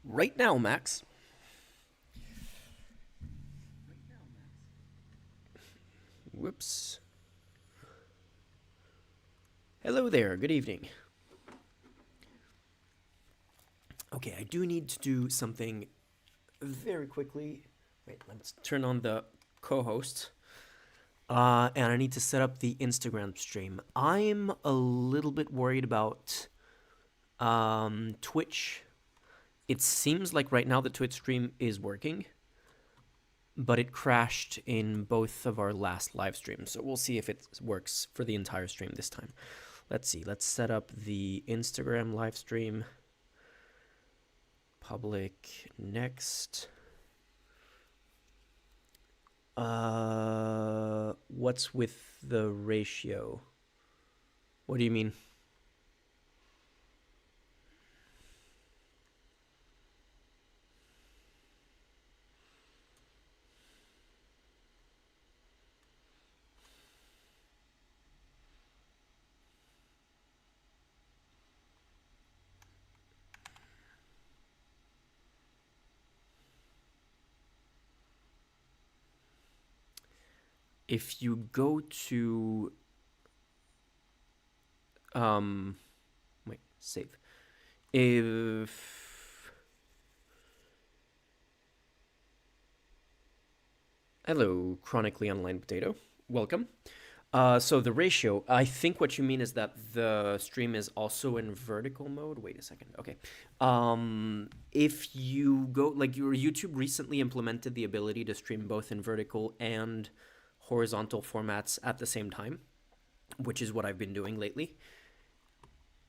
Right now, Max. Whoops. Hello there, good evening. Okay, I do need to do something very quickly. Wait, let's turn on the co-host. And I need to set up the Instagram stream. I'm a little bit worried about Twitch. It seems like right now the Twitch stream is working, but it crashed in both of our last live streams. So we'll see if it works for the entire stream this time. Let's see. Let's set up the Instagram live stream. Public next. What's with the ratio? What do you mean? If you go to wait, save. If hello, chronically online potato, welcome. So the ratio, I think what you mean is that the stream is also in vertical mode. Wait a second. Okay. If you go, like your YouTube recently implemented the ability to stream both in vertical and horizontal formats at the same time, which is what I've been doing lately,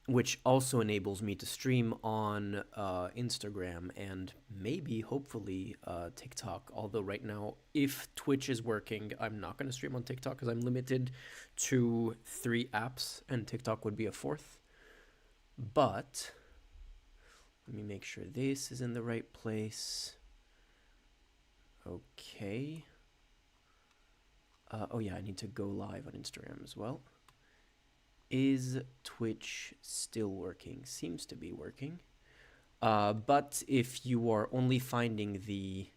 which also enables me to stream on Instagram and maybe, hopefully, TikTok. Although right now, if Twitch is working, I'm not going to stream on TikTok because I'm limited to 3 apps, and TikTok would be a 4th. But let me make sure this is in the right place. Okay. Oh yeah, I need to go live on Instagram as well. Is Twitch still working? Seems to be working. But if you are only finding the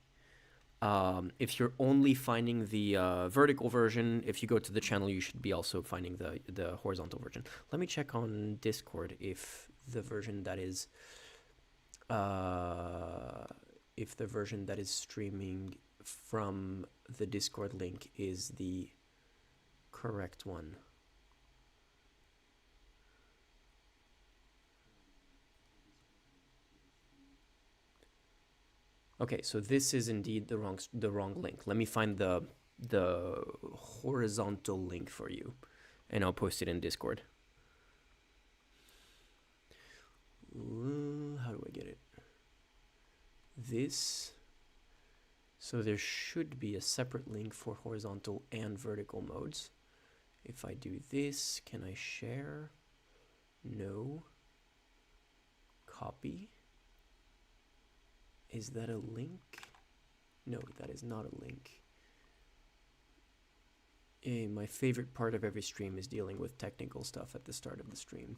vertical version, if you go to the channel, you should be also finding the horizontal version. Let me check on Discord if the version that is streaming from the Discord link is the correct one. Okay, so this is indeed the wrong link. Let me find the horizontal link for you, and I'll post it in Discord. How do I get it? This. So there should be a separate link for horizontal and vertical modes. If I do this, can I share? No. Copy. Is that a link? No, that is not a link. My favorite part of every stream is dealing with technical stuff at the start of the stream.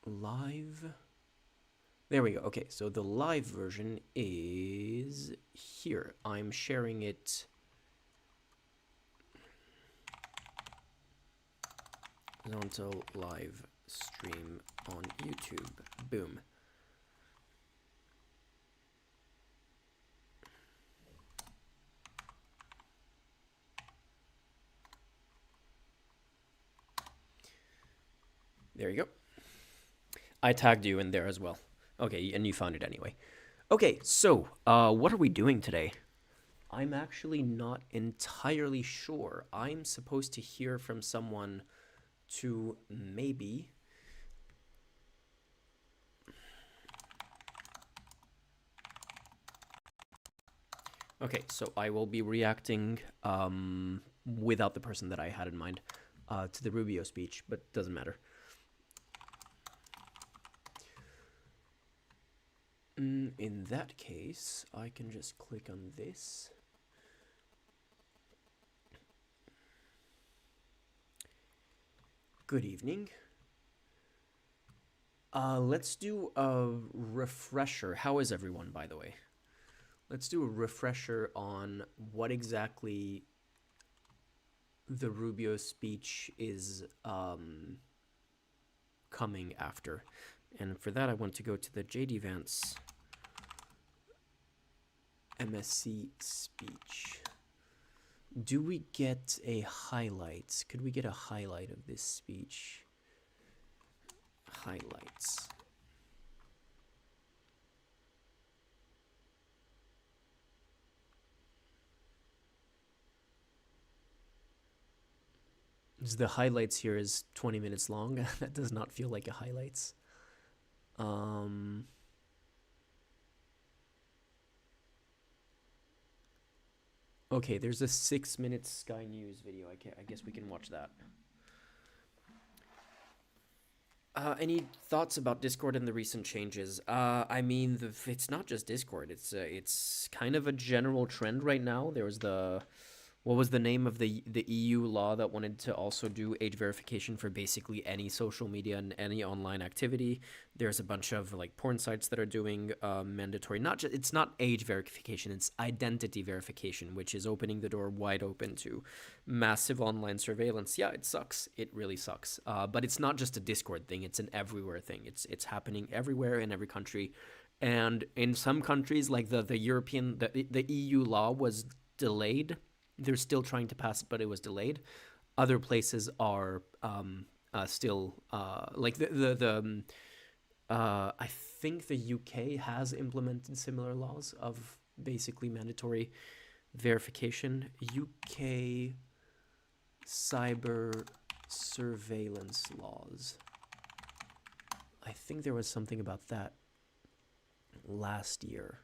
Live. There we go. Okay, so the live version is here. I'm sharing it. Horizontal live stream on YouTube. Boom. There you go. I tagged you in there as well. Okay, and you found it anyway. Okay, so what are we doing today? I'm actually not entirely sure. I'm supposed to hear from someone to maybe... Okay, so I will be reacting without the person that I had in mind to the Rubio speech, but doesn't matter. In that case, I can just click on this. Good evening. Let's do a refresher. How is everyone, by the way? Let's do a refresher on what exactly the Rubio speech is coming after. And for that, I want to go to the JD Vance MSc speech. Do we get a highlight? Could we get a highlight of this speech? Highlights. The highlights here is 20 minutes long. That does not feel like a highlights. Okay, there's a 6-minute Sky News video. I guess we can watch that. Any thoughts about Discord and the recent changes? I mean, it's not just Discord. It's kind of a general trend right now. There was what was the name of the EU law that wanted to also do age verification for basically any social media and any online activity? There's a bunch of like porn sites that are doing mandatory. It's not age verification. It's identity verification, which is opening the door wide open to massive online surveillance. Yeah, it sucks. It really sucks. But it's not just a Discord thing. It's an everywhere thing. It's happening everywhere in every country, and in some countries like the EU law was delayed. They're still trying to pass it, but it was delayed. Other places are still like I think the UK has implemented similar laws of basically mandatory verification. UK cyber surveillance laws. I think there was something about that last year.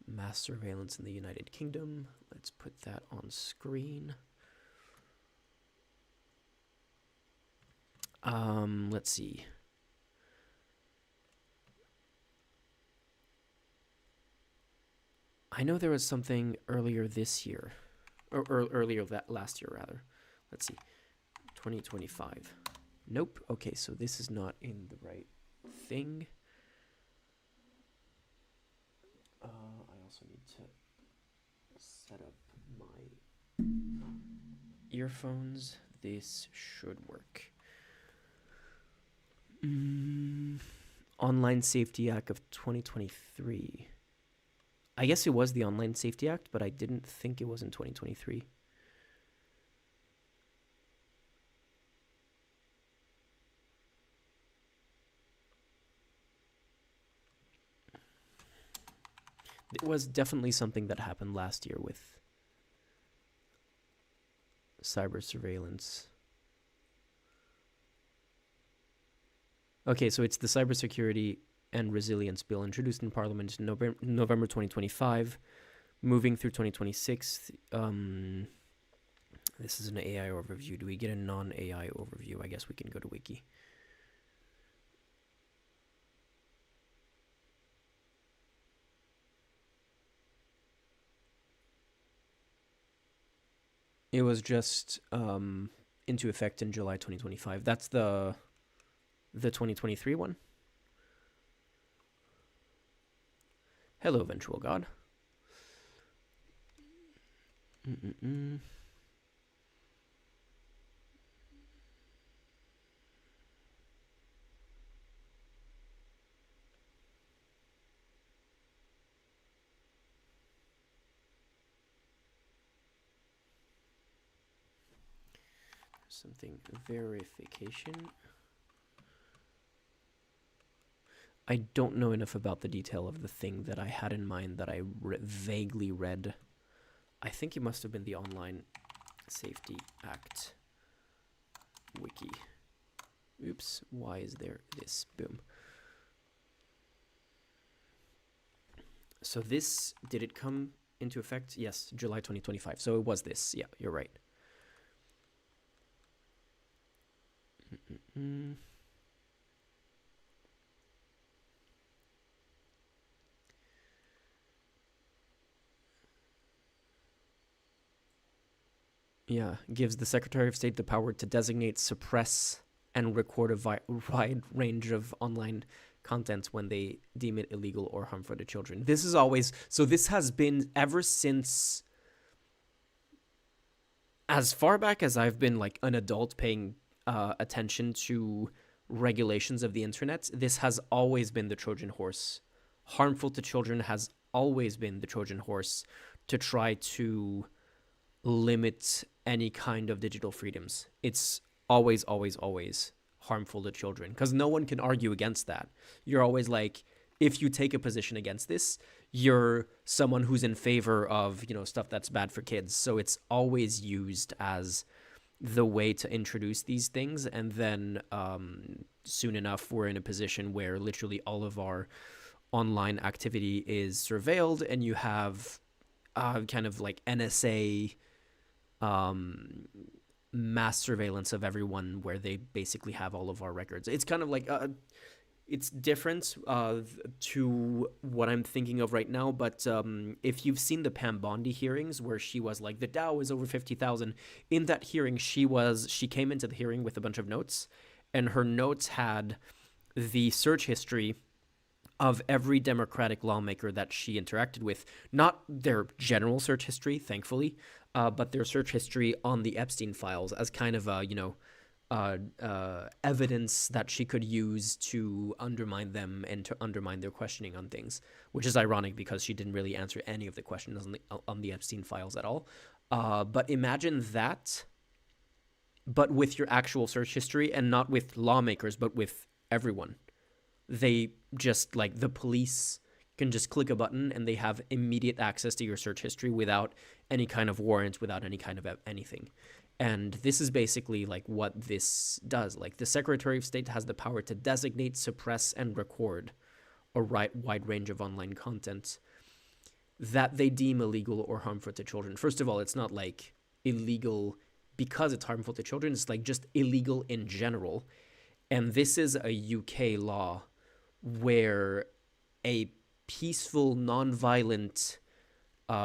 Mass surveillance in the United Kingdom. Let's put that on screen. Let's see. I know there was something earlier this year, or earlier last year rather. Let's see. 2025. Nope. Okay, so this is not in the right thing. I also need to set up my earphones. This should work. Online Safety Act of 2023. I guess it was the Online Safety Act, but I didn't think it was in 2023. It was definitely something that happened last year with cyber surveillance. Okay, so it's the Cybersecurity and Resilience Bill introduced in Parliament in November 2025, moving through 2026. This is an AI overview. Do we get a non-AI overview? I guess we can go to Wiki. It was just into effect in July 2025. That's the 2023 one. Hello, Eventual God. Something verification. I don't know enough about the detail of the thing that I had in mind that I vaguely read. I think it must have been the Online Safety Act wiki. Oops, why is there this? Boom. So this, did it come into effect? Yes, July 2025. So it was this. Yeah, you're right. Yeah, gives the Secretary of State the power to designate, suppress, and record a wide range of online content when they deem it illegal or harmful to children. This is always so. This has been ever since as far back as I've been like an adult paying attention to regulations of the internet. This has always been the Trojan horse. Harmful to children has always been the Trojan horse to try to limit any kind of digital freedoms. It's always, always, always harmful to children because no one can argue against that. You're always like, if you take a position against this, you're someone who's in favor of, stuff that's bad for kids. So it's always used as the way to introduce these things. And then soon enough, we're in a position where literally all of our online activity is surveilled, and you have kind of like NSA mass surveillance of everyone, where they basically have all of our records. It's kind of like it's different to what I'm thinking of right now, but if you've seen the Pam Bondi hearings where she was like, the Dow is over 50,000, in that hearing she came into the hearing with a bunch of notes, and her notes had the search history of every Democratic lawmaker that she interacted with, not their general search history, thankfully, but their search history on the Epstein files as kind of evidence that she could use to undermine them and to undermine their questioning on things, which is ironic because she didn't really answer any of the questions on the Epstein files at all. But imagine that, but with your actual search history, and not with lawmakers, but with everyone. They just, like, the police can just click a button and they have immediate access to your search history without any kind of warrant, without any kind of anything. And this is basically like what this does. Like, the Secretary of State has the power to designate, suppress, and record a wide range of online content that they deem illegal or harmful to children. First of all, it's not like illegal because it's harmful to children. It's like just illegal in general. And this is a UK law where a peaceful, non-violent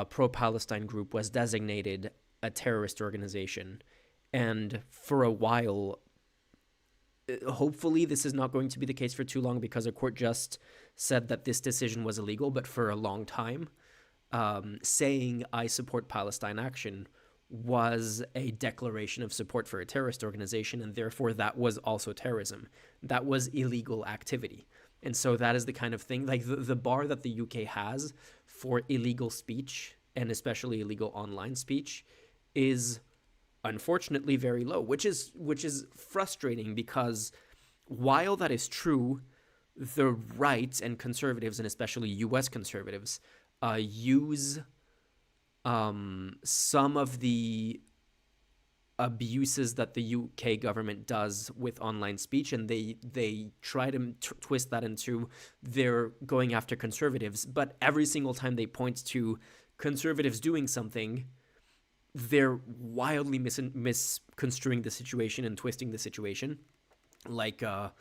pro-Palestine group was designated a terrorist organization. And for a while, hopefully this is not going to be the case for too long, because a court just said that this decision was illegal, but for a long time, saying I support Palestine Action was a declaration of support for a terrorist organization, and therefore that was also terrorism. That was illegal activity. And so that is the kind of thing, like the bar that the UK has for illegal speech, and especially illegal online speech, is unfortunately very low, which is frustrating, because while that is true, the right and conservatives, and especially US conservatives, use some of the abuses that the UK government does with online speech, and they try to twist that into they're going after conservatives. But every single time they point to conservatives doing something, they're wildly misconstruing the situation and twisting the situation. Like, I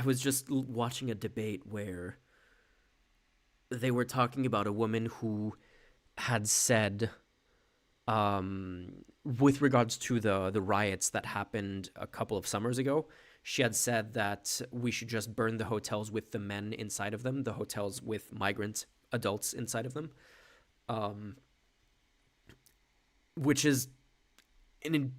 was just watching a debate where they were talking about a woman who had said, with regards to the riots that happened a couple of summers ago, she had said that we should just burn the hotels with the men inside of them, the hotels with migrant adults inside of them, which is,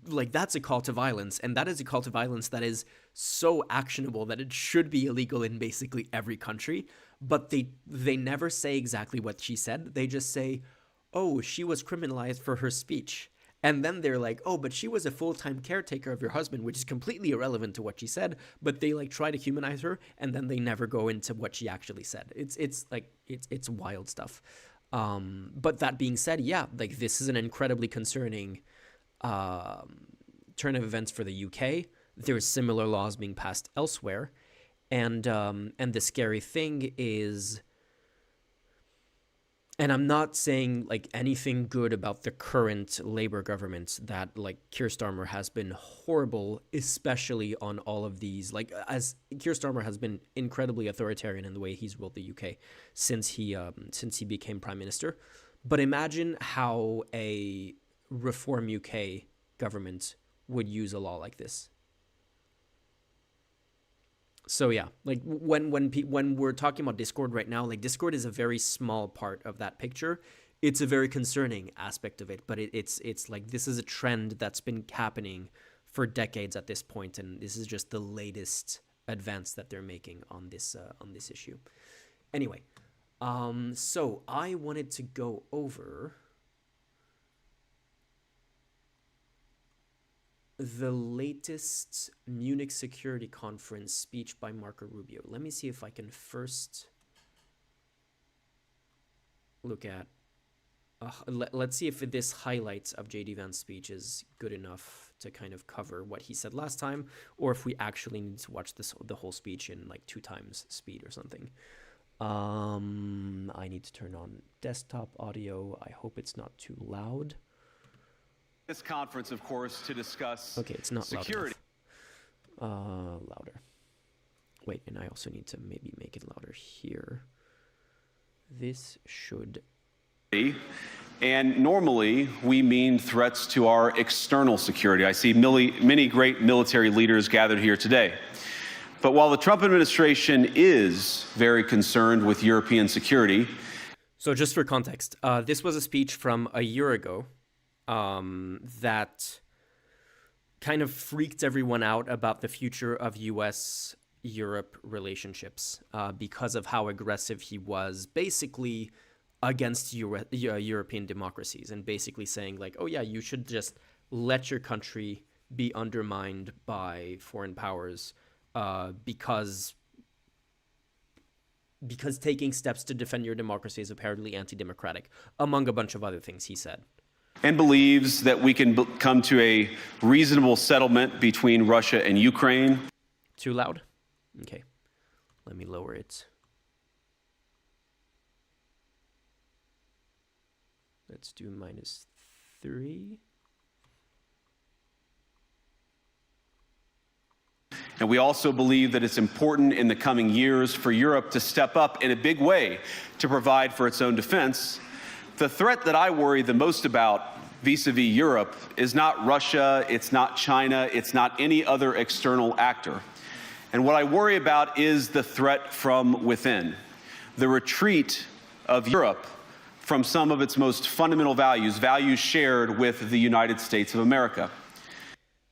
like, that's a call to violence, and that is a call to violence that is so actionable that it should be illegal in basically every country. But they never say exactly what she said. They just say, oh, she was criminalized for her speech. And then they're like, oh, but she was a full-time caretaker of your husband, which is completely irrelevant to what she said. But they like try to humanize her, and then they never go into what she actually said. It's wild stuff. But that being said, yeah, like, this is an incredibly concerning turn of events for the UK. There's similar laws being passed elsewhere, and the scary thing is, and I'm not saying like anything good about the current Labour government, that like Keir Starmer has been horrible, especially on all of these, like, as Keir Starmer has been incredibly authoritarian in the way he's ruled the UK since he became Prime Minister. But imagine how a Reform UK government would use a law like this. So yeah, like when we're talking about Discord right now, like Discord is a very small part of that picture. It's a very concerning aspect of it, but it's like this is a trend that's been happening for decades at this point, and this is just the latest advance that they're making on this issue. Anyway, so I wanted to go over the latest Munich Security Conference speech by Marco Rubio. Let me see if I can first look at... let's see if this highlights of J.D. Vance's speech is good enough to kind of cover what he said last time, or if we actually need to watch the whole speech in like 2 times speed or something. I need to turn on desktop audio. I hope it's not too loud. This conference, of course, to discuss it's not security. Louder. Wait, and I also need to maybe make it louder here. This should... And normally, we mean threats to our external security. I see many great military leaders gathered here today. But while the Trump administration is very concerned with European security... So just for context, this was a speech from a year ago that kind of freaked everyone out about the future of US-Europe relationships because of how aggressive he was basically against European democracies, and basically saying like, oh yeah, you should just let your country be undermined by foreign powers because taking steps to defend your democracy is apparently anti-democratic, among a bunch of other things he said. And believes that we can come to a reasonable settlement between Russia and Ukraine. Too loud? Okay. Let me lower it. Let's do -3. And we also believe that it's important in the coming years for Europe to step up in a big way to provide for its own defense. The threat that I worry the most about vis-a-vis Europe is not Russia, it's not China, it's not any other external actor. And what I worry about is the threat from within, the retreat of Europe from some of its most fundamental values, values shared with the United States of America.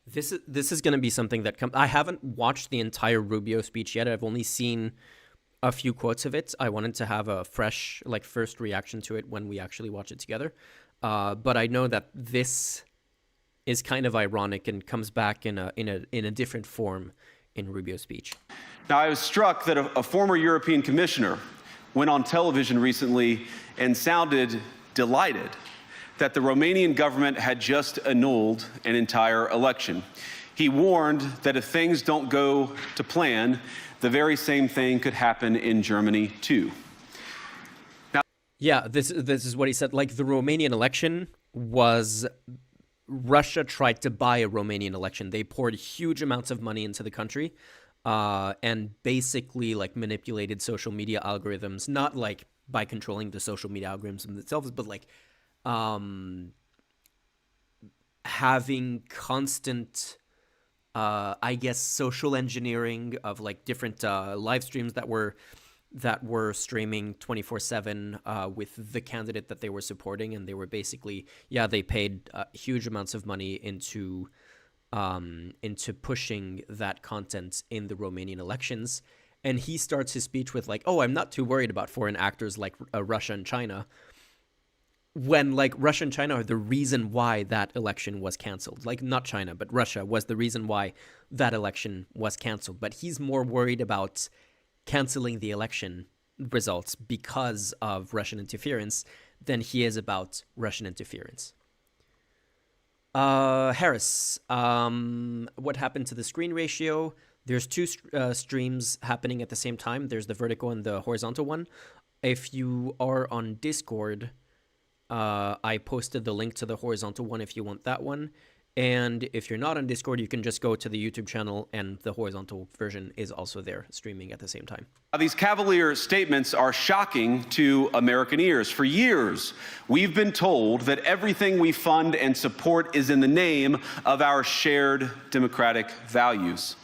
This is going to be something that I haven't watched the entire Rubio speech yet. I've only seen a few quotes of it. I wanted to have a fresh, like, first reaction to it when we actually watch it together. But I know that this is kind of ironic and comes back in a different form in Rubio's speech. Now, I was struck that a former European commissioner went on television recently and sounded delighted that the Romanian government had just annulled an entire election. He warned that if things don't go to plan, the very same thing could happen in Germany too. Now, yeah, this is what he said. Like, the Romanian election was... Russia tried to buy a Romanian election. They poured huge amounts of money into the country and basically, like, manipulated social media algorithms, not, like, by controlling the social media algorithms themselves, but, like, having constant, I guess, social engineering of, like, different live streams that were streaming 24/7 with the candidate that they were supporting, and they were basically, they paid huge amounts of money into pushing that content in the Romanian elections. And he starts his speech with like, "Oh, I'm not too worried about foreign actors like Russia and China." When, like, Russia and China are the reason why that election was canceled. Like, not China, but Russia was the reason why that election was canceled. But he's more worried about canceling the election results because of Russian interference than he is about Russian interference. Harris, what happened to the screen ratio? There's 2 streams happening at the same time. There's the vertical and the horizontal one. If you are on Discord... I posted the link to the horizontal one if you want that one. And if you're not on Discord, you can just go to the YouTube channel, and the horizontal version is also there, streaming at the same time. These cavalier statements are shocking to American ears. For years, we've been told that everything we fund and support is in the name of our shared democratic values.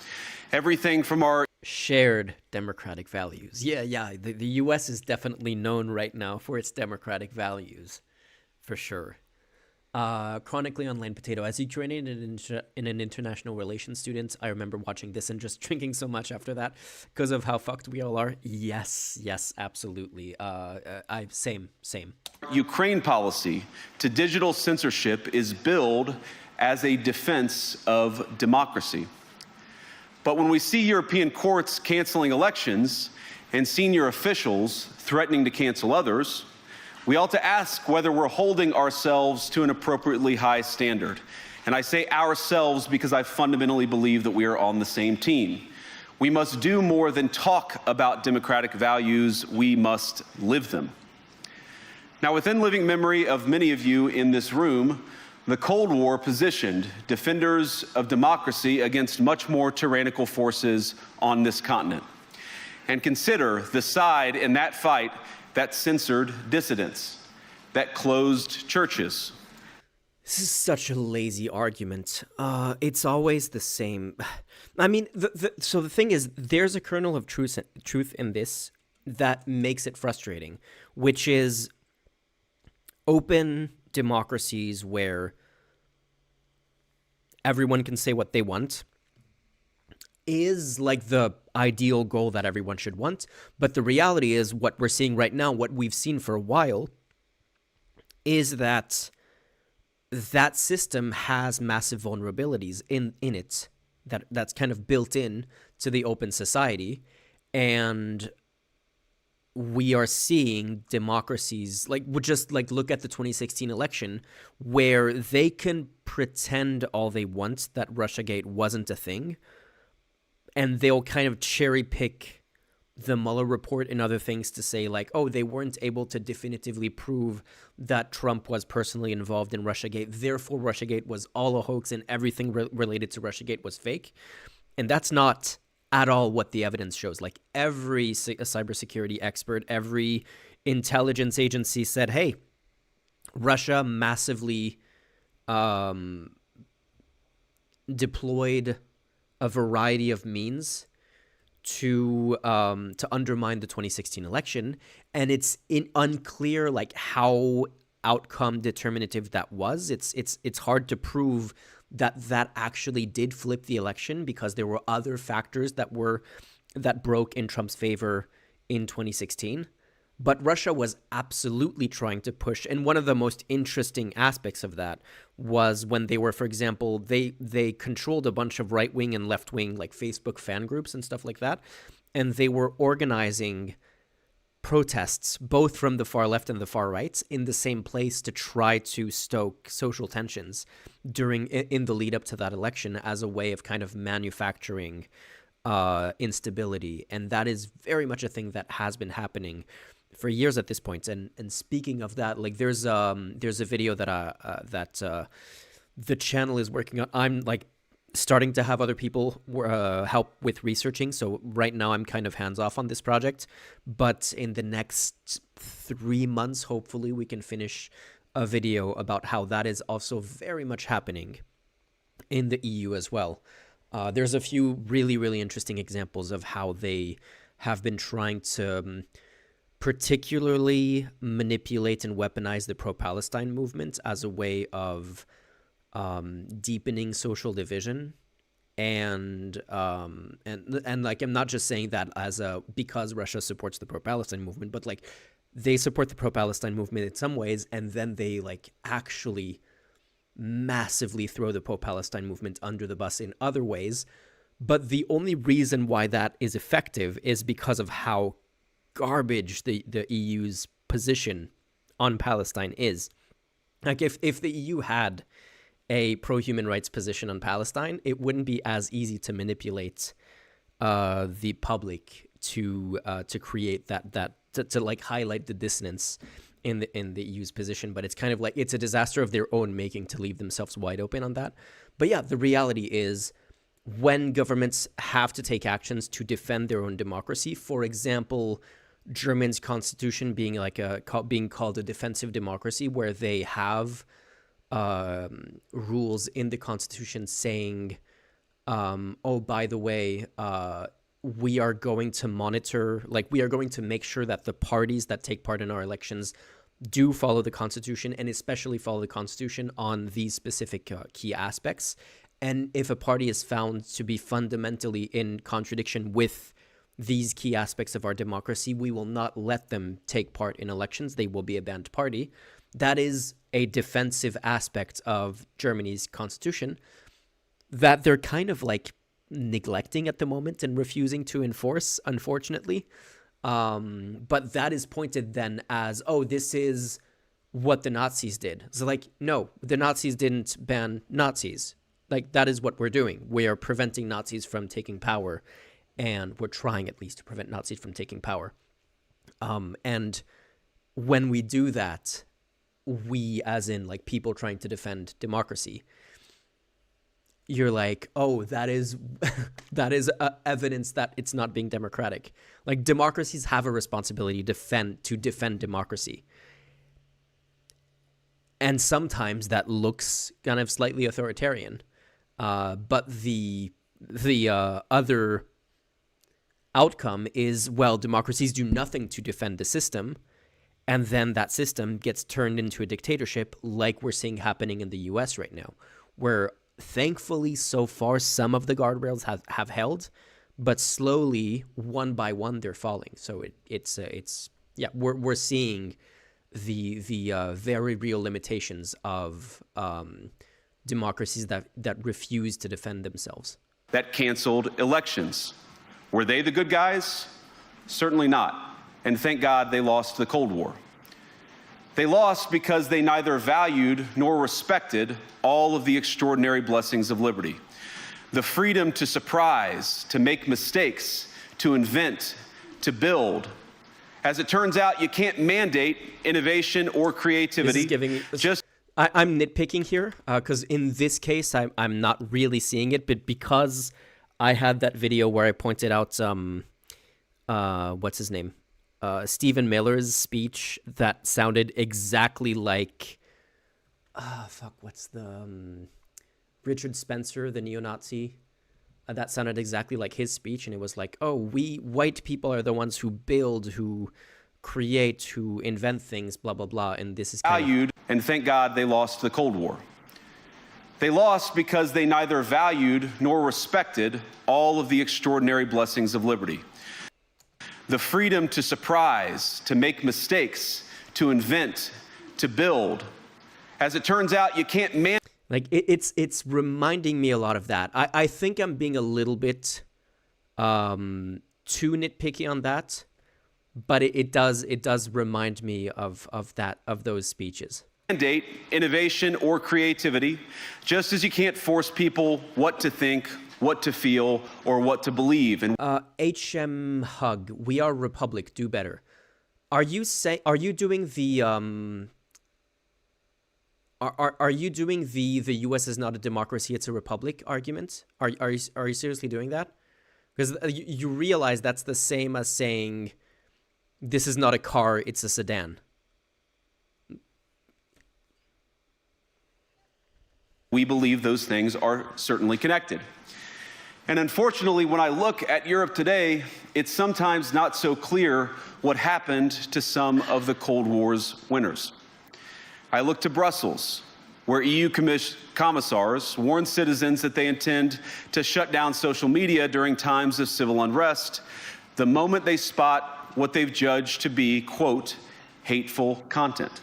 Everything from our shared democratic values. Yeah. The U.S. is definitely known right now for its democratic values, for sure. Chronically Online Potato. As a Ukrainian and an international relations student, I remember watching this and just drinking so much after that because of how fucked we all are. Yes, absolutely. Same. Ukraine policy to digital censorship is billed as a defense of democracy. But when we see European courts canceling elections and senior officials threatening to cancel others, we ought to ask whether we're holding ourselves to an appropriately high standard. And I say ourselves because I fundamentally believe that we are on the same team. We must do more than talk about democratic values, we must live them. Now, within living memory of many of you in this room, the Cold War positioned defenders of democracy against much more tyrannical forces on this continent. And consider the side in that fight that censored dissidents, that closed churches. This is such a lazy argument. It's always the same. I mean, so the thing is, there's a kernel of truth in this that makes it frustrating, which is open democracies where everyone can say what they want is like the ideal goal that everyone should want. But the reality is what we're seeing right now, what we've seen for a while, is that that system has massive vulnerabilities in it that's kind of built in to the open society. And we are seeing democracies, like, we'll just like look at the 2016 election, where they can pretend all they want that Russiagate wasn't a thing, and they'll kind of cherry pick the Mueller report and other things to say, like, oh, they weren't able to definitively prove that Trump was personally involved in Russiagate, therefore Russiagate was all a hoax and everything related to Russiagate was fake. And that's not at all what the evidence shows. Like, every cybersecurity expert, every intelligence agency said, hey, Russia massively deployed a variety of means to undermine the 2016 election, and it's unclear like how outcome determinative that was. It's hard to prove that actually did flip the election, because there were other factors that broke in Trump's favor in 2016. But Russia was absolutely trying to push, and one of the most interesting aspects of that was when they were, for example, they controlled a bunch of right-wing and left-wing like Facebook fan groups and stuff like that, and they were organizing protests, both from the far left and the far right, in the same place to try to stoke social tensions in the lead up to that election as a way of kind of manufacturing instability. And that is very much a thing that has been happening for years at this point. And speaking of that, like there's a video that the channel is working on. I'm like starting to have other people help with researching. So right now I'm kind of hands off on this project, but in the next 3 months, hopefully we can finish a video about how that is also very much happening in the EU as well. There's a few really, really interesting examples of how they have been trying to particularly manipulate and weaponize the pro-Palestine movement as a way of deepening social division, and like, I'm not just saying that as because Russia supports the pro-Palestine movement, but like they support the pro-Palestine movement in some ways, and then they like actually massively throw the pro-Palestine movement under the bus in other ways. But the only reason why that is effective is because of how garbage the EU's position on Palestine is. Like, if the EU had a pro-human rights position on Palestine, it wouldn't be as easy to manipulate the public to create that to like highlight the dissonance in the EU's position, but it's kind of like it's a disaster of their own making to leave themselves wide open on that. But yeah, the reality is when governments have to take actions to defend their own democracy, for example, Germany's constitution being being called a defensive democracy, where they have rules in the constitution saying, oh, by the way, we are going to monitor, we are going to make sure that the parties that take part in our elections do follow the Constitution, and especially follow the Constitution on these specific key aspects. And if a party is found to be fundamentally in contradiction with these key aspects of our democracy, we will not let them take part in elections. They will be a banned party. That is a defensive aspect of Germany's constitution that they're kind of neglecting at the moment and refusing to enforce, unfortunately. But that is pointed then as, oh, this is what the Nazis did. So no, the Nazis didn't ban Nazis. That is what we're doing. We are preventing Nazis from taking power, and we're trying at least to prevent Nazis from taking power. And when we do that, we, as in people trying to defend democracy, you're like, oh, that is evidence that it's not being democratic. Democracies have a responsibility to defend democracy. And sometimes that looks kind of slightly authoritarian. But the other outcome is, well, democracies do nothing to defend the system, and then that system gets turned into a dictatorship, like we're seeing happening in the US right now, where thankfully so far some of the guardrails have held, but slowly, one by one, they're falling. So we're seeing the very real limitations of democracies that refuse to defend themselves. That canceled elections. Were they the good guys? Certainly not. And thank God they lost the Cold War. They lost because they neither valued nor respected all of the extraordinary blessings of liberty. The freedom to surprise, to make mistakes, to invent, to build. As it turns out, you can't mandate innovation or creativity. I'm nitpicking here because in this case, I'm not really seeing it, but because I had that video where I pointed out, what's his name? Stephen Miller's speech that sounded exactly like, what's the, Richard Spencer, the neo-Nazi? That sounded exactly like his speech, and it was like, oh, we white people are the ones who build, who create, who invent things, blah, blah, blah, and this is valued, and thank God they lost the Cold War. They lost because they neither valued nor respected all of the extraordinary blessings of liberty. The freedom to surprise, to make mistakes, to invent, to build. As it turns out, you can't it's reminding me a lot of that. I think I'm being a little bit too nitpicky on that, but it does remind me of those speeches. Mandate innovation or creativity, just as you can't force people what to think, what to feel, or what to believe. And HM Hug, we are Republic, do better. Are you doing the are you doing the US is not a democracy, it's a republic argument? Are you seriously doing that? Because you realize that's the same as saying this is not a car, it's a sedan. We believe those things are certainly connected. And unfortunately, when I look at Europe today, it's sometimes not so clear what happened to some of the Cold War's winners. I look to Brussels, where EU commissars warn citizens that they intend to shut down social media during times of civil unrest the moment they spot what they've judged to be, quote, hateful content.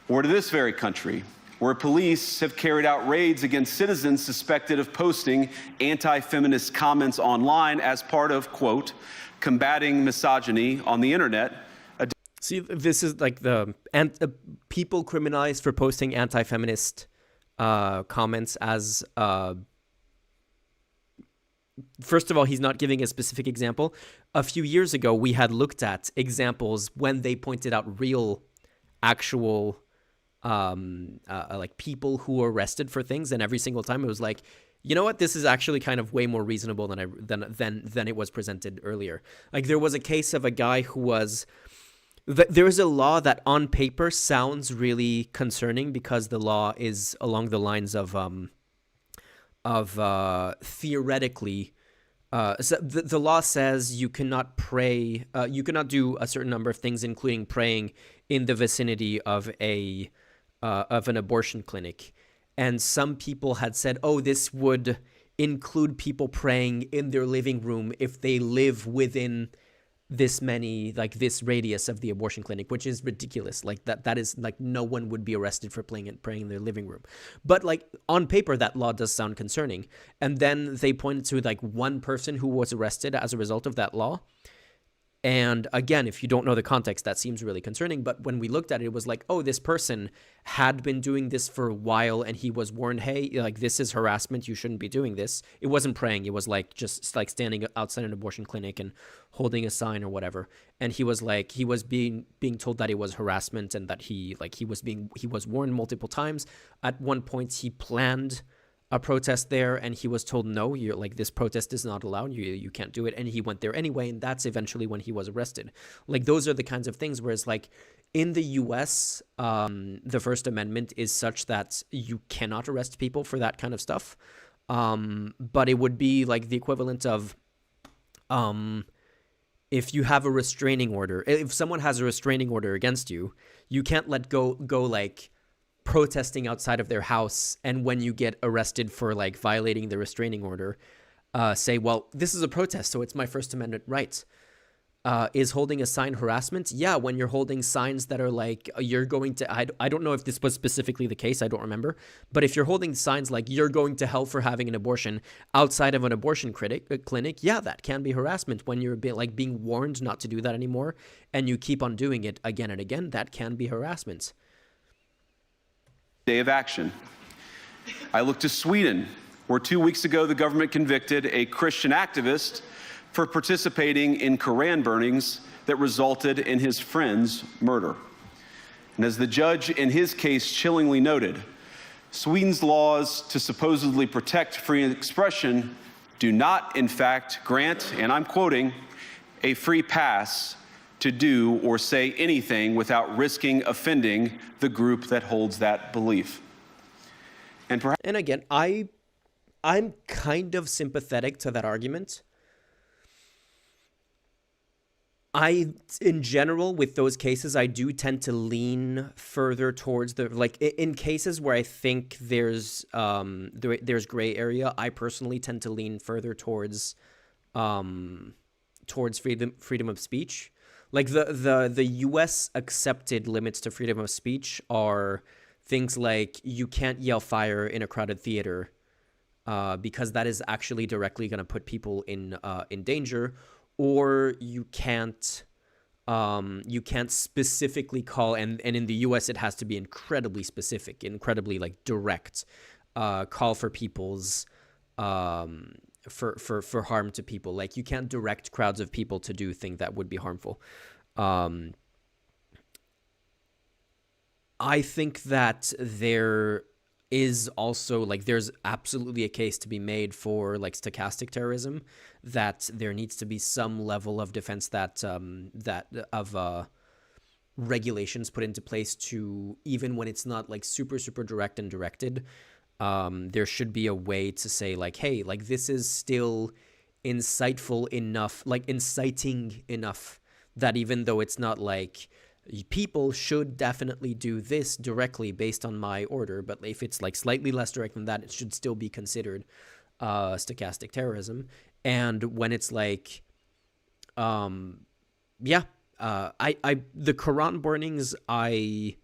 Or to this very country, where police have carried out raids against citizens suspected of posting anti-feminist comments online as part of, quote, combating misogyny on the internet. See, this is like people criminalized for posting anti-feminist comments as... First of all, he's not giving a specific example. A few years ago, we had looked at examples when they pointed out real actual like people who were arrested for things, and every single time it was like, you know what, this is actually kind of way more reasonable than it was presented earlier. Like there was a case of a guy who was there is a law that on paper sounds really concerning because the law is along the lines of theoretically. So the law says you cannot pray, you cannot do a certain number of things, including praying in the vicinity of an abortion clinic. And some people had said, oh, this would include people praying in their living room if they live within this this radius of the abortion clinic, which is ridiculous. Like that is like no one would be arrested for praying in their living room. But like on paper, that law does sound concerning. And then they pointed to like one person who was arrested as a result of that law. And again, if you don't know the context, that seems really concerning. But when we looked at it, it was like, oh, this person had been doing this for a while and he was warned, hey, like this is harassment. You shouldn't be doing this. It wasn't praying. It was like just like standing outside an abortion clinic and holding a sign or whatever. And he was like, he was being told that it was harassment and that he was warned multiple times. At one point, he planned a protest there and he was told, no, you're like, this protest is not allowed, you can't do it, and he went there anyway, and that's eventually when he was arrested. Like those are the kinds of things, whereas like in the US, the First Amendment is such that you cannot arrest people for that kind of stuff, but it would be like the equivalent of if you have a restraining order, if someone has a restraining order against you, you can't let go like protesting outside of their house, and when you get arrested for like violating the restraining order, say, well, this is a protest, so it's my First Amendment right. Is holding a sign harassment? Yeah, when you're holding signs that are like, you're going to, I don't know if this was specifically the case, I don't remember, but if you're holding signs like, you're going to hell for having an abortion outside of an abortion clinic, yeah, that can be harassment. When you're being warned not to do that anymore, and you keep on doing it again and again, that can be harassment. Day of action. I look to Sweden, where 2 weeks ago the government convicted a Christian activist for participating in Koran burnings that resulted in his friend's murder. And as the judge in his case chillingly noted, Sweden's laws to supposedly protect free expression do not, in fact, grant, and I'm quoting, a free pass to do or say anything without risking offending the group that holds that belief. And again, I'm kind of sympathetic to that argument. In general, with those cases, I do tend to lean further towards in cases where I think there's gray area, I personally tend to lean further towards freedom of speech. Like the US accepted limits to freedom of speech are things like you can't yell fire in a crowded theater because that is actually directly going to put people in danger, or you can't specifically call, and in the US it has to be incredibly specific, incredibly like direct, call for people's for harm to people. Like you can't direct crowds of people to do things that would be harmful. I think that there is also there's absolutely a case to be made for like stochastic terrorism, that there needs to be some level of defense that regulations put into place to, even when it's not like super direct and directed, there should be a way to say like, hey, like this is still insightful enough, like inciting enough, that even though it's not like people should definitely do this directly based on my order, but if it's like slightly less direct than that, it should still be considered stochastic terrorism. And when it's like, the Quran burnings, I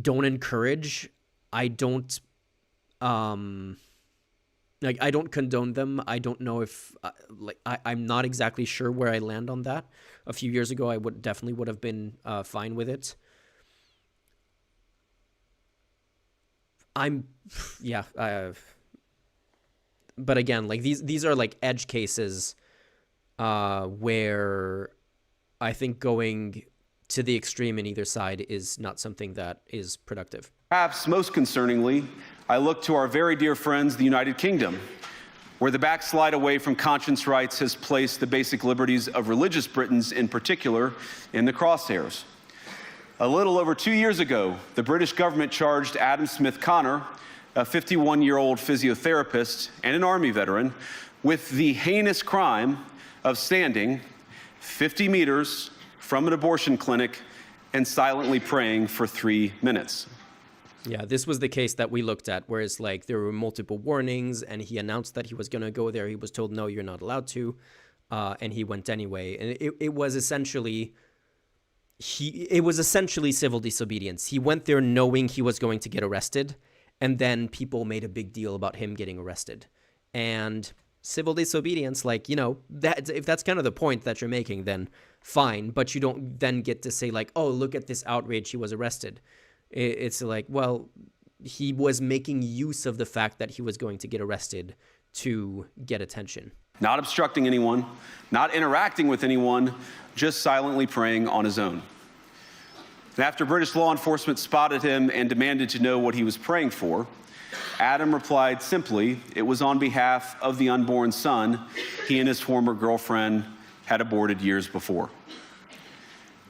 don't encourage. I don't I don't condone them. I don't know if I'm not exactly sure where I land on that. A few years ago, I would have been fine with it. But again, like these are like edge cases where I think going to the extreme in either side is not something that is productive. Perhaps most concerningly, I look to our very dear friends, the United Kingdom, where the backslide away from conscience rights has placed the basic liberties of religious Britons in particular in the crosshairs. A little over 2 years ago, the British government charged Adam Smith Connor, a 51-year-old physiotherapist and an Army veteran, with the heinous crime of standing 50 meters from an abortion clinic and silently praying for 3 minutes. Yeah, this was the case that we looked at, whereas like there were multiple warnings and he announced that he was going to go there. He was told, no, you're not allowed to. And he went anyway. And it was essentially civil disobedience. He went there knowing he was going to get arrested. And then people made a big deal about him getting arrested. And civil disobedience, like, you know, that if that's kind of the point that you're making, then fine. But you don't then get to say like, oh, look at this outrage. He was arrested. It's like, well, he was making use of the fact that he was going to get arrested to get attention. Not obstructing anyone, not interacting with anyone, just silently praying on his own. And after British law enforcement spotted him and demanded to know what he was praying for, Adam replied simply, it was on behalf of the unborn son he and his former girlfriend had aborted years before.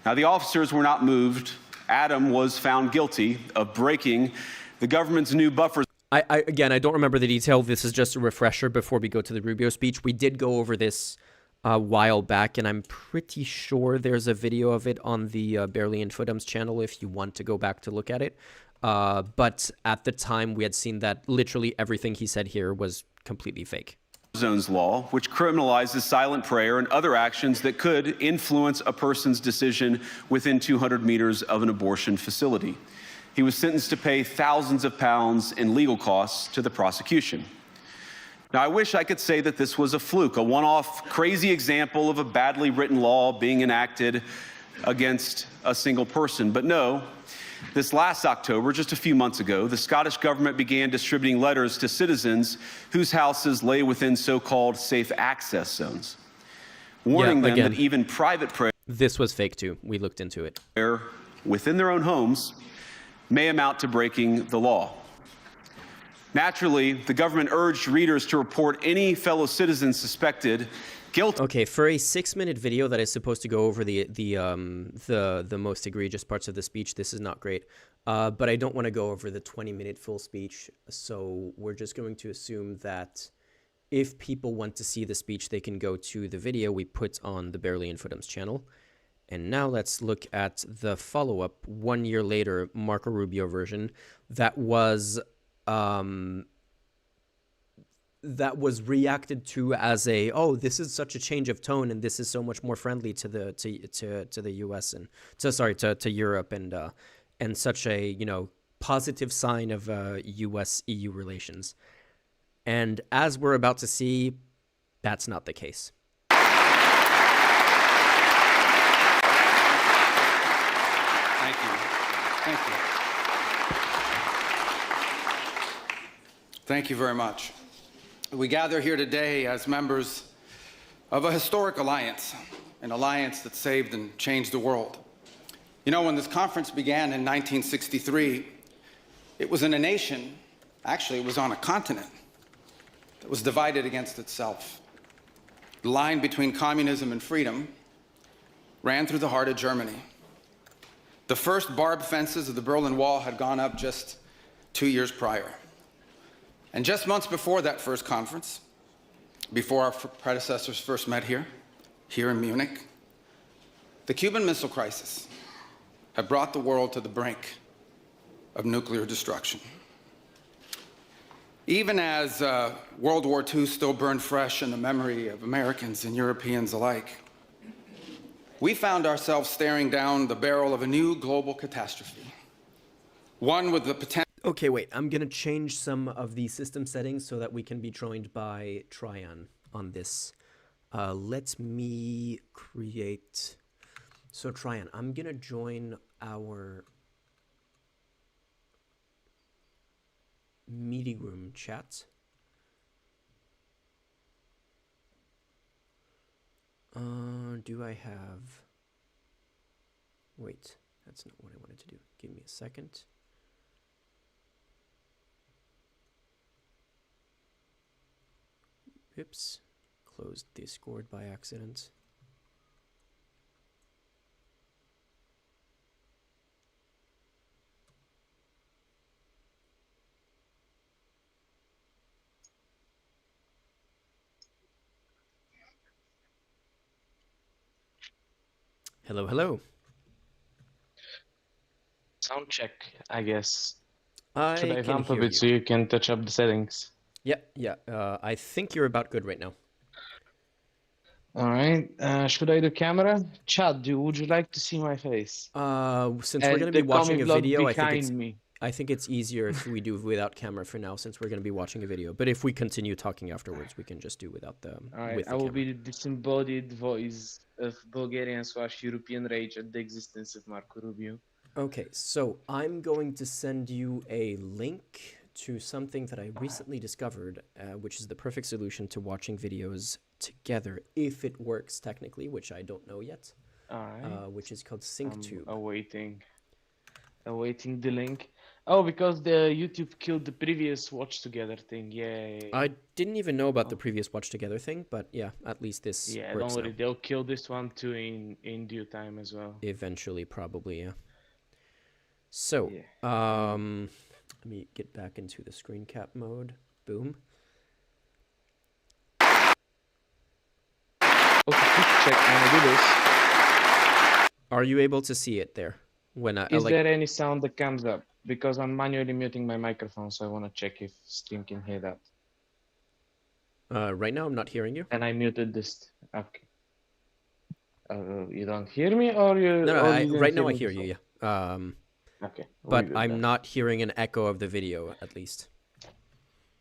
Now, the officers were not moved. Adam was found guilty of breaking the government's new buffer. I don't remember the detail. This is just a refresher before we go to the Rubio speech. We did go over this a while back, and I'm pretty sure there's a video of it on the Barely Infodum's channel if you want to go back to look at it. But at the time, we had seen that literally everything he said here was completely fake. Zones law, which criminalizes silent prayer and other actions that could influence a person's decision within 200 meters of an abortion facility. He was sentenced to pay thousands of pounds in legal costs to the prosecution. Now, I wish I could say that this was a fluke, a one-off crazy example of a badly written law being enacted against a single person, but no. This last October, just a few months ago, the Scottish government began distributing letters to citizens whose houses lay within so-called safe access zones, warning them that even private prayer, this was fake too. We looked into it, within their own homes may amount to breaking the law. Naturally, the government urged readers to report any fellow citizens suspected guilty. Okay, for a 6-minute video that is supposed to go over the most egregious parts of the speech, this is not great. But I don't want to go over the 20-minute full speech, so we're just going to assume that if people want to see the speech, they can go to the video we put on the Barely Infodum's channel. And now let's look at the follow-up 1 year later Marco Rubio version that was reacted to as a, oh, this is such a change of tone and this is so much more friendly to the US and to Europe and such a, you know, positive sign of US EU relations. And as we're about to see, that's not the case. Thank you. Thank you. Thank you very much. We gather here today as members of a historic alliance, an alliance that saved and changed the world. You know, when this conference began in 1963, it was in a nation, actually it was on a continent, that was divided against itself. The line between communism and freedom ran through the heart of Germany. The first barbed fences of the Berlin Wall had gone up just 2 years prior. And just months before that first conference, before our predecessors first met here in Munich, the Cuban Missile Crisis had brought the world to the brink of nuclear destruction. Even as World War II still burned fresh in the memory of Americans and Europeans alike, we found ourselves staring down the barrel of a new global catastrophe, one with the potential. Okay, wait, I'm gonna change some of the system settings so that we can be joined by Tryon on this. Let me create, so Tryon, I'm gonna join our meeting room chat. Do I have Wait, that's not what I wanted to do. Give me a second. Oops, closed Discord by accident. Hello, hello. Sound check, I guess. Should I I can vamp a hear bit you. so you can touch up the settings? Yeah. I think you're about good right now. All right. Should I do camera? Chad, would you like to see my face? Since we're And gonna be the watching comic a block video, behind me. I think it's easier if we do without camera for now, since we're gonna be watching a video. But if we continue talking afterwards, we can just do without the All right. with I the will camera. be the disembodied voice of Bulgarian/European rage at the existence of Marco Rubio. Okay, so I'm going to send you a link to something that I recently discovered, which is the perfect solution to watching videos together, if it works technically, which I don't know yet. All right. Which is called I'm SyncTube. awaiting the link. Oh, because the YouTube killed the previous watch together thing. Yay. I didn't even know about the previous watch together thing, but yeah, at least this Yeah, works don't worry. now. They'll kill this one too in due time as well. Eventually, probably, yeah. So, Yeah. let me get back into the screen cap mode. Boom. Okay, quick check. When I do this, Are you able to see it there? When I is like, there any sound that comes up? Because I'm manually muting my microphone, so I want to check if Steam can hear that. right now I'm not hearing you. And I muted this. Okay. You don't hear me, or you? No, or you didn't right now I me hear you, before? yeah. Okay. But leave it I'm then. not hearing an echo of the video, at least.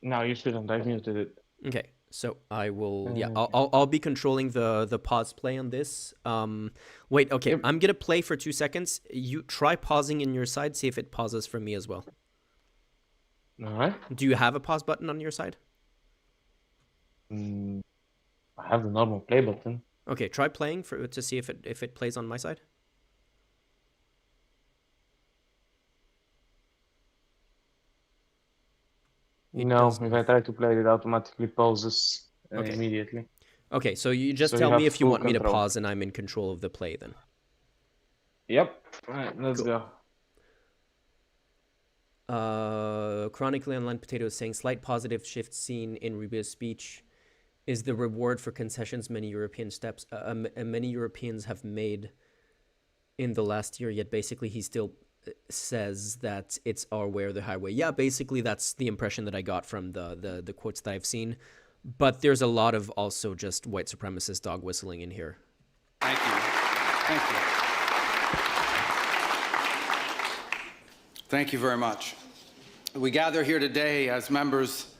No, you shouldn't. I've muted it. Okay, so I will. Yeah, Okay. I'll be controlling the pause play on this. Wait. Okay, Yep. I'm gonna play for 2 seconds. You try pausing in your side. See if it pauses for me as well. All right. Do you have a pause button on your side? I have the normal play button. Okay, try playing to see if it plays on my side. It No, does if not. I try to play, it automatically pauses Okay. immediately. Okay, so you just So tell you me have if you full want me to control. pause and I'm in control of the play then. Yep. All right, let's Cool. go. Chronically Online Potato is saying slight positive shift seen in Rubio's speech is the reward for concessions many Europeans have made in the last year. Yet basically he still says that it's our way or the highway. Yeah, basically that's the impression that I got from the quotes that I've seen. But there's a lot of also just white supremacist dog whistling in here. Thank you. Thank you. Thank you very much. We gather here today as members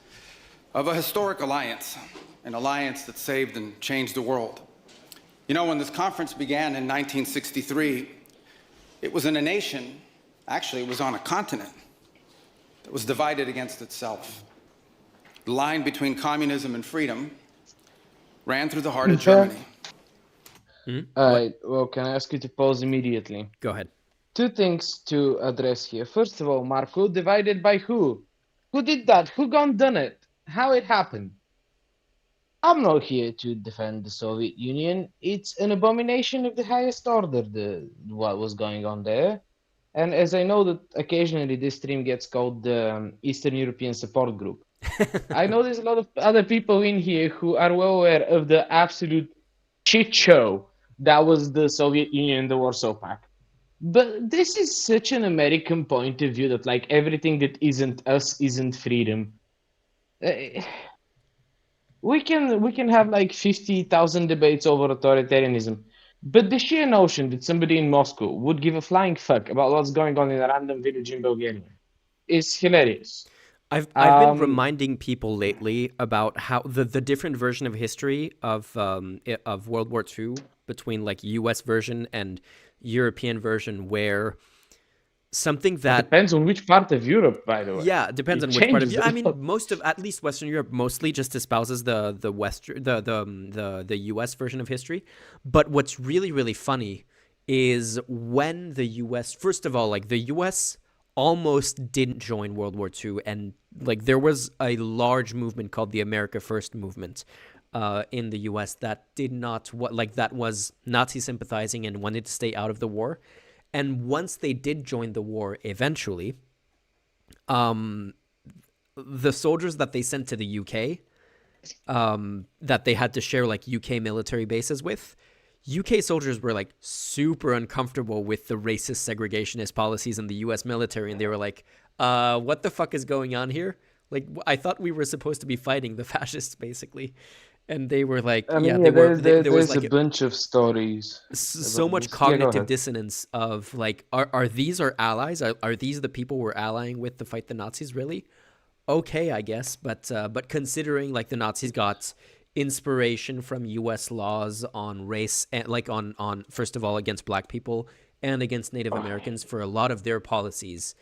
of a historic alliance, an alliance that saved and changed the world. You know, when this conference began in 1963, it was in a nation, actually it was on a continent, that was divided against itself. The line between communism and freedom ran through the heart of Germany. All right. Well, can I ask you to pause immediately? Go ahead. 2 things to address here. First of all, Marco, divided by who? Who did that? Who done it? How it happened? I'm not here to defend the Soviet Union. It's an abomination of the highest order, what was going on there. And as I know that occasionally this stream gets called the Eastern European Support Group, I know there's a lot of other people in here who are well aware of the absolute shit show that was the Soviet Union and the Warsaw Pact. But this is such an American point of view that like everything that isn't us isn't freedom. We can have like 50,000 debates over authoritarianism, but the sheer notion that somebody in Moscow would give a flying fuck about what's going on in a random village in Bulgaria is hilarious. I've been reminding people lately about how the different version of history of World War II between like U.S. version and European version, where something that Depends on which part of Europe, by the way. yeah, depends It on which part of changes a I mean lot. most of at least Western Europe mostly just espouses the U.S. version of history. But what's really funny is when the US, first of all, like the US almost didn't join World War II, and like there was a large movement called the America First movement in the US that did not, that was Nazi sympathizing and wanted to stay out of the war. And once they did join the war eventually, the soldiers that they sent to the UK, that they had to share like UK military bases with, UK soldiers were like super uncomfortable with the racist segregationist policies in the US military, and they were like, what the fuck is going on here? Like, I thought we were supposed to be fighting the fascists, basically. And they were like, I yeah, mean, they yeah, were. There was there's a like bunch of stories so about much this. Yeah, go cognitive ahead. dissonance of like, are these our allies? Are these the people we're allying with to fight the Nazis? Really? Okay, I guess, but considering like the Nazis got inspiration from U.S. laws on race and like on first of all against Black people and against Native Americans for a lot of their policies,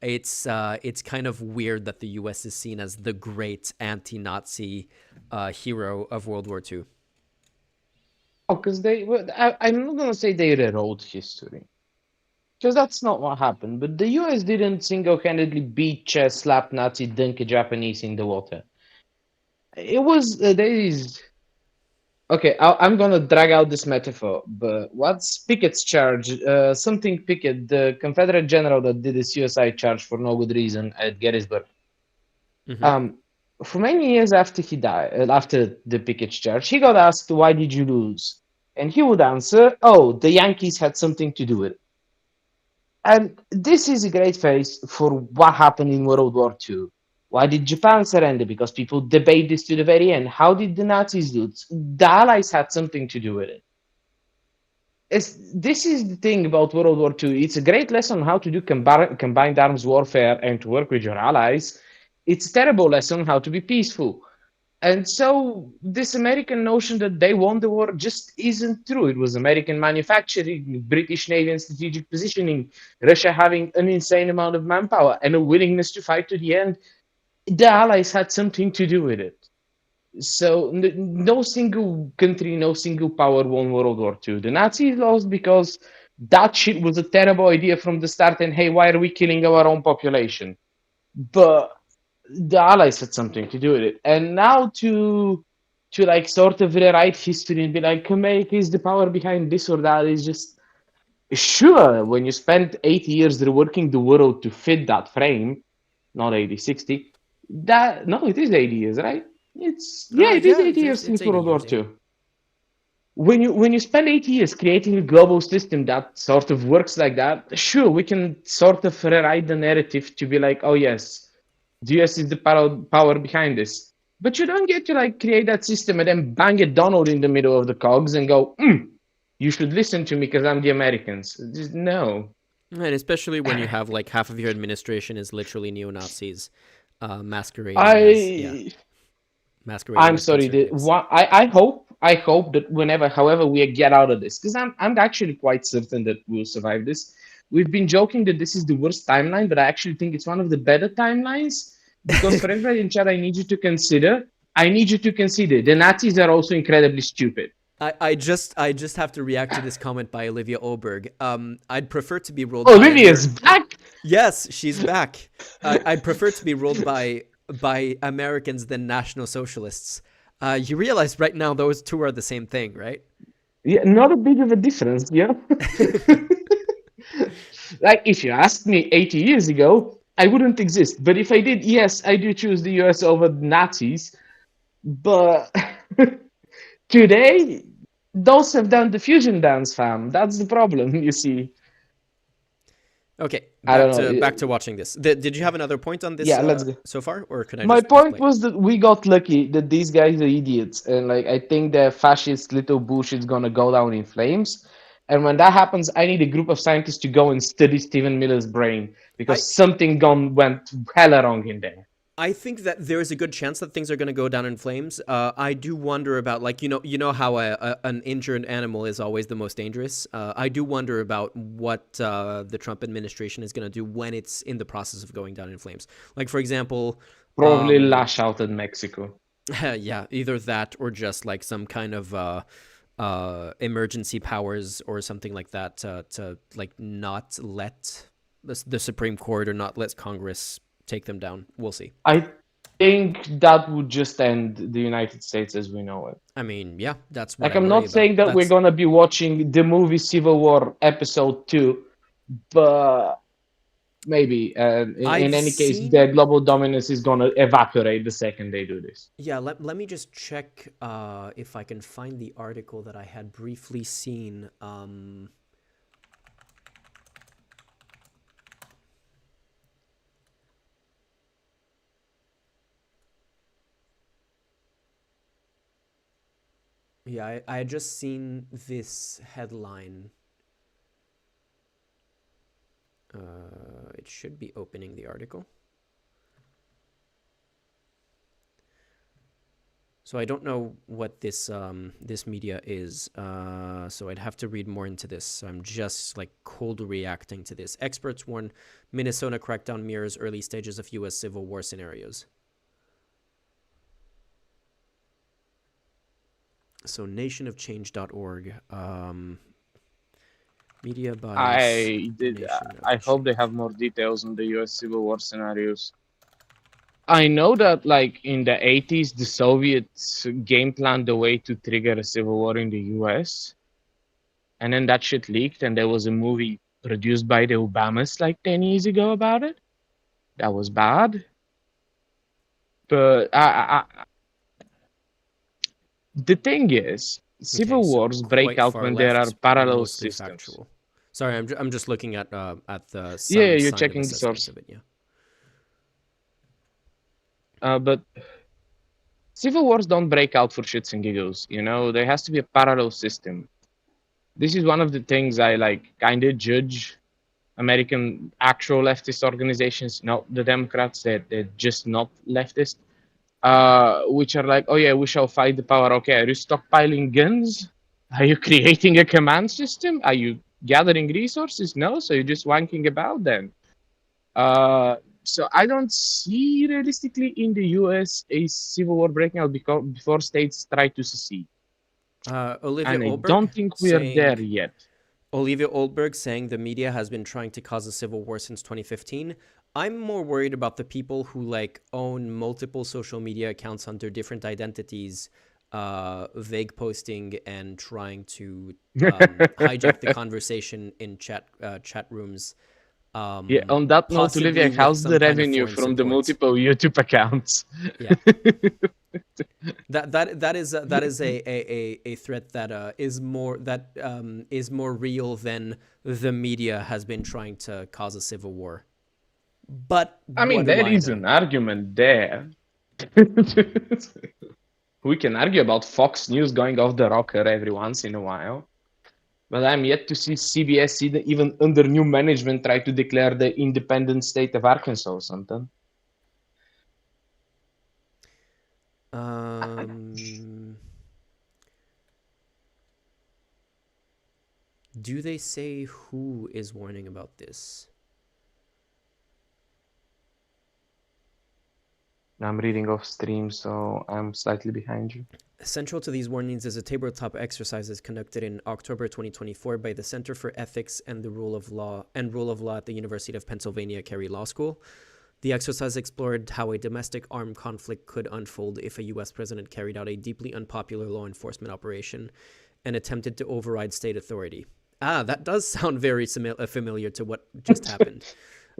it's kind of weird that the U.S. is seen as the great anti-Nazi hero of World War II. Oh, because I'm not gonna say they rewrote history, because that's not what happened. But the U.S. didn't single-handedly beat, chest slap Nazi, dunk a Japanese in the water. It was there is okay. I'm gonna drag out this metaphor, but what's Pickett's charge? Something Pickett, the Confederate general that did a suicide charge for no good reason at Gettysburg. Mm-hmm. Um, for many years after he died, after the Pickett's charge, he got asked, "Why did you lose?" And he would answer, "Oh, the Yankees had something to do with it." And this is a great face for what happened in World War II. Why did Japan surrender? Because people debate this to the very end. How did the Nazis do it? The Allies had something to do with it. This is the thing about World War II. It's a great lesson on how to do combined arms warfare and to work with your allies. It's a terrible lesson on how to be peaceful. And so this American notion that they won the war just isn't true. It was American manufacturing, British Navy and strategic positioning, Russia having an insane amount of manpower and a willingness to fight to the end. The Allies had something to do with it. So no single country, no single power won World War II. The Nazis lost because that shit was a terrible idea from the start. And hey, why are we killing our own population? But the Allies had something to do with it. And now to like sort of rewrite history and be like, America is the power behind this or that is just sure. When you spend 80 years reworking the world to fit that frame, not 80, 60, that no, it is 80 years, right? It is Yeah, 80 years it's since 80 World War years. Yeah. II. When you spend 80 years creating a global system that sort of works like that, sure, we can sort of rewrite the narrative to be like, oh yes, the US is the power behind this. But you don't get to like create that system and then bang a Donald in the middle of the cogs and go, you should listen to me because I'm the Americans. Just, no. And especially when you have like half of your administration is literally neo-Nazis masquerading as, yeah, I masquerading I'm as sorry. conservatives. I hope that whenever, however, we get out of this, because I'm actually quite certain that we'll survive this. We've been joking that this is the worst timeline, but I actually think it's one of the better timelines because for everybody in chat, I need you to consider the Nazis are also incredibly stupid. I just have to react to this comment by Olivia Oberg. I'd prefer to be ruled by Olivia's back. Yes, she's back. I'd prefer to be ruled by Americans than National Socialists. You realize right now those two are the same thing, right? Yeah, not a big of a difference, yeah. Like if you asked me 80 years ago, I wouldn't exist. But if I did, yes, I do choose the US over the Nazis. But today, those have done the fusion dance, fam. That's the problem, you see. Okay, I don't know. back to watching this. Did you have another point on this Yeah, let's go. so far, or can I My just point play? was that we got lucky that these guys are idiots, and like I think the fascist little bullshit's gonna go down in flames. And when that happens, I need a group of scientists to go and study Stephen Miller's brain I because something went hella wrong in there. I think that there is a good chance that things are going to go down in flames. I do wonder about, like, you know how an injured animal is always the most dangerous. I do wonder about what the Trump administration is going to do when it's in the process of going down in flames. Like, for example, Probably lash out at Mexico. yeah, either that or just like some kind of emergency powers or something like that to like not let the Supreme Court or not let Congress take them down. We'll see. I think that would just end the United States as we know it. I mean, yeah, that's what Like, I I'm worry not about. saying that we're gonna be watching the movie Civil War episode 2, but maybe. In I've any case, the seen. global dominance is gonna evaporate the second they do this. Yeah, let me just check if I can find the article that I had briefly seen. Yeah, I had just seen this headline. It should be opening the article. So I don't know what this media is. So I'd have to read more into this. So I'm just like cold reacting to this. Experts warn Minnesota crackdown mirrors early stages of U.S. Civil War scenarios. So nationofchange.org. Media bias. I hope they have more details on the U.S. Civil War scenarios. I know that, like, in the 80s, the Soviets game planned a way to trigger a civil war in the US. And then that shit leaked, and there was a movie produced by the Obamas like 10 years ago about it. That was bad. But the thing is, civil Okay, so wars break quite out far when there are left, parallel mostly systems. factual. Sorry, I'm just looking at the Yeah, some you're side of checking the assessments source. of it. Yeah. But civil wars don't break out for shits and giggles. You know, there has to be a parallel system. This is one of the things I like kind of judge American actual leftist organizations, not the Democrats, they're just not leftist, which are like, oh yeah, we shall fight the power. Okay, are you stockpiling guns? Are you creating a command system? Are you gathering resources? No, so you're just wanking about then. So I don't see realistically in the US a civil war breaking out before states try to secede. Olivia And I Olberg don't think we are saying there yet. Olivia Oldberg saying the media has been trying to cause a civil war since 2015. I'm more worried about the people who like own multiple social media accounts under different identities, vague posting and trying to hijack the conversation in chat rooms. Yeah, on that note, Possibly Olivia, with how's the some kind of revenue foreign from the support. multiple YouTube accounts? Yeah. That is a threat that is more real than the media has been trying to cause a civil war. But I mean, what do there I is know? an argument there. We can argue about Fox News going off the rocker every once in a while. But I'm yet to see CBS even under new management try to declare the independent state of Arkansas or something. Do they say who is warning about this? I'm reading off stream, so I'm slightly behind you. Central to these warnings is a tabletop exercise conducted in October 2024 by the Center for Ethics and the Rule of Law at the University of Pennsylvania Carey Law School. The exercise explored how a domestic armed conflict could unfold if a U.S. president carried out a deeply unpopular law enforcement operation and attempted to override state authority. That does sound very familiar to what just happened.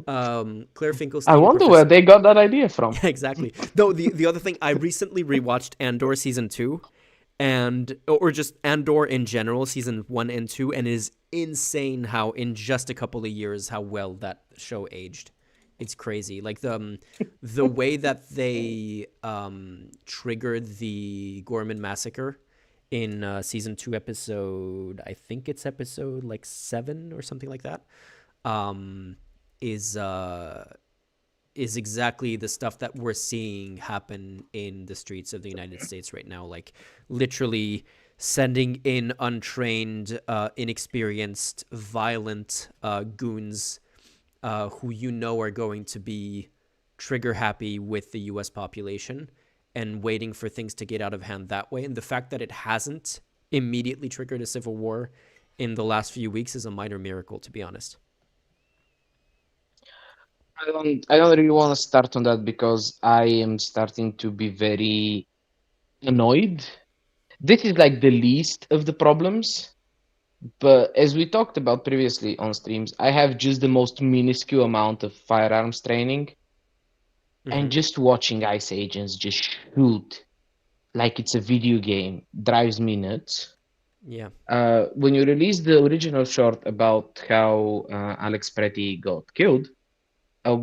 Claire Finkelstein. I wonder where they got that idea from. Exactly. Though the other thing, I recently rewatched Andor season 2, or just Andor in general, season 1 and 2, and it is insane how in just a couple of years how well that show aged. It's crazy. Like the way that they triggered the Gorman massacre in season 2 episode, I think it's episode like 7 or something like that. Is exactly the stuff that we're seeing happen in the streets of the United States right now. Like literally sending in untrained, inexperienced, violent goons who you know are going to be trigger happy with the U.S. population and waiting for things to get out of hand that way. And the fact that it hasn't immediately triggered a civil war in the last few weeks is a minor miracle, to be honest. I don't really want to start on that because I am starting to be very annoyed. This is like the least of the problems, but as we talked about previously on streams, I have just the most minuscule amount of firearms training, and Mm-hmm. just watching ICE agents just shoot like it's a video game drives me nuts. Yeah. When you released the original short about how Alex Pretty got killed,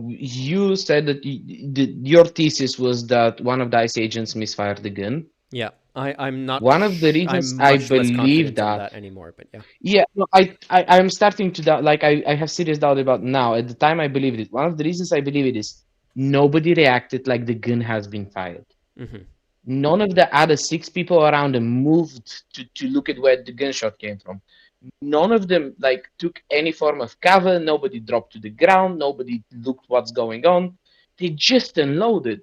you said that your thesis was that one of the ICE agents misfired the gun. Yeah. I'm not. One of the reasons I'm I much less believe confident on that, that anymore. But yeah. yeah, no, I'm starting to doubt, like I have serious doubt about now. At the time, I believed it. One of the reasons I believe it is nobody reacted like the gun has been fired. Mm-hmm. None of the other six people around him moved to look at where the gunshot came from. None of them like took any form of cover. Nobody dropped to the ground. Nobody looked what's going on. They just unloaded.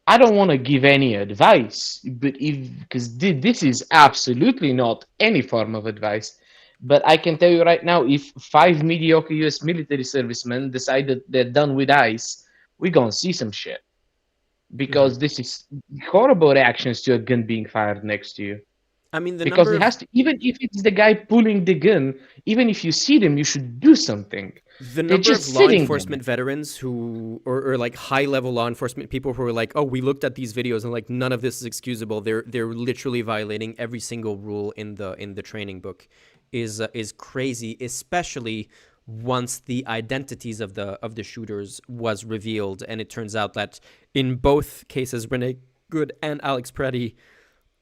I don't want to give any advice, but if because this is absolutely not any form of advice. But I can tell you right now, if five mediocre U.S. military servicemen decide that they're done with ICE, we're gonna see some shit Mm-hmm. because this is horrible reactions to a gun being fired next to you. I mean, the Because number it of has to, even if it's the guy pulling the gun, even if you see them, you should do something. the They're number of just law sitting there. enforcement veterans who or like high level law enforcement people who are like, oh, we looked at these videos and like none of this is excusable. They're literally violating every single rule in the training book is crazy, especially once the identities of the shooters was revealed, and it turns out that in both cases, Rene Good and Alex Preddy,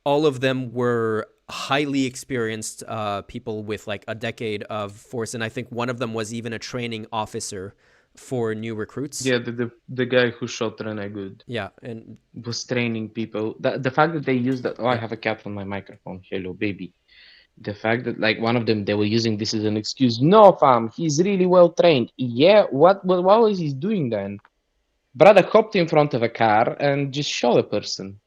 all of them were highly experienced people with like a decade of force, and I think one of them was even a training officer for new recruits. Yeah, the guy who shot Rene Good Yeah, and was training people. The fact that they used that. Oh, I yeah, have a cat on my microphone. Hello, baby. The fact that like one of them they were using this as an excuse. No, fam, he's really well trained. Yeah, what was he doing then? Brother hopped in front of a car and just shot a person.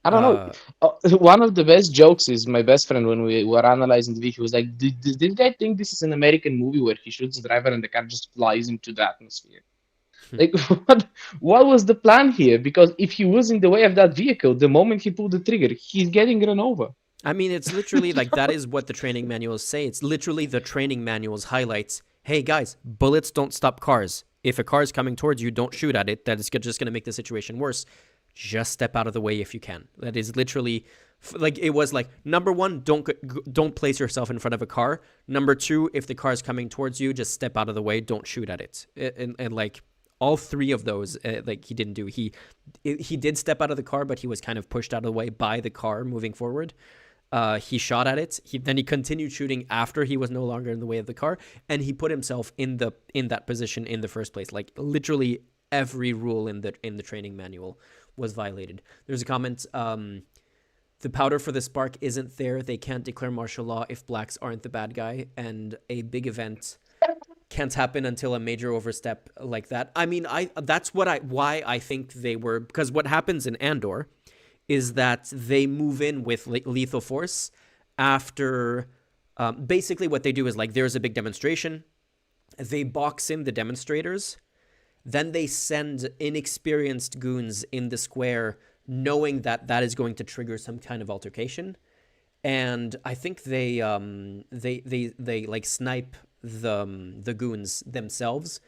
I don't know. uh, One of the best jokes is my best friend when we were analyzing the video was like, "Does this guy think this is an American movie where he shoots the driver and the car just flies into the atmosphere? Like, what was the plan here? Because if he was in the way of that vehicle, the moment he pulled the trigger, he's getting run over." I mean, it's literally like that is what the training manuals say. It's literally the training manuals highlights, hey guys, bullets don't stop cars. If a car is coming towards you, don't shoot at it. That is just going to make the situation worse. Just step out of the way if you can. That is literally like it was like number one, don't place yourself in front of a car. Number two, if the car is coming towards you, just step out of the way. Don't shoot at it. And like all three of those, like he didn't do. He did step out of the car, but he was kind of pushed out of the way by the car moving forward. He shot at it. Then he continued shooting after he was no longer in the way of the car, and he put himself in that position in the first place. Like literally every rule in the training manual was violated. There's a comment. The powder for the spark isn't there. They can't declare martial law if blacks aren't the bad guy, and a big event can't happen until a major overstep like that. I mean, that's why I think they were, because what happens in Andor is that they move in with lethal force after basically what they do is like there's a big demonstration, they box in the demonstrators, then they send inexperienced goons in the square knowing that that is going to trigger some kind of altercation, and I think they like snipe the goons themselves.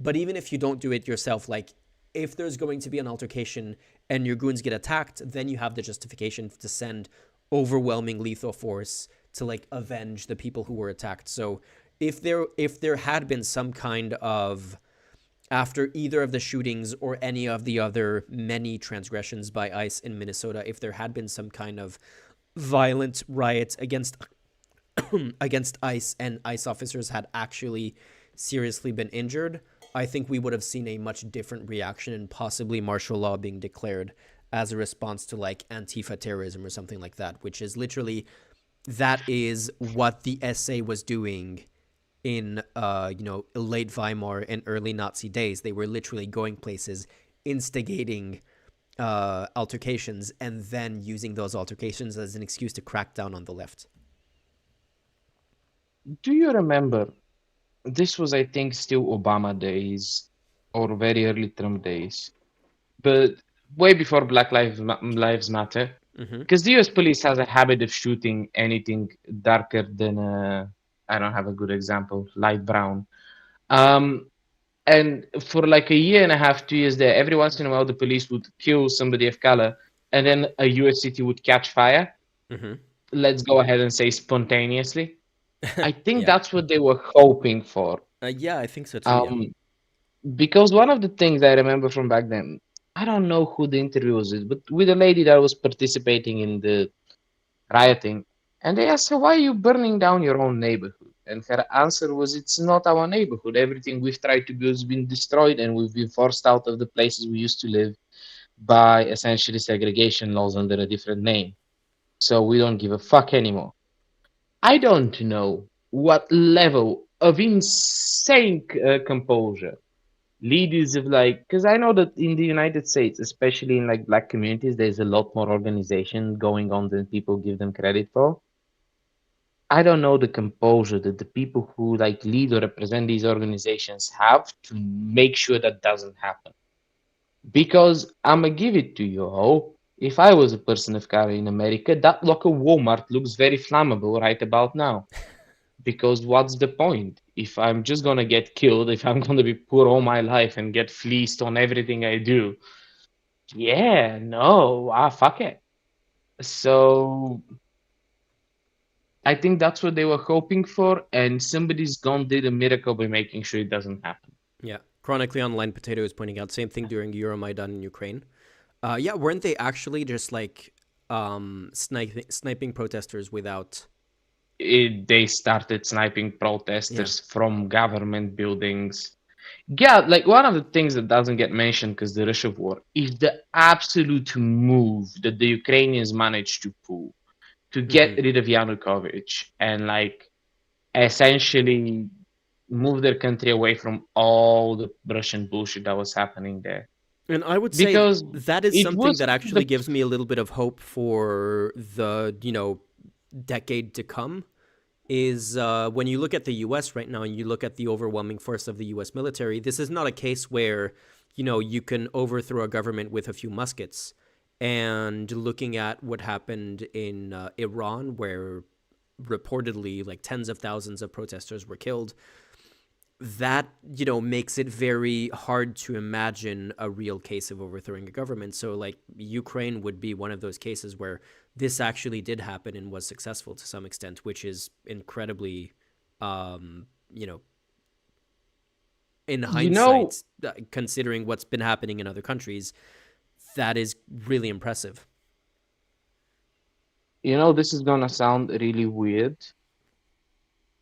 But even if you don't do it yourself, like if there's going to be an altercation and your goons get attacked, then you have the justification to send overwhelming lethal force to like avenge the people who were attacked. So if there had been some kind of, after either of the shootings or any of the other many transgressions by ICE in Minnesota, if there had been some kind of violent riot against against ICE and ICE officers had actually seriously been injured, I think we would have seen a much different reaction and possibly martial law being declared as a response to like Antifa terrorism or something like that, which is literally, that is what the SA was doing in late Weimar and early Nazi days. They were literally going places, instigating altercations and then using those altercations as an excuse to crack down on the left. Do you remember? This was, I think, still Obama days or very early Trump days, but way before Lives Matter. Mm-hmm. Because the US police has a habit of shooting anything darker than, I don't have a good example, light brown. Um, and for like a year and a half, 2 years there, every once in a while, the police would kill somebody of color, and then a US city would catch fire. Mm-hmm. Let's go ahead and say spontaneously. I think Yeah. that's what they were hoping for. Yeah, I think so too. Yeah. Um, because one of the things I remember from back then, I don't know who the interview was with, but with a lady that was participating in the rioting, and they asked her, "Why are you burning down your own neighborhood?" And her answer was, "It's not our neighborhood. Everything we've tried to build has been destroyed, and we've been forced out of the places we used to live by essentially segregation laws under a different name. So we don't give a fuck anymore." I don't know what level of insane composure leaders of like, because I know that in the United States, especially in like black communities, there's a lot more organization going on than people give them credit for. I don't know the composure that the people who like lead or represent these organizations have to make sure that doesn't happen. Because I'ma give it to you all. If I was a person of color in America, that local Walmart looks very flammable right about now. Because what's the point? If I'm just gonna get killed, if I'm gonna be poor all my life and get fleeced on everything I do, yeah, no, fuck it. So I think that's what they were hoping for, and somebody's gone did a miracle by making sure it doesn't happen. Yeah. Chronically Online Potato is pointing out same thing during Euromaidan in Ukraine. Yeah, weren't they actually just like sniping protesters without? They started sniping Yeah. protesters from government buildings. Yeah, like one of the things that doesn't get mentioned because the Russia war is the absolute move that the Ukrainians managed to pull to get Mm-hmm. rid of Yanukovych and like essentially move their country away from all the Russian bullshit that was happening there. And I would say Because that is it something was that the actually gives me a little bit of hope for the, decade to come is when you look at the US right now and you look at the overwhelming force of the US military, this is not a case where, you can overthrow a government with a few muskets. And looking at what happened in Iran, where reportedly like tens of thousands of protesters were killed, that makes it very hard to imagine a real case of overthrowing a government. So like Ukraine would be one of those cases where this actually did happen and was successful to some extent, which is incredibly um you know in you know hindsight, considering what's been happening in other countries, that is really impressive. this is gonna sound really weird,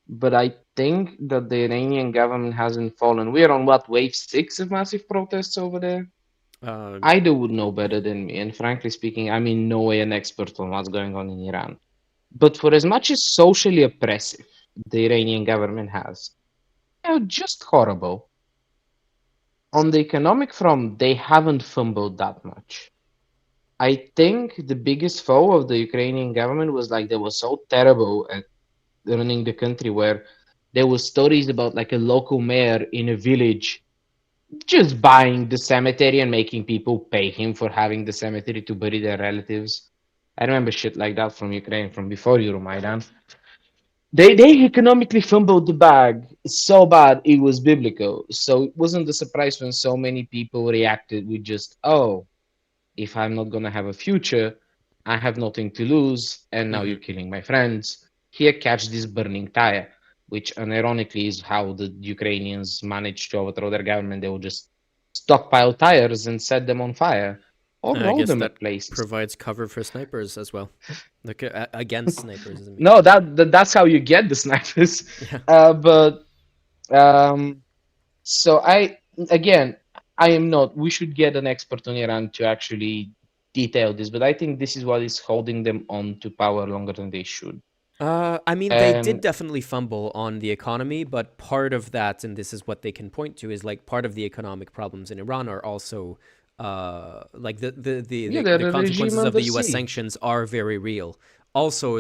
but I think that the Iranian government hasn't fallen. We're on what, wave six of massive protests over there? uh Ida would know better than me, and frankly speaking, I'm in no way an expert on what's going on in Iran. But for as much as socially oppressive the Iranian government has, they're just horrible. On the economic front, they haven't fumbled that much. I think the biggest foe of the Ukrainian government was like they were so terrible at running the country where there were stories about like a local mayor in a village just buying the cemetery and making people pay him for having the cemetery to bury their relatives. I remember shit like that from Ukraine from before Euromaidan. They economically fumbled the bag so bad it was biblical. So it wasn't a surprise when so many people reacted with just, oh, if I'm not gonna have a future, I have nothing to lose, and now mhm. you're killing my friends. Here, catch this burning tire, which unironically is how the Ukrainians managed to overthrow their government. They would just stockpile tires and set them on fire or I roll guess them at that places. provides cover for snipers as well, like against snipers, I mean. No, that's how you get the snipers. Yeah. But um, so again, I am not. We should get an expert on Iran to actually detail this, but I think this is what is holding them on to power longer than they should. I mean, they did And definitely fumble on the economy, but part of that, and this is what they can point to, is like part of the economic problems in Iran are also Like Yeah, the the regime consequences of under the U.S. siege. sanctions are very real. Also,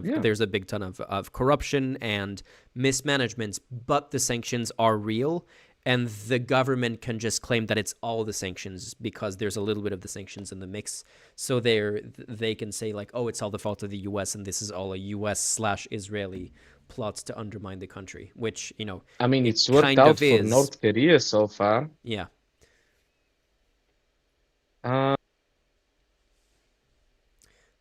Yeah. there's a big ton of corruption and mismanagement, but the sanctions are real, and the government can just claim that it's all the sanctions because there's a little bit of the sanctions in the mix. So they can say like, oh, it's all the fault of the U.S. and this is all a U.S./Israeli plot to undermine the country, which I mean, it it's worked kind out of for is. North Korea so far. Yeah. Uh,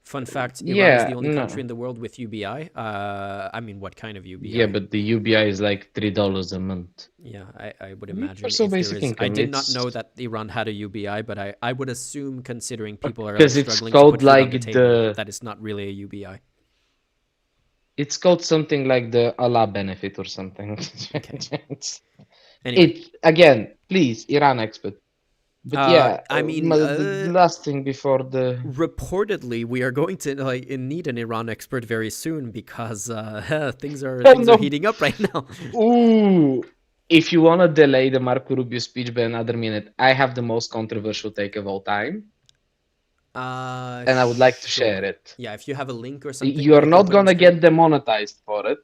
Fun fact: Iran is yeah, the only country no. in the world with UBI. I mean, what kind of Yeah, UBI? but the UBI is like $3 a month. Yeah, I would imagine Universal if there basic is. I income. did not know It's that Iran had a UBI, but I would assume, considering people are like because it's struggling to called put food on the like table, the that it's not really a UBI. it's called something like the Allah benefit or something. Okay. It's- Anyway, it again, please, Iran expert. But yeah, I mean, the last thing before the reportedly, we are going to like need an Iran expert very soon because oh things are no, heating up right now. ooh, if you want to delay the Marco Rubio speech by another minute, I have the most controversial take of all time, and I would like to share Sure. it. Yeah, if you have a link or something You that are I can not put on gonna screen. get demonetized for it,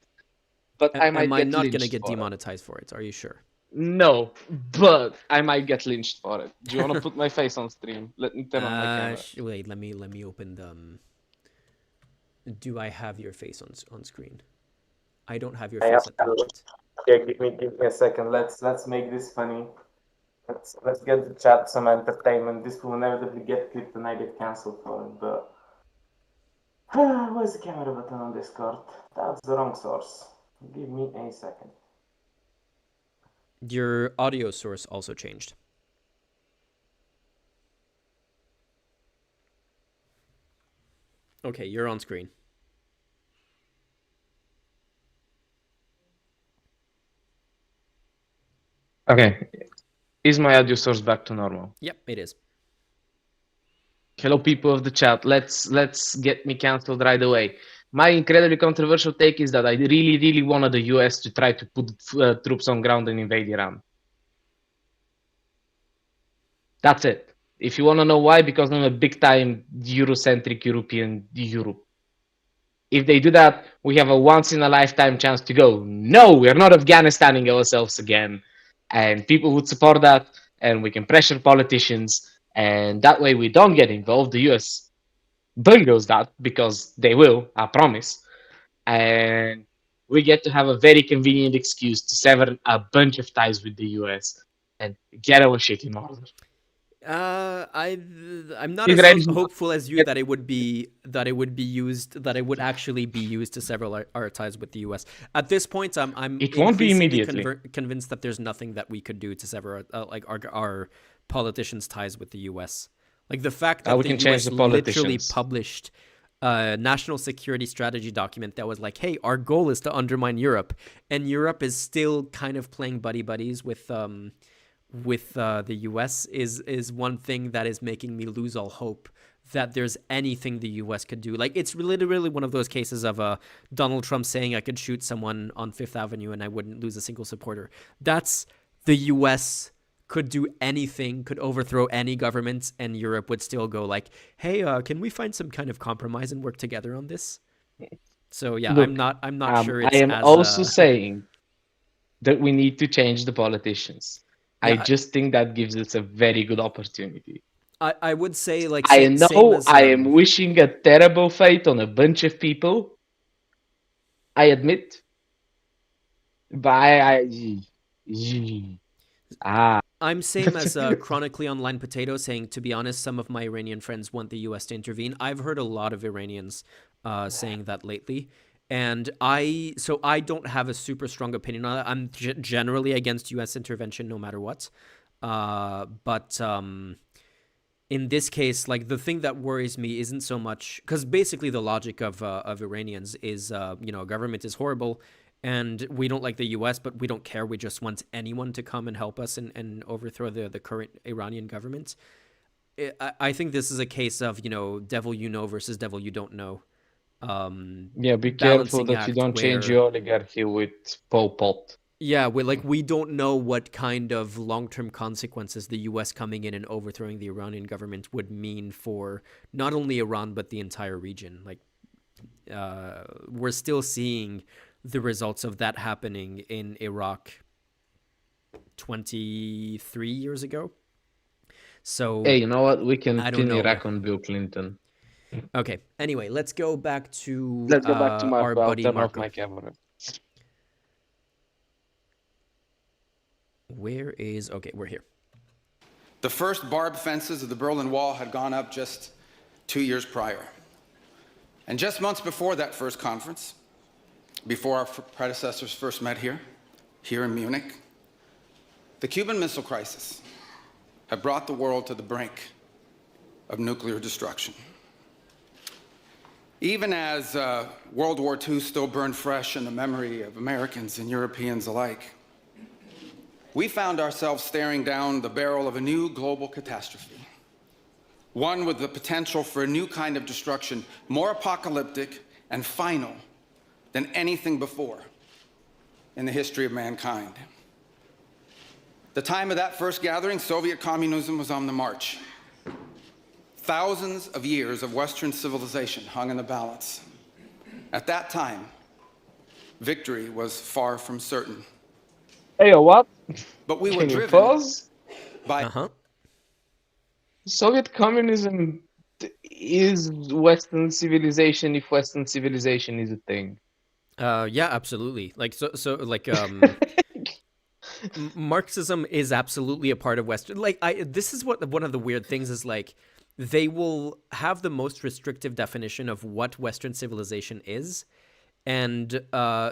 but I Am might I get not gonna lynched get for it. demonetized for it? Are you sure? No, but I might get lynched for it. Do you want to put my face on stream? Let me turn on my camera. Wait. Let me open the. Do I have your face on screen? I don't have your I face at the absolutely. moment. Yeah, give me a second. Let's make this funny. Let's get the chat some entertainment. This will inevitably get clipped and I get cancelled for it. But where's the camera button on Discord? That's the wrong source. Give me a second. Your audio source also changed. Okay, you're on screen. Okay, is my audio source back to normal? Yep, it is. Hello, people of the chat. Let's get me cancelled right away. My incredibly controversial take is that I really, really wanted the US to try to put troops on ground and invade Iran. That's it. If you want to know why, because I'm a big time Eurocentric European Europe. If they do that, we have a once in a lifetime chance to go. No, we're not Afghanistaning ourselves again. And people would support that, and we can pressure politicians, and that way we don't get involved. The US bungles that because they will, I promise. And we get to have a very convenient excuse to sever a bunch of ties with the US and get our shit in order. I'm not Is as there anything hopeful as you that it would actually be used to sever our ties with the U.S. At this point, I'm It won't be increasingly immediately. convinced that there's nothing that we could do to sever our politicians' ties with the U.S. Like the fact that We the can change U.S. the literally politicians. published a national security strategy document that was like, "Hey, our goal is to undermine Europe," and Europe is still kind of playing buddy buddies with the U.S. is one thing that is making me lose all hope that there's anything the U.S. could do. Like it's literally one of those cases of Donald Trump saying I could shoot someone on Fifth Avenue and I wouldn't lose a single supporter. That's the U.S. could do anything, could overthrow any government, and Europe would still go like, "Hey, can we find some kind of compromise and work together on this?" So yeah, Look, I'm not sure I it's am as also saying that we need to change the politicians. I yeah. just think that gives us a very good opportunity. I would say like I same know as I am wishing a terrible fate on a bunch of people. I admit, but I'm same as chronically online potato saying, to be honest, some of my Iranian friends want the U.S. to intervene. I've heard a lot of Iranians saying that lately, and I don't have a super strong opinion on it. I'm generally against U.S. intervention no matter what, but in this case, like the thing that worries me isn't so much because basically the logic of Iranians is government is horrible and we don't like the U.S., but we don't care. We just want anyone to come and help us and overthrow the current Iranian government. I think this is a case of devil you know versus devil you don't know. yeah, be careful Balancing that you act don't change where your oligarchy with Pol Pot. Yeah, we don't know what kind of long-term consequences the U.S. coming in and overthrowing the Iranian government would mean for not only Iran but the entire region. We're still seeing the results of that happening in Iraq 23 years ago. So Hey, you know what? We can I don't pin know. Yeah. Iraq on Bill Clinton. Okay. Anyway, let's go back to Let's go back to our Marco. I'll buddy turn off Marco. my camera. Where is... Okay, we're here. The first barbed fences of the Berlin Wall had gone up just 2 years prior. And just months before that first conference, before our predecessors first met here in Munich, the Cuban Missile Crisis had brought the world to the brink of nuclear destruction. Even as World War II still burned fresh in the memory of Americans and Europeans alike, we found ourselves staring down the barrel of a new global catastrophe, one with the potential for a new kind of destruction, more apocalyptic and final than anything before in the history of mankind. The time of that first gathering, Soviet communism was on the march. Thousands of years of Western civilization hung in the balance. At that time, victory was far from certain. Hey, what? But we were Can you driven pause? by Uh-huh. Soviet communism is Western civilization if Western civilization is a thing. Yeah, absolutely. Marxism is absolutely a part of Western. This is what one of the weird things is. They will have the most restrictive definition of what Western civilization is, and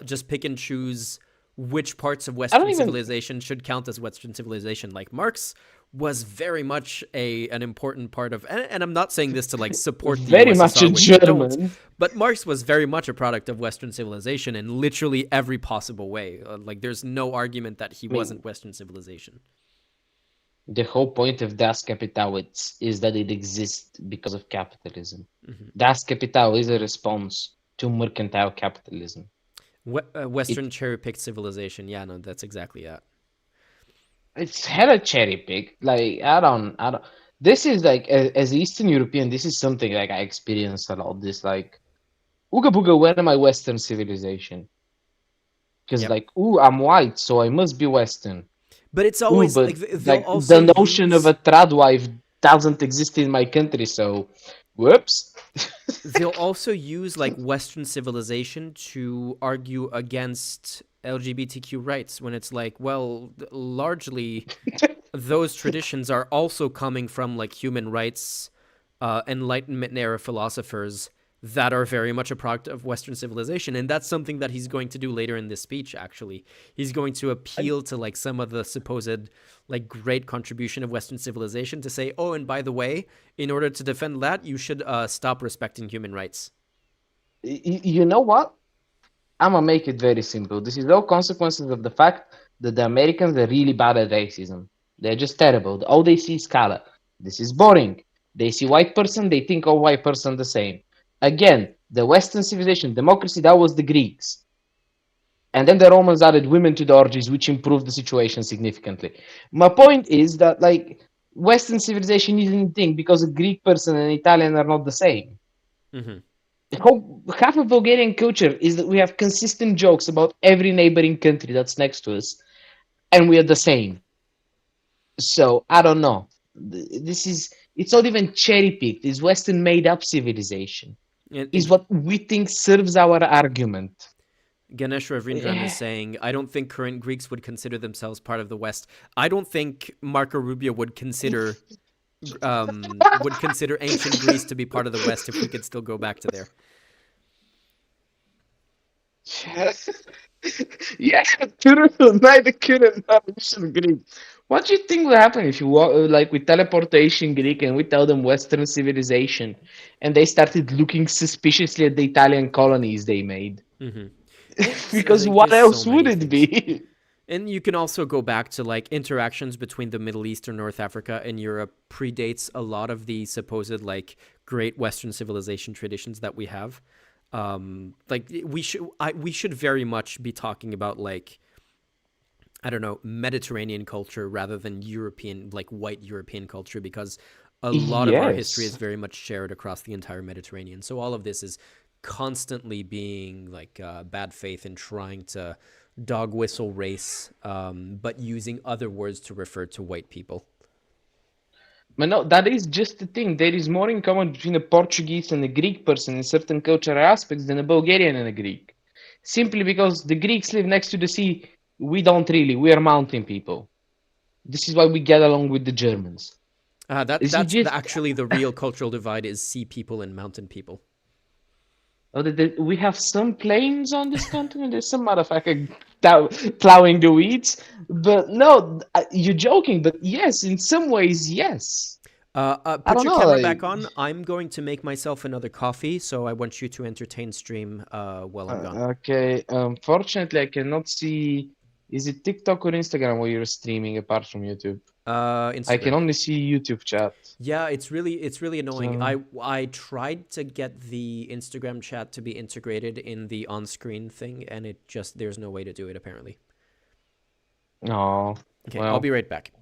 just pick and choose which parts of Western civilization should count as Western civilization. Like Marx was very much an important part of, and I'm not saying this to support the very USSR, much a which I German. don't, but Marx was very much a product of Western civilization in literally every possible way. There's no argument that he wasn't Western civilization. The whole point of Das Kapital is that it exists because of capitalism. Mm-hmm. Das Kapital is a response to mercantile capitalism. Western cherry-picked civilization. Yeah, no, that's exactly it. It's hella cherry pick. I don't. This is as Eastern European, this is something I experience a lot. This ooga booga, when am I Western civilization? Because ooh, I'm white, so I must be Western. But it's always the notion of a trad wife doesn't exist in my country, so whoops. They'll also use Western civilization to argue against LGBTQ rights when it's largely those traditions are also coming from human rights, Enlightenment era philosophers that are very much a product of Western civilization. And that's something that he's going to do later in this speech, actually. He's going to appeal to some of the supposed great contribution of Western civilization to say, oh, and by the way, in order to defend that, you should stop respecting human rights. You know what? I'm going to make it very simple. This is all consequences of the fact that the Americans are really bad at racism. They're just terrible. All they see is color. This is boring. They see white person, they think all white person the same. Again, the Western civilization, democracy, that was the Greeks. And then the Romans added women to the orgies, which improved the situation significantly. My point is that Western civilization isn't a thing because a Greek person and Italian are not the same. Mm-hmm. Half of Bulgarian culture is that we have consistent jokes about every neighboring country that's next to us, and we are the same. So I don't know. It's not even cherry picked. It's Western made up civilization. Is what we think serves our argument. Ganesh Ravindran is saying, I don't think current Greeks would consider themselves part of the West. I don't think Marco Rubio would consider ancient Greece to be part of the West if we could still go back to there. Yeah, true. Neither could ancient Greek. What do you think will happen if you walk with teleportation Greek and we tell them Western civilization, and they started looking suspiciously at the Italian colonies they made? Mm-hmm. Because what else would it be? And you can also go back to interactions between the Middle East or North Africa and Europe predates a lot of the supposed great Western civilization traditions that we have. We should very much be talking about I don't know, Mediterranean culture rather than European, like white European culture, because a lot of our history is Yes. very much shared across the entire Mediterranean. So all of this is constantly being like bad faith and trying to dog whistle race, but using other words to refer to white people. But no, that is just the thing. There is more in common between a Portuguese and a Greek person in certain cultural aspects than a Bulgarian and a Greek. Simply because the Greeks live next to the sea. We don't really. We are mountain people. This is why we get along with the Germans. That Is it that's just actually the real cultural divide is sea people and mountain people. oh, we have some plains on this continent? There's some motherfucker plowing the weeds. But no, you're joking. But yes, in some ways, yes. I Put don't your know. camera back Like, on. I'm going to make myself another coffee, so I want you to entertain stream while I'm gone. okay. Fortunately, I cannot see. Is it TikTok or Instagram where you're streaming apart from YouTube? I can Instagram. only see YouTube chat. Yeah, it's really annoying. So, I tried to get the Instagram chat to be integrated in the on-screen thing, and it just there's no way to do it apparently. oh, Okay, I'll well. be right back.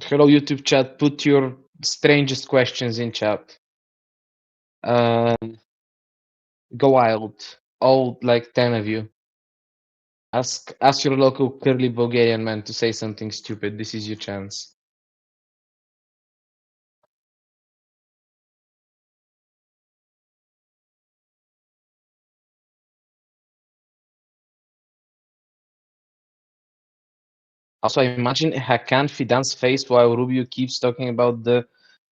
Hello, YouTube chat. Put your strangest questions in chat. Um, go wild. All like 10 of you. Ask your local curly Bulgarian man to say something stupid. This is your chance. Also, imagine Hakan Fidan's face while Rubio keeps talking about the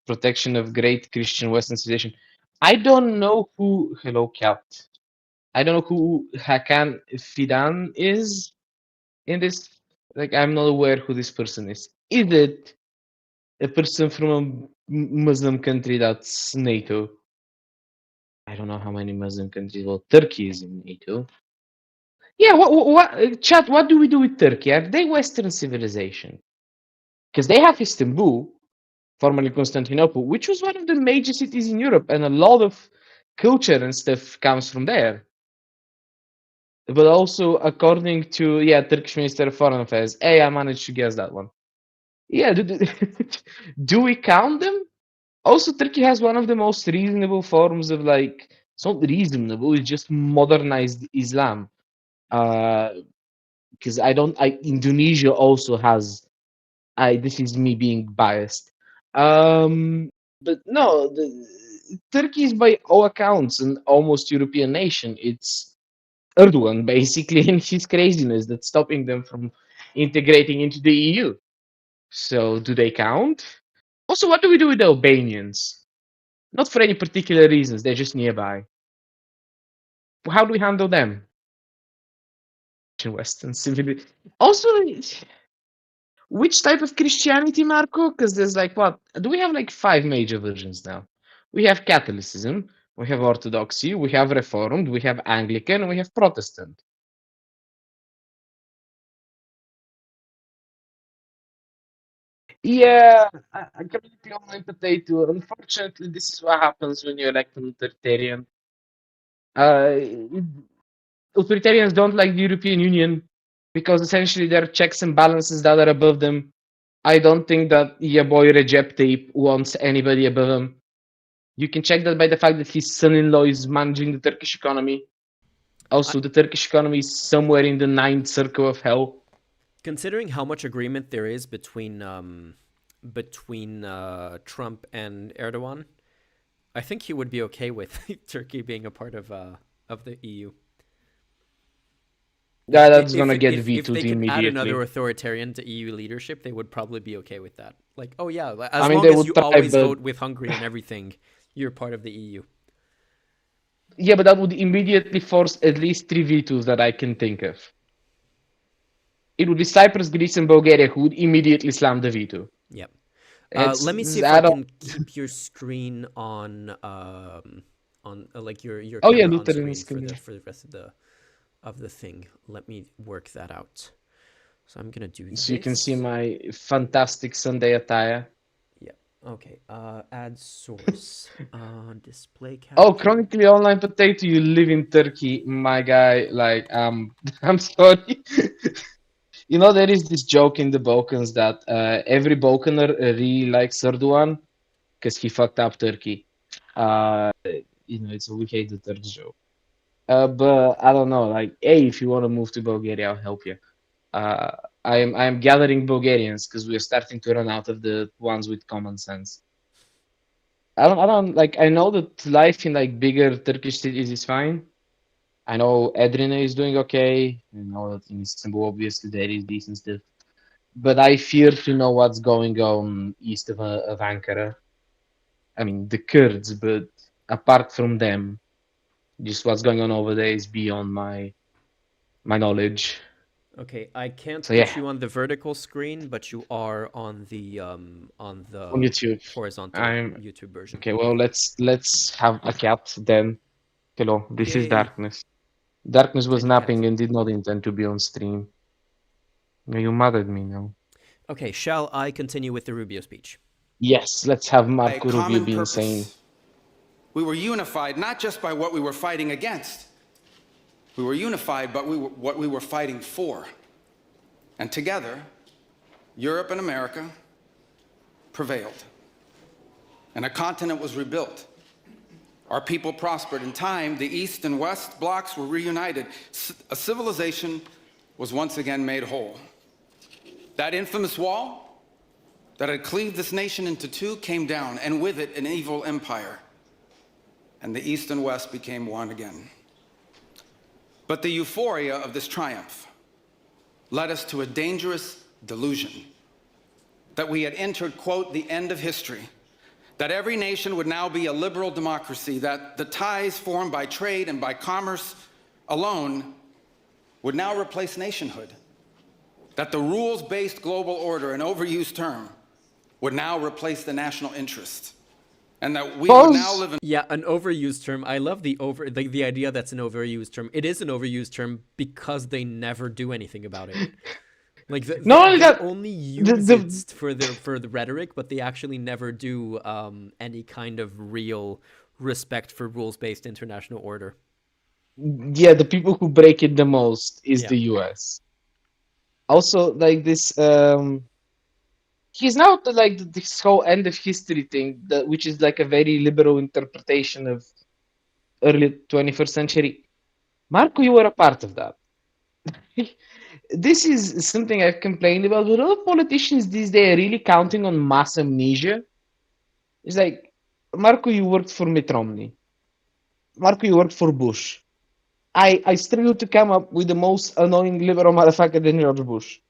protection of great Christian Western civilization. I don't know who. Hello, cat. I don't know who Hakan Fidan is in this. Like, I'm not aware who this person is. Is it a person from a Muslim country that's NATO? I don't know how many Muslim countries. Well, Turkey is in NATO. Yeah, chat? What do we do with Turkey? Are they Western civilization? Because they have Istanbul, formerly Constantinople, which was one of the major cities in Europe, and a lot of culture and stuff comes from there. But also, according to Turkish Minister of Foreign Affairs, hey, I managed to guess that one. Yeah, do we count them? Also, Turkey has one of the most reasonable forms of like it's not reasonable, it's just modernized Islam. Because Indonesia also has I this is me being biased. But no, Turkey is by all accounts an almost European nation. It's Erdogan basically and his craziness that's stopping them from integrating into the EU. So do they count? Also, what do we do with the Albanians? Not for any particular reasons, they're just nearby. How do we handle them? Western civilization. Also, which type of Christianity, Marco? Because there's like what? Do we have like five major versions now? We have Catholicism, we have Orthodoxy, we have Reformed, we have Anglican, and we have Protestant. Yeah, I completely on my potato. Unfortunately, this is what happens when you elect an authoritarian. Uh, Authoritarians don't like the European Union because essentially there are checks and balances that are above them. I don't think that your boy Recep Tayyip wants anybody above him. You can check that by the fact that his son-in-law is managing the Turkish economy. I, Also, the Turkish economy is somewhere in the ninth circle of hell. considering how much agreement there is between Trump and Erdogan, I think he would be okay with Turkey being a part of the EU. Yeah, that's If gonna get if they vetoed could add another immediately. authoritarian to EU leadership, they would probably be okay with that. Like, oh yeah, I as mean, long they as you would try, always but vote with Hungary and everything, you're part of the EU. yeah, but that would immediately force at least three vetoes that I can think of. It would be Cyprus, Greece, and Bulgaria who would immediately slam the veto. Yep. Let me see It's if I I don't. can keep your screen on like your Oh yeah, camera on Lutherans screen can be. for the rest of the thing. Let me work that out. So I'm gonna do So you can see this. my fantastic Sunday attire. Yeah. Okay. Add source. Display Oh, capture. chronically online potato, you live in Turkey, my guy. Like, I'm sorry. You know, there is this joke in the Balkans that every Balkaner really likes Erdogan because he fucked up Turkey. Uh, it's we hate the Turks joke. But I don't know, like, hey, if you want to move to Bulgaria, I'll help you. Uh, I'm gathering Bulgarians because we're starting to run out of the ones with common sense. I don't like. I know that life in like bigger Turkish cities is fine. I know Edirne is doing okay. I know that in Istanbul, obviously, there is decent stuff. But I fear to know what's going on east of Ankara. I mean, the Kurds, but apart from them, just what's going on over there is beyond my knowledge. Okay, I can't So put yeah, you on the vertical screen, but you are on on the YouTube, horizontal I'm YouTube version. okay. Well, let's have a cat then. Hello, this is Yay! Darkness. Darkness was Kitty cat. napping and did not intend to be on stream. You mad at me now. Okay, shall I continue with the Rubio speech? Yes, let's have A Marco Rubio common be insane. purpose. We were unified not just by what we were fighting against. We were unified by what we were fighting for. And together, Europe and America prevailed. And a continent was rebuilt. Our people prospered. In time, the East and West blocs were reunited. A civilization was once again made whole. That infamous wall that had cleaved this nation into two came down, and with it, an evil empire. And the East and West became one again. But the euphoria of this triumph led us to a dangerous delusion that we had entered, quote, the end of history, that every nation would now be a liberal democracy, that the ties formed by trade and by commerce alone would now replace nationhood, that the rules-based global order, an overused term, would now replace the national interest, and that we would now live in... Yeah, an overused term. I love the idea that's an overused term. It is an overused term because they never do anything about it. Like Not only they that, only the, use it the for the rhetoric, but they actually never do any kind of real respect for rules based international order. yeah, the people who break it the most is Yeah. the US. Also, like this, he's now like this whole end of history thing, which is like a very liberal interpretation of early 21st century. Marco, you were a part of that. This is something I've complained about. But all politicians these days are really counting on mass amnesia. It's like, Marco, you worked for Mitt Romney. Marco, you worked for Bush. I struggle to come up with the most annoying liberal motherfucker than George Bush.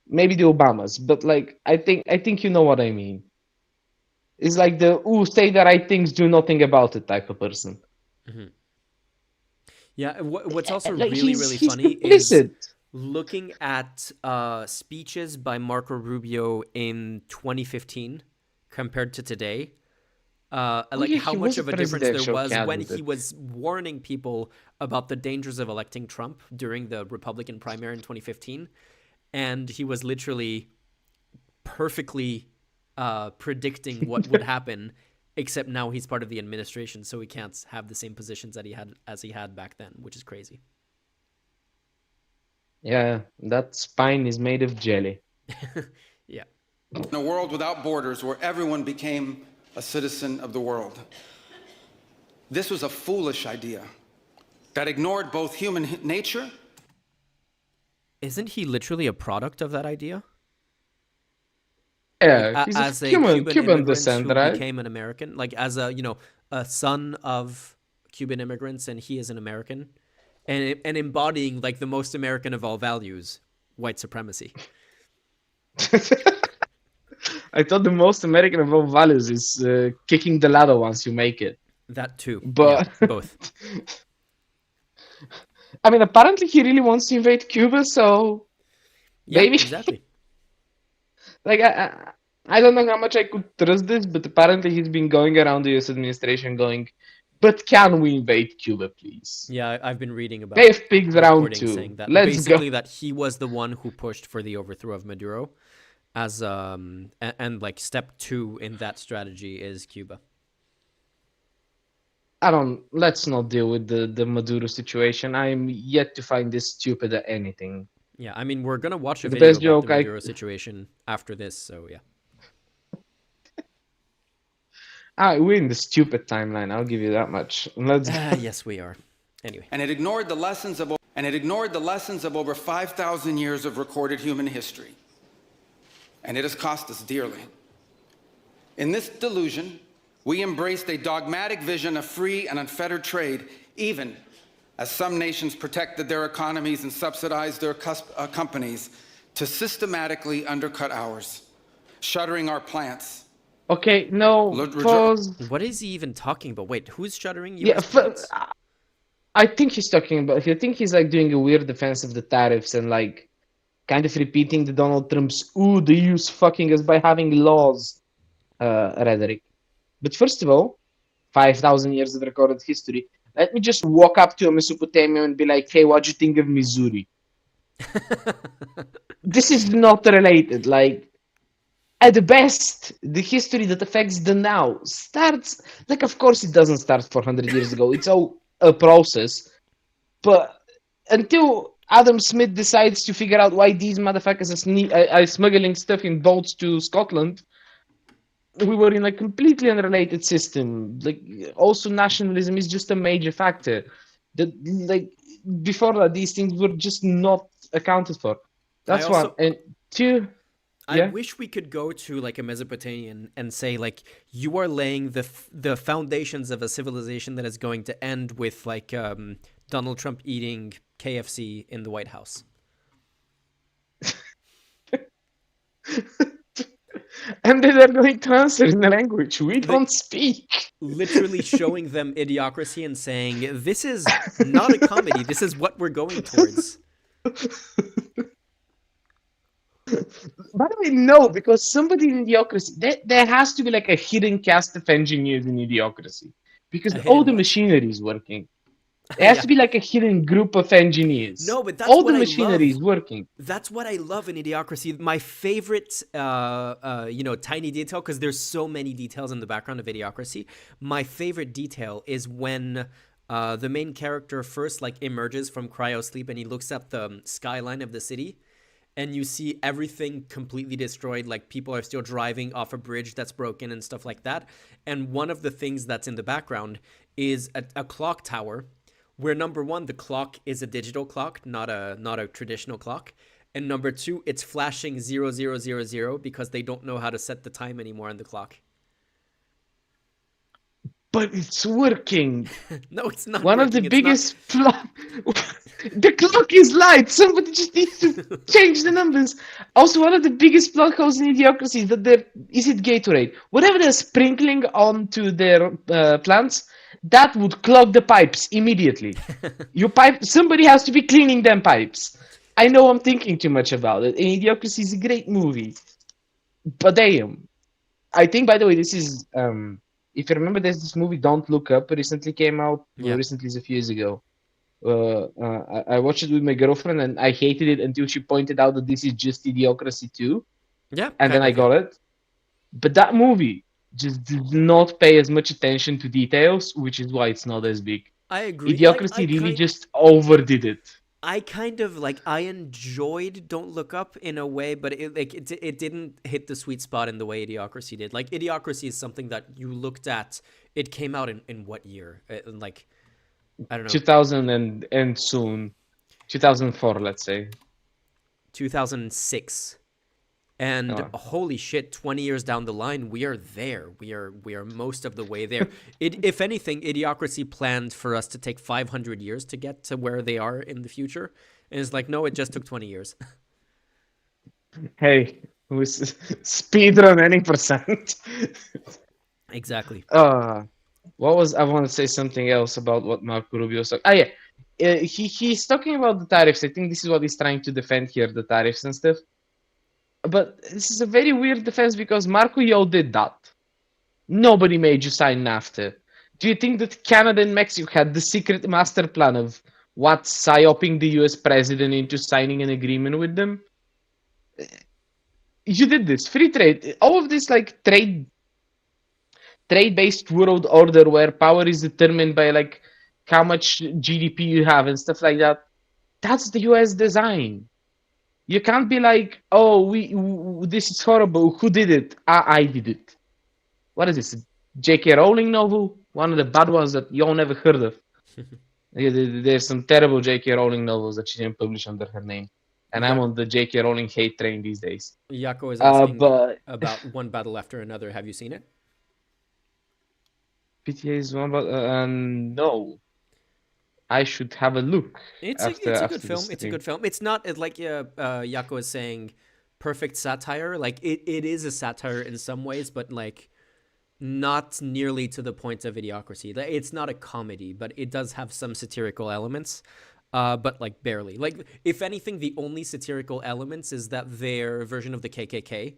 Maybe the Obamas, but like I think you know what I mean. It's like the say the right things, do nothing about it type of person. Mm-hmm. Yeah. What's also Like really he's funny is complicit. looking at speeches by Marco Rubio in 2015 compared to today. Oh Like yeah, how he much was a of a difference there presidential was when he candidate. was warning people about the dangers of electing Trump during the Republican primary in 2015, and he was literally perfectly predicting what would happen. Except now he's part of the administration, so he can't have the same positions that he had back then, which is crazy. Yeah, that spine is made of jelly. Yeah. a world without borders where everyone became a citizen of the world. This was a foolish idea that ignored both human nature. Isn't he literally a product of that idea? Like Yeah, he's a as a Cuban Cuban immigrant descent, who right? became an American, like as a a son of Cuban immigrants, and he is an American, and embodying like the most American of all values, white supremacy. I thought the most American of all values is kicking the ladder once you make it. That too. Yeah, But both. I mean, apparently he really wants to invade Cuba, so Yeah, maybe exactly. like I don't know how much I could trust this, but apparently he's been going around the U.S. administration going, "But can we invade Cuba, please? Yeah, I've been reading Bay about of Pigs round reporting two. saying that Let's go." basically that he was the one who pushed for the overthrow of Maduro, as and like step 2 in that strategy is Cuba. I don't. Let's not deal with the Maduro situation. I'm yet to find this stupid at anything. Yeah, I mean, we're gonna watch a The video best about the joke I Maduro situation after this, so yeah. we're in the stupid timeline. I'll give you that much. Let's go. Yes, we are. Anyway. And it ignored the lessons of over 5,000 years of recorded human history. And it has cost us dearly. In this delusion, we embraced a dogmatic vision of free and unfettered trade, even as some nations protected their economies and subsidized their companies to systematically undercut ours, shuttering our plants. Okay, no, pause. What is he even talking about? Wait, who's shuttering Yeah, US plants? I think he's talking about. I think he's like doing a weird defense of the tariffs and like kind of repeating the Donald Trump's "ooh, the EU's fucking us by having laws" rhetoric. But first of all, 5,000 years of recorded history. Let me just walk up to a Mesopotamia and be like, "Hey, what do you think of Missouri?" This is not related. Like, at the best, the history that affects the now starts. Like, of course, it doesn't start 400 years ago. It's all a process. But until Adam Smith decides to figure out why these motherfuckers are smuggling stuff in boats to Scotland, we were in a completely unrelated system. Like, also nationalism is just a major factor. That, like, before that, these things were just not accounted for. That's one. And two, I yeah. wish we could go to like a Mesopotamian and say like you are laying the foundations of a civilization that is going to end with like Donald Trump eating KFC in the White House. And then they're going to answer in a language we don't speak. Literally showing them Idiocracy and saying, this is not a comedy, this is what we're going towards. By the way, no, because somebody in Idiocracy, there has to be like a hidden cast of engineers in Idiocracy. Because all the machinery is working. There has to be like a hidden group of engineers. No, but that's all what the machinery is working. That's what I love in Idiocracy. My favorite, tiny detail, because there's so many details in the background of Idiocracy. My favorite detail is when the main character first like emerges from cryosleep and he looks at the skyline of the city, and you see everything completely destroyed. Like people are still driving off a bridge that's broken and stuff like that. And one of the things that's in the background is a clock tower, where number one, the clock is a digital clock, not a traditional clock. And number two, it's flashing 0000 because they don't know how to set the time anymore on the clock. But it's working. No, it's not. One working. Of the biggest the clock is light. Somebody just needs to change the numbers. Also, one of the biggest plot holes in Idiocracy is that is it Gatorade? Whatever they're sprinkling onto their plants, that would clog the pipes immediately. Somebody has to be cleaning them pipes. I know I'm thinking too much about it. And Idiocracy is a great movie. But damn. I think, by the way, this is if you remember, there's this movie Don't Look Up recently came out. Yeah. Recently is a few years ago. I watched it with my girlfriend and I hated it until she pointed out that this is just Idiocracy too. Yeah. And then I got it. But that movie just did not pay as much attention to details, which is why it's not as big. I agree. Idiocracy really just overdid it. I kind of like I enjoyed Don't Look Up in a way, but it didn't hit the sweet spot in the way Idiocracy did. Like Idiocracy is something that you looked at. It came out in what year? Like I don't know. 2000 and soon, 2004, let's say. 2006. And holy shit, 20 years down the line, we are there. We are most of the way there. If anything, Idiocracy planned for us to take 500 years to get to where they are in the future. And it's like, no, it just took 20 years. Hey, speedrun any percent. Exactly. I want to say something else about what Marco Rubio said. Yeah. He's talking about the tariffs. I think this is what he's trying to defend here, the tariffs and stuff. But this is a very weird defense because Marco, you did that. Nobody made you sign NAFTA. Do you think that Canada and Mexico had the secret master plan of psyoping the US president into signing an agreement with them? You did this. Free trade. All of this like trade-based world order where power is determined by like how much GDP you have and stuff like that. That's the US design. You can't be like, oh, this is horrible. Who did it? I did it. What is this? J.K. Rowling novel? One of the bad ones that you all never heard of. There's some terrible J.K. Rowling novels that she didn't publish under her name, and I'm Ya- on the J.K. Rowling hate train these days. Yako is asking But about One Battle After Another. Have you seen it? PTA is one, but no, I should have a look It's a good after the film. It's a stream. good film. It's not like Yako is saying perfect satire. Like it is a satire in some ways, but like not nearly to the point of Idiocracy. It's not a comedy, but it does have some satirical elements. But like barely. Like if anything, the only satirical elements is that their version of the KKK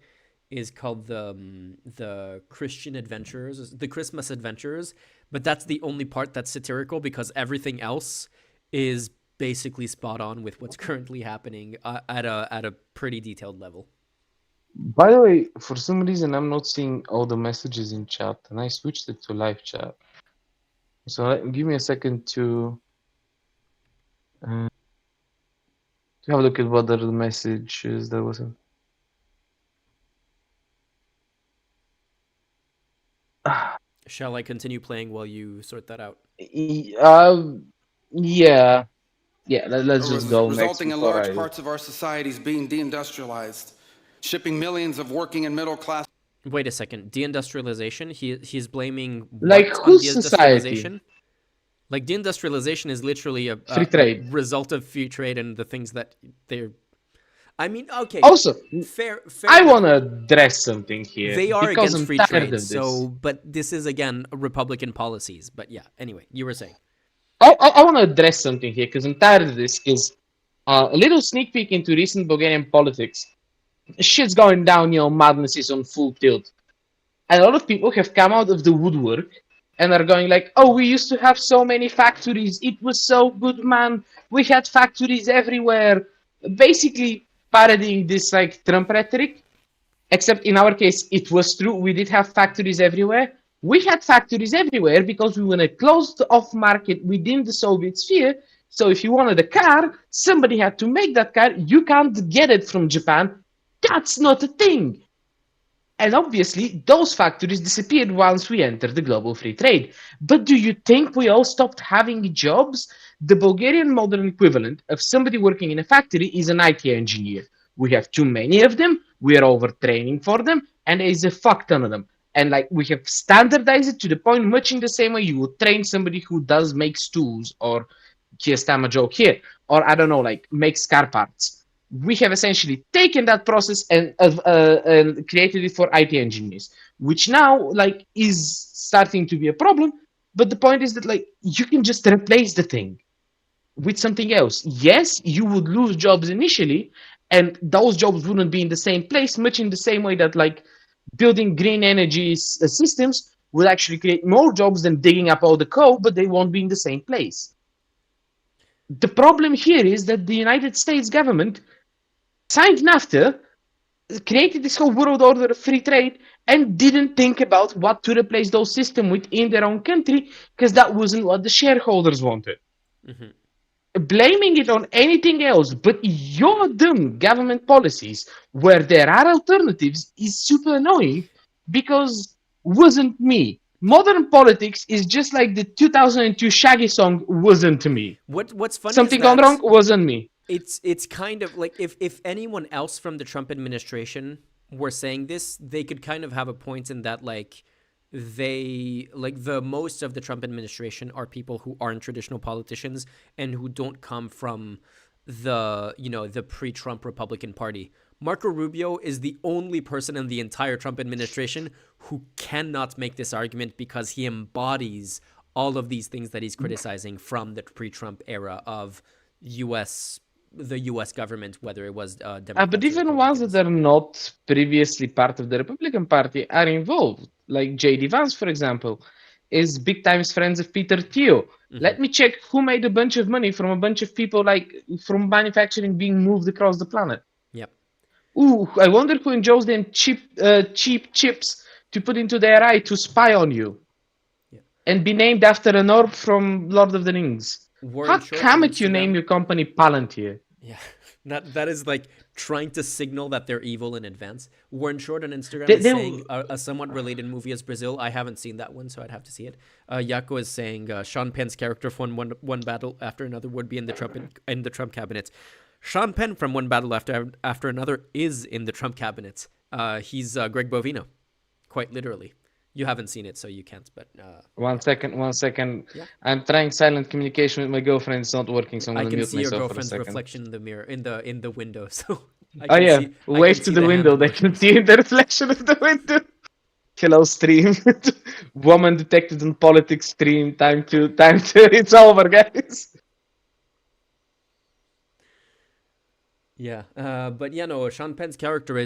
is called the Christian Adventurers, the Christmas Adventurers. But that's the only part that's satirical because everything else is basically spot on with what's currently happening at a pretty detailed level. By the way, for some reason, I'm not seeing all the messages in chat, and I switched it to live chat. So give me a second uh, to have a look at what are the messages there was. Shall I continue playing while you sort that out? Yeah, yeah. Let's just go next Resulting in before large I. parts of our societies being deindustrialized, shipping millions of working and middle class. Wait a second. Deindustrialization? He's blaming Like what on whose society? deindustrialization? Like deindustrialization is literally Free a trade. result of free trade and the things that they're. I mean, okay, Also, fair I enough. want to address something here They are because against I'm free tired trade, of this. so but this is again Republican policies. But yeah, anyway, you were saying. I want to address something here because I'm tired of this. Because a little sneak peek into recent Bulgarian politics. Shit's going down, madness is on full tilt. And a lot of people have come out of the woodwork and are going like, oh, we used to have so many factories. It was so good, man. We had factories everywhere. Basically parodying this like Trump rhetoric. Except in our case, it was true. We did have factories everywhere. We had factories everywhere because we were in a closed off market within the Soviet sphere. So if you wanted a car, somebody had to make that car. You can't get it from Japan. That's not a thing. And obviously, those factories disappeared once we entered the global free trade. But do you think we all stopped having jobs? The Bulgarian modern equivalent of somebody working in a factory is an IT engineer. We have too many of them, we are overtraining for them, and there is a fuck ton of them. And like we have standardized it to the point, much in the same way you would train somebody who does make stools, or here's time a joke here, or I don't know, like makes car parts. We have essentially taken that process and created it for IT engineers, which now like is starting to be a problem. But the point is that like you can just replace the thing with something else. Yes, you would lose jobs initially, and those jobs wouldn't be in the same place, much in the same way that like building green energy systems would actually create more jobs than digging up all the coal, but they won't be in the same place. The problem here is that the United States government signed NAFTA, created this whole world order of free trade, and didn't think about what to replace those systems with in their own country because that wasn't what the shareholders wanted. Hmm. Blaming it on anything else but your dumb government policies where there are alternatives is super annoying because wasn't me. Modern politics is just like the 2002 Shaggy song wasn't me. What's funny is Something gone that wrong wasn't me. it's kind of like if anyone else from the Trump administration were saying this, they could kind of have a point in that like they like the most of the Trump administration are people who aren't traditional politicians and who don't come from the pre-Trump Republican Party. Marco Rubio is the only person in the entire Trump administration who cannot make this argument because he embodies all of these things that he's criticizing from the pre-Trump era of U.S. the U.S. government, whether it was Democrats But or even ones Republicans. that are not previously part of the Republican Party are involved. Like J.D. Vance, for example, is big time friends of Peter Thiel. Mm-hmm. Let me check who made a bunch of money from a bunch of people like from manufacturing being moved across the planet. Yep. Ooh, I wonder who enjoys them cheap chips to put into their eye to spy on you. Yeah. And be named after an orb from Lord of the Rings. Warren How Shorts on come it you Instagram. name your company Palantir? Yeah. That is like trying to signal that they're evil in advance. Warren Short on Instagram They, is they, saying a somewhat related movie is Brazil. I haven't seen that one, so I'd have to see it. Yako is saying Sean Penn's character from one battle after another would be in the Trump cabinet. Sean Penn from one battle after another is in the Trump cabinet. He's Greg Bovino, quite literally. You haven't seen it, so you can't. But 1 second. yeah. I'm trying silent communication with my girlfriend. It's not working, so I'm I gonna can mute see your myself for a girlfriend's second. reflection in the mirror in the window. So I Oh can yeah, see wave to the window. hand They can motions. see the reflection of the window. Hello, stream. Woman detected in politics stream. Time to. It's over, guys. Yeah, but yeah, no. Sean Penn's character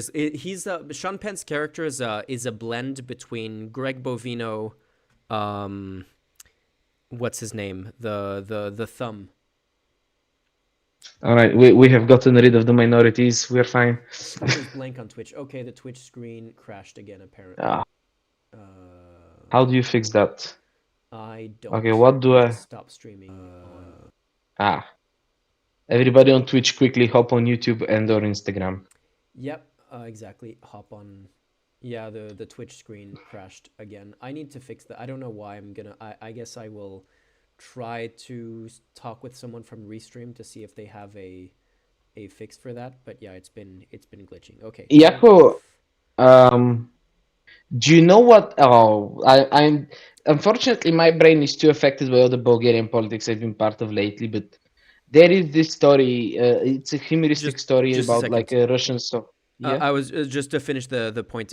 Sean Penn's character is a blend between Greg Bovino, what's his name, the thumb. All right, we have gotten rid of the minorities. We're fine. Screen is blank on Twitch. Okay, the Twitch screen crashed again apparently. Ah, how do you fix that? I don't. Okay, what do I? Just stop streaming. Everybody on Twitch, quickly hop on YouTube and or Instagram. Yep, exactly. Hop on. Yeah, the Twitch screen crashed again. I need to fix that. I don't know why. I guess I will try to talk with someone from Restream to see if they have a fix for that. But yeah, it's been glitching. Okay. Yako, do you know what? Oh, I'm unfortunately my brain is too affected by all the Bulgarian politics I've been part of lately. But there is this story. It's a humoristic story just a about second. like a Russian. So yeah, I was just to finish the point.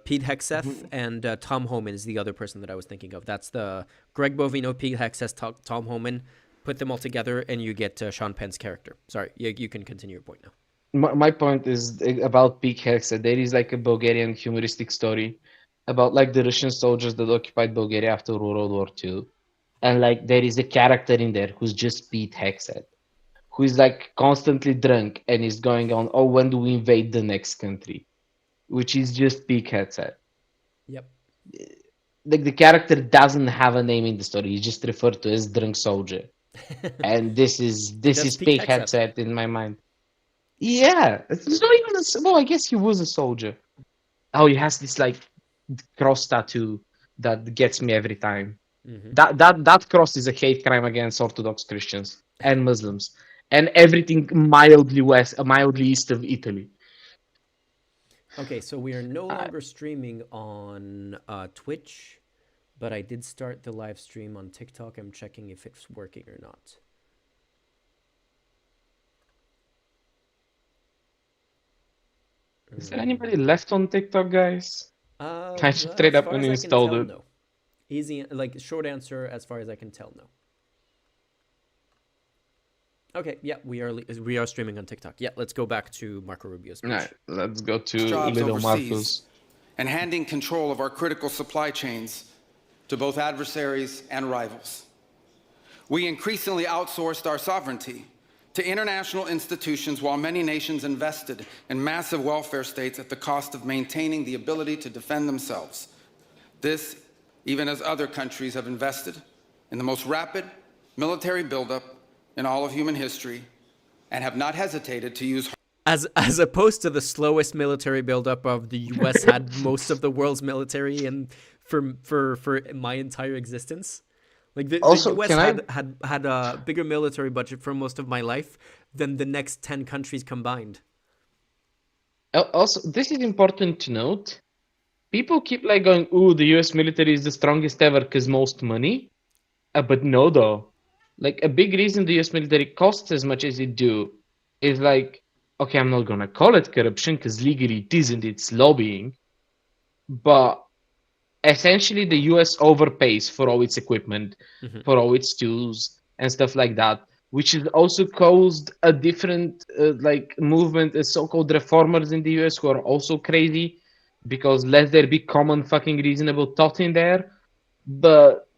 Pete Hegseth and Tom Homan is the other person that I was thinking of. That's the Greg Bovino, Pete Hegseth, Tom Homan. Put them all together, and you get Sean Penn's character. Sorry, you can continue your point now. my point is about Pete Hegseth. There is like a Bulgarian humoristic story about like the Russian soldiers that occupied Bulgaria after World War II, and like there is a character in there who's just Pete Hegseth, who is like constantly drunk and is going on, oh, when do we invade the next country? Which is just Pete Hegseth. Yep. Like the character doesn't have a name in the story. He's just referred to as drunk soldier. And this is Pete Hegseth in my mind. Yeah. It's not even well, I guess he was a soldier. Oh, he has this like cross tattoo that gets me every time. That cross is a hate crime against Orthodox Christians and Muslims and everything mildly east of Italy. Okay, so we are no longer streaming on Twitch, but I did start the live stream on TikTok. I'm checking if it's working or not. Is there anybody left on TikTok, guys? I should straight up uninstalled it. No. Easy, like short answer as far as I can tell, no. Okay, yeah, we are streaming on TikTok. Yeah, let's go back to Marco Rubio's page. All right, let's go to Jobs little overseas, Marcos. and handing control of our critical supply chains to both adversaries and rivals. We increasingly outsourced our sovereignty to international institutions while many nations invested in massive welfare states at the cost of maintaining the ability to defend themselves. This, even as other countries have invested in the most rapid military buildup in all of human history and have not hesitated to use as opposed to the slowest military buildup of the U.S. had most of the world's military and for my entire existence. Like the U.S. had a bigger military budget for most of my life than the next 10 countries combined. Also, this is important to note. People keep like going, "Ooh, the U.S. military is the strongest ever because most money," but no, though. Like a big reason the U.S. military costs as much as it do is like, okay, I'm not gonna call it corruption because legally it isn't. It's lobbying, but essentially the U.S. overpays for all its equipment, for all its tools and stuff like that, which has also caused a different like movement, so-called reformers in the U.S. who are also crazy because let there be common fucking reasonable thought in there, but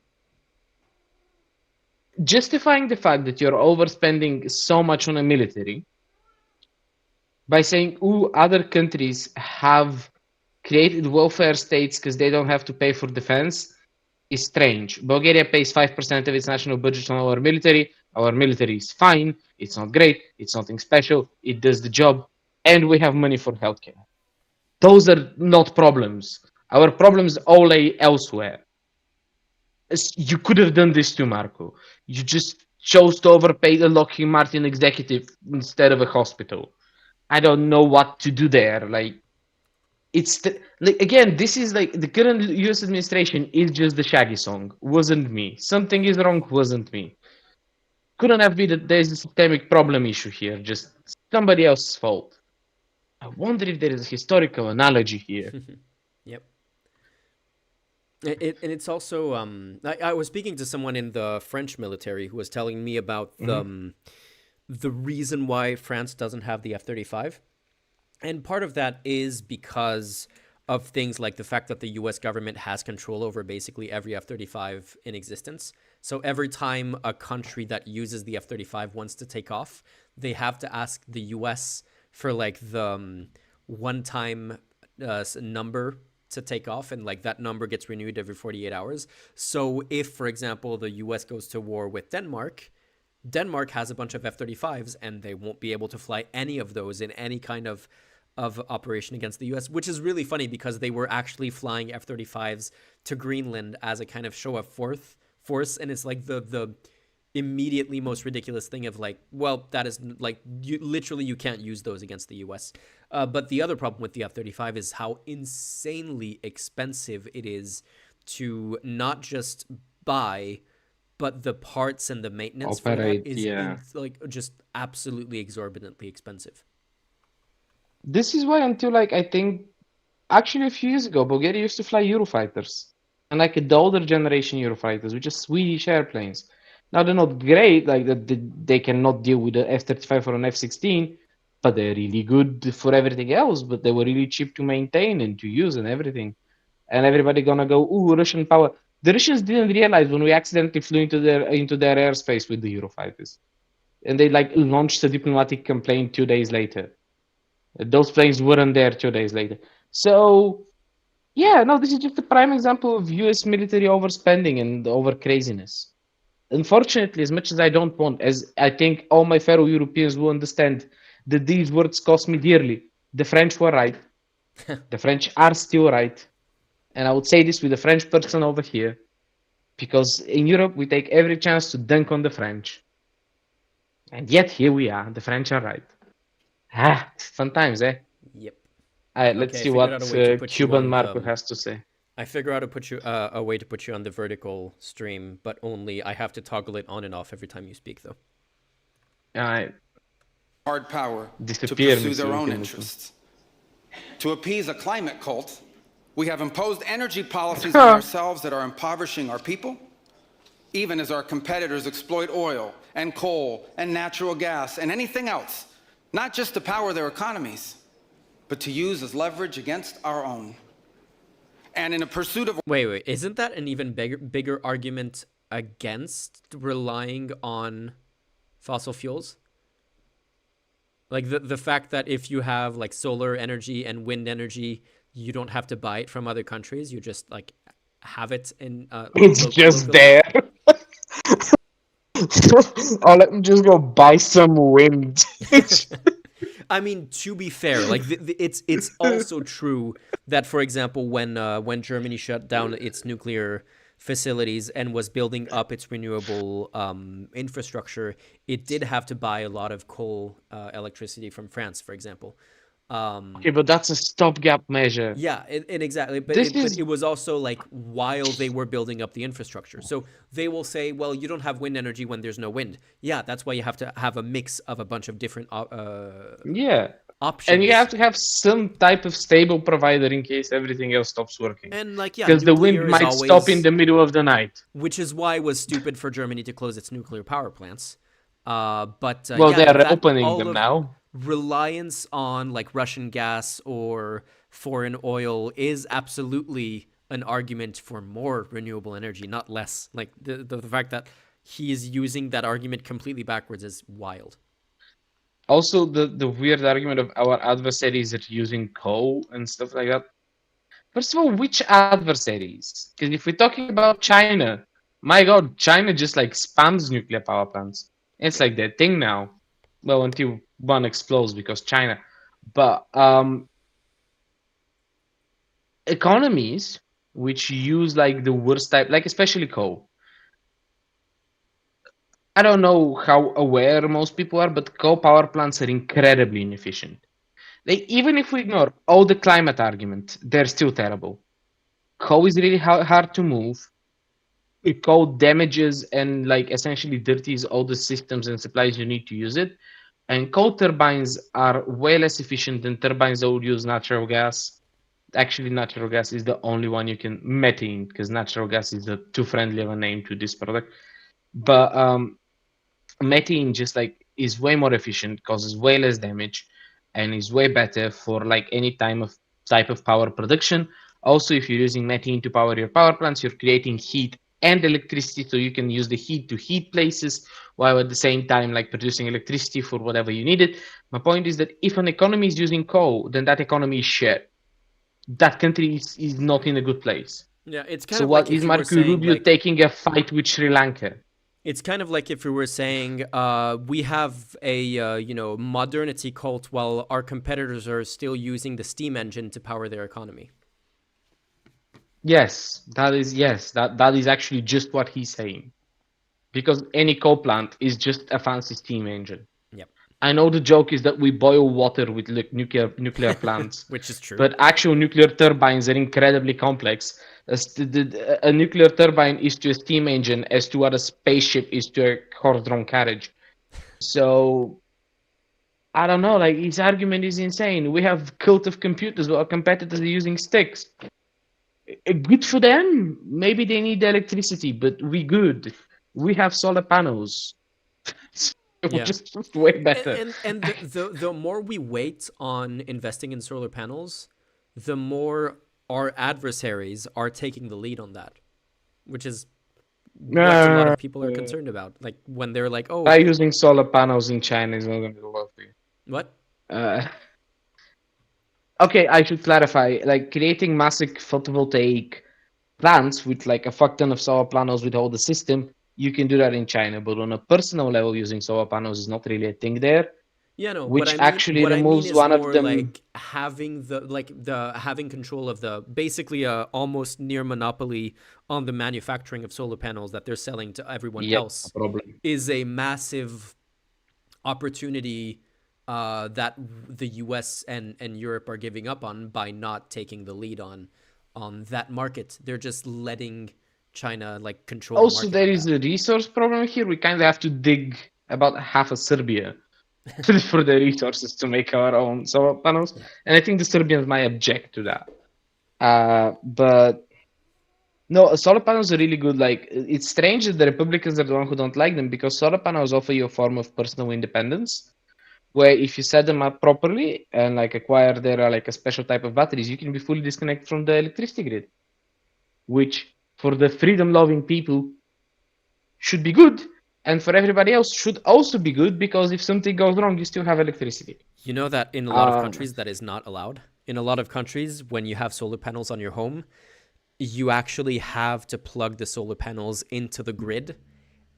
justifying the fact that you're overspending so much on a military by saying, "Ooh, other countries have created welfare states because they don't have to pay for defense," is strange. Bulgaria pays 5% of its national budget on our military. Our military is fine. It's not great. It's nothing special. It does the job, and we have money for healthcare. Those are not problems. Our problems all lay elsewhere. You could have done this too, Marco. You just chose to overpay the Lockheed Martin executive instead of a hospital. I don't know what to do there. Like, like again, this is like the current U.S. administration is just the Shaggy song. Wasn't me. Something is wrong. Wasn't me. Couldn't have been that there's a systemic problem issue here. Just somebody else's fault. I wonder if there is a historical analogy here. Yep. And it's also I was speaking to someone in the French military who was telling me about the reason why France doesn't have the F-35. And part of that is because of things like the fact that the US government has control over basically every F-35 in existence. So every time a country that uses the F-35 wants to take off, they have to ask the US for like the one-time number to take off, and like that number gets renewed every 48 hours. So if, for example, the US goes to war with Denmark has a bunch of F-35s, and they won't be able to fly any of those in any kind of operation against the US, which is really funny because they were actually flying F-35s to Greenland as a kind of show of force, and it's like the immediately most ridiculous thing of like, well, that is like, you can't use those against the US. But the other problem with the F-35 is how insanely expensive it is to not just buy, but the parts and the maintenance for that is like just absolutely exorbitantly expensive. This is why until like I think actually a few years ago, Bulgaria used to fly Eurofighters, and like the older generation Eurofighters, which are Swedish airplanes. Now they're not great, like that they cannot deal with the F-35 or an F-16, but they're really good for everything else. But they were really cheap to maintain and to use and everything. And everybody gonna go, ooh, Russian power. The Russians didn't realize when we accidentally flew into their airspace with the Eurofighters, and they like launched a diplomatic complaint 2 days later. Those planes weren't there 2 days later. So yeah, no, this is just a prime example of U.S. military overspending and over craziness. Unfortunately, as much as I don't want, as I think all my fellow Europeans will understand that these words cost me dearly, the French were right. The French are still right. And I would say this with a French person over here, because in Europe, we take every chance to dunk on the French. And yet, here we are. The French are right. Fun times, eh? Yep. Let's see what Cuban Marco has to say. I figure out a way to put you on the vertical stream, but only I have to toggle it on and off every time you speak, though. Hard power to pursue their own interests. To appease a climate cult, we have imposed energy policies on ourselves that are impoverishing our people, even as our competitors exploit oil and coal and natural gas and anything else, not just to power their economies, but to use as leverage against our own. And in a pursuit of... Wait, isn't that an even bigger argument against relying on fossil fuels? Like the fact that if you have like solar energy and wind energy, you don't have to buy it from other countries. You just like have it in. It's just there. Or let me just go buy some wind. I mean, to be fair, like it's also true that, for example, when Germany shut down its nuclear facilities and was building up its renewable infrastructure, it did have to buy a lot of coal electricity from France, for example. Okay, but that's a stopgap measure. Yeah, and exactly. But it was also like while they were building up the infrastructure. So they will say, well, you don't have wind energy when there's no wind. Yeah, that's why you have to have a mix of a bunch of different options. And you have to have some type of stable provider in case everything else stops working. And like, yeah, because the wind might stop in the middle of the night. Which is why it was stupid for Germany to close its nuclear power plants. But well, yeah, they're opening them now. Reliance on like Russian gas or foreign oil is absolutely an argument for more renewable energy, not less. Like the fact that he is using that argument completely backwards is wild. Also, the weird argument of our adversaries are using coal and stuff like that. First of all, which adversaries? Because if we're talking about China, my God, China just like spams nuclear power plants. It's like that thing now. Well, until one explodes because China. But economies which use like the worst type, like especially coal. I don't know how aware most people are, but coal power plants are incredibly inefficient. Like even if we ignore all the climate argument, they're still terrible. Coal is really hard to move. Coal damages and like essentially dirties all the systems and supplies you need to use it. And coal turbines are way less efficient than turbines that would use natural gas. Actually, natural gas is the only one you can methane because natural gas is too friendly of a name to this product. But methane just like is way more efficient, causes way less damage, and is way better for like any type of power production. Also, if you're using methane to power your power plants, you're creating heat and electricity, so you can use the heat to heat places while at the same time like producing electricity for whatever you need it. My point is that if an economy is using coal, then that economy is shit. That country is not in a good place. Yeah, it's kind So of what like is if you were Marco saying Rubio like taking a fight with Sri Lanka? it's kind of like if we were saying we have a modernity cult while our competitors are still using the steam engine to power their economy. That is actually just what he's saying. Because any coal plant is just a fancy steam engine. Yep. I know the joke is that we boil water with nuclear plants, Which is true. but actual nuclear turbines are incredibly complex. A nuclear turbine is to a steam engine as to what a spaceship is to a horse-drawn carriage. So I don't know. Like his argument is insane. We have cult of computers, while our competitors are using sticks. Good for them. Maybe they need electricity, but we good. We have solar panels. We're Yeah. just way better. And the more we wait on investing in solar panels, the more our adversaries are taking the lead on that, which is what a lot of people are concerned about. Like when they're like, "Oh, By using solar panels in China is not going to be lovely. what?" Uh, okay, I should clarify. Like creating massive photovoltaic plants with like a fuck ton of solar panels with all the system, you can do that in China. But on a personal level, using solar panels is not really a thing there, Yeah, no. which actually What I mean removes is one of more them. like the having control of the basically a almost near monopoly on the manufacturing of solar panels that they're selling to everyone Yep, else problem. is a massive opportunity that the U.S. and Europe are giving up on by not taking the lead on that market. They're just letting China like control the Also, market there on is that. a resource problem here. We kind of have to dig about half of Serbia for the resources to make our own solar panels, Yeah. and I think the Serbians might object to that. But no, solar panels are really good. Like it's strange that the Republicans are the one who don't like them because solar panels offer you a form of personal independence, where if you set them up properly and like acquire their like a special type of batteries, you can be fully disconnected from the electricity grid, which for the freedom-loving people should be good, and for everybody else should also be good because if something goes wrong, you still have electricity. You know that in a lot of Um, countries that is not allowed. In a lot of countries, when you have solar panels on your home, you actually have to plug the solar panels into the grid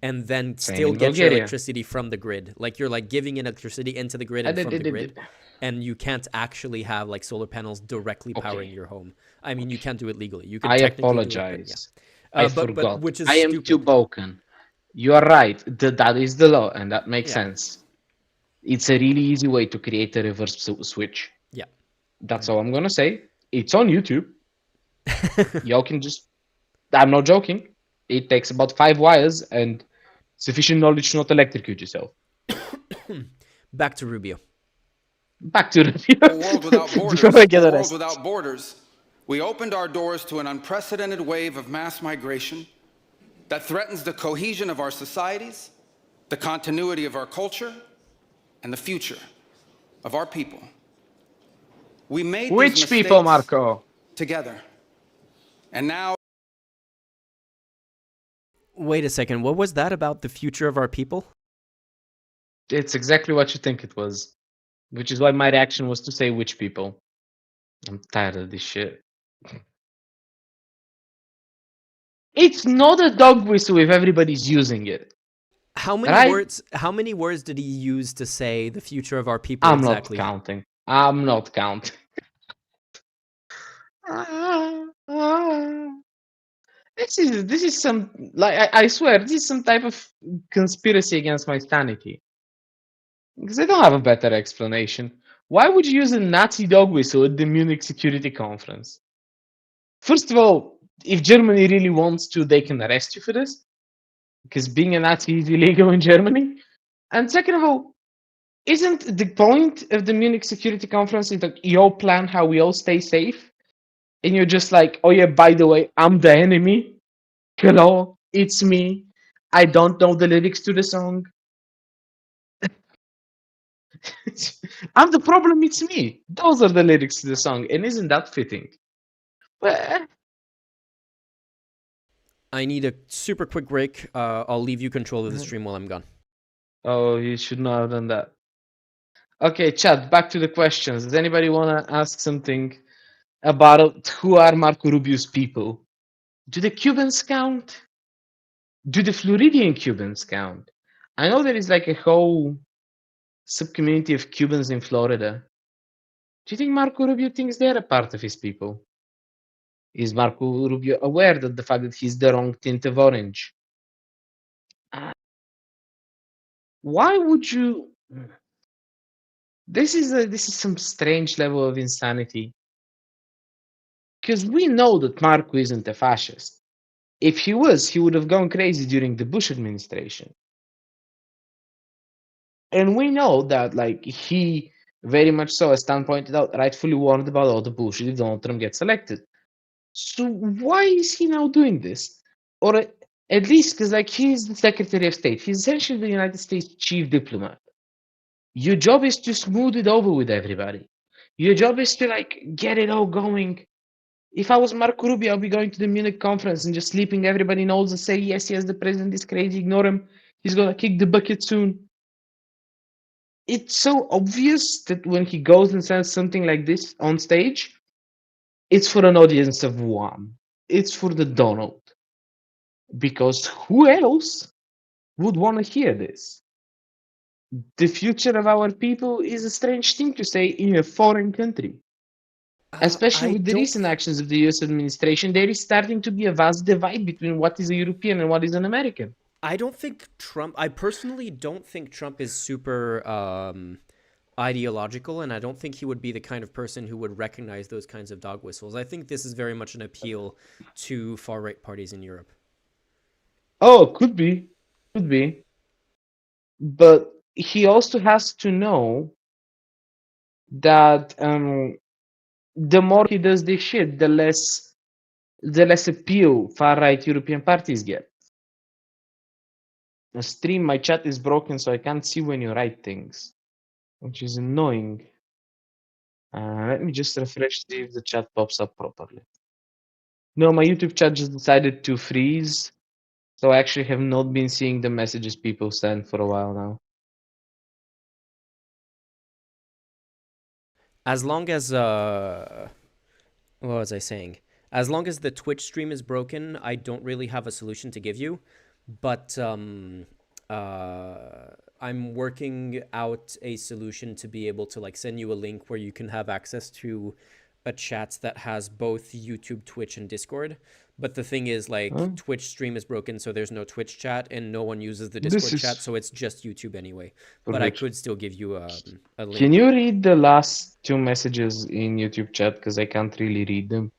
and then Same still in get your Bulgaria. electricity from the grid. Like you're like giving electricity into the grid I and did, from did, the did, grid, did. and you can't actually have like solar panels directly powering Okay, your home. I mean, you can't do it legally. You could I technically do it, but yeah. apologize. I But forgot. which is I am too stupid. broken. You are right. That is the law, and that makes Yeah. sense. It's a really easy way to create a reverse switch. Yeah. That's all I'm gonna say. It's on YouTube. Y'all can just. I'm not joking. It takes about 5 wires and sufficient knowledge to not electrocute yourself. Back to Rubio. Back to A world without the before borders, I get a the world rest. without borders, we opened our doors to an unprecedented wave of mass migration that threatens the cohesion of our societies, the continuity of our culture, and the future of our people. We made these Which people, mistakes Marco? together. And now Wait a second. What was that about the future of our people? It's exactly what you think it was. Which is why my reaction was to say which people. I'm tired of this shit. It's not a dog whistle if everybody's using it. How many Right? words? How many words did he use to say the future of our people I'm exactly? not counting. I'm not counting. This is some, like, I swear, this is some type of conspiracy against my sanity. Because I don't have a better explanation. Why would you use a Nazi dog whistle at the Munich Security Conference? First of all, if Germany really wants to, they can arrest you for this, because being a Nazi is illegal in Germany. And second of all, isn't the point of the Munich Security Conference is that you all plan how we all stay safe? And you're just like, oh yeah, by the way, I'm the enemy. Hello, it's me. I don't know the lyrics to the song. I'm the problem, it's me. Those are the lyrics to the song, and isn't that fitting? Well, I need a super quick break. I'll leave you control of the stream while I'm gone. oh, you should not have done that. Okay, chat, back to the questions. Does anybody want to ask something about who are Marco Rubio's people? Do the Cubans count? Do the Floridian Cubans count? I know there is like a whole sub-community of Cubans in Florida. Do you think Marco Rubio thinks they're a part of his people? Is Marco Rubio aware of the fact that he's the wrong tint of orange? Why would you? This is some strange level of insanity. Because we know that Marco isn't a fascist. If he was, he would have gone crazy during the Bush administration. And we know that, like, he very much so, as Stan pointed out, rightfully warned about all the bullshit if Donald Trump gets elected. So why is he now doing this? Or at least, because, like, he's the Secretary of State. He's essentially the United States chief diplomat. Your job is to smooth it over with everybody. Your job is to, like, get it all going. If I was Marco Rubio, I'd be going to the Munich conference and just sleeping everybody knows and say, yes, the president is crazy, ignore him. He's going to kick the bucket soon. It's so obvious that when he goes and says something like this on stage, it's for an audience of one. It's for the Donald. Because who else would want to hear this? The future of our people is a strange thing to say in a foreign country. Especially I with the don't recent actions of the US administration, there is starting to be a vast divide between what is a European and what is an American. I don't think Trump. I personally don't think Trump is super ideological, and I don't think he would be the kind of person who would recognize those kinds of dog whistles. I think this is very much an appeal to far right parties in Europe. Oh, could be. Could be. But he also has to know that the more he does this shit, the less appeal far right European parties get. The stream, my chat is broken, so I can't see when you write things, which is annoying. Let me just refresh, see if the chat pops up properly. No, my YouTube chat just decided to freeze, so I actually have not been seeing the messages people send for a while now. As long as what was I saying? As long as the Twitch stream is broken, I don't really have a solution to give you, but I'm working out a solution to be able to, like, send you a link where you can have access to a chat that has both YouTube, Twitch, and Discord. But the thing is, like, Twitch stream is broken, so there's no Twitch chat, and no one uses the Discord chat, so it's just YouTube anyway. But I could still give you a link. Can you read the last two messages in YouTube chat? Because I can't really read them.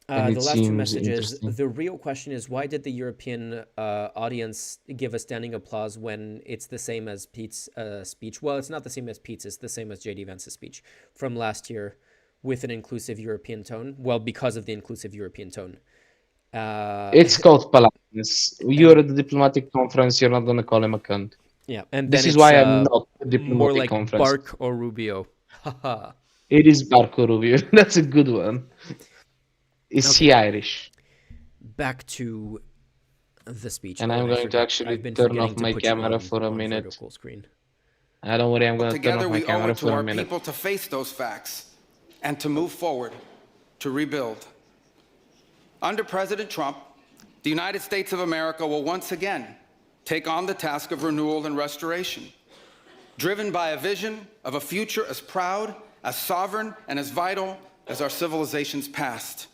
The last two messages. The real question is, why did the European audience give a standing applause when it's the same as Pete's speech? Well, it's not the same as Pete's. It's the same as JD Vance's speech from last year with an inclusive European tone. Well, because of the inclusive European tone. It's called politeness. You're at the diplomatic conference. You're not going to call him a cunt. Yeah, and this then is why I'm not at the diplomatic more like conference. Bark or Rubio. It is Bark or Rubio. That's a good one. Is he Irish? Back to the speech. And I'm going to actually turn off my camera for a minute. Screen. Don't worry, I'm going to turn off my camera for a minute. Together we owe it to our people to face those facts and to move forward, to rebuild. Under President Trump, the United States of America will once again take on the task of renewal and restoration, driven by a vision of a future as proud, as sovereign, and as vital as our civilization's past.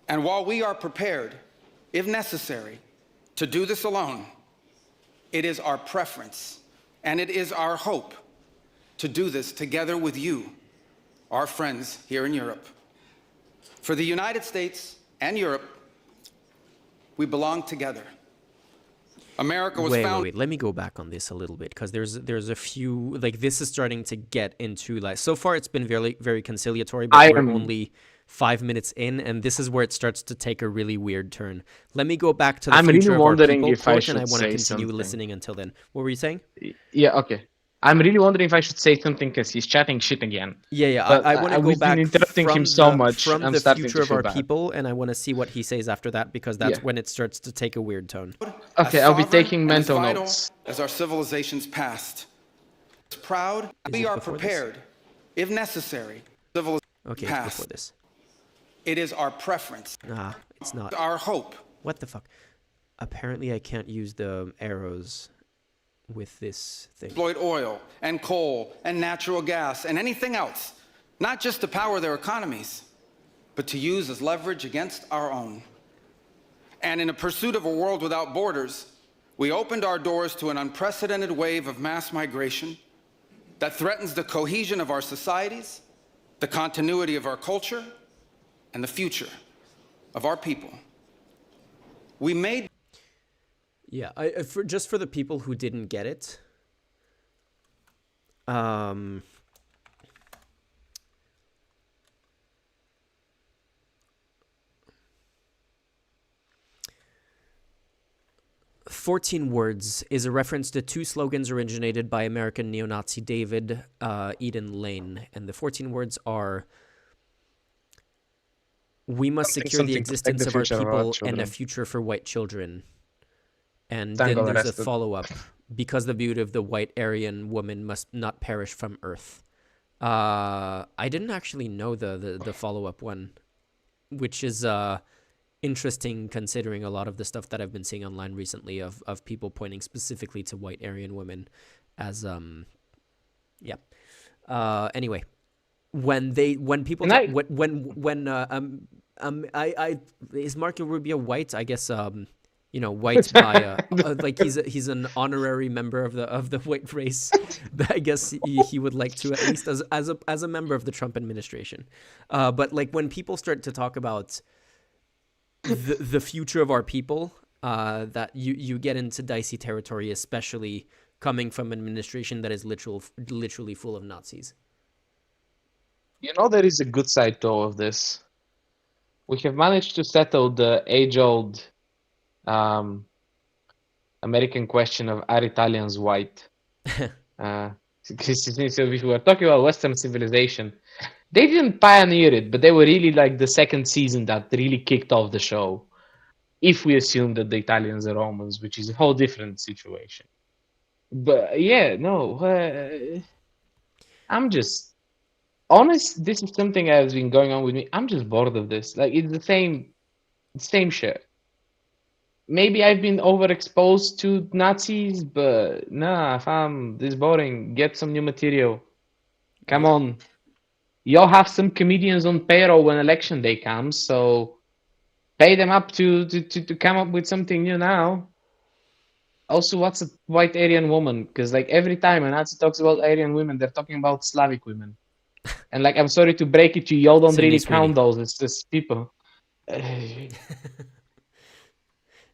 And while we are prepared, if necessary, to do this alone, it is our preference and it is our hope to do this together with you, our friends here in Europe. For the United States and Europe, we belong together. America was founded. Wait. Let me go back on this a little bit because there's a few, like, this is starting to get into, like, so far it's been very, very conciliatory, but we're only 5 minutes in, and this is where it starts to take a really weird turn. Let me go back to the future of our people quote, and I want to continue listening until then. What were you saying? Yeah, okay. I'm really wondering if I should say something because he's chatting shit again. Yeah. I want to go back interrupting him so much from I'm the starting future to of feel our bad. people, and I want to see what he says after that because that's when it starts to take a weird tone. Okay, I'll be taking mental notes. As our civilization's past. Proud, we are prepared, if necessary. Okay, it's before this. It is our preference. Nah, it's not. Our hope. What the fuck? Apparently I can't use the arrows with this thing. Exploit oil and coal and natural gas and anything else, not just to power their economies, but to use as leverage against our own. And in a pursuit of a world without borders, we opened our doors to an unprecedented wave of mass migration that threatens the cohesion of our societies, the continuity of our culture, and the future of our people. We made... Yeah, just for the people who didn't get it, 14 Words is a reference to two slogans originated by American neo-Nazi David Eden Lane, and the 14 words are: we must secure the existence of our people and a future for white children. And then there's a follow-up: because the beauty of the white Aryan woman must not perish from earth. I didn't actually know the follow-up one, which is interesting considering a lot of the stuff that I've been seeing online recently of people pointing specifically to white Aryan women as anyway, when people is Marco Rubio white? I guess white by like he's an honorary member of the white race. I guess he would like to, at least as a member of the Trump administration. But like when people start to talk about the future of our people, that you get into dicey territory, especially coming from an administration that is literally full of Nazis. There is a good side to all of this. We have managed to settle the age-old American question of, are Italians white? Since we were talking about Western civilization, they didn't pioneer it, but they were really like the second season that really kicked off the show. If we assume that the Italians are Romans, which is a whole different situation. But yeah, no, I'm just honest. This is something that has been going on with me. I'm just bored of this. Like, it's the same shit. Maybe I've been overexposed to Nazis, but nah, fam, this is boring. Get some new material. Come on. Y'all have some comedians on payroll when election day comes, so pay them up to come up with something new now. Also, what's a white Aryan woman? Because like every time a Nazi talks about Aryan women, they're talking about Slavic women. And like, I'm sorry to break it to you, y'all don't really count those. It's just people.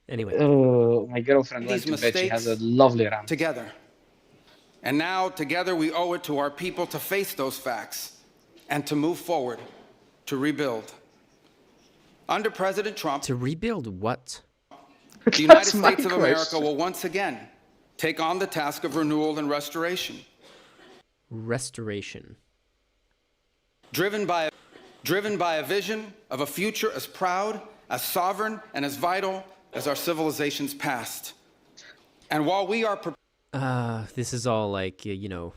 Anyway. Oh, my girlfriend went to bed. She has a lovely rant. Together. And now, together, we owe it to our people to face those facts and to move forward, to rebuild. Under President Trump... To rebuild what? The United States of America will once again take on the task of renewal and restoration. Restoration. Driven by a vision of a future as proud, as sovereign, and as vital as our civilization's past. And while we are... this is all like, the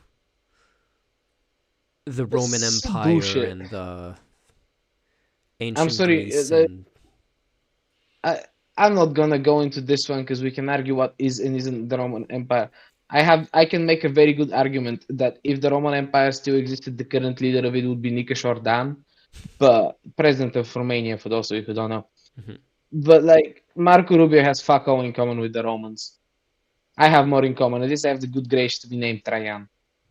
Roman Empire and the ancient Greece. I'm not gonna go into this one because we can argue what is and isn't the Roman Empire. I can make a very good argument that if the Roman Empire still existed, the current leader of it would be Nikos Ordan, but president of Romania, for those of you who don't know. Mhm. But like Marco Rubio has fuck all in common with the Romans. I have more in common. At least I have the good grace to be named Trajan.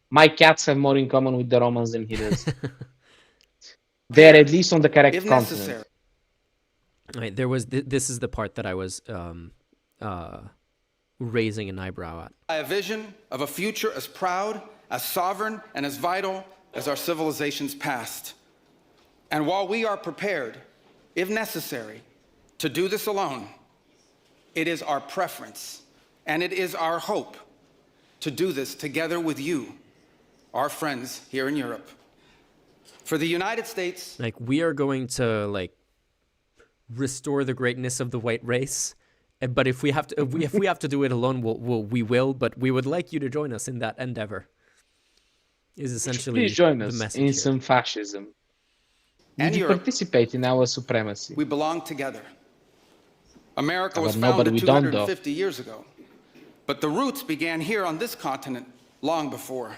My cats have more in common with the Romans than he does. They're at least on the correct if continent. necessary. Right, there was this is the part that I was raising an eyebrow at. A vision of a future as proud, as sovereign, and as vital as our civilization's past. And while we are prepared, if necessary, to do this alone, it is our preference and it is our hope to do this together with you, our friends here in Europe. For the United States, Like, we are going to like restore the greatness of the white race. But if we have to, if we have to do it alone, we will. But we would like you to join us in that endeavor. Is essentially Please join the us message in here. some fascism. and Would you Europe, participate in our supremacy? we belong together. America But was no, but founded we don't, though. 250 years ago. But the roots began here on this continent long before.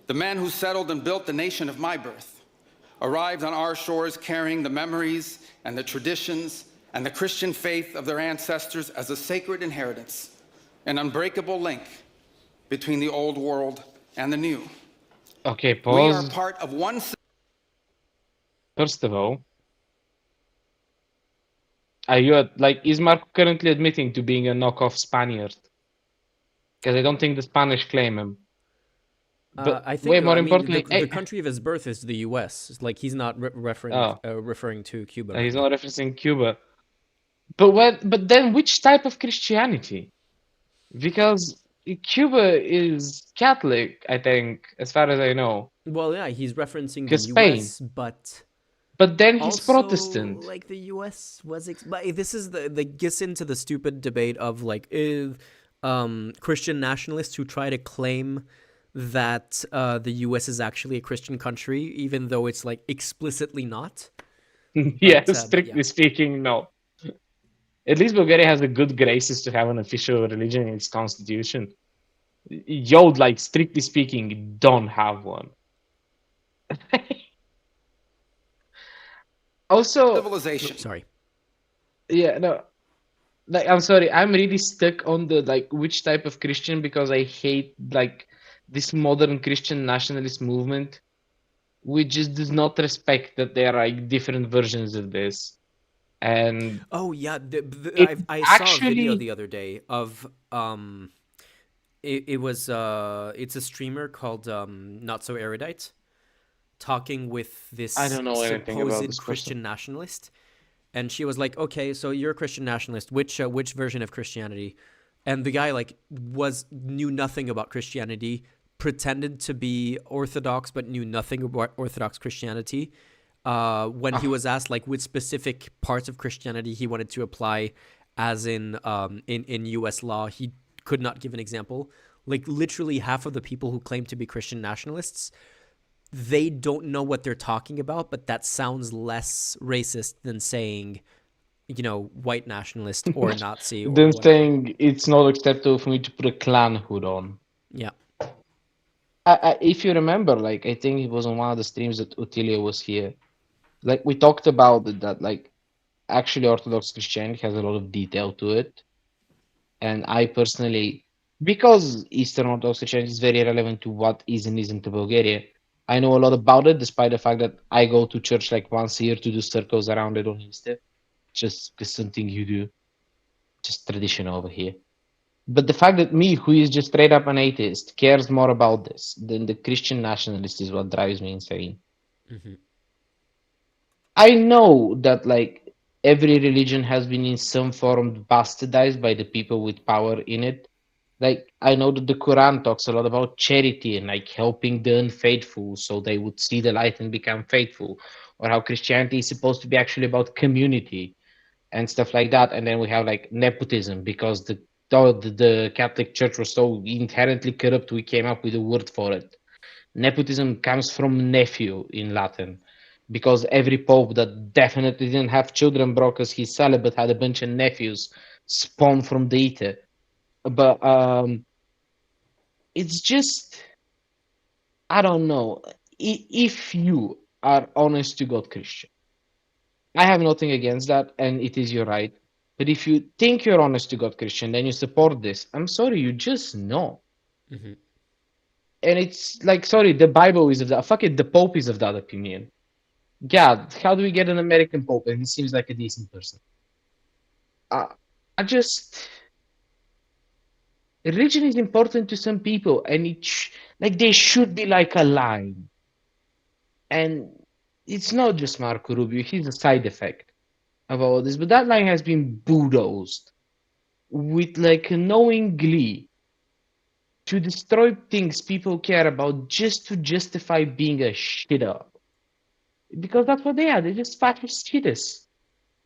The men who settled and built the nation of my birth arrived on our shores carrying the memories and the traditions and the Christian faith of their ancestors as a sacred inheritance, an unbreakable link between the old world and the new. Okay, We are pause. part of one. First of all, are you like is Marco currently admitting to being a knockoff Spaniard? Because I don't think the Spanish claim him. But I think way no. more I mean, importantly, the country of his birth is the U.S. It's like he's not referring to Cuba right he's now. not referencing Cuba. But then which type of Christianity? Because Cuba is Catholic, I think, as far as I know. Well, yeah, he's referencing the Because Spain. U.S., but But then he's also Protestant. like the U.S. was. But this is the gets into the stupid debate of like Christian nationalists who try to claim that the U.S. is actually a Christian country, even though it's like explicitly not. Yeah, But strictly yeah. speaking, no. At least Bulgaria has the good graces to have an official religion in its constitution. Yo, like strictly speaking, don't have one. Also, Civilization. Sorry. yeah, no, like I'm sorry, I'm really stuck on the like which type of Christian because I hate like this modern Christian nationalist movement, which just does not respect that there are like different versions of this. And Oh yeah, it I saw a video actually, the other day of it was it's a streamer called Not So Erudite talking with I this don't know anything about this supposed person. Christian nationalist, and she was like, "Okay, so you're a Christian nationalist. Which version of Christianity?" And the guy like knew nothing about Christianity, pretended to be Orthodox, but knew nothing about Orthodox Christianity. When he was asked like which specific parts of Christianity he wanted to apply, as in U.S. law, he could not give an example. Like literally half of the people who claim to be Christian nationalists, they don't know what they're talking about, but that sounds less racist than saying, white nationalist or Nazi or Then whatever. saying it's not acceptable for me to put a clan hood on. Yeah. If you remember, like I think it was on one of the streams that Otilia was here. Like we talked about it, that like actually Orthodox Christianity has a lot of detail to it. And I personally, because Eastern Orthodox Christianity is very relevant to what is and isn't Bulgaria, I know a lot about it, despite the fact that I go to church like once a year to do circles around it on Easter. Just because something you do, just tradition over here. But the fact that me, who is just straight up an atheist, cares more about this than the Christian nationalist is what drives me insane. Hmm. I know that like every religion has been in some form bastardized by the people with power in it. Like I know that the Quran talks a lot about charity and like helping the unfaithful so they would see the light and become faithful, or how Christianity is supposed to be actually about community and stuff like that. And then we have like nepotism because the Catholic Church was so inherently corrupt, we came up with a word for it. Nepotism comes from nephew in Latin. because every pope that definitely didn't have children because he's celibate had a bunch of nephews spawned from the ether. But it's just, I don't know. If you are honest to God Christian, I have nothing against that, and it is your right. But if you think you're honest to God Christian, then you support this. I'm sorry, you just know. Hmm. And it's like, sorry, the Bible is of that. Fuck it, the Pope is of that opinion. God, how do we get an American Pope? And he seems like a decent person. Uh, I just, religion is important to some people, and like there should be like a line. And it's not just Marco Rubio; he's a side effect of all this. But that line has been bulldozed with like a knowing glee to destroy things people care about just to justify being a shitter. Because that's what they are. They're just fascist shitters.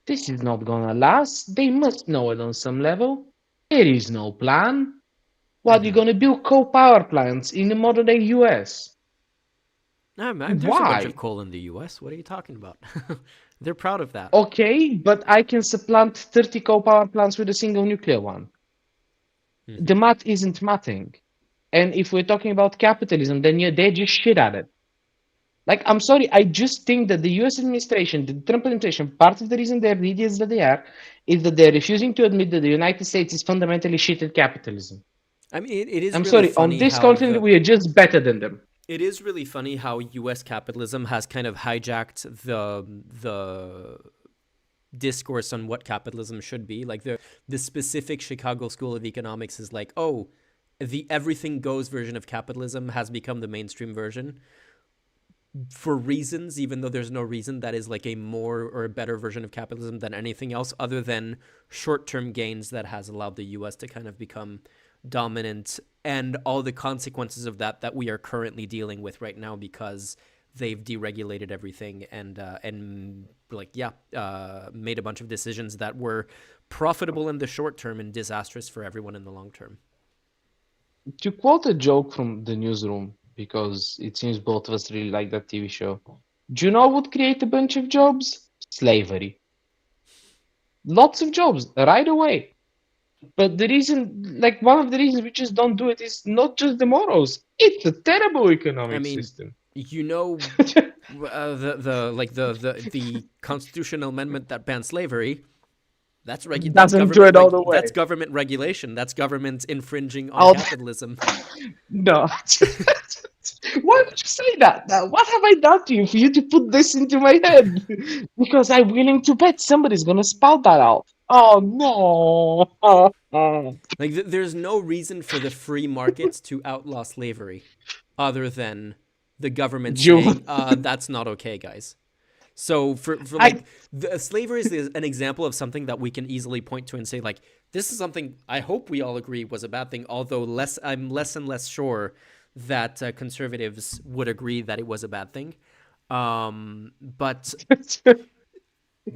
This is not gonna last. They must know it on some level. There is no plan. What, you Hmm. gonna build coal power plants in the modern day US? There's a bunch of Why? coal in the U.S. What are you talking about? They're proud of that. Okay, but I can supplant 30 coal power plants with a single nuclear one. Hmm. The math isn't mathing. And if we're talking about capitalism, then yeah, they're just shit at it. Like, I'm sorry, I just think that the US administration, the Trump administration, part of the reason they're the idiots that they are, is that they're refusing to admit that the United States is fundamentally shit at capitalism. I mean, it is I'm really sorry, on funny this how continent, we are just better than them. it is really funny how U.S. capitalism has kind of hijacked the discourse on what capitalism should be. Like the specific Chicago School of Economics is like, oh, the everything goes version of capitalism has become the mainstream version for reasons, even though there's no reason that is like a more or a better version of capitalism than anything else, other than short-term gains that has allowed the U.S. to kind of become dominant, and all the consequences of that we are currently dealing with right now because they've deregulated everything and like made a bunch of decisions that were profitable in the short term and disastrous for everyone in the long term. To quote a joke from the newsroom, because it seems both of us really like that TV show, do you know what would create a bunch of jobs? Slavery. Lots of jobs right away. But the reason, like one of the reasons we just don't do it is not just the morals. It's a terrible I economic mean, system. you know, the constitutional amendment that bans slavery. Doesn't do it all the That's way. government regulation. That's government infringing on I'll, capitalism. no. Why would you say that? Now, what have I done to you for you to put this into my head? Because I'm willing to bet somebody's gonna spout that out. Oh no! Like there's no reason for the free markets to outlaw slavery, other than the government saying, Jew. "That's not okay, guys." So for I like slavery is an example of something that we can easily point to and say like this is something I hope we all agree was a bad thing. Although I'm less and less sure that conservatives would agree that it was a bad thing. But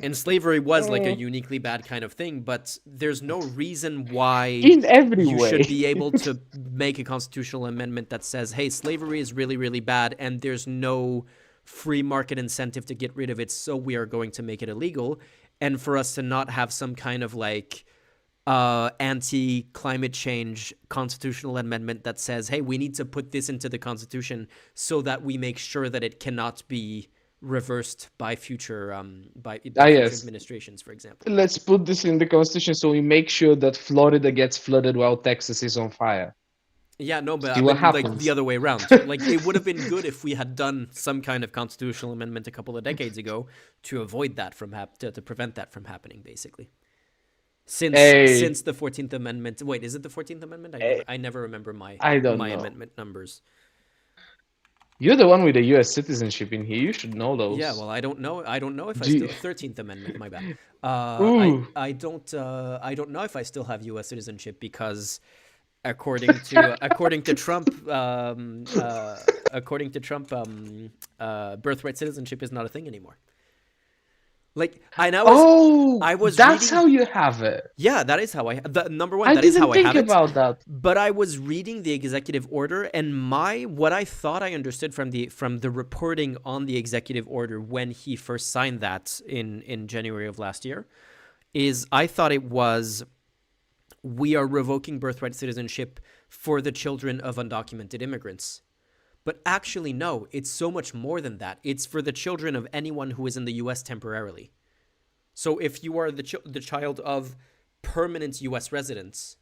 and slavery was like a uniquely bad kind of thing, but there's no reason why in every you should way. be able to make a constitutional amendment that says, hey, slavery is really, really bad, and there's no free market incentive to get rid of it, so we are going to make it illegal. And for us to not have some kind of like anti-climate change constitutional amendment that says, hey, we need to put this into the Constitution so that we make sure that it cannot be reversed by future future Yes. administrations, for example. Let's put this in the constitution so we make sure that Florida gets flooded while Texas is on fire. Yeah, no, but See I what mean, like happens. the other way around. Like, it would have been good if we had done some kind of constitutional amendment a couple of decades ago to avoid that from to prevent that from happening, basically. Hey, Since the 14th Amendment, wait, is it the 14th Amendment? hey, I never remember my I don't my know. amendment numbers. You're the one with the U.S. citizenship in here. You should know Yeah, those. well, I don't know. I don't know if I Do you- still 13th Amendment. My bad. Ooh, I don't know if I still have U.S. citizenship because according to Trump, according to Trump, birthright citizenship is not a thing anymore. Like, and Oh, I was that's reading. how you have it. Yeah, that is how number one. I That is didn't how I think have it. about that. But I was reading the executive order, and what I thought I understood from the reporting on the executive order when he first signed that in January of last year is I thought it was, we are revoking birthright citizenship for the children of undocumented immigrants. But actually, no, it's so much more than that. It's for the children of anyone who is in the U.S. temporarily. So if you are the child of permanent U.S. residents,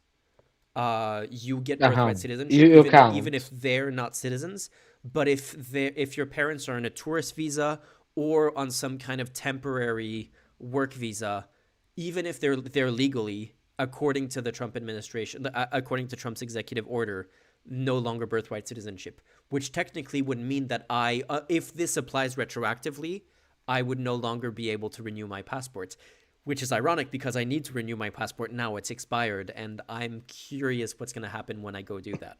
you get birthright citizenship, You even if count. they're not citizens. But if your parents are on a tourist visa or on some kind of temporary work visa, even if they're legally, according to the Trump administration, according to Trump's executive order, no longer birthright citizenship, which technically would mean that if this applies retroactively, I would no longer be able to renew my passport, which is ironic because I need to renew my passport now. It's expired, and I'm curious what's going to happen when I go do that.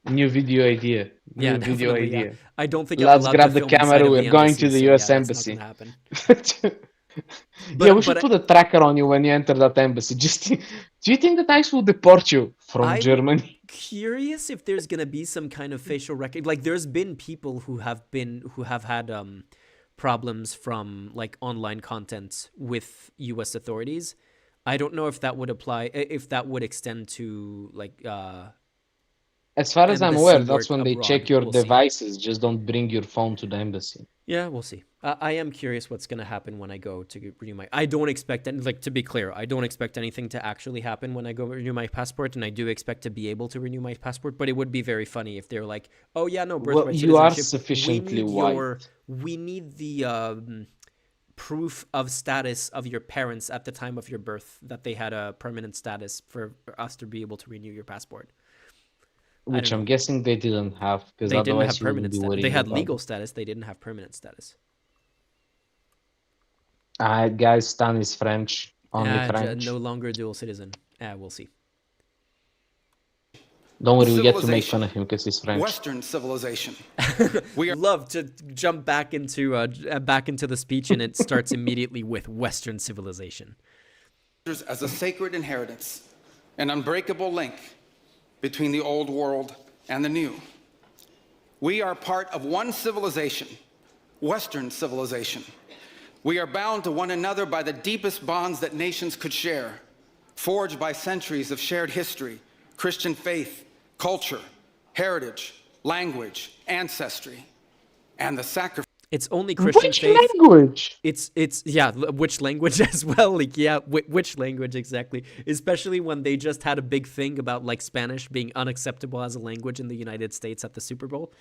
New video idea. Yeah, New video definitely. Yeah, idea. I don't think I'm Let's allowed to grab the film inside camera. of We're the going to embassy, the so U.S. yeah, that's not going embassy. to happen. Yeah, we But should put a tracker on you when you enter that embassy. Do you think that ICE will deport you from I'm Germany? curious if there's gonna be some kind of facial record. Like, there's been people who have had problems from like online content with U.S. authorities. I don't know if that would apply, if that would extend to like As far as I'm embassy aware, that's work when they check abroad. your We'll see. devices. Just don't bring your phone to the embassy. Yeah, we'll see. I am curious what's going to happen when I go to renew my. I don't expect any, like, to be clear, I don't expect anything to actually happen when I go renew my passport, and I do expect to be able to renew my passport. But it would be very funny if they're like, "Oh yeah, no, Well, birthright you are citizenship. sufficiently white. We need the proof of status of your parents at the time of your birth, that they had a permanent status for us to be able to renew your passport." I Which don't I'm know. guessing they didn't have, because They didn't have otherwise you wouldn't permanent be status. They worrying had about legal it. status. They didn't have permanent status. Guys, Stan is French, only No French. longer dual citizen. We'll see. Don't worry, we get to make Civilization, fun of him because he's French. Western civilization. We are Love to jump back into the speech, and it starts immediately with Western civilization. as a sacred inheritance, an unbreakable link between the old world and the new. We are part of one civilization, Western civilization. We are bound to one another by the deepest bonds that nations could share, forged by centuries of shared history, Christian faith, culture, heritage, language, ancestry, and the sacrifice. It's only Christian Which faith. language? It's yeah, which language as well? Like, yeah, which language exactly? Especially when they just had a big thing about like Spanish being unacceptable as a language in the United States at the Super Bowl.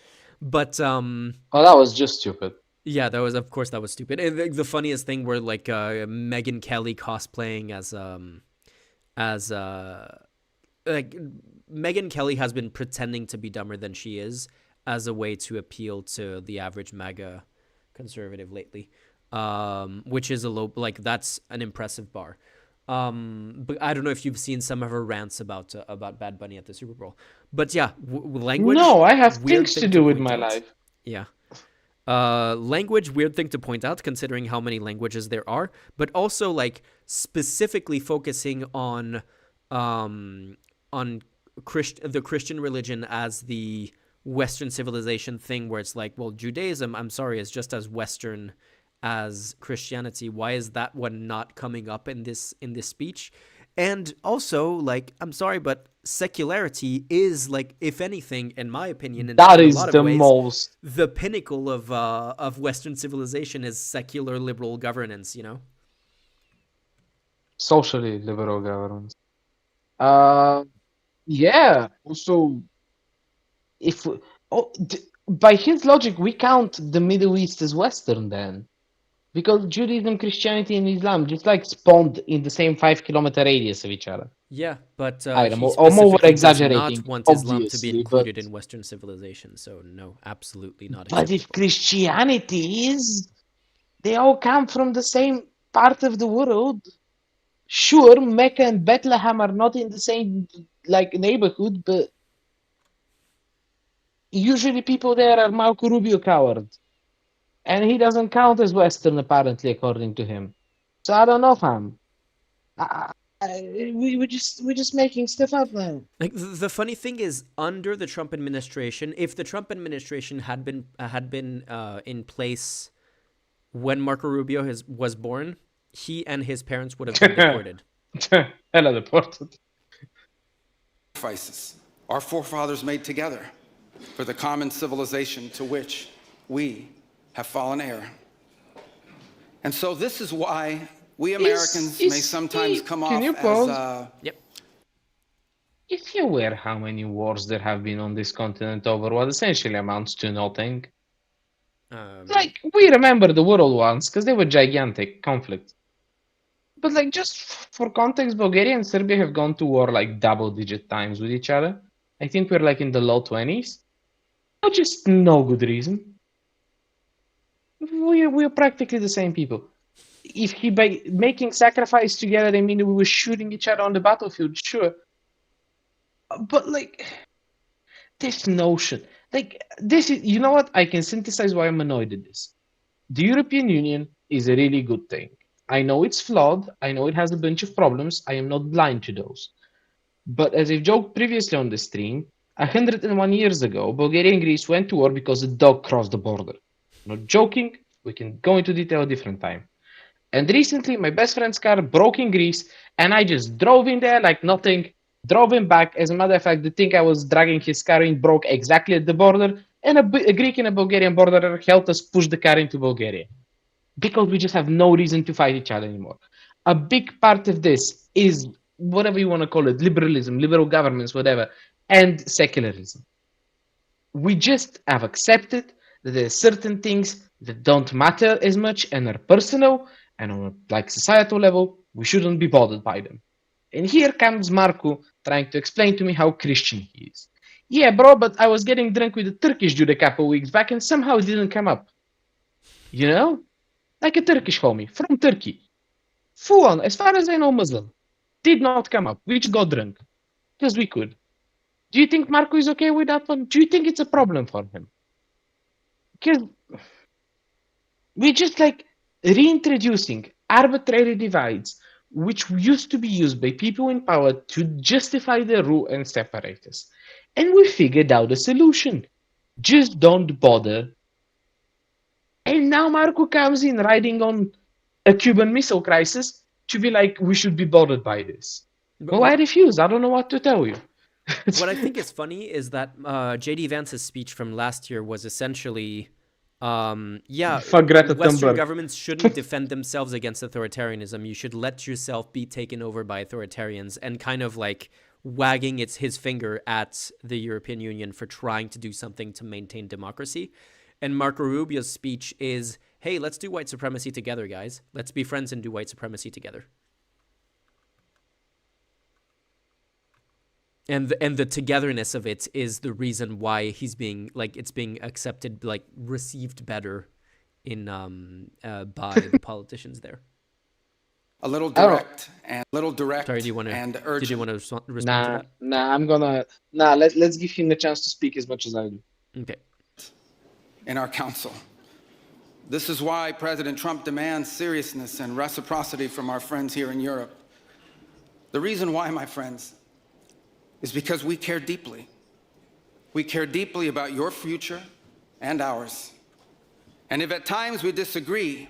But Oh, that was just stupid. yeah, that was stupid. And the funniest thing were like Megyn Kelly cosplaying as like, Megyn Kelly has been pretending to be dumber than she is as a way to appeal to the average MAGA conservative lately, which is that's an impressive bar. But I don't know if you've seen some of her rants about Bad Bunny at the Super Bowl. But yeah, language. No, I have weird things to thing do with point my out. life. Yeah. Language, weird thing to point out considering how many languages there are, but also like specifically focusing on the Christian religion as the Western civilization thing, where it's like, well, Judaism, I'm sorry, is just as Western as Christianity. Why is that one not coming up in this speech? And also, like, I'm sorry, but secularity is, like, if anything, in my opinion, in That a is lot of the ways, most the pinnacle of Western civilization is secular liberal governance. You know? socially liberal governance. Yeah. Also, if by his logic, we count the Middle East as Western then, because Judaism, Christianity, and Islam just like spawned in the same 5 kilometer radius of each other. Yeah, but I'm he over specifically does exaggerating, not want Islam to be obviously, included but in Western civilization. So no, absolutely not but if acceptable. Christianity is, they all come from the same part of the world. Sure, Mecca and Bethlehem are not in the same like neighborhood, but usually people there are Marco Rubio cowards. And he doesn't count as Western, apparently, according to him. So I don't know, fam. We're just making stuff up, man. Like the funny thing is, under the Trump administration, if the Trump administration had been in place when Marco Rubio was born, he and his parents would have been deported. Hella deported. Sacrifices our forefathers made together for the common civilization to which we have fallen heir. And so this is why we Americans may sometimes come off as Yep. If you're aware how many wars there have been on this continent over what essentially amounts to nothing, like, we remember the world ones because they were gigantic conflicts. But like, just for context, Bulgaria and Serbia have gone to war like double-digit times with each other. I think we're like in the low 20s. For just no good reason. We're practically the same people. If he by making sacrifice together, I mean we were shooting each other on the battlefield, sure. But like, this notion, like, this is, you know what? I can synthesize why I'm annoyed at this. The European Union is a really good thing. I know it's flawed. I know it has a bunch of problems. I am not blind to those. But as I've joked previously on the stream, 101 years ago, Bulgaria and Greece went to war because a dog crossed the border. I'm not joking. We can go into detail a different time. And recently, my best friend's car broke in Greece, and I just drove in there like nothing, drove him back. As a matter of fact, the thing I was dragging his car in broke exactly at the border, and a Greek and a Bulgarian borderer helped us push the car into Bulgaria. Because we just have no reason to fight each other anymore. A big part of this is whatever you want to call it, liberalism, liberal governments, whatever, and secularism. We just have accepted that there are certain things that don't matter as much and are personal, and on a like societal level, we shouldn't be bothered by them. And here comes Marco trying to explain to me how Christian he is. Yeah, bro, but I was getting drunk with a Turkish dude a couple weeks back and somehow it didn't come up. You know? Like a Turkish homie from Turkey. Full on, as far as I know, Muslim. Did not come up. We just got drunk. Because we could. Do you think Marco is okay with that one? Do you think it's a problem for him? Because we're just like reintroducing arbitrary divides which used to be used by people in power to justify their rule and separate us. And we figured out a solution. Just don't bother. And now Marco comes in riding on a Cuban Missile Crisis to be like, we should be bothered by this. But Well, I refuse. I don't know what to tell you. what I think is funny is that JD Vance's speech from last year was essentially, Fuck Greta Western Thunberg. governments shouldn't defend themselves against authoritarianism. You should let yourself be taken over by authoritarians, and kind of like wagging his finger at the European Union for trying to do something to maintain democracy. And Marco Rubio's speech is, hey, let's do white supremacy together, guys. Let's be friends and do white supremacy together. And the togetherness of it is the reason why he's being like, it's being accepted, like received better in by the politicians there. a little direct Sorry, do you want to? and Did urgent. you want to respond to that? Let's give him the chance to speak as much as I do. Okay. In our council. This is why President Trump demands seriousness and reciprocity from our friends here in Europe. The reason why, my friends, is because we care deeply. We care deeply about your future and ours. And if at times we disagree,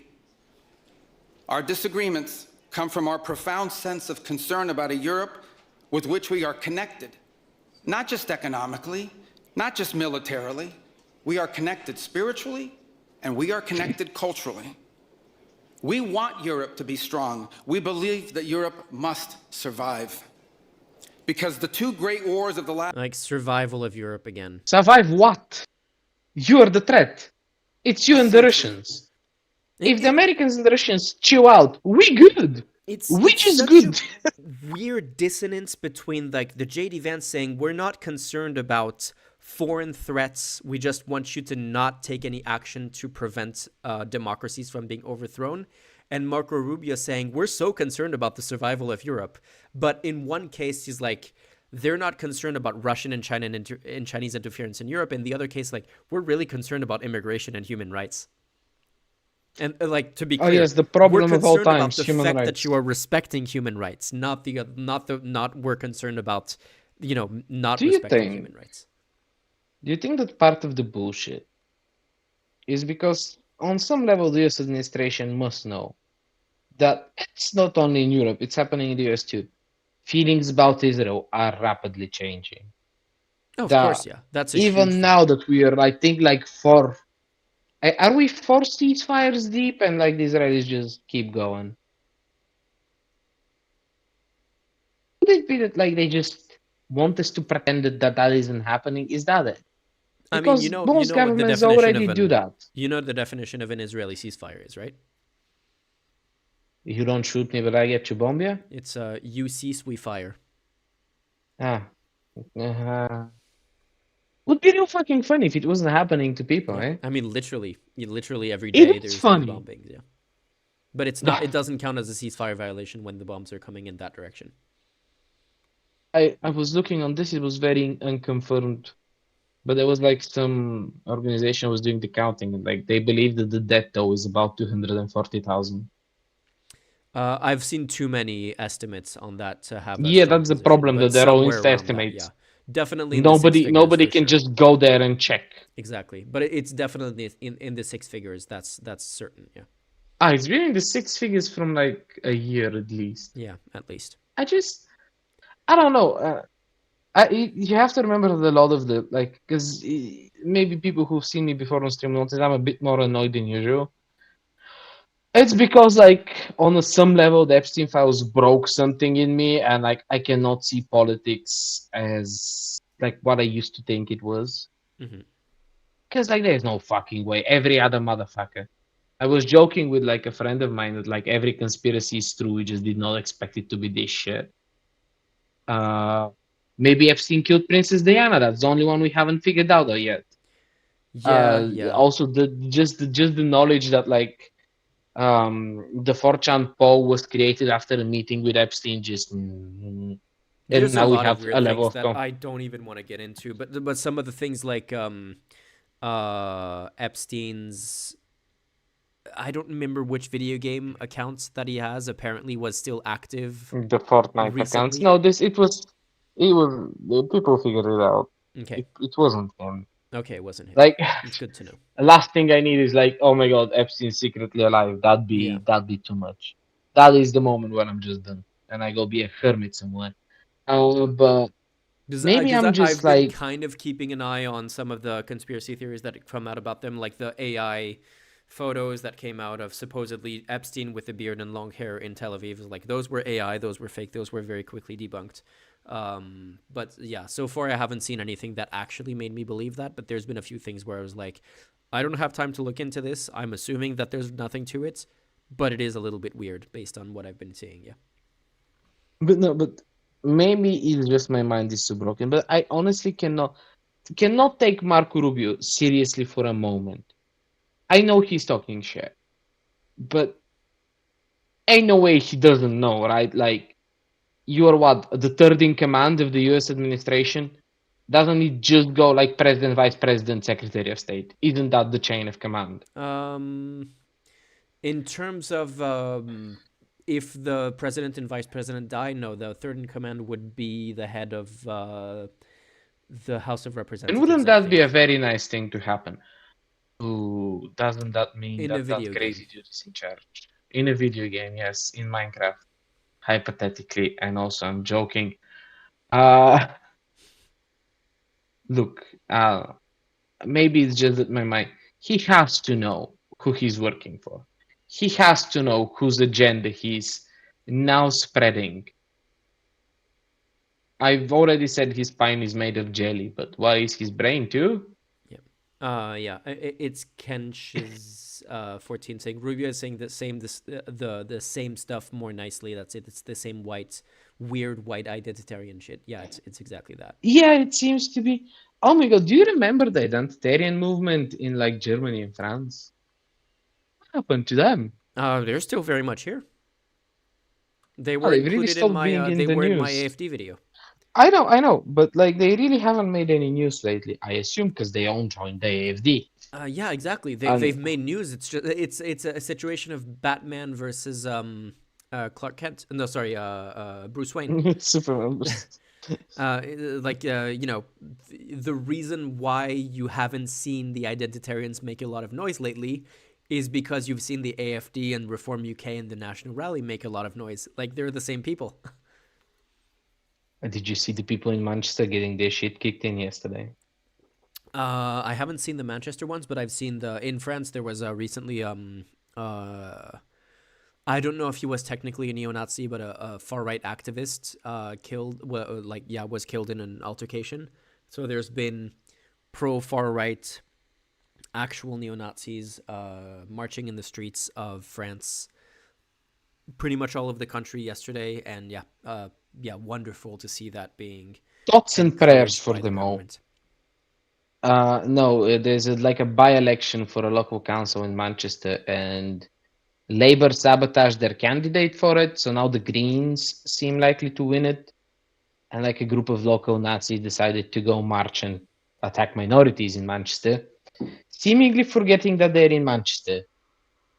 our disagreements come from our profound sense of concern about a Europe with which we are connected, not just economically, not just militarily. We are connected spiritually, and we are connected culturally. We want Europe to be strong. We believe that Europe must survive. Because the two great wars of the last... Like survival of Europe again. Survive what? You're the threat. It's you and the Russians. If the Americans and the Russians chill out, we good. Which is such good. a weird dissonance between like the JD Vance saying we're not concerned about foreign threats, we just want you to not take any action to prevent democracies from being overthrown, and Marco Rubio saying we're so concerned about the survival of Europe. But in one case he's like, they're not concerned about Russian and Chinese interference in Europe. In the other case, like, we're really concerned about immigration and human rights. And like to be Oh clear, yes, the we're problem of all concerned about times, the human fact that rights. you are respecting human rights, not we're concerned about, not Do you respecting human think? rights. Do you think that part of the bullshit is because on some level the U.S. administration must know that it's not only in Europe, it's happening in the US too. Feelings about Israel are rapidly changing. Oh, of course, That yeah, that's a huge even thing. now that we are, I think, like are we four ceasefires deep and like the Israelis just keep going? Could it be that like they just want us to pretend that that isn't happening? Is that it? I mean, Because most governments already do that. the definition of an Israeli ceasefire is, right? You don't shoot me, but I get to bomb you? It's you cease, we fire. Ah. Uh, would be real fucking funny if it wasn't happening to people, Yeah, eh? I mean, literally every It day is there's funny. bombings. Yeah, but it's not. It doesn't count as a ceasefire violation when the bombs are coming in that direction. I was looking on this, it was very unconfirmed, but there was like some organization was doing the counting, and like they believe that the death toll is about 240,000. I've seen too many estimates on that to have a Yeah, strong that's the position, problem, but that they're all somewhere Insta around that, yeah, estimates. definitely in the six Nobody figures nobody for can sure. just go there and check. Exactly, but it's definitely in the six figures. That's certain. Yeah, It's really in the six figures from like a year at least. yeah, at least. I just, I don't know. You have to remember that a lot of the like, because maybe people who've seen me before on stream notice I'm a bit more annoyed than usual. It's because like on some level the Epstein files broke something in me, and like I cannot see politics as like what I used to think it was. Hmm. Because like there's no fucking way. Every other motherfucker. I was joking with like a friend of mine that like every conspiracy is true. We just did not expect it to be this shit. Uh, Maybe Epstein killed Princess Diana. That's the only one we haven't figured out yet. Yeah, yeah. Also just the knowledge that like the 4chan poll was created after a meeting with Epstein. And There's a now we lot of have a weird level things of that I don't even want to get into, but some of the things like Epstein's, I don't remember which video game accounts that he has, apparently was still active the Fortnite accounts. recently. No, it was the people figured it out. Okay. It wasn't him. Okay, it wasn't him. Like It's good to know. last thing I need is like, oh my god, Epstein's secretly alive. Yeah. That'd be too much. That is the moment when I'm just done and I go be a hermit somewhere. But maybe Because I'm just I've been like, kind of keeping an eye on some of the conspiracy theories that come out about them, like the AI photos that came out of supposedly Epstein with a beard and long hair in Tel Aviv. Like those were AI, those were fake, those were very quickly debunked. But yeah, so far I haven't seen anything that actually made me believe that. But there's been a few things where I was like, I don't have time to look into this. I'm assuming that there's nothing to it, but it is a little bit weird based on what I've been seeing. Yeah. but no, but maybe it's just my mind is too broken. But I honestly cannot take Marco Rubio seriously for a moment. I know he's talking shit, but ain't no way he doesn't know, right? Like you are what, the third in command of the U.S. administration? Doesn't it just go like president, vice president, secretary of state? Isn't that the chain of command? Um, in terms of if the president and vice president die, no, the third in command would be the head of the House of And Representatives, wouldn't I that be a think, very nice thing to happen? Ooh, doesn't that mean in a that that video game. crazy dude is in charge? In a video game, yes, in Minecraft, hypothetically, and also I'm joking. Uh, Look, maybe it's just that my mind. He has to know who he's working for. He has to know whose agenda he's now spreading. I've already said his spine is made of jelly, but why is his brain too? Yeah. Yeah. It's Kench's 14 saying Rubio is saying the same stuff more nicely. That's it. It's the same weird white identitarian shit. Yeah, it's exactly that. Yeah, it seems to be. Oh my god, do you remember the identitarian movement in like Germany and France? What happened to them? They're still very much here. They Oh, were they've really included in stopped my being in they the were in my news. AFD video. I know, but like they really haven't made any news lately. I assume because they all joined the AFD. Yeah, exactly. And They've made news. It's a situation of Batman versus Clark Kent. No, sorry, Bruce Wayne. Superman. The reason why you haven't seen the identitarians make a lot of noise lately is because you've seen the AFD and Reform UK and the National Rally make a lot of noise. Like, they're the same people. Did you see the people in Manchester getting their shit kicked in yesterday? I haven't seen the Manchester ones, but I've seen in France. There was recently I don't know if he was technically a neo-Nazi, but a far-right activist was killed in an altercation. So there's been pro-far-right actual neo-Nazis marching in the streets of France, pretty much all of the country yesterday, and wonderful to see that being Thoughts and prayers encouraged for by the them all. government. No, there's like a by-election for a local council in Manchester, and Labour sabotaged their candidate for it, so now the Greens seem likely to win it. And like a group of local Nazis decided to go march and attack minorities in Manchester, seemingly forgetting that they're in Manchester.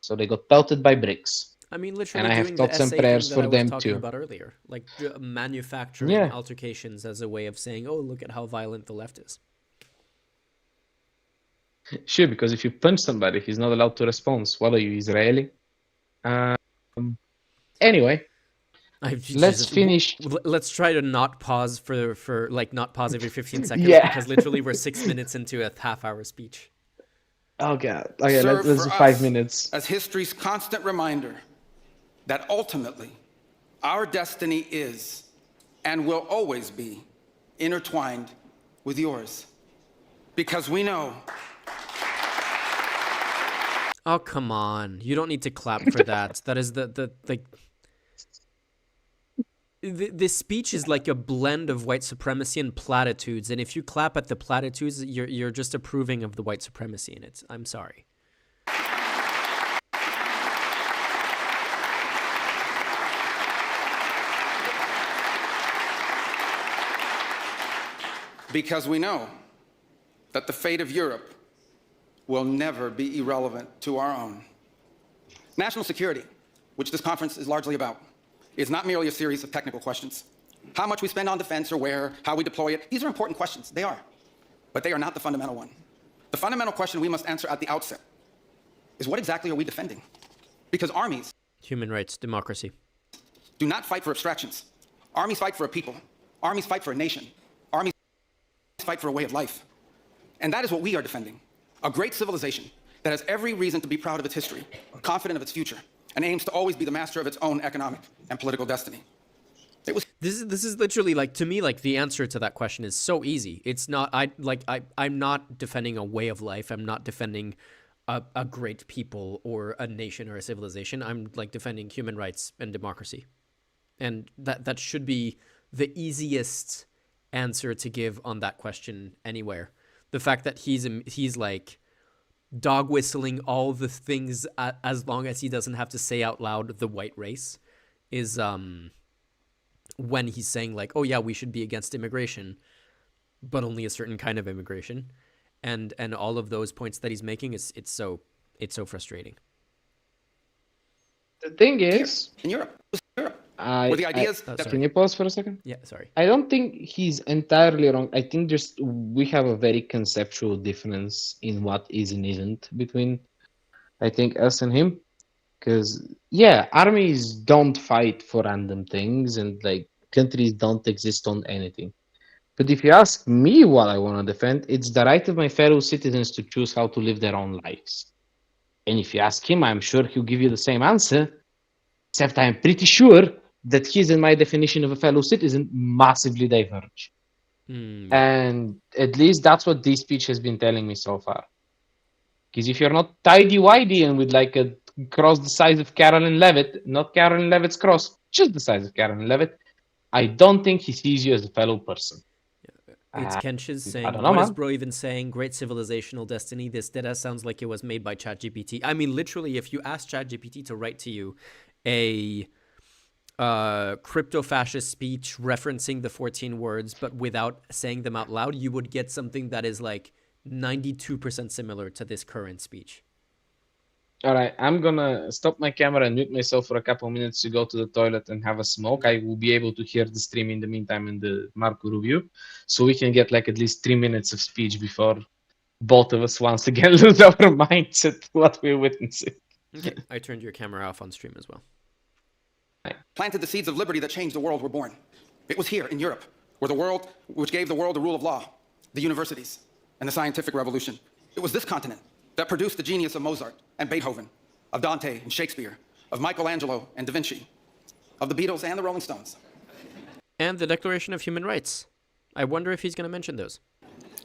So they got pelted by bricks. I mean, literally And I have doing the thoughts and SA prayers thing that for I was them talking too. about earlier, like manufacturing Yeah, altercations as a way of saying, "Oh, look at how violent the left is." sure, because if you punch somebody, he's not allowed to respond. What are you, Israeli? Um, anyway, let's finish. Let's try to not pause for like not pause every 15 seconds Yeah. because literally we're 6 minutes into a half-hour speech. Oh, God. Okay, Serve let's for do 5 us minutes. as history's constant reminder that ultimately our destiny is and will always be intertwined with yours. Because we know. Oh, come on. You don't need to clap for that. That is this speech is like a blend of white supremacy and platitudes, and if you clap at the platitudes, you're just approving of the white supremacy in it. I'm sorry. Because we know that the fate of Europe will never be irrelevant to our own. National security, which this conference is largely about, is not merely a series of technical questions. How much we spend on defense or where, how we deploy it, these are important questions, they are. But they are not the fundamental one. The fundamental question we must answer at the outset is what exactly are we defending? Because armies Human rights, democracy. do not fight for abstractions. Armies fight for a people. Armies fight for a nation. Armies fight for a way of life. And that is what we are defending. A great civilization that has every reason to be proud of its history, confident of its future, and aims to always be the master of its own economic and political destiny. This is literally like, to me, like the answer to that question is so easy. It's not I'm not defending a way of life. I'm not defending a great people or a nation or a civilization. I'm like defending human rights and democracy. And that should be the easiest answer to give on that question anywhere. The fact that he's like dog whistling all the things as long as he doesn't have to say out loud the white race is when he's saying like, oh yeah, we should be against immigration, but only a certain kind of immigration, and all of those points that he's making it's so frustrating. The thing is, In Europe, where the ideas can you pause for a second? Yeah, sorry. I don't think he's entirely wrong. I think just we have a very conceptual difference in what is and isn't between, I think, us and him. Because, yeah, armies don't fight for random things and, like, countries don't exist on anything. But if you ask me what I want to defend, it's the right of my fellow citizens to choose how to live their own lives. And if you ask him, I'm sure he'll give you the same answer, except I'm pretty sure that his and my definition of a fellow citizen massively diverge. Yeah. And at least that's what this speech has been telling me so far. Because if you're not tidy-whitey and with like a cross the size of Carolyn Levitt, not Carolyn Levitt's cross, just the size of Carolyn Levitt, I don't think he sees you as a fellow person. It's Kensh's saying, I don't know, what is man. bro even saying? Great civilizational destiny. This data sounds like it was made by ChatGPT. I mean, literally, if you ask ChatGPT to write to you a crypto-fascist speech referencing the 14 words, but without saying them out loud, you would get something that is like 92% similar to this current speech. All right, I'm gonna stop my camera and mute myself for a couple minutes to go to the toilet and have a smoke. I will be able to hear the stream in the meantime in the Marco Rubio, so we can get like at least 3 minutes of speech before both of us once again lose our minds at what we're witnessing. Okay, I turned your camera off on stream as well. Planted the seeds of liberty that changed the world were born. It was here in Europe, which gave the world the rule of law, the universities, and the scientific revolution. It was this continent that produced the genius of Mozart and Beethoven, of Dante and Shakespeare, of Michelangelo and Da Vinci, of the Beatles and the Rolling Stones. And the Declaration of Human Rights. I wonder if he's going to mention those.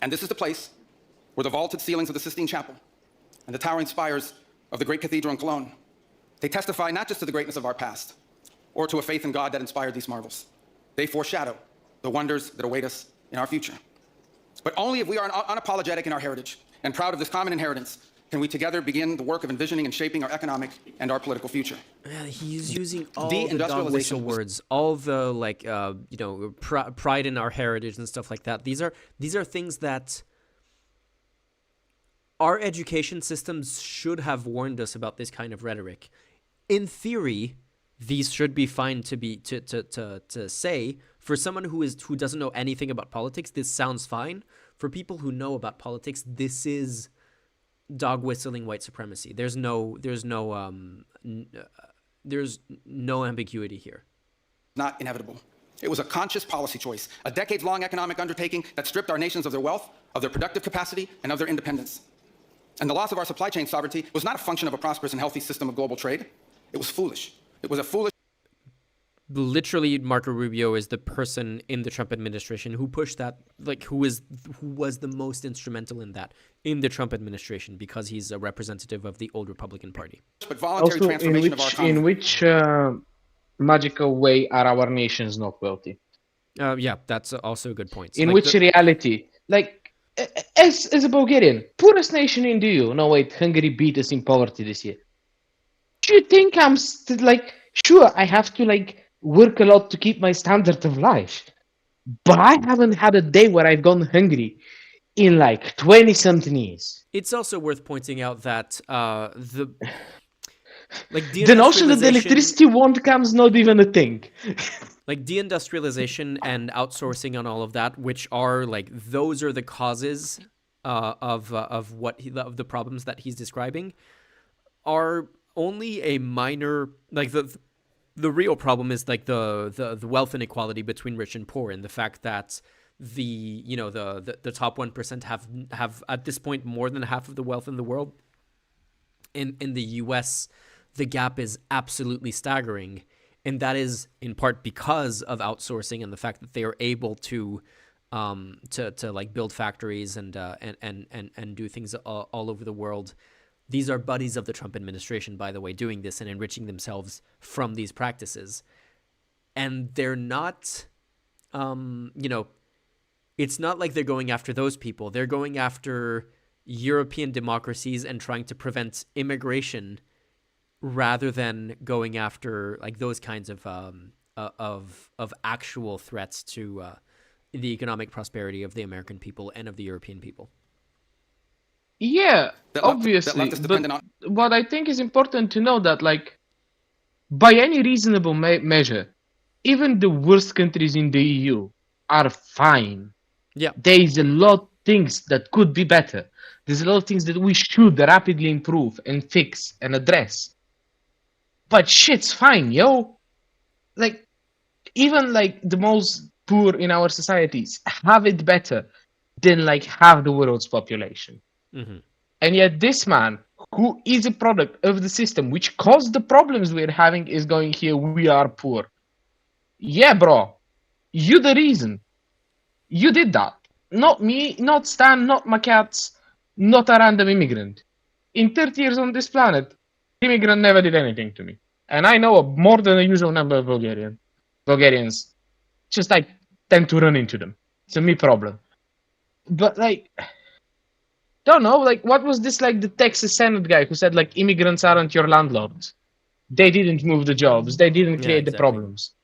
And this is the place where the vaulted ceilings of the Sistine Chapel and the towering spires of the great cathedral in Cologne, they testify not just to the greatness of our past, or to a faith in God that inspired these marvels. They foreshadow the wonders that await us in our future. But only if we are unapologetic in our heritage and proud of this common inheritance can we together begin the work of envisioning and shaping our economic and our political future. He's using all the dog whistle words, all the pride in our heritage and stuff like that. These are things that our education systems should have warned us about this kind of rhetoric. In theory, these should be fine to say. For someone who doesn't know anything about politics, this sounds fine. For people who know about politics, this is dog whistling white supremacy. There's no ambiguity here. Not inevitable. It was a conscious policy choice, a decades-long economic undertaking that stripped our nations of their wealth, of their productive capacity, and of their independence. And the loss of our supply chain sovereignty was not a function of a prosperous and healthy system of global trade. It was foolish. It was a foolish... Literally, Marco Rubio is the person in the Trump administration who pushed that, who was the most instrumental in that, in the Trump administration, because he's a representative of the old Republican Party. But voluntary also, transformation of our economy. In which magical way are our nations not wealthy? Yeah, that's also a good point. In which reality? As a Bulgarian, poorest nation in the EU. No, wait, Hungary beat us in poverty this year. Do you think I'm sure, I have to work a lot to keep my standard of life, but I haven't had a day where I've gone hungry in 20-something years. It's also worth pointing out that the notion that the electricity won't come is not even a thing. Deindustrialization and outsourcing and all of that, which are those are the causes of the problems that he's describing, are only a minor the real problem is the wealth inequality between rich and poor, and the fact that the top 1% have at this point more than half of the wealth in the world. In the US, the gap is absolutely staggering, and that is in part because of outsourcing and the fact that they are able to build factories and do things all over the world. These are buddies of the Trump administration, by the way, doing this and enriching themselves from these practices. And they're not, it's not like they're going after those people. They're going after European democracies and trying to prevent immigration rather than going after those kinds of actual threats to the economic prosperity of the American people and of the European people. Yeah, obviously, but what I think is important to know that, by any reasonable measure, even the worst countries in the EU are fine. Yeah, there is a lot of things that could be better. There's a lot of things that we should rapidly improve and fix and address. But shit's fine, yo. Even the most poor in our societies have it better than half the world's population. Mm-hmm. And yet this man, who is a product of the system which caused the problems we're having, is going here, we are poor. Yeah, bro. You the reason. You did that. Not me, not Stan, not my cats, not a random immigrant. In 30 years on this planet, immigrant never did anything to me. And I know more than the usual number of Bulgarians. Just tend to run into them. It's a me problem. But don't know, what was this, the Texas Senate guy who said, immigrants aren't your landlords. They didn't move the jobs. They didn't create the problems.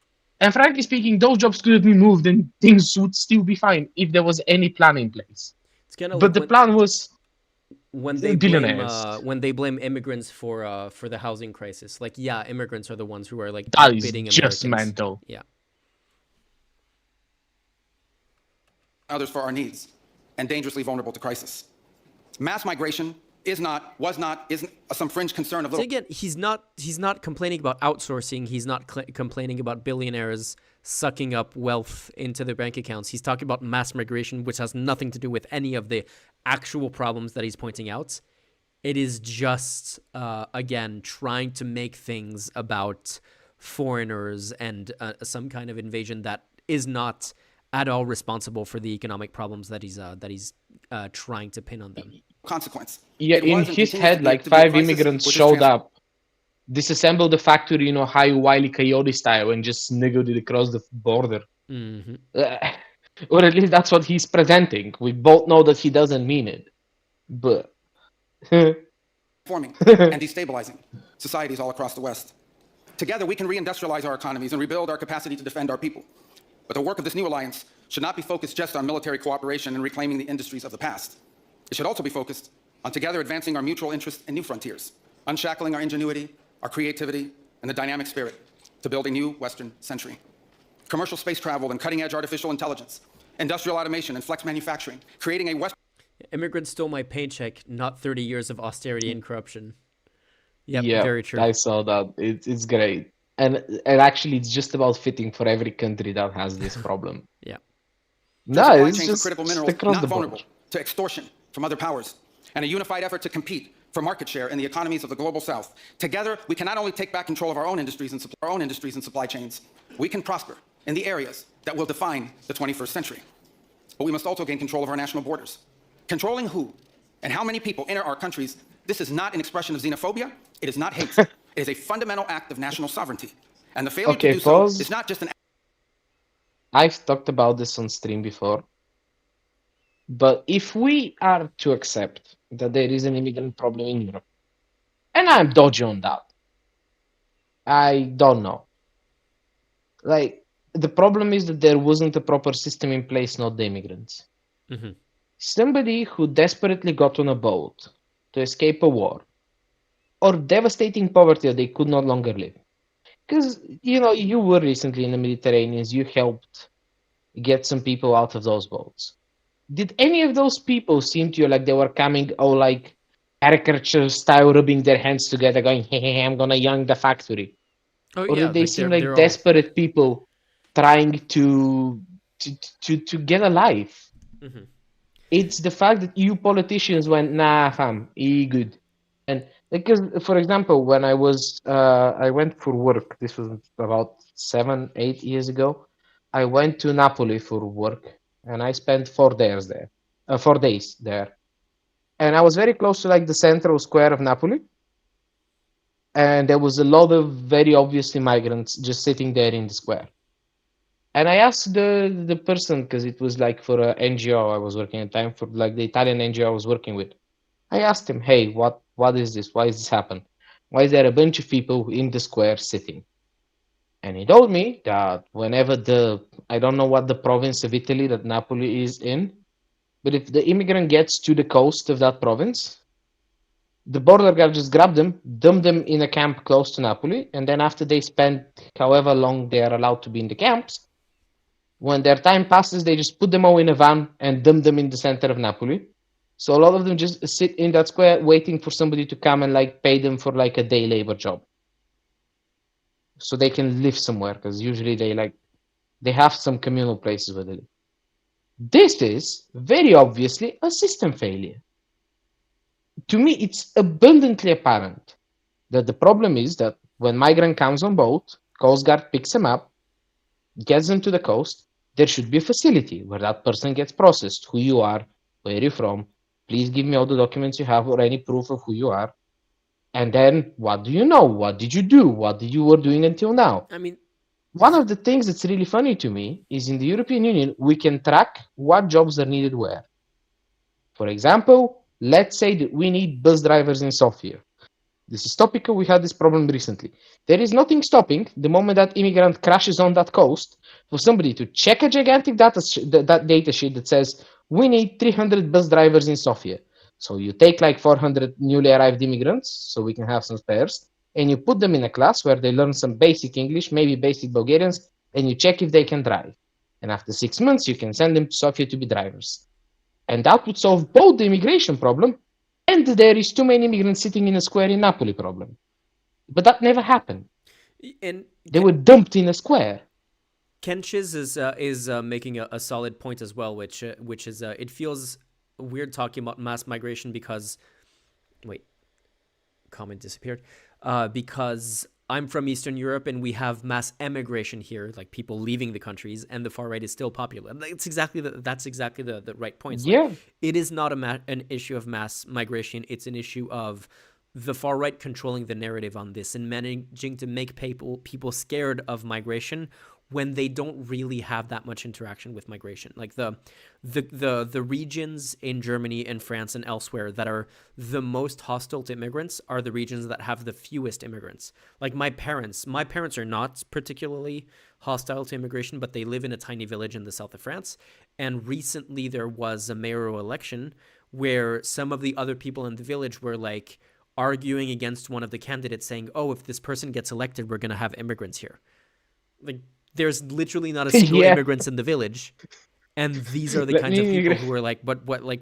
And frankly speaking, those jobs could have been moved and things would still be fine if there was any plan in place. It's kind of But like the plan was billionaires. when they blame immigrants for the housing crisis. Like, yeah, immigrants are the ones who are like That is outbidding just Americans. mental. Yeah. Others for our needs, and dangerously vulnerable to crisis. Mass migration isn't some fringe concern of So little. again, he's not complaining about outsourcing. He's not complaining about billionaires sucking up wealth into their bank accounts. He's talking about mass migration, which has nothing to do with any of the actual problems that he's pointing out. It is just, again, trying to make things about foreigners and some kind of invasion that is not at all responsible for the economic problems that he's trying to pin on them. Consequence. Yeah, It in was and his continues head, to be like a 5 crisis immigrants which is showed up, disassembled the factory, high Wile E. Coyote style, and just sniggled it across the border. Mm-hmm. Or at least that's what he's presenting. We both know that he doesn't mean it, but transforming and destabilizing societies all across the West. Together, we can reindustrialize our economies and rebuild our capacity to defend our people. But the work of this new alliance should not be focused just on military cooperation and reclaiming the industries of the past. It should also be focused on together advancing our mutual interests in new frontiers, unshackling our ingenuity, our creativity, and the dynamic spirit to build a new Western century. Commercial space travel and cutting-edge artificial intelligence, industrial automation and flex manufacturing, creating a Western... Immigrants stole my paycheck, not 30 years of austerity and corruption. Yep, yeah, very true. I saw that. It's great. And actually, it's just about fitting for every country that has this problem. Yeah. No, supply it's chains just for critical minerals across not the vulnerable board. to extortion from other powers, and a unified effort to compete for market share in the economies of the global South. Together, we can not only take back control of our own industries and supply chains, we can prosper in the areas that will define the 21st century. But we must also gain control of our national borders. Controlling who and how many people enter our countries, this is not an expression of xenophobia. It is not hate. It is a fundamental act of national sovereignty. And the failure to do so is not just an... I've talked about this on stream before. But if we are to accept that there is an immigrant problem in Europe, and I'm dodgy on that, I don't know. Like, the problem is that there wasn't a proper system in place, not the immigrants. Mm-hmm. Somebody who desperately got on a boat to escape a war or devastating poverty that they could no longer live. Because, you were recently in the Mediterranean, you helped get some people out of those boats. Did any of those people seem to you like they were coming, like caricature style, rubbing their hands together, going, hey, I'm gonna young the factory? Oh Or yeah, did they like seem they're like all... desperate people trying to get a life? Mm-hmm. It's the fact that you politicians went, nah, fam, good. And because, for example, when I went for work, this was about 7-8 years ago, I went to Napoli for work, and I spent 4 days there, 4 days there, and I was very close to like the central square of Napoli, and there was a lot of very obviously migrants just sitting there in the square. And I asked the person, because it was like for an NGO I was working at the time, for like the Italian NGO I was working with. I asked him, hey, what is this? Why is this happen? Why is there a bunch of people in the square sitting? And he told me that whenever I don't know what the province of Italy that Napoli is in, but if the immigrant gets to the coast of that province, the border guard just grab them, dump them in a camp close to Napoli, and then after they spend however long they are allowed to be in the camps, when their time passes, they just put them all in a van and dump them in the center of Napoli. So a lot of them just sit in that square waiting for somebody to come and like pay them for like a day labor job, so they can live somewhere, because usually they have some communal places where they live. This is very obviously a system failure. To me, it's abundantly apparent that the problem is that when migrant comes on boat, Coast Guard picks him up, gets them to the coast, there should be a facility where that person gets processed. Who you are, where you're from, please give me all the documents you have or any proof of who you are. And then, what do you know? What did you do? What did you were doing until now? I mean, one of the things that's really funny to me is in the European Union, we can track what jobs are needed where. For example, let's say that we need bus drivers in Sofia. This is topical. We had this problem recently. There is nothing stopping the moment that immigrant crashes on that coast for somebody to check a gigantic data sheet that says we need 300 bus drivers in Sofia. So you take like 400 newly arrived immigrants, so we can have some spares, and you put them in a class where they learn some basic English, maybe basic Bulgarians, and you check if they can drive. And after 6 months, you can send them to Sofia to be drivers. And that would solve both the immigration problem and there is too many immigrants sitting in a square in Napoli problem. But that never happened. And They were dumped in a square. Kenchiz is making a solid point as well, which is it feels weird talking about mass migration because wait, comment disappeared. Because I'm from Eastern Europe and we have mass emigration here, like people leaving the countries, and the far right is still popular. That's exactly the right point. It's Yeah. like, it is not an issue of mass migration. It's an issue of the far right controlling the narrative on this and managing to make people scared of migration when they don't really have that much interaction with migration. Like the regions in Germany and France and elsewhere that are the most hostile to immigrants are the regions that have the fewest immigrants. Like my parents are not particularly hostile to immigration, but they live in a tiny village in the south of France. And recently there was a mayoral election where some of the other people in the village were like arguing against one of the candidates saying, oh, if this person gets elected, we're going to have immigrants here. Like, there's literally not a single Yeah. immigrants in the village. And these are the kinds of people who are like,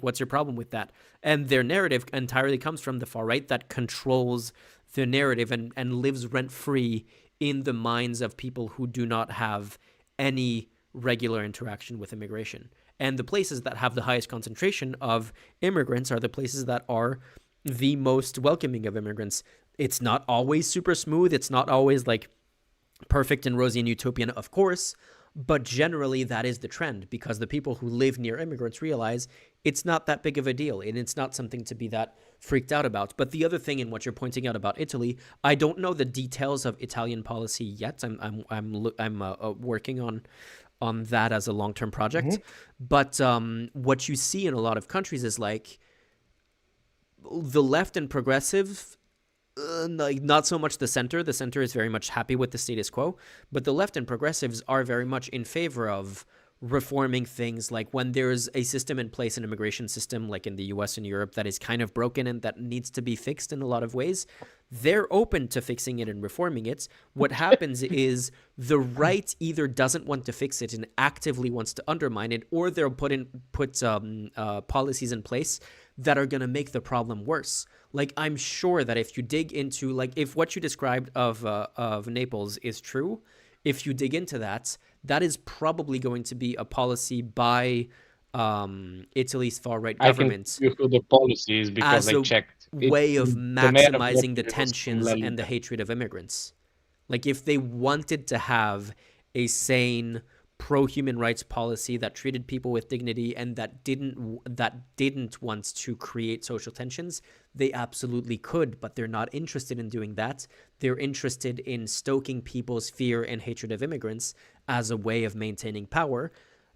what's your problem with that? And their narrative entirely comes from the far right that controls the narrative and lives rent-free in the minds of people who do not have any regular interaction with immigration. And the places that have the highest concentration of immigrants are the places that are the most welcoming of immigrants. It's not always super smooth. It's not always like perfect and rosy and utopian, of course, but generally that is the trend because the people who live near immigrants realize it's not that big of a deal and it's not something to be that freaked out about. But the other thing in what you're pointing out about Italy, I don't know the details of Italian policy yet. I'm working on that as a long-term project. But what you see in a lot of countries is like the left and progressive, like not so much the center. The center is very much happy with the status quo, but the left and progressives are very much in favor of reforming things. Like when there's a system in place, an immigration system like in the US and Europe that is kind of broken and that needs to be fixed in a lot of ways, they're open to fixing it and reforming it. What happens is the right either doesn't want to fix it and actively wants to undermine it, or they'll put policies in place that are going to make the problem worse. Like, I'm sure that if you dig into, like, if what you described of Naples is true, if you dig into that, that is probably going to be a policy by Italy's far-right government. I can give you the policies because as I a checked. way of The mayor of maximizing the Naples was from tensions La and the Liga. hatred of immigrants. Like, if they wanted to have a sane pro-human rights policy that treated people with dignity and that didn't want to create social tensions, they absolutely could, but they're not interested in doing that. They're interested in stoking people's fear and hatred of immigrants as a way of maintaining power,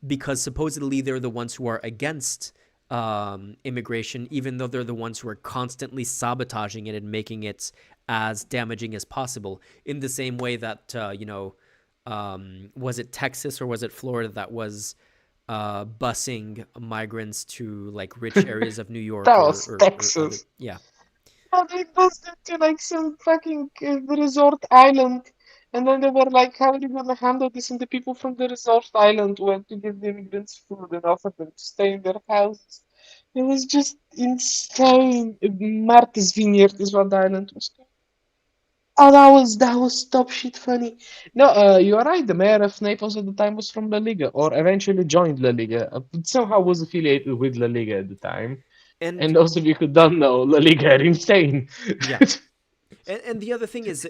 because supposedly they're the ones who are against immigration, even though they're the ones who are constantly sabotaging it and making it as damaging as possible. In the same way that was it Texas or was it Florida that was busing migrants to like rich areas of New York? That was Texas. Yeah. Oh, they bussed it to like some fucking resort island. And then they were like, how are you going to handle this? And the people from the resort island went to give the immigrants food and offered them to stay in their houses. It was just insane. Martha's Vineyard is what the island was called. Oh, that was top shit funny. No, you are right. The mayor of Naples at the time was from La Liga, or eventually joined La Liga. Somehow was affiliated with La Liga at the time. And And those of you who don't know, La Liga are insane. yeah. And the other thing is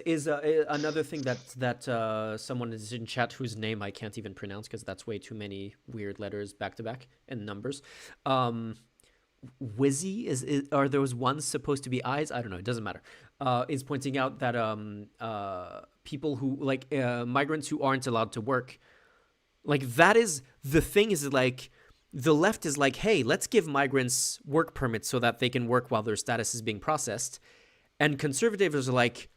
another thing that someone is in chat whose name I can't even pronounce because that's way too many weird letters back to back and numbers. Wizzy are those ones supposed to be eyes? I don't know. It doesn't matter. Is pointing out that people who like migrants who aren't allowed to work, like that is the thing. Is like the left is like, hey, let's give migrants work permits so that they can work while their status is being processed. And conservatives are like,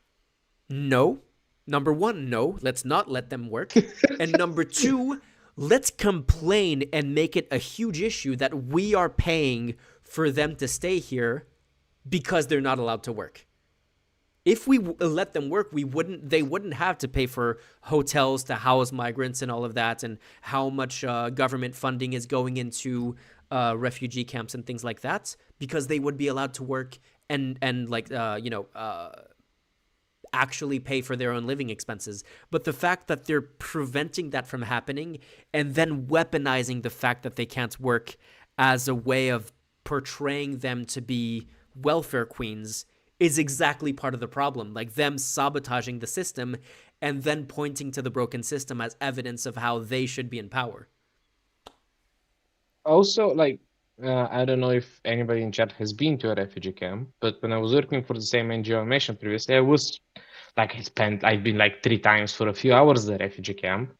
no. Number one, no, let's not let them work. And number two, let's complain and make it a huge issue that we are paying for them to stay here because they're not allowed to work. If we let them work, they wouldn't have to pay for hotels to house migrants and all of that, and how much government funding is going into refugee camps and things like that, because they would be allowed to work and actually pay for their own living expenses. But the fact that they're preventing that from happening and then weaponizing the fact that they can't work as a way of portraying them to be welfare queens is exactly part of the problem. Like them sabotaging the system and then pointing to the broken system as evidence of how they should be in power. Also, like, I don't know if anybody in chat has been to a refugee camp, but when I was working for the same NGO I mentioned previously, I've been like 3 times for a few hours at the refugee camp.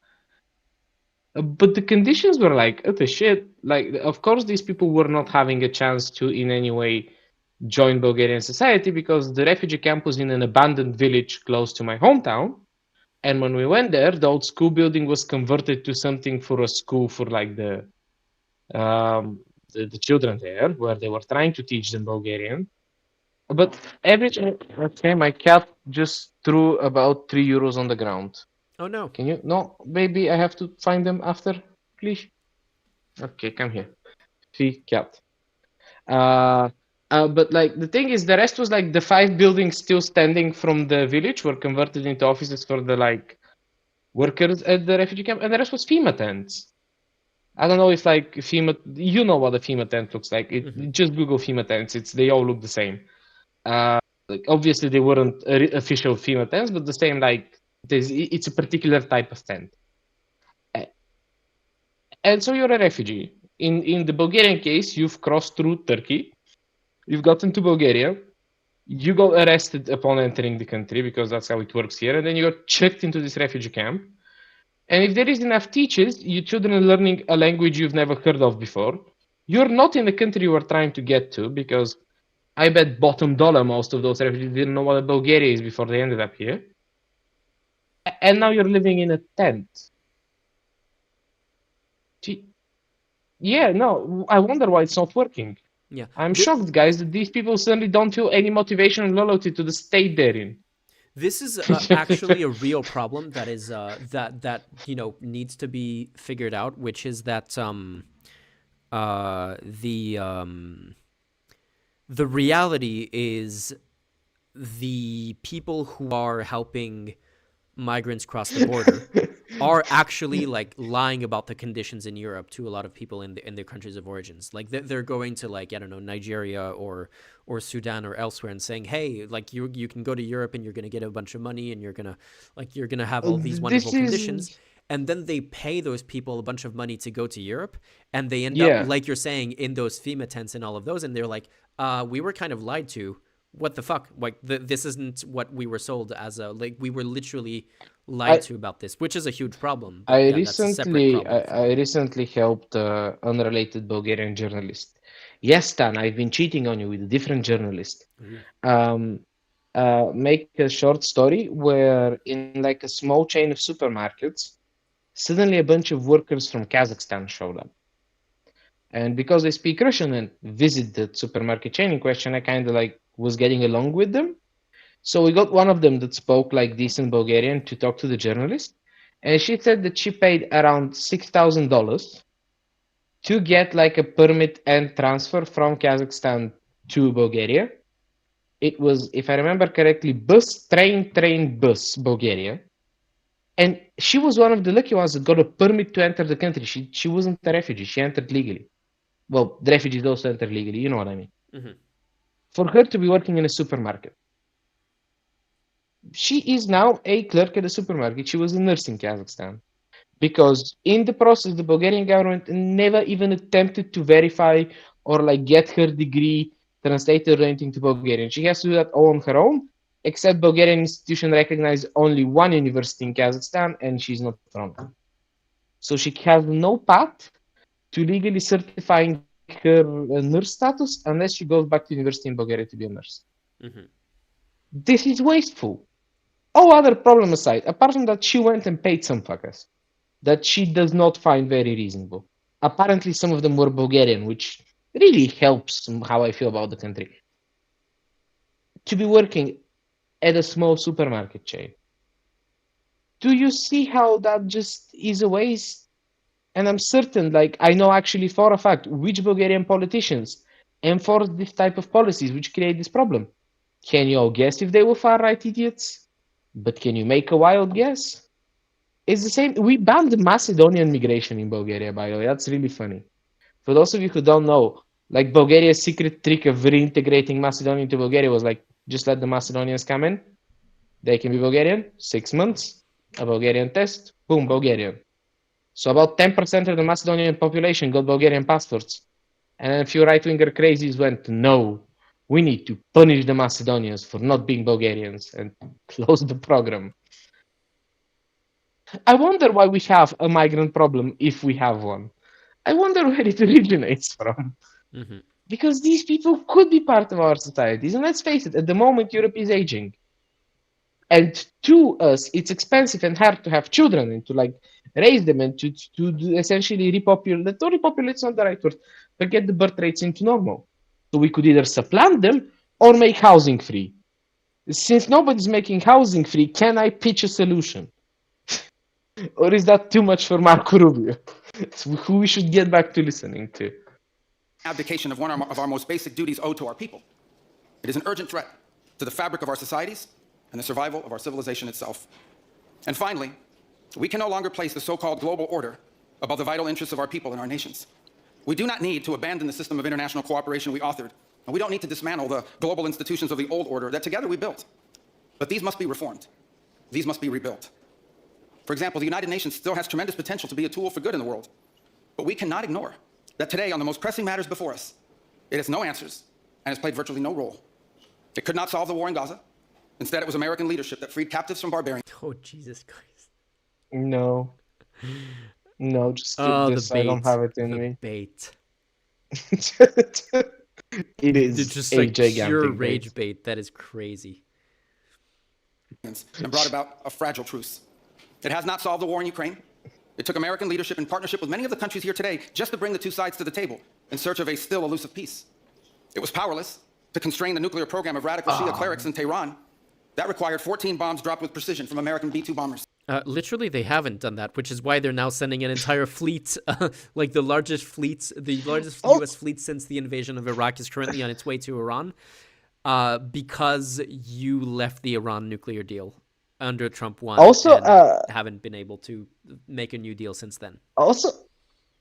But the conditions were like, oh, the shit. Like, of course, these people were not having a chance to in any way join Bulgarian society because the refugee camp was in an abandoned village close to my hometown. And when we went there, the old school building was converted to something for a school for like the children there, where they were trying to teach them Bulgarian. But every time, okay, my cat just threw about €3 on the ground. Oh no. Can you? No, baby, I have to find them after, please. Okay, come here. See, cat. But like the thing is, the rest was like the 5 buildings still standing from the village were converted into offices for the like workers at the refugee camp, and the rest was FEMA tents. I don't know if like FEMA, you know what a FEMA tent looks like. Just Google FEMA tents. They all look the same. Like obviously they weren't official FEMA tents, but the same like it's a particular type of tent. And so you're a refugee. In the Bulgarian case, you've crossed through Turkey. You've gotten to Bulgaria. You got arrested upon entering the country because that's how it works here. And then you got checked into this refugee camp. And if there is enough teachers, your children are learning a language you've never heard of before. You're not in the country you were trying to get to because I bet bottom dollar most of those refugees didn't know what Bulgaria is before they ended up here. And now you're living in a tent. Yeah, no, I wonder why it's not working. Yeah. I'm shocked, guys, that these people suddenly don't feel any motivation and loyalty to the state they're in. This is actually a real problem that is that needs to be figured out, which is that the reality is the people who are helping migrants cross the border are actually like lying about the conditions in Europe to a lot of people in their countries of origins. Like they're going to like, I don't know, Nigeria or Sudan or elsewhere and saying, hey, like you can go to Europe and you're going to get a bunch of money and you're going to have all these wonderful conditions. And then they pay those people a bunch of money to go to Europe, and they end up, like you're saying, in those FEMA tents and all of those, and they're like, we were kind of lied to. What the fuck? Like this isn't what we were sold as a, like we were literally lied to about this, which is a huge problem. I recently helped an unrelated Bulgarian journalist. Yes, Stan, I've been cheating on you with a different journalist. Make a short story where in like a small chain of supermarkets, suddenly a bunch of workers from Kazakhstan showed up. And because they speak Russian and visit the supermarket chain in question, I kind of like was getting along with them. So we got one of them that spoke like decent Bulgarian to talk to the journalist. And she said that she paid around $6,000 to get like a permit and transfer from Kazakhstan to Bulgaria. It was, if I remember correctly, train, bus, Bulgaria. And she was one of the lucky ones that got a permit to enter the country. She wasn't a refugee. She entered legally. Well, the refugees also enter legally. You know what I mean. For her to be working in a supermarket. She is now a clerk at a supermarket. She was a nurse in Kazakhstan. Because in the process, the Bulgarian government never even attempted to verify or like get her degree translated or anything to Bulgarian. She has to do that all on her own. Except Bulgarian institution recognized only one university in Kazakhstan, and she's not from it. So she has no path to legally certifying her nurse status unless she goes back to university in Bulgaria to be a nurse. This is wasteful. All other problem aside, apart from that, she went and paid some fuckers. that she does not find very reasonable. Apparently, some of them were Bulgarian, which really helps how I feel about the country. To be working at a small supermarket chain. Do you see how that just is a waste? And I'm certain, like, I know actually for a fact which Bulgarian politicians enforce this type of policies which create this problem. Can you all guess if they were far right idiots? But can you make a wild guess? It's the same. We banned Macedonian migration in Bulgaria, by the way. That's really funny. For those of you who don't know, like Bulgaria's secret trick of reintegrating Macedonia into Bulgaria was like, just let the Macedonians come in. They can be Bulgarian, 6 months, a Bulgarian test, boom, Bulgarian. So about 10% of the Macedonian population got Bulgarian passports. And then a few right-winger crazies went, no, we need to punish the Macedonians for not being Bulgarians and close the program. I wonder why we have a migrant problem if we have one. I wonder where it originates from. Mm-hmm. Because these people could be part of our societies. And let's face it, at the moment, Europe is aging. And to us, it's expensive and hard to have children and to like raise them and to essentially repopulate. Not repopulate is not the right word, but get the birth rates into normal. So we could either supplant them or make housing free. Since nobody's making housing free, can I pitch a solution? Or is that too much for Marco Rubio, who we should get back to listening to? Abdication of one of our most basic duties owed to our people. It is an urgent threat to the fabric of our societies and the survival of our civilization itself. And finally, we can no longer place the so-called global order above the vital interests of our people and our nations. We do not need to abandon the system of international cooperation we authored, and we don't need to dismantle the global institutions of the old order that together we built. But these must be reformed. These must be rebuilt. For example, the United Nations still has tremendous potential to be a tool for good in the world. But we cannot ignore that today, on the most pressing matters before us, it has no answers and has played virtually no role. It could not solve the war in Gaza. Instead, it was American leadership that freed captives from barbarians. Oh, Jesus Christ. No. No, just skip Oh, this. the bait. I don't have it in the me. bait. It is It's just a like gigantic pure bait. rage bait. That is crazy. And brought about a fragile truce. It has not solved the war in Ukraine. It took American leadership in partnership with many of the countries here today just to bring the two sides to the table in search of a still elusive peace. It was powerless to constrain the nuclear program of radical Shia clerics in Tehran. That required 14 bombs dropped with precision from American B-2 bombers. Literally, they haven't done that, which is why they're now sending an entire fleet, like the largest U.S. fleet since the invasion of Iraq is currently on its way to Iran, because you left the Iran nuclear deal under Trump 1 Also, and haven't been able to make a new deal since then. Also,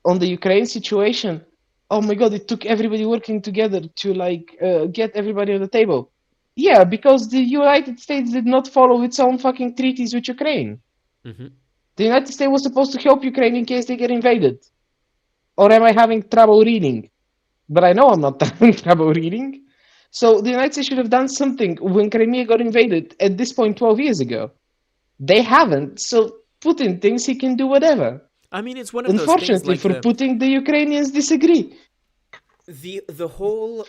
on the Ukraine situation, oh my God, it took everybody working together to like get everybody on the table. Yeah, because the United States did not follow its own fucking treaties with Ukraine. Mm-hmm. The United States was supposed to help Ukraine in case they get invaded. Or am I having trouble reading? But I know I'm not having trouble reading. So the United States should have done something when Crimea got invaded at this point 12 years ago. They haven't, so Putin thinks he can do whatever. I mean, it's one of those things Unfortunately like for Putin, the Ukrainians disagree. the whole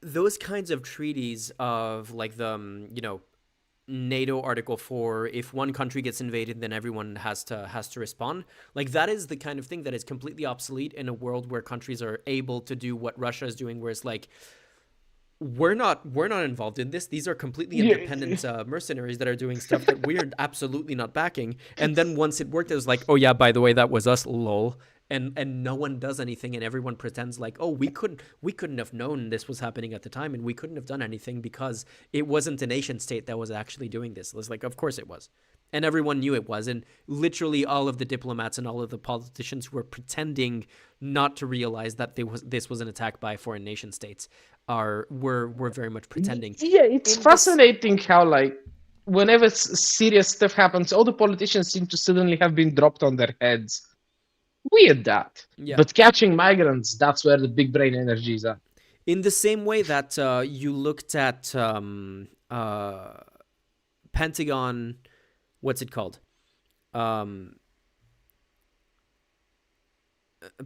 those kinds of treaties of like the NATO Article 4, if one country gets invaded, then everyone has to respond. Like, that is the kind of thing that is completely obsolete in a world where countries are able to do what Russia is doing, where it's like, we're not involved in this. These are completely independent mercenaries that are doing stuff that we're absolutely not backing. And then once it worked, it was like, oh yeah, by the way, that was us, lol. And no one does anything, and everyone pretends like, oh, we couldn't have known this was happening at the time, and we couldn't have done anything because it wasn't a nation state that was actually doing this. It was like, of course it was. And everyone knew it was. And literally all of the diplomats and all of the politicians who were pretending not to realize that this was an attack by foreign nation states were very much pretending. Yeah, it's fascinating how, like, whenever serious stuff happens, all the politicians seem to suddenly have been dropped on their heads. Weird that. Yeah. But catching migrants, that's where the big brain energy is at. In the same way that you looked at Pentagon, what's it called?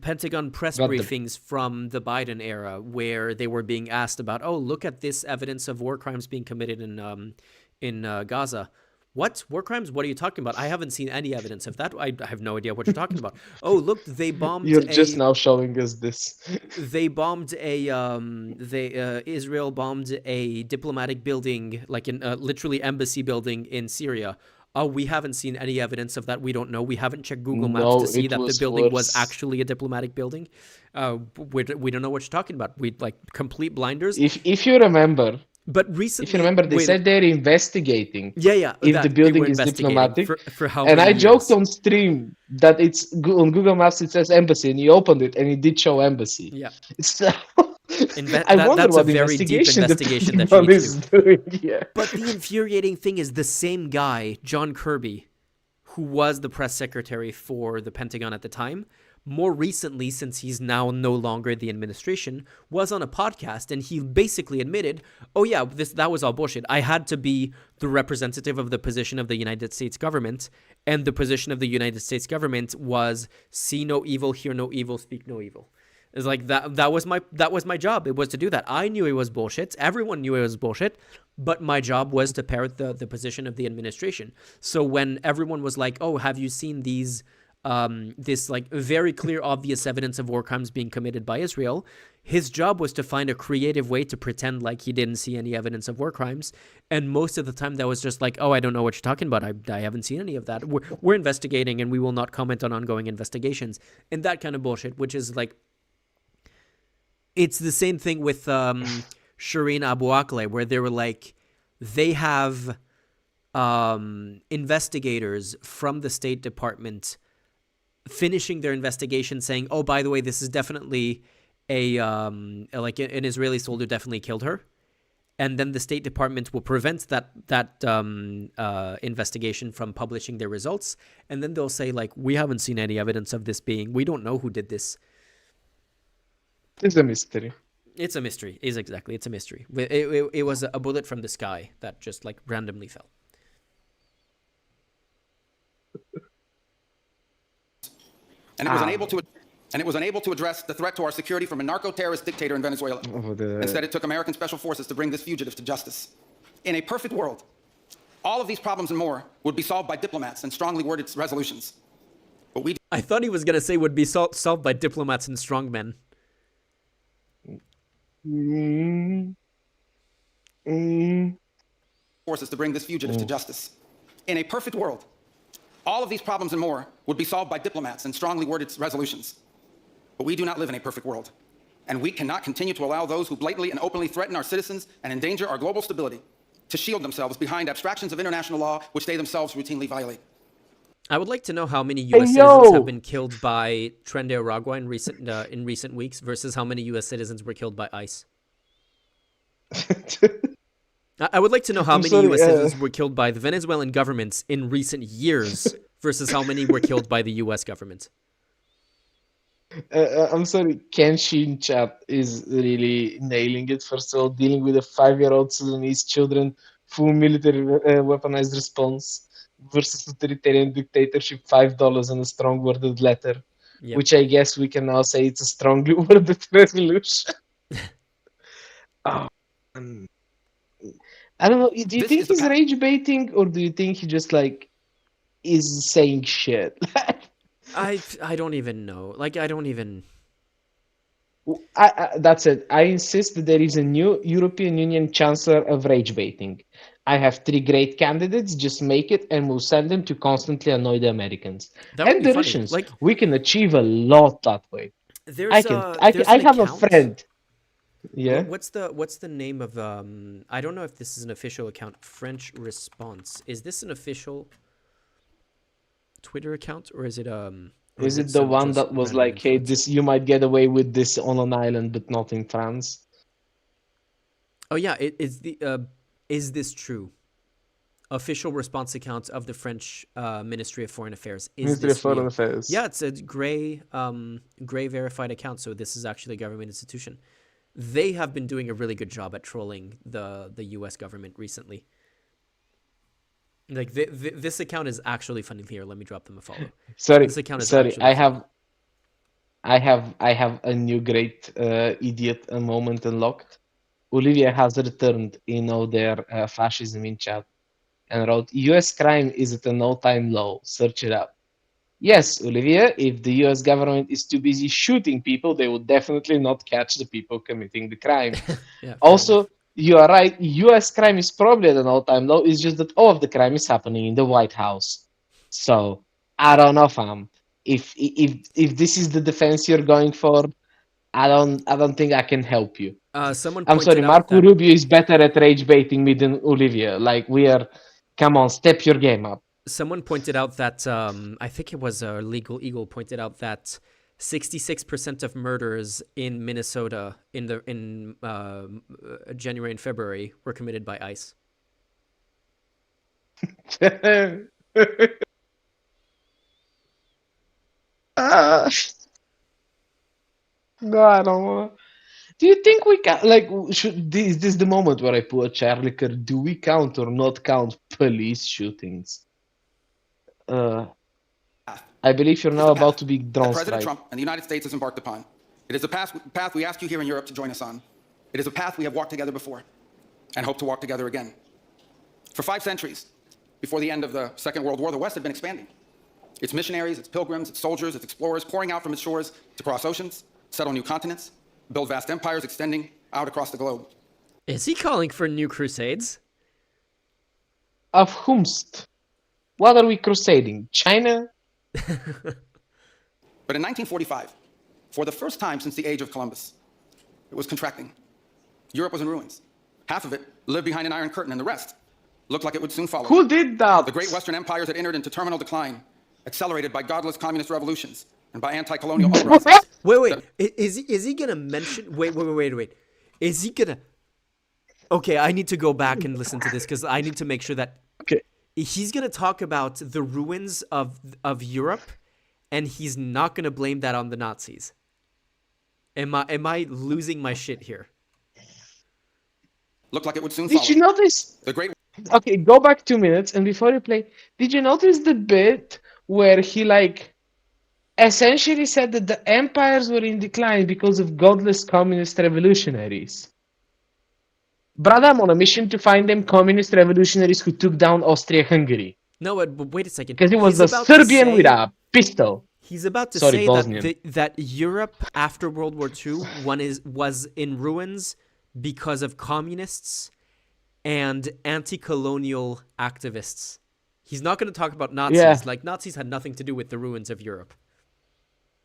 Pentagon press briefings from the Biden era, where they were being asked about, oh, look at this evidence of war crimes being committed in Gaza. What? War crimes? What are you talking about? I haven't seen any evidence of that. I have no idea what you're talking about. Oh, look, they bombed You're just a now showing us this. they bombed a Israel bombed a diplomatic building, like an literally embassy building in Syria. Oh, we haven't seen any evidence of that. We don't know. We haven't checked Google Maps to No, see it that the was building was worse. actually a diplomatic building. We don't know what you're talking about. We like complete blinders. If you remember, But recently, they wait, said they're investigating yeah, if the that they were building is investigating diplomatic. for how And many I joked years? on stream that it's on Google Maps. It says embassy, and you opened it, and it did show embassy. Yeah, So I that wonder that's a what very deep investigation the investigation that you Pentagon need to do. is doing here. But the infuriating thing is the same guy, John Kirby, who was the press secretary for the Pentagon at the time, more recently, since he's now no longer the administration, was on a podcast and he basically admitted, oh yeah, that was all bullshit. I had to be the representative of the position of the United States government, and the position of the United States government was see no evil, hear no evil, speak no evil. It's like that was my job. It was to do that. I knew it was bullshit. Everyone knew it was bullshit, but my job was to parrot the position of the administration. So when everyone was like, "Oh, have you seen this like very clear, obvious evidence of war crimes being committed by Israel?" His job was to find a creative way to pretend like he didn't see any evidence of war crimes. And most of the time that was just like, "Oh, I don't know what you're talking about. I haven't seen any of that. We're investigating and we will not comment on ongoing investigations." And that kind of bullshit, which is like, it's the same thing with Shireen Abu Akleh, where they were like, they have investigators from the State Department finishing their investigation saying, oh, by the way, this is definitely like an Israeli soldier definitely killed her. And then the State Department will prevent that investigation from publishing their results. And then they'll say, like, we haven't seen any evidence of this we don't know who did this. It's a mystery. It's a mystery. It's a mystery. It was a bullet from the sky that just like randomly fell. And it was unable to address the threat to our security from a narco-terrorist dictator in Venezuela. Instead, it took American special forces to bring this fugitive to justice. In a perfect world, all of these problems and more would be solved by diplomats and strongly worded resolutions. But I thought he was gonna say would be solved by diplomats and strongmen. Forces to bring this fugitive to justice. In a perfect world, all of these problems and more would be solved by diplomats and strongly worded resolutions. But we do not live in a perfect world, and we cannot continue to allow those who blatantly and openly threaten our citizens and endanger our global stability to shield themselves behind abstractions of international law which they themselves routinely violate. I would like to know how many U.S. citizens have been killed by Tren de Aragua in recent weeks versus how many U.S. citizens were killed by ICE. I would like to know how many U.S. citizens were killed by the Venezuelan government in recent years versus how many were killed by the U.S. government. I'm sorry, Kenshin chat is really nailing it. First of all, dealing with a 5-year-old Sudanese children, full military weaponized response versus authoritarian dictatorship, $5 and a strong worded letter, which I guess we can now say it's a strongly worded resolution. Oh, I don't know. Do you think he's rage baiting, or do you think he just like is saying shit? I don't even know. Like, I don't even. That's it. I insist that there is a new European Union Chancellor of rage baiting. I have 3 great candidates. Just make it, and we'll send them to constantly annoy the Americans and the Russians. Like, we can achieve a lot that way. I have a friend. Yeah. What's the name of I don't know if this is an official account. French Response. Is this an official Twitter account, or is it Is it the one that was like, hey, this you might get away with this on an island, but not in France? Oh yeah, it's the is this true? Official response account of the French Ministry of Foreign Affairs. Ministry of Foreign Affairs. Yeah, it's a gray verified account, so this is actually a government institution. They have been doing a really good job at trolling the U.S. government recently. Like this account is actually funny. Here, let me drop them a follow. This account is I have a new great idiot moment unlocked. Olivia has returned, their fascism in chat, and wrote, US crime is at an all-time low. Search it up. Yes, Olivia, if the US government is too busy shooting people, they will definitely not catch the people committing the crime. Yeah, fair enough. Also, you are right, US crime is probably at an all-time low. It's just that all of the crime is happening in the White House. So, I don't know, fam. If this is the defense you're going for, I don't think I can help you. Someone I'm sorry, pointed out Marco that Rubio is better at rage baiting me than Olivia. Like we are, come on, step your game up. I think it was Legal Eagle pointed out that 66% of murders in Minnesota in January and February were committed by ICE. No, I don't want. Do you think we can like is this the moment where I pull a chair liquor? Do we count or not count police shootings? Uh, I believe you're Is now the about path to be that drawn President strike. Trump and the United States has embarked upon. It is a path we ask you here in Europe to join us on. It is a path we have walked together before and hope to walk together again. For 5 centuries, before the end of the Second World War, the West had been expanding. Its missionaries, its pilgrims, its soldiers, its explorers pouring out from its shores to cross oceans, settle new continents, build vast empires extending out across the globe. Is he calling for new crusades? Of whomst? What are we crusading? China? But in 1945, for the first time since the age of Columbus, it was contracting. Europe was in ruins. Half of it lived behind an iron curtain, and the rest looked like it would soon follow. Who did that? The great Western empires had entered into terminal decline, accelerated by godless communist revolutions and by anti-colonial uprisings. Wait. Is he gonna mention? Wait. Is he gonna? Okay, I need to go back and listen to this because I need to make sure that Okay. he's gonna talk about the ruins of Europe, and he's not gonna blame that on the Nazis. Am I losing my shit here? Looked like it would soon follow. Did you notice? The great Okay, go back 2 minutes, and before you play, did you notice the bit where he like essentially said that the empires were in decline because of godless communist revolutionaries? Brother, I'm on a mission to find them communist revolutionaries who took down Austria-Hungary. No, but wait a second. Because it was He's a about to Serbian with say- a pistol. He's about to Sorry, say Bosnian. that Europe after World War II was in ruins because of communists and anti-colonial activists. He's not going to talk about Nazis. Yeah. Like Nazis had nothing to do with the ruins of Europe.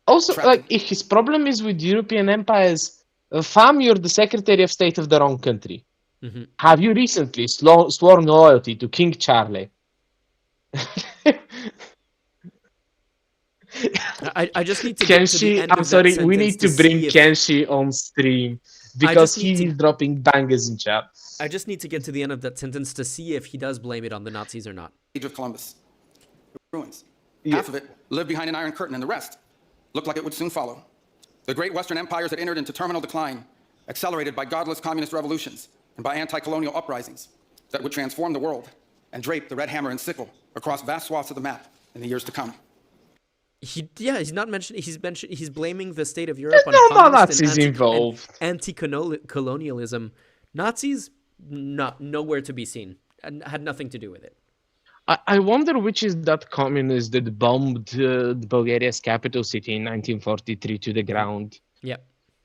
Also, Trapped. like, if his problem is with European empires, fam, you're the Secretary of State of the wrong country. Mm-hmm. Have you recently sworn loyalty to King Charlie? I just need to get to the Kenshi, end I'm of that sorry, we sentence need to see bring if- Kenshi on stream because just need he is to- dropping bangers in chat. I just need to get to the end of that sentence to see if he does blame it on the Nazis or not. age of Columbus. Ruins. Yeah. Half of it lived behind an iron curtain, and the rest looked like it would soon follow. The great Western empires had entered into terminal decline, accelerated by godless communist revolutions and by anti-colonial uprisings that would transform the world and drape the red hammer and sickle across vast swaths of the map in the years to come. He's not mentioning. He's blaming the state of Europe on no communist Nazis involved. Anti-colonialism. Nazis, nowhere to be seen, and had nothing to do with it. I wonder which is that communist that bombed Bulgaria's capital city in 1943 to the ground. Yeah.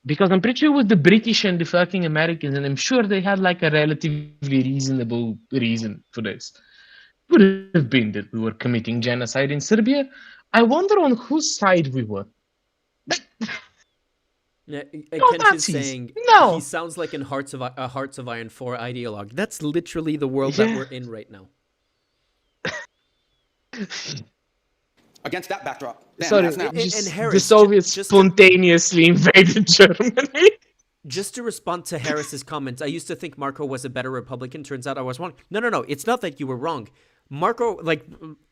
Because I'm pretty sure it was the British and the fucking Americans, and I'm sure they had like a relatively reasonable reason for this. Would have been that we were committing genocide in Serbia. I wonder on whose side we were. Yeah, No Kench is Nazis. saying No. he sounds like in Hearts of Iron 4 ideologue. That's literally the world that Yeah. we're in right now. Against that backdrop, then, Sorry, as now, just and Harris, the Soviets just- spontaneously invaded Germany. Just to respond to Harris's comments, I used to think Marco was a better Republican. Turns out I was wrong. No. It's not that you were wrong. Marco, like,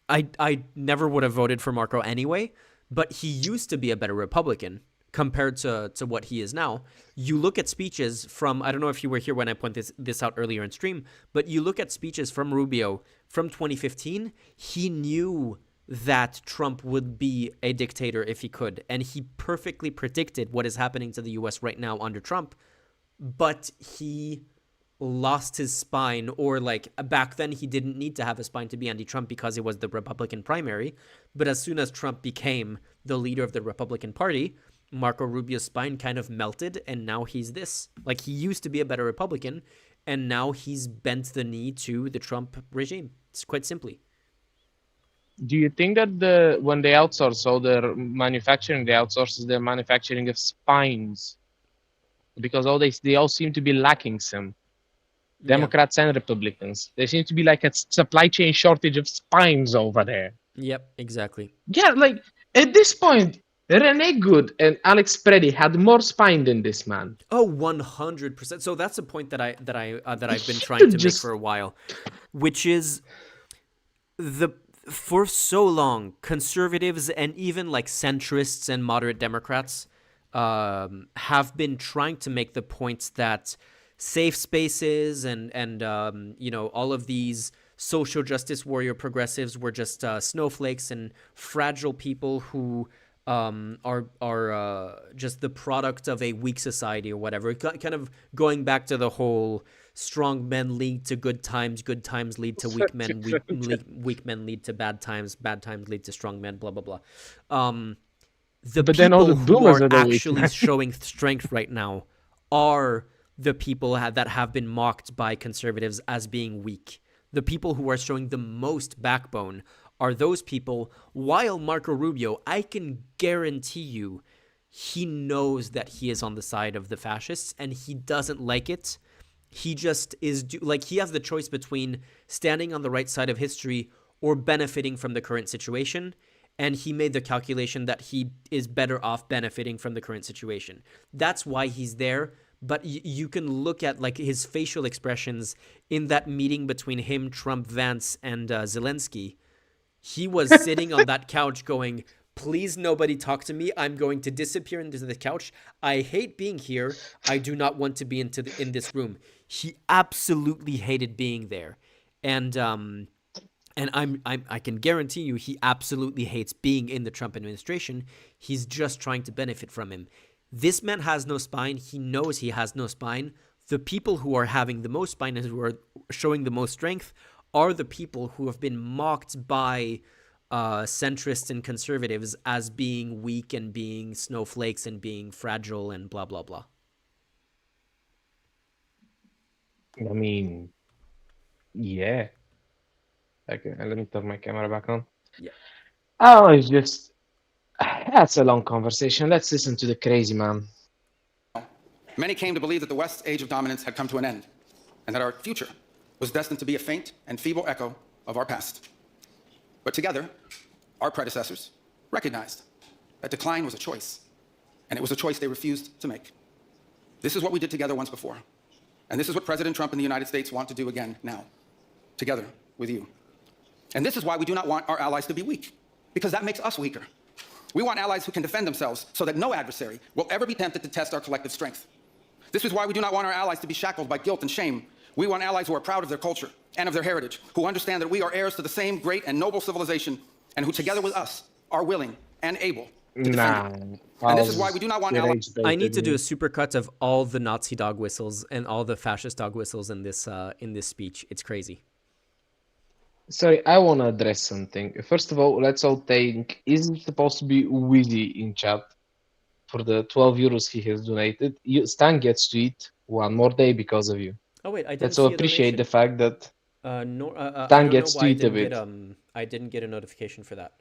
I never would have voted for Marco anyway, but he used to be a better Republican compared to what he is now. You look at speeches from, I don't know if you were here when I pointed this out earlier in stream, but you look at speeches from Rubio from 2015, he knew that Trump would be a dictator if he could, and he perfectly predicted what is happening to the US right now under Trump, but he lost his spine, or like back then he didn't need to have a spine to be anti-Trump because it was the Republican primary. But as soon as Trump became the leader of the Republican Party, Marco Rubio's spine kind of melted, and now he's this. Like, he used to be a better Republican, and now he's bent the knee to the Trump regime. It's quite simply. Do you think that when they outsource all their manufacturing, they outsource their manufacturing of spines? Because they all seem to be lacking some. Democrats and Republicans. There seems to be like a supply chain shortage of spines over there. Yep, exactly. Yeah, like at this point, Rene Good and Alex Preddy had more spine than this man. Oh, 100%. So that's a point that I've been trying to make for a while, which is for so long, conservatives and even like centrists and moderate Democrats have been trying to make the points that safe spaces and all of these social justice warrior progressives were just snowflakes and fragile people who are just the product of a weak society or whatever. Kind of going back to the whole strong men lead to good times lead to weak men, weak men lead to bad times lead to strong men, blah, blah, blah. But then all the boomers who are actually showing strength right now are the people that have been mocked by conservatives as being weak. The people who are showing the most backbone are those people, while Marco Rubio, I can guarantee you, he knows that he is on the side of the fascists and he doesn't like it. He just is, he has the choice between standing on the right side of history or benefiting from the current situation. And he made the calculation that he is better off benefiting from the current situation. That's why he's there. But you can look at like his facial expressions in that meeting between him, Trump, Vance, and Zelensky. He was sitting on that couch going, please nobody talk to me. I'm going to disappear into the couch. I hate being here. I do not want to be in this room. He absolutely hated being there. And I can guarantee you he absolutely hates being in the Trump administration. He's just trying to benefit from him. This man has no spine. He knows he has no spine. The people who are having the most spine and who are showing the most strength are the people who have been mocked by centrists and conservatives as being weak and being snowflakes and being fragile and blah, blah, blah. I mean, yeah. Okay, let me turn my camera back on. Yeah. Oh, it's just... That's a long conversation. Let's listen to the crazy man. Many came to believe that the West's age of dominance had come to an end, and that our future was destined to be a faint and feeble echo of our past. But together, our predecessors recognized that decline was a choice, and it was a choice they refused to make. This is what we did together once before, and this is what President Trump and the United States want to do again now, together with you. And this is why we do not want our allies to be weak, because that makes us weaker. We want allies who can defend themselves so that no adversary will ever be tempted to test our collective strength. This is why we do not want our allies to be shackled by guilt and shame. We want allies who are proud of their culture and of their heritage, who understand that we are heirs to the same great and noble civilization, and who together with us are willing and able to defend it. And this is why we do not want allies. I need to do a supercut of all the Nazi dog whistles and all the fascist dog whistles in this speech. It's crazy. Sorry, I want to address something. First of all, let's all think, is it supposed to be Wheezy in chat for the 12 euros he has donated? Stan gets to eat one more day because of you. Oh, wait, I didn't let's all appreciate the fact that Stan gets to eat a bit. I didn't get a notification for that.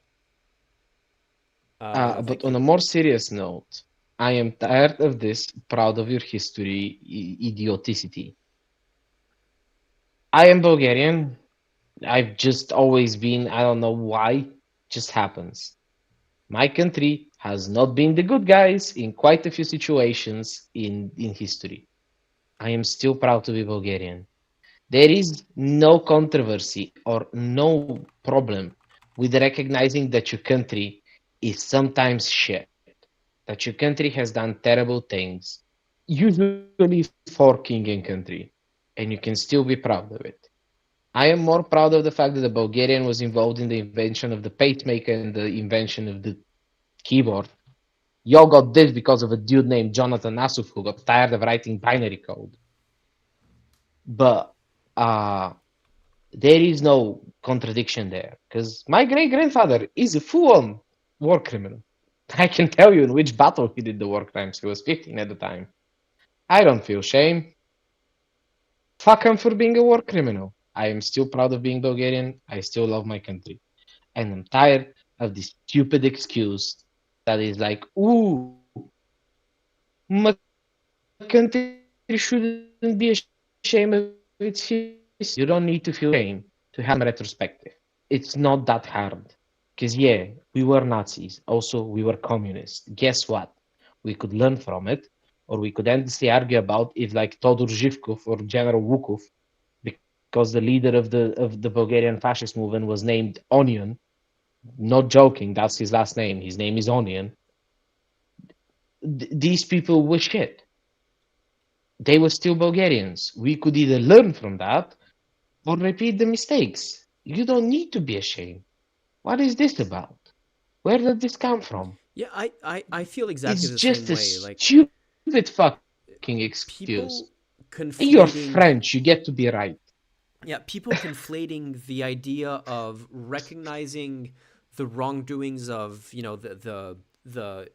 But on a more serious note, I am tired of this proud of your history idioticity. I am Bulgarian. I've just always been, I don't know why, just happens. My country has not been the good guys in quite a few situations in history. I am still proud to be Bulgarian. There is no controversy or no problem with recognizing that your country is sometimes shit, that your country has done terrible things, usually for king and country, and you can still be proud of it. I am more proud of the fact that the Bulgarian was involved in the invention of the pacemaker and the invention of the keyboard. Y'all got this because of a dude named Jonathan Asuf who got tired of writing binary code. but there is no contradiction there because my great grandfather is a full-on war criminal. I can tell you in which battle he did the war crimes. He was 15 at the time. I don't feel shame. Fuck him for being a war criminal. I am still proud of being Bulgarian. I still love my country. And I'm tired of this stupid excuse that is like, ooh, my country shouldn't be ashamed of its history. You don't need to feel shame to have some retrospective. It's not that hard. Because, yeah, we were Nazis. Also, we were communists. Guess what? We could learn from it, or we could endlessly argue about if, like, Todor Zhivkov or General Wukov, because the leader of the Bulgarian fascist movement was named Onion. Not joking, that's his last name. His name is Onion. These people were shit. They were still Bulgarians. We could either learn from that or repeat the mistakes. You don't need to be ashamed. What is this about? Where did this come from? Yeah, I feel exactly It's the just same a way. Like stupid fucking excuse. people Hey, you're conflating French, you get to be right. yeah, people conflating the idea of recognizing the wrongdoings of, the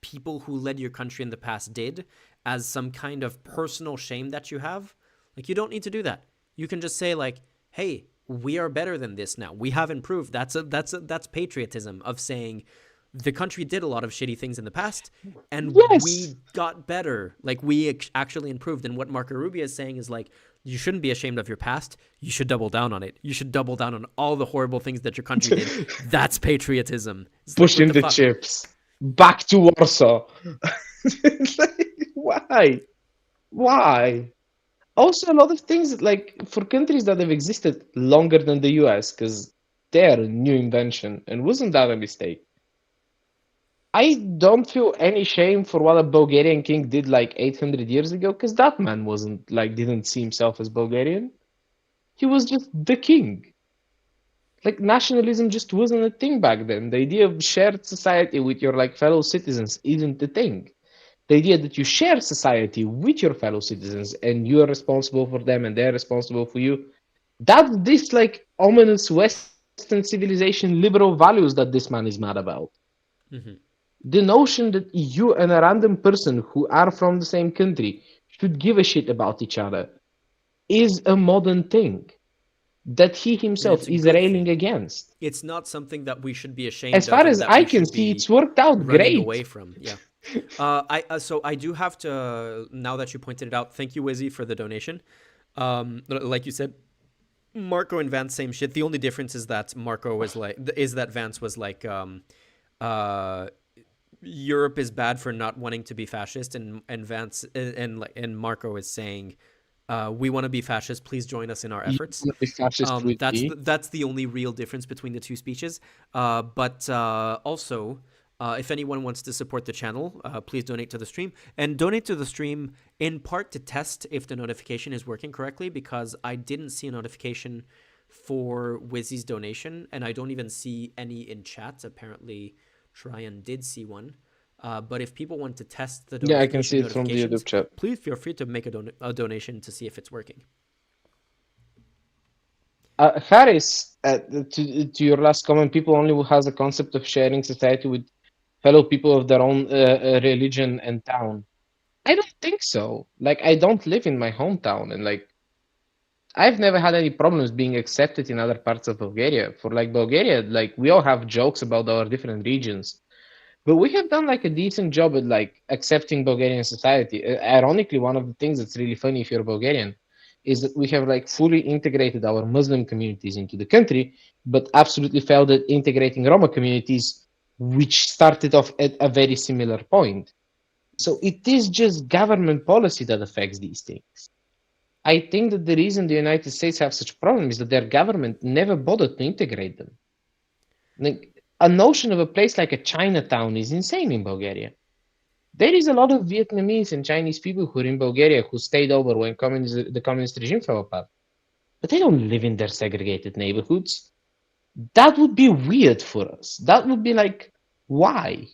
people who led your country in the past did as some kind of personal shame that you have. Like, you don't need to do that. You can just say, like, hey, we are better than this now. We have improved. That's patriotism of saying the country did a lot of shitty things in the past and we Yes. got better. Like, we actually improved. And what Marco Rubio is saying is, like, you shouldn't be ashamed of your past. You should double down on it. You should double down on all the horrible things that your country did. That's patriotism. It's like, what Pushing the the fuck? chips. Back to Warsaw. It's like, why? Why? Also, a lot of things like for countries that have existed longer than the US, because they're a new invention, and wasn't that a mistake? I don't feel any shame for what a Bulgarian king did like 800 years ago, because that man wasn't like didn't see himself as Bulgarian. He was just the king. Like nationalism just wasn't a thing back then. The idea of shared society with your like fellow citizens isn't a thing. The idea that you share society with your fellow citizens and you are responsible for them and they're responsible for you, that's this like ominous Western civilization liberal values that this man is mad about. Mm-hmm. The notion that you and a random person who are from the same country should give a shit about each other is a modern thing that he And himself it's a is good railing thing. against. It's not something that we should be As ashamed of far and as that I we can should see, be it's worked out running away great. from. Yeah. So I do have to, now that you pointed it out, thank you, Wizzy, for the donation. Like you said, Marco and Vance, same shit. The only difference is that Vance was like, uh, Europe is bad for not wanting to be fascist, and Vance and Marco is saying, we want to be fascist. Please join us in our You efforts. want to be fascist with me? That's the only real difference between the two speeches. But also, if anyone wants to support the channel, please donate to the stream, and donate to the stream in part to test if the notification is working correctly, because I didn't see a notification for Wizzy's donation, and I don't even see any in chat. Apparently, Tryon did see one. But if people want to test the Yeah, I can see it from the notifications, YouTube chat. please feel free to make a donation to see if it's working. Harris, to your last comment, people only has a concept of sharing society with fellow people of their own religion and town. I don't think so. Like, I don't live in my hometown, and like, I've never had any problems being accepted in other parts of Bulgaria. For like Bulgaria, like we all have jokes about our different regions, but we have done like a decent job at like accepting Bulgarian society. Ironically, one of the things that's really funny if you're Bulgarian is that we have like fully integrated our Muslim communities into the country, but absolutely failed at integrating Roma communities, which started off at a very similar point. So it is just government policy that affects these things. I think that the reason the United States have such problems is that their government never bothered to integrate them. Like, a notion of a place like a Chinatown is insane in Bulgaria. There is a lot of Vietnamese and Chinese people who are in Bulgaria who stayed over when the communist regime fell apart. But they don't live in their segregated neighborhoods. That would be weird for us. That would be like, why?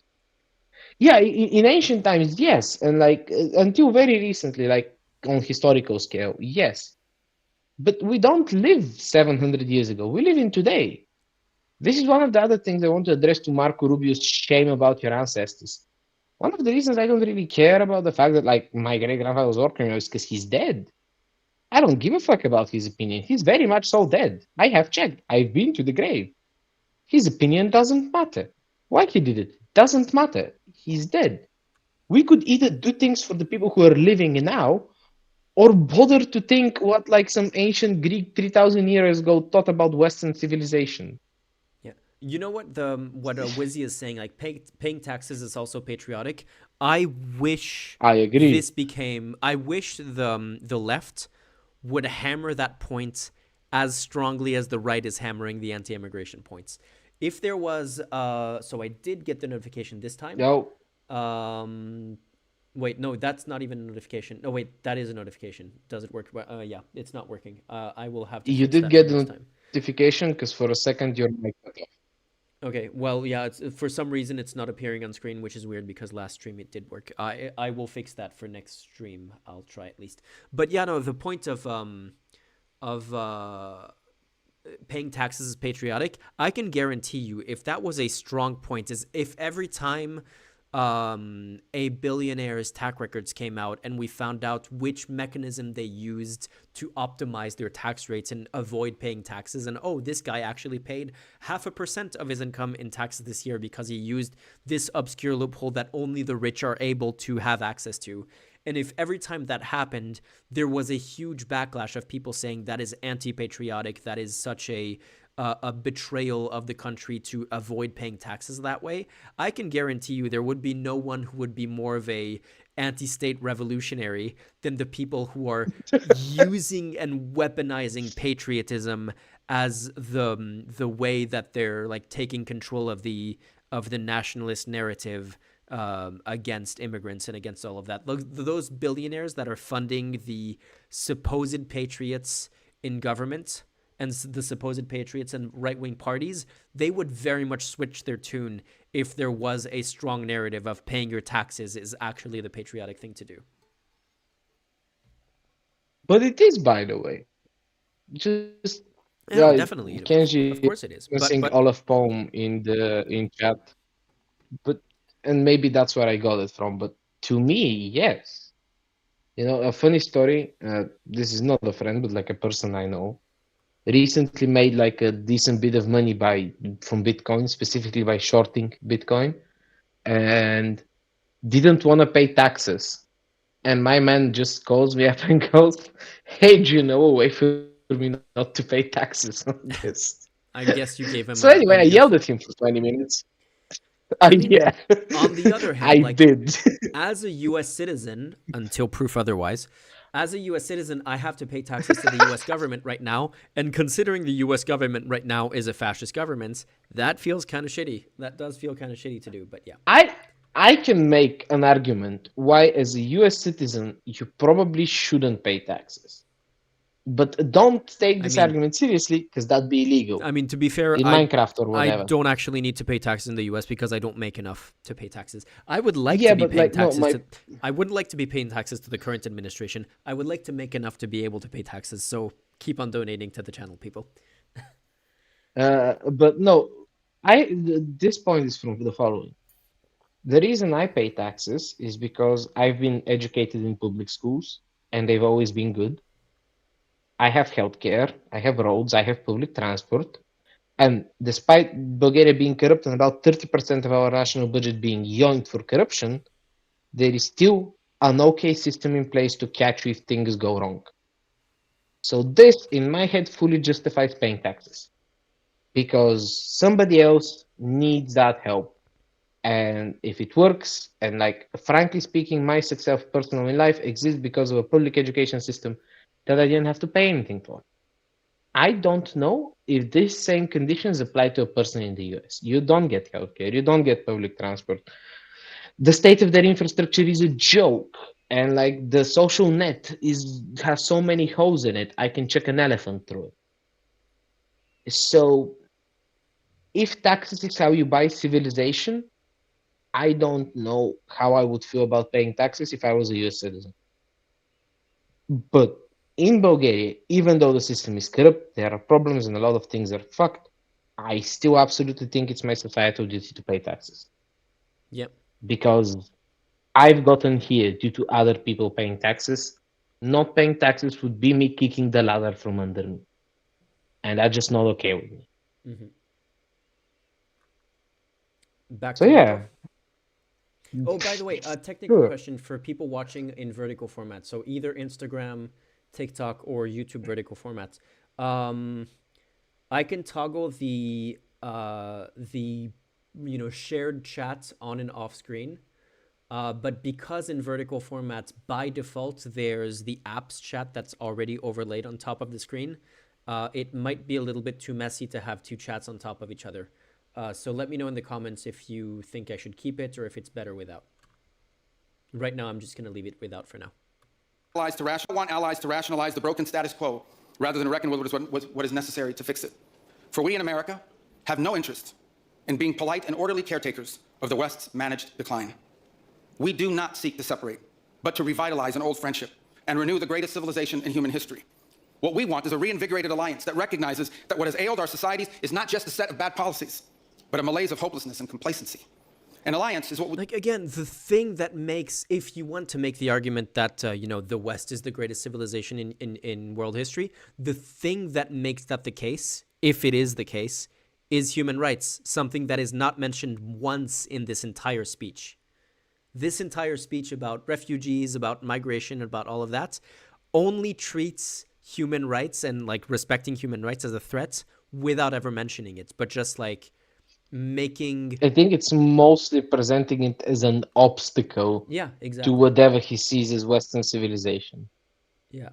Yeah, in ancient times, yes. And like until very recently, like on historical scale, yes. But we don't live 700 years ago. We live in today. This is one of the other things I want to address to Marco Rubio's shame about your ancestors. One of the reasons I don't really care about the fact that like my great grandfather was working is because he's dead. I don't give a fuck about his opinion. He's very much so dead. I have checked. I've been to the grave. His opinion doesn't matter. Why he did it doesn't matter. He's dead. We could either do things for the people who are living now, or bother to think what like some ancient Greek 3,000 years ago thought about Western civilization. Yeah. You know what Wizzy is saying, like paying taxes is also patriotic. I wish I agree. I wish the left would hammer that point as strongly as the right is hammering the anti-immigration points. If there was so I did get the notification this time. Yo, Um Wait, no, that's not even a notification. No, wait, that is a notification. Does it work? Yeah, it's not working. I will have to you fix did that for get next the time. notification because for a second your mic cut off. Okay, well, yeah, it's for some reason it's not appearing on screen, which is weird because last stream it did work. I will fix that for next stream. I'll try at least. But yeah, no, the point of paying taxes is patriotic. I can guarantee you, if that was a strong point, is if every time a billionaire's tax records came out and we found out which mechanism they used to optimize their tax rates and avoid paying taxes, and oh, this guy actually paid 0.5% of his income in taxes this year because he used this obscure loophole that only the rich are able to have access to. And if every time that happened, there was a huge backlash of people saying that is anti-patriotic, that is such a betrayal of the country to avoid paying taxes that way, I can guarantee you there would be no one who would be more of a anti-state revolutionary than the people who are using and weaponizing patriotism as the way that they're like taking control of the nationalist narrative against immigrants and against all of that. Those billionaires that are funding the supposed patriots in government and the supposed patriots and right-wing parties, they would very much switch their tune if there was a strong narrative of paying your taxes is actually the patriotic thing to do. But it is, by the way. Just Yeah, no, yeah, definitely. Kenji Of course it is. missing But Olaf poem in chat. But and maybe that's where I got it from. But to me, yes. You know, a funny story. This is not a friend, but like a person I know. Recently made like a decent bit of money from Bitcoin, specifically by shorting Bitcoin, and didn't want to pay taxes. And my man just calls me up and goes, "Hey, do you know a way for me not to pay taxes on this?" I guess you gave So him anyway, I an yelled at earful. him for 20 minutes. I mean, Yeah, on the other I hand, like did. as a US citizen, until proof otherwise, as a US citizen, I have to pay taxes to the US government right now. And considering the US government right now is a fascist government, that feels kind of shitty. That does feel kind of shitty to do, but yeah. I I can make an argument why, as a US citizen, you probably shouldn't pay taxes. But don't take I this mean, argument seriously because that'd be illegal to be fair, in Minecraft or I whatever. don't actually need to pay taxes in the US because I don't make enough to pay taxes. I would like Yeah, to be but paying like no, taxes my to I wouldn't like to be paying taxes to the current administration. I would like to make enough to be able to pay taxes. So keep on donating to the channel, people. but no, this point is from the following. The reason I pay taxes is because I've been educated in public schools and they've always been good. I have healthcare, I have roads, I have public transport. And despite Bulgaria being corrupt and about 30% of our national budget being yoinked for corruption, there is still an okay system in place to catch you if things go wrong. So this, in my head, fully justifies paying taxes because somebody else needs that help. And if it works, and like frankly speaking, my success personally in life exists because of a public education system that I didn't have to pay anything for. I don't know if these same conditions apply to a person in the US. You don't get healthcare, you don't get public transport. The state of their infrastructure is a joke. And like the social net has so many holes in it, I can check an elephant through it. So if taxes is how you buy civilization, I don't know how I would feel about paying taxes if I was a US citizen. But in Bulgaria, even though the system is corrupt, there are problems and a lot of things are fucked. I still absolutely think it's my societal duty to pay taxes Yep. because I've gotten here due to other people paying taxes. Not paying taxes would be me kicking the ladder from under me, and that's just not okay with me. Hmm. Back So to Marco. yeah, Oh, by the way, a technical sure. question for people watching in vertical format. So either Instagram, TikTok, or YouTube vertical formats. Um, I can toggle the shared chat on and off screen. But because in vertical formats, by default, there's the apps chat that's already overlaid on top of the screen, it might be a little bit too messy to have two chats on top of each other. So let me know in the comments if you think I should keep it or if it's better without. Right now, I'm just going to leave it without for now. Want allies to rationalize the broken status quo rather than reckon with what is necessary to fix it. For we in America have no interest in being polite and orderly caretakers of the West's managed decline. We do not seek to separate, but to revitalize an old friendship and renew the greatest civilization in human history. What we want is a reinvigorated alliance that recognizes that what has ailed our societies is not just a set of bad policies, but a malaise of hopelessness and complacency. An alliance is what we... Like, again, the thing that makes, if you want to make the argument that, the West is the greatest civilization in world history, the thing that makes that the case, if it is the case, is human rights, something that is not mentioned once in this entire speech. This entire speech about refugees, about migration, about all of that, only treats human rights and, like, respecting human rights as a threat without ever mentioning it, but just, like, making... I think it's mostly presenting it as an obstacle Yeah, to exactly. whatever he sees as Western civilization. Yeah.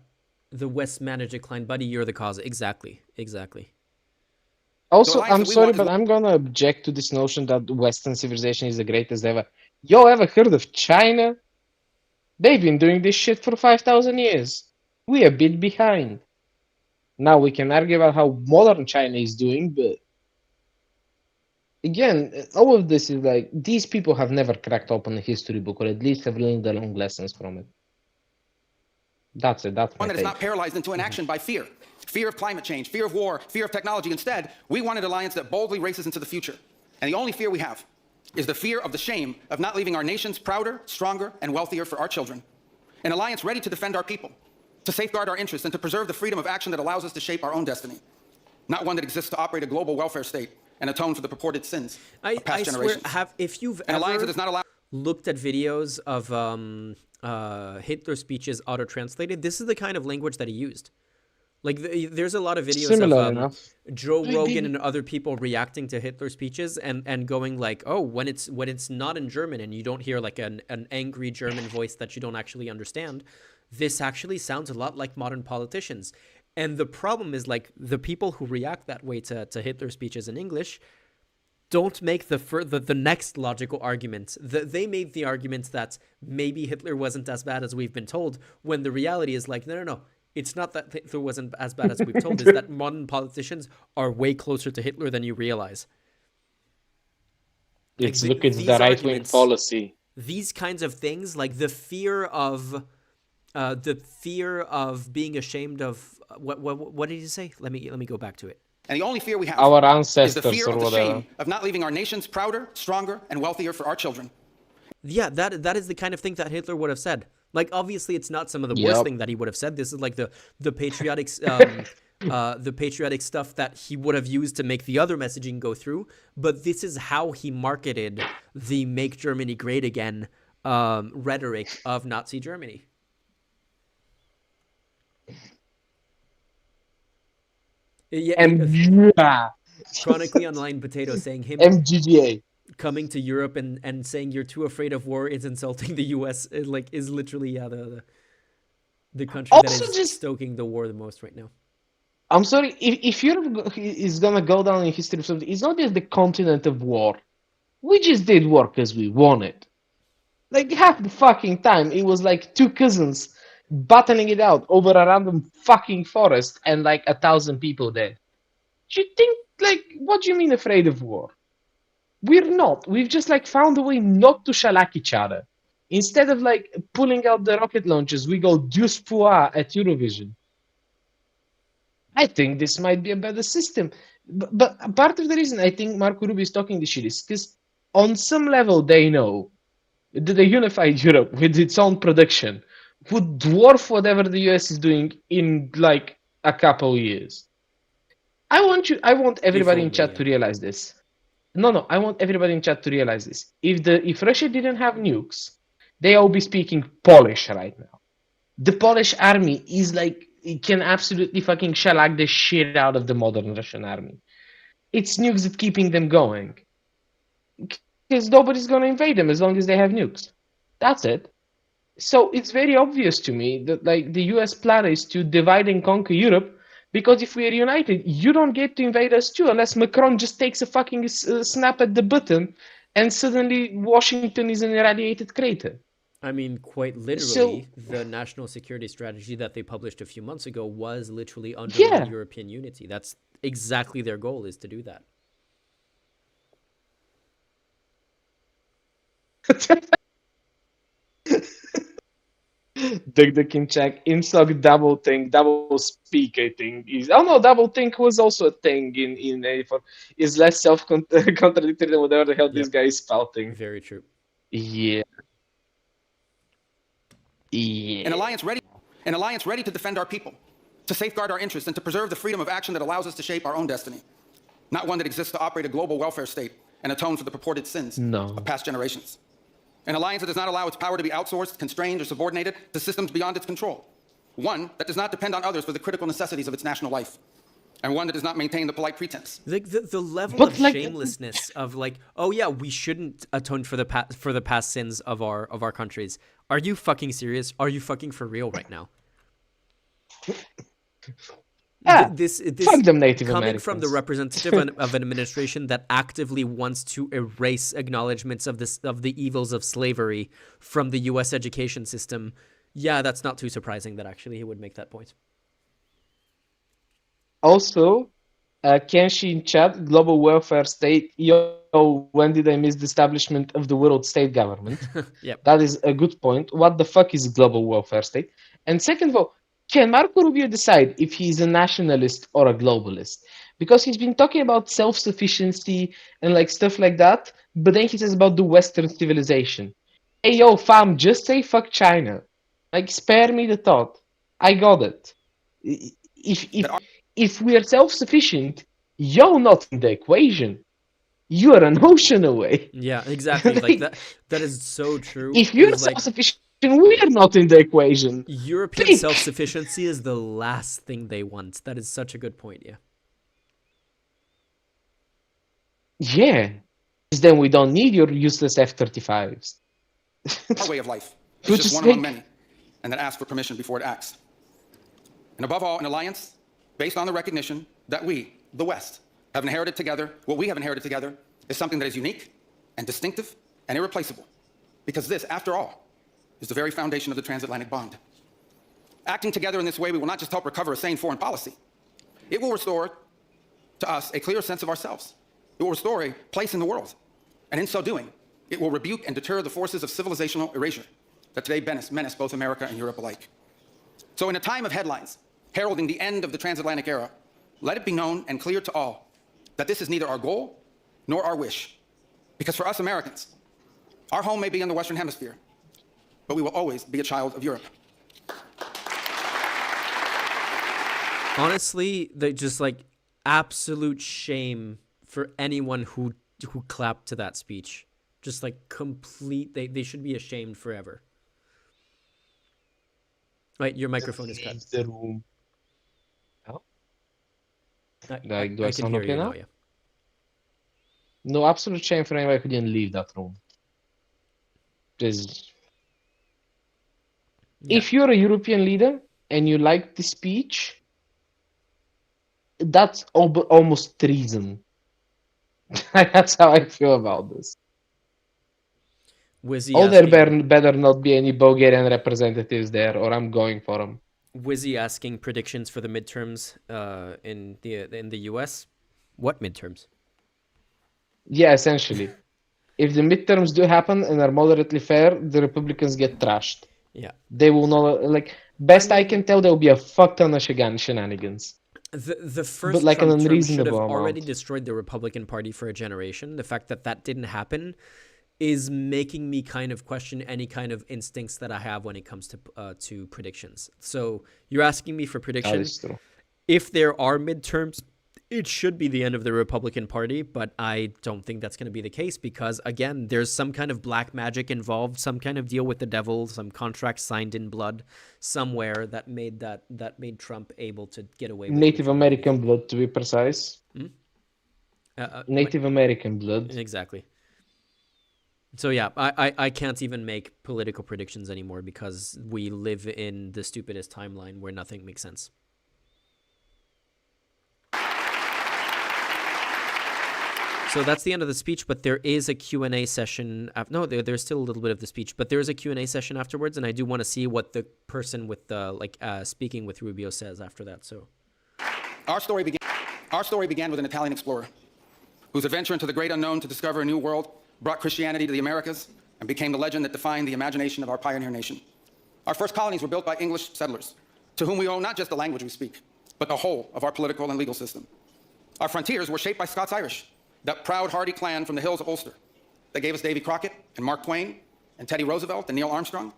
The West managed decline, buddy, you're the cause. Exactly. Also, alliance I'm that we sorry, want is but I'm gonna object to this notion that Western civilization is the greatest ever. Yo, ever heard of China? They've been doing this shit for 5,000 years. We a bit behind. Now we can argue about how modern China is doing, but again, all of this is like these people have never cracked open a history book, or at least have learned the long lessons from it. That's it. That's my one that is not take. paralyzed into inaction by fear. Fear of climate change, fear of war, fear of technology. Instead, we want an alliance that boldly races into the future. And the only fear we have is the fear of the shame of not leaving our nations prouder, stronger, and wealthier for our children. An alliance ready to defend our people, to safeguard our interests, and to preserve the freedom of action that allows us to shape our own destiny. Not one that exists to operate a global welfare state and atone for the purported sins of past generations. If you've An alliance ever that is not allowed... looked at videos of Hitler's speeches auto-translated, this is the kind of language that he used. Like, there's a lot of videos Similar of enough. Joe Rogan and other people reacting to Hitler's speeches and going like, oh, when it's not in German and you don't hear like an angry German voice that you don't actually understand, this actually sounds a lot like modern politicians. And the problem is, like, the people who react that way to Hitler's speeches in English don't make the next logical argument. They made the argument that maybe Hitler wasn't as bad as we've been told, when the reality is like, no. It's not that Hitler wasn't as bad as we've told. It's that modern politicians are way closer to Hitler than you realize. It's Like, look at these the right wing arguments, policy. these kinds of things, like the fear of being ashamed of what did you say? Let me go back to it. And the only fear we have Our is the ancestors fear or of the whatever. shame of not leaving our nations prouder, stronger, and wealthier for our children. Yeah, that is the kind of thing that Hitler would have said. Like, obviously, it's not some of the worst Yep. thing that he would have said. This is like the patriotic the patriotic stuff that he would have used to make the other messaging go through. But this is how he marketed the "Make Germany Great Again" rhetoric of Nazi Germany. Yeah, Chronically Online Potato saying him MGGA. coming to Europe and saying you're too afraid of war is insulting the U.S. is literally the country that Also is just- stoking the war the most right now. I'm sorry, if Europe is gonna go down in history, it's not just the continent of war. We just did war because we wanted. Like half the fucking time, it was like two cousins battling it out over a random fucking forest and like 1,000 people dead. Do you think, like, what do you mean afraid of war? We're not. We've just like found a way not to shellac each other. Instead of like pulling out the rocket launchers, we go Deuce Poir at Eurovision. I think this might be a better system. But part of the reason I think Marco Rubio is talking this shit is because on some level they know that a unified Europe with its own production would dwarf whatever the US is doing in like a couple years. I want If everybody in only, chat yeah. to realize this. No, I want everybody in chat to realize this. If Russia didn't have nukes, they all be speaking Polish right now. The Polish army is like it can absolutely fucking shellac the shit out of the modern Russian army. It's nukes that keeping them going. Because nobody's gonna invade them as long as they have nukes. That's it. So it's very obvious to me that like the US plan is to divide and conquer Europe because if we are united, you don't get to invade us too unless Macron just takes a fucking snap at the button and suddenly Washington is an irradiated crater. I mean, quite So literally, the national security strategy that they published a few months ago was literally underline yeah. European unity. That's exactly their goal, is to do that. Duck in check. Insog double speak, I think. Is oh no, double think was also a thing in A4. Is less self contradictory than whatever the hell this Yep, guy is spouting. very true. Yeah. An Yeah. alliance ready to defend our people, to safeguard our interests, and to preserve the freedom of action that allows us to shape our own destiny. Not one that exists to operate a global welfare state and atone for the purported sins No. of past generations. An alliance that does not allow its power to be outsourced, constrained, or subordinated to systems beyond its control. One that does not depend on others for the critical necessities of its national life. And one that does not maintain the polite pretense. Like the level But of like shamelessness of like, oh yeah, we shouldn't atone for the past sins of our countries. Are you fucking serious? Are you fucking for real right now? ah, This fuck them Native coming from the Americans. representative of an administration that actively wants to erase acknowledgments of the evils of slavery from the U.S. education system. Yeah, that's not too surprising that actually he would make that point. Also, Kenshi in chat, global welfare state. Yo, when did I miss the establishment of the world state government? Yep. That is a good point. What the fuck is global welfare state? And second of all, can Marco Rubio decide if he's a nationalist or a globalist? Because he's been talking about self-sufficiency and like stuff like that, but then he says about the Western civilization. Hey yo, fam, just say fuck China. Like spare me the thought. I got it. If we are self-sufficient, you're not in the equation. You are an ocean away. Yeah, exactly. Like that is so true. If you're Is like self-sufficient, we are not in the equation. European Bitch. self-sufficiency is the last thing they want. That is such a good point, yeah. Yeah. Because then we don't need your useless F-35s. Our way of life is Which just is one among like- many, and that asks for permission before it acts. And above all, an alliance based on the recognition that we, the West, have inherited together, what we have inherited together is something that is unique and distinctive and irreplaceable. Because this, after all, is the very foundation of the transatlantic bond. Acting together in this way, we will not just help recover a sane foreign policy. It will restore to us a clear sense of ourselves. It will restore a place in the world. And in so doing, it will rebuke and deter the forces of civilizational erasure that today menace both America and Europe alike. So in a time of headlines heralding the end of the transatlantic era, let it be known and clear to all that this is neither our goal nor our wish. Because for us Americans, our home may be in the Western Hemisphere, but we will always be a child of Europe. Honestly, they just like absolute shame for anyone who clapped to that speech. Just like complete, they should be ashamed forever. Right, your microphone is cut. Leave the room. Oh? I Do I can sound hear okay you now? now, yeah. No absolute shame for anybody who didn't leave that room. Because Yeah. if you're a European leader and you like the speech, that's almost treason. That's how I feel about this. Wizzy Oh, there asking, better not be any Bulgarian representatives there, or I'm going for them. Wizzy asking predictions for the midterms in the US. What midterms? Yeah, essentially. If the midterms do happen and are moderately fair, the Republicans get trashed. Yeah. They will not, like, best I mean- can tell, there will be a fuck ton of shenanigans. The but first like an Trump term should have unreasonable already amount. destroyed the Republican Party for a generation. The fact that that didn't happen is making me kind of question any kind of instincts that I have when it comes to predictions. So you're asking me for That prediction. is true. If there are midterms, it should be the end of the Republican Party, but I don't think that's going to be the case because, again, there's some kind of black magic involved, some kind of deal with the devil, some contract signed in blood somewhere that made Trump able to get away with Native what he did. American blood, to be precise. Native American blood. Exactly. So yeah, I can't even make political predictions anymore because we live in the stupidest timeline where nothing makes sense. So that's the end of the speech, but there is a Q&A session. No, there's still a little bit of the speech, but there is a Q&A session afterwards, and I do want to see what the person with the speaking with Rubio says after that. So Our story began with an Italian explorer whose adventure into the great unknown to discover a new world brought Christianity to the Americas and became the legend that defined the imagination of our pioneer nation. Our first colonies were built by English settlers, to whom we owe not just the language we speak, but the whole of our political and legal system. Our frontiers were shaped by Scots-Irish, that proud, hardy clan from the hills of Ulster. They gave us Davy Crockett and Mark Twain and Teddy Roosevelt and Neil Armstrong.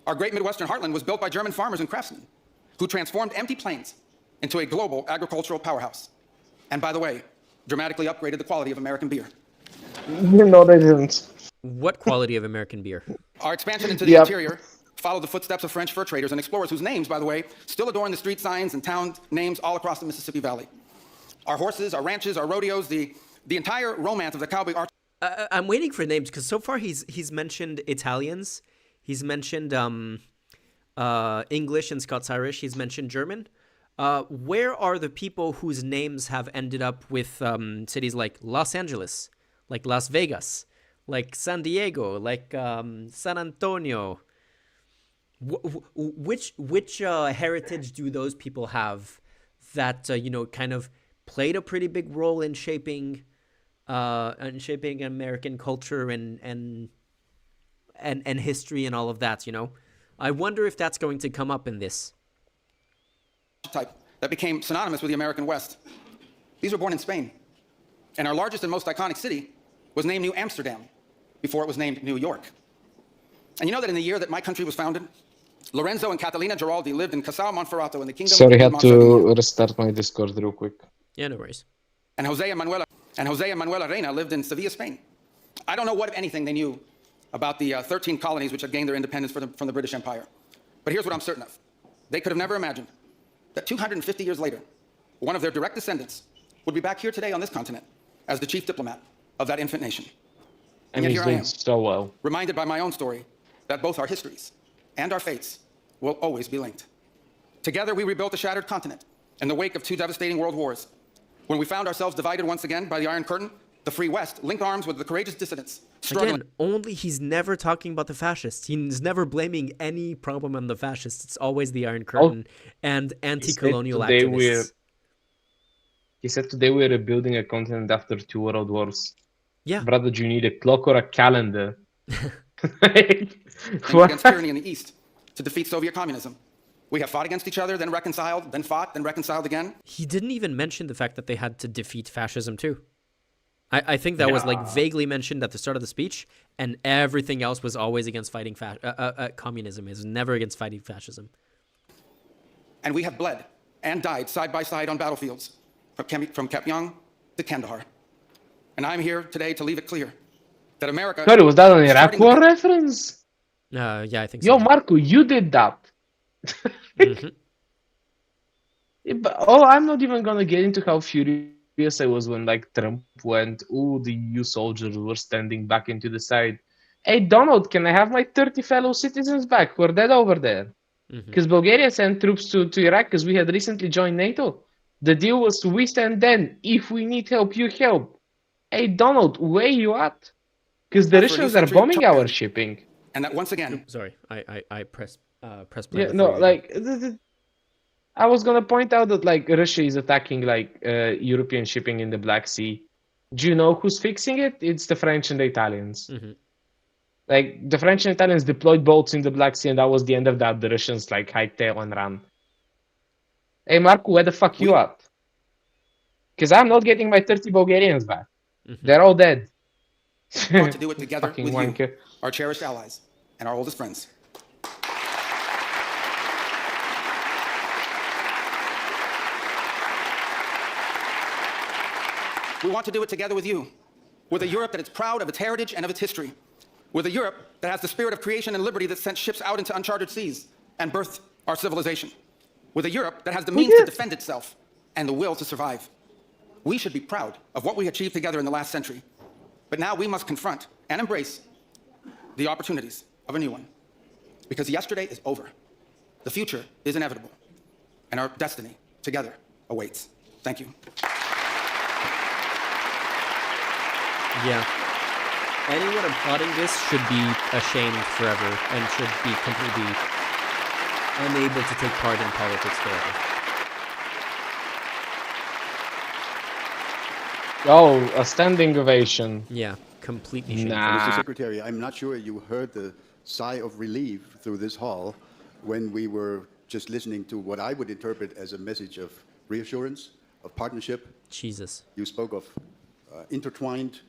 Our great Midwestern heartland was built by German farmers and craftsmen who transformed empty plains into a global agricultural powerhouse. And by the way, dramatically upgraded the quality of American beer. No, they didn't. what quality of American beer? Our expansion into the Yep. interior followed the footsteps of French fur traders and explorers whose names, by the way, still adorn the street signs and town names all across the Mississippi Valley. Our horses, our ranches, our rodeos, the entire romance of the cowboy arch. I'm waiting for names because so far he's mentioned Italians, he's mentioned English and Scots-Irish, he's mentioned German. Where are the people whose names have ended up with cities like Los Angeles, like Las Vegas, like San Diego, like San Antonio? Which heritage do those people have that kind of played a pretty big role in shaping American culture and history and all of that? I wonder if that's going to come up in this. Type that became synonymous with the American West. These were born in Spain. And our largest and most iconic city was named New Amsterdam before it was named New York. And you know that in the year that my country was founded, Lorenzo and Catalina Giraldi lived in Casal Monferrato in the kingdom Sorry, of had Piedmont, Sardinia. to restart my Discord real quick. Yeah, no worries. And Jose and Manuela Reina lived in Sevilla, Spain. I don't know what, if anything, they knew about the 13 colonies which had gained their independence from the British Empire. But here's what I'm certain of. They could have never imagined that 250 years later, one of their direct descendants would be back here today on this continent as the chief diplomat of that infant nation. And yet he's here I doing am, so well. reminded by my own story that both our histories and our fates will always be linked. Together, we rebuilt a shattered continent in the wake of two devastating world wars. When we found ourselves divided once again by the Iron Curtain, the Free West linked arms with the courageous dissidents struggling. Again, only he's never talking about the fascists. He's never blaming any problem on the fascists. It's always the Iron Curtain and anti-colonial activists. He said today we're rebuilding a continent after 2 world wars. Yeah. Brother, do you need a clock or a calendar? Against tyranny in the East to defeat Soviet communism. We have fought against each other, then reconciled, then fought, then reconciled again. He didn't even mention the fact that they had to defeat fascism too. I think that was like vaguely mentioned at the start of the speech, and everything else was always against fighting communism. It was never against fighting fascism. And we have bled and died side by side on battlefields, from Kapyong to Kandahar. And I'm here today to leave it clear that America... Sorry, was that an Iraq War reference? Yeah, I think Yo, so. Marco, you did that. Mm-hmm. But, I'm not even gonna get into how furious I was when Trump went, the EU soldiers were standing back into the side. Hey, Donald, can I have my 30 fellow citizens back? We're dead over there. Because Bulgaria sent troops to Iraq because we had recently joined NATO. The deal was we stand then. If we need help, you help. Hey, Donald, where you at? Because the Russians are bombing our shipping. And that once again... Sorry, I pressed play. Yeah, no, I was gonna point out that Russia is attacking European shipping in the Black Sea. Do you know who's fixing it? It's the French and the Italians. The French and Italians deployed boats in the Black Sea, and that was the end of that. The Russians hightail and ran. Hey, Marco, where the fuck you at? Because I'm not getting my 30 Bulgarians back. Mm-hmm. They're all dead. We want to do it together Fucking with wanker. you, our cherished allies, and our oldest friends. We want to do it together with you, with a Europe that is proud of its heritage and of its history, with a Europe that has the spirit of creation and liberty that sent ships out into uncharted seas and birthed our civilization, with a Europe that has the means to defend itself and the will to survive. We should be proud of what we achieved together in the last century, but now we must confront and embrace the opportunities of a new one, because yesterday is over. The future is inevitable, and our destiny together awaits. Thank you. Yeah. Anyone applauding this should be ashamed forever and should be completely unable to take part in politics forever. Oh, a standing ovation. Yeah, completely shameful. Mr. Secretary, I'm not sure you heard the sigh of relief through this hall when we were just listening to what I would interpret as a message of reassurance, of partnership. Jesus. You spoke of intertwined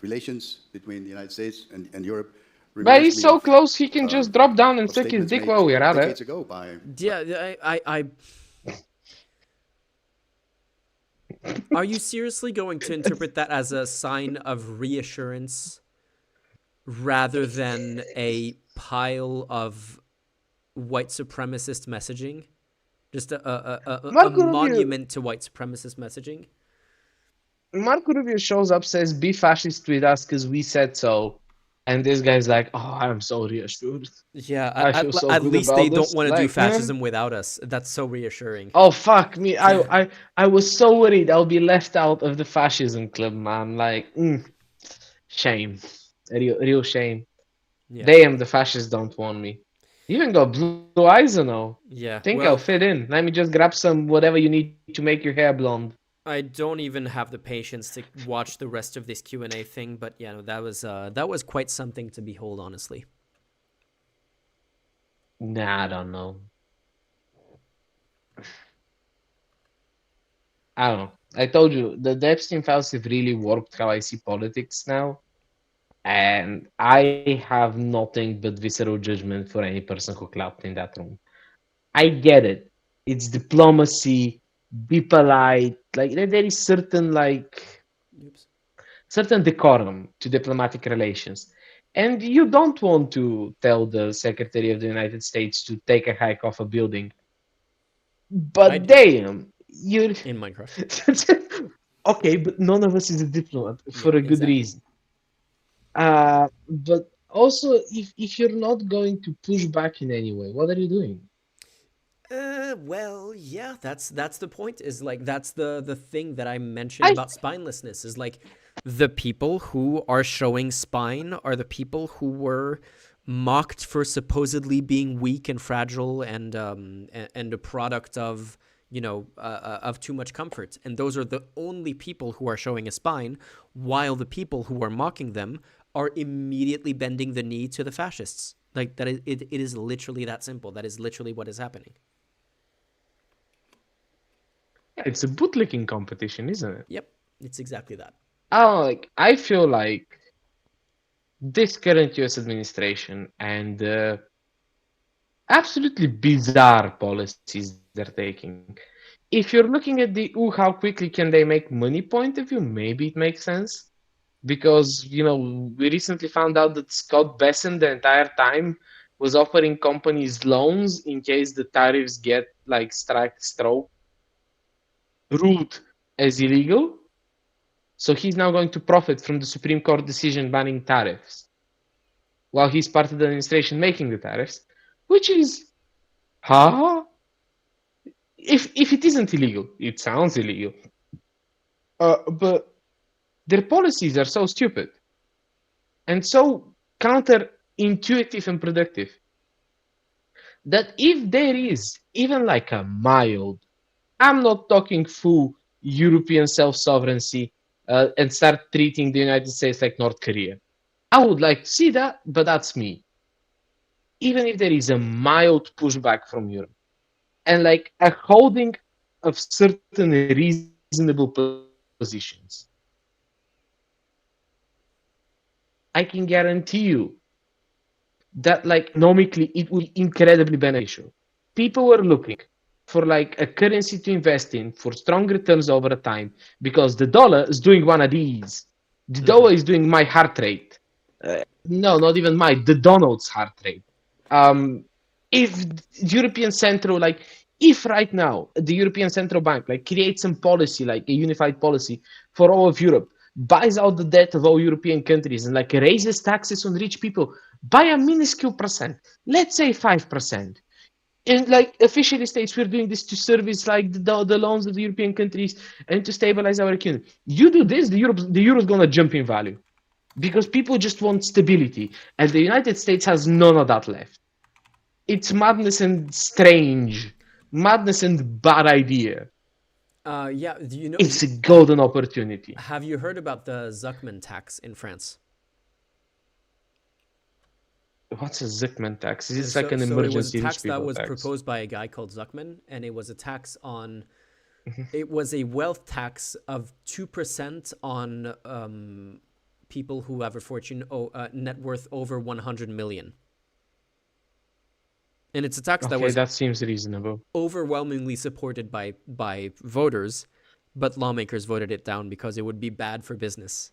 relations between the United States and Europe. But he's Reminds me so of, close he can just drop down and of suck his statements dick made while we're at decades it. ago by Yeah, Are you seriously going to interpret that as a sign of reassurance rather than a pile of white supremacist messaging? Just a Marco Rubio, monument to white supremacist messaging? Marco Rubio shows up, says, "Be fascist with us because we said so." And this guy's like, "Oh, I'm so reassured. Yeah, I feel so at good least about they this." don't want to do Like, fascism without us. That's so reassuring. oh fuck me! I was so worried I'll be left out of the fascism club, man. Like, shame, real shame. Yeah. Damn, the fascists don't want me. You even got blue eyes, or no? Yeah. Think Well, I'll fit in. Let me just grab some whatever you need to make your hair blonde. I don't even have the patience to watch the rest of this Q&A thing, but yeah, no, that was quite something to behold, honestly. Nah, I don't know. I don't know. I told you the Epstein files have really warped how I see politics now, and I have nothing but visceral judgment for any person who clapped in that room. I get it. It's diplomacy. Be polite. Like there is certain Oops. certain decorum to diplomatic relations. And you don't want to tell the Secretary of the United States to take a hike off a building. I But do. damn, you're In Minecraft. okay, but none of us is a diplomat for Yeah, a good exactly. reason. But also, if you're not going to push back in any way, what are you doing? Well, yeah, that's the point. Is like that's the thing that I mentioned I about spinelessness. Is like the people who are showing spine are the people who were mocked for supposedly being weak and fragile and a product of of too much comfort. And those are the only people who are showing a spine, while the people who are mocking them are immediately bending the knee to the fascists. Like that, it is literally that simple. That is literally what is happening. It's a bootlicking competition, isn't it? Yep, it's exactly that. I feel like this current US administration and absolutely bizarre policies they're taking. If you're looking at the how quickly can they make money point of view, maybe it makes sense. Because, we recently found out that Scott Besson the entire time was offering companies loans in case the tariffs get stroke ruled as illegal. So he's now going to profit from the Supreme Court decision banning tariffs while he's part of the administration making the tariffs, which is, huh? If it isn't illegal, it sounds illegal. But their policies are so stupid and so counterintuitive and productive that if there is even like a mild, I'm not talking full European self-sovereignty and start treating the United States like North Korea. I would like to see that, but that's me. Even if there is a mild pushback from Europe and like a holding of certain reasonable positions, I can guarantee you that like economically it will be incredibly beneficial. People were looking for like a currency to invest in for strong returns over time because the dollar is doing one of these. The dollar is doing my heart rate. No, not even the Donald's heart rate. Um, if European Central, like, if right now the European Central Bank like creates some policy, like a unified policy for all of Europe, buys out the debt of all European countries and like raises taxes on rich people by a minuscule percent, let's say 5%. And like officially states we're doing this to service like the loans of the European countries and to stabilize our economy. You do this, the euro's gonna jump in value because people just want stability, and the United States has none of that left. It's madness and strange, madness and bad idea. Yeah, do you know? It's a golden opportunity. Have you heard about the Zuckman tax in France? What's a Zuckman tax? Is this So, like an so it was a emergency rich tax that people was tax? proposed by a guy called Zuckman, and it was a tax on. It was a wealth tax of 2% on people who have a fortune net worth over 100 million. And it's a tax that Okay, was that seems reasonable. overwhelmingly supported by voters, but lawmakers voted it down because it would be bad for business.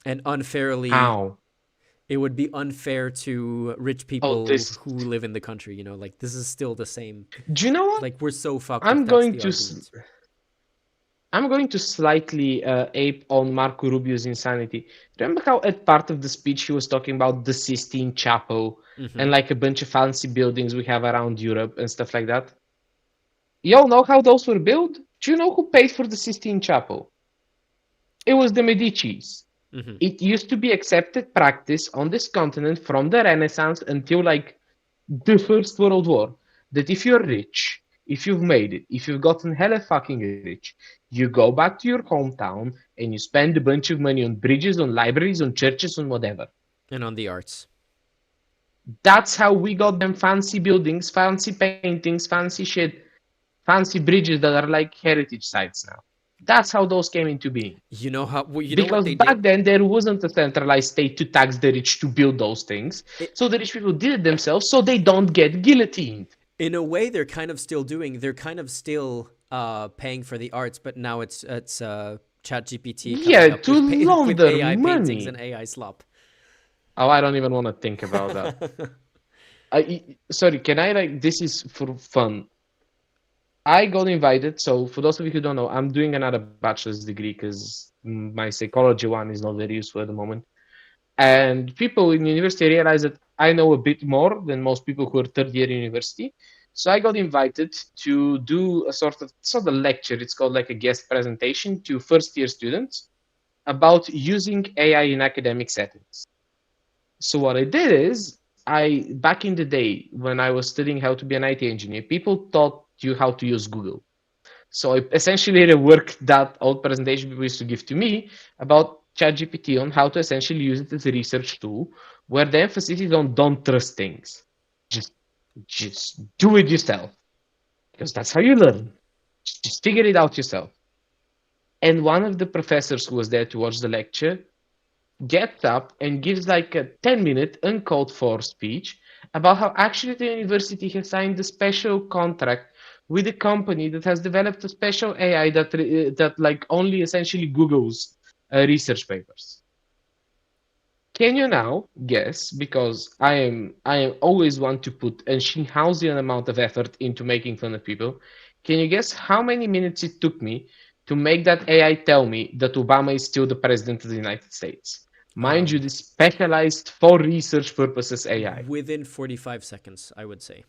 And unfairly, How? it would be unfair to rich people This. who live in the country. You know, like this is still the same. Do you know what? Like we're so fucked I'm if that's going the to. argument. I'm going to slightly ape on Marco Rubio's insanity. Remember how at part of the speech he was talking about the Sistine Chapel and like a bunch of fancy buildings we have around Europe and stuff like that? Y'all know how those were built? Do you know who paid for the Sistine Chapel? It was the Medicis. It used to be accepted practice on this continent from the Renaissance until like the First World War that if you're rich, if you've made it, if you've gotten hella fucking rich, you go back to your hometown and you spend a bunch of money on bridges, on libraries, on churches, on whatever. And on the arts. That's how we got them fancy buildings, fancy paintings, fancy shit, fancy bridges that are like heritage sites now. That's how those came into being. You know how? Well, you know what Because they back did? then there wasn't a centralized state to tax the rich to build those things. So the rich people did it themselves so they don't get guillotined. In a way, they're kind of still doing. They're kind of still paying for the arts, but now it's ChatGPT coming Yeah, up to with launder AI paintings money. and AI slop. Oh, I don't even want to think about that. Sorry, can I like this is for fun. I got invited. So for those of you who don't know, I'm doing another bachelor's degree because my psychology one is not very useful at the moment. And people in university realize that I know a bit more than most people who are third year university. So I got invited to do a sort of, it's not a lecture, it's called like a guest presentation to first year students about using AI in academic settings. So what I did is, back in the day when I was studying how to be an IT engineer, people taught you how to use Google. So I essentially reworked that old presentation people used to give to me about ChatGPT on how to essentially use it as a research tool, where the emphasis is on don't trust things. Just, just do it yourself, because that's how you learn. Just figure it out yourself. And one of the professors who was there to watch the lecture gets up and gives like a 10-minute uncalled for speech about how actually the university has signed a special contract with a company that has developed a special AI that like only essentially Googles research papers. Can you now guess? Because I am always one to put a Scheinhausian amount of effort into making fun of people. Can you guess how many minutes it took me to make that AI tell me that Obama is still the president of the United States? Mind you, this specialized for research purposes AI. Within 45 seconds, I would say.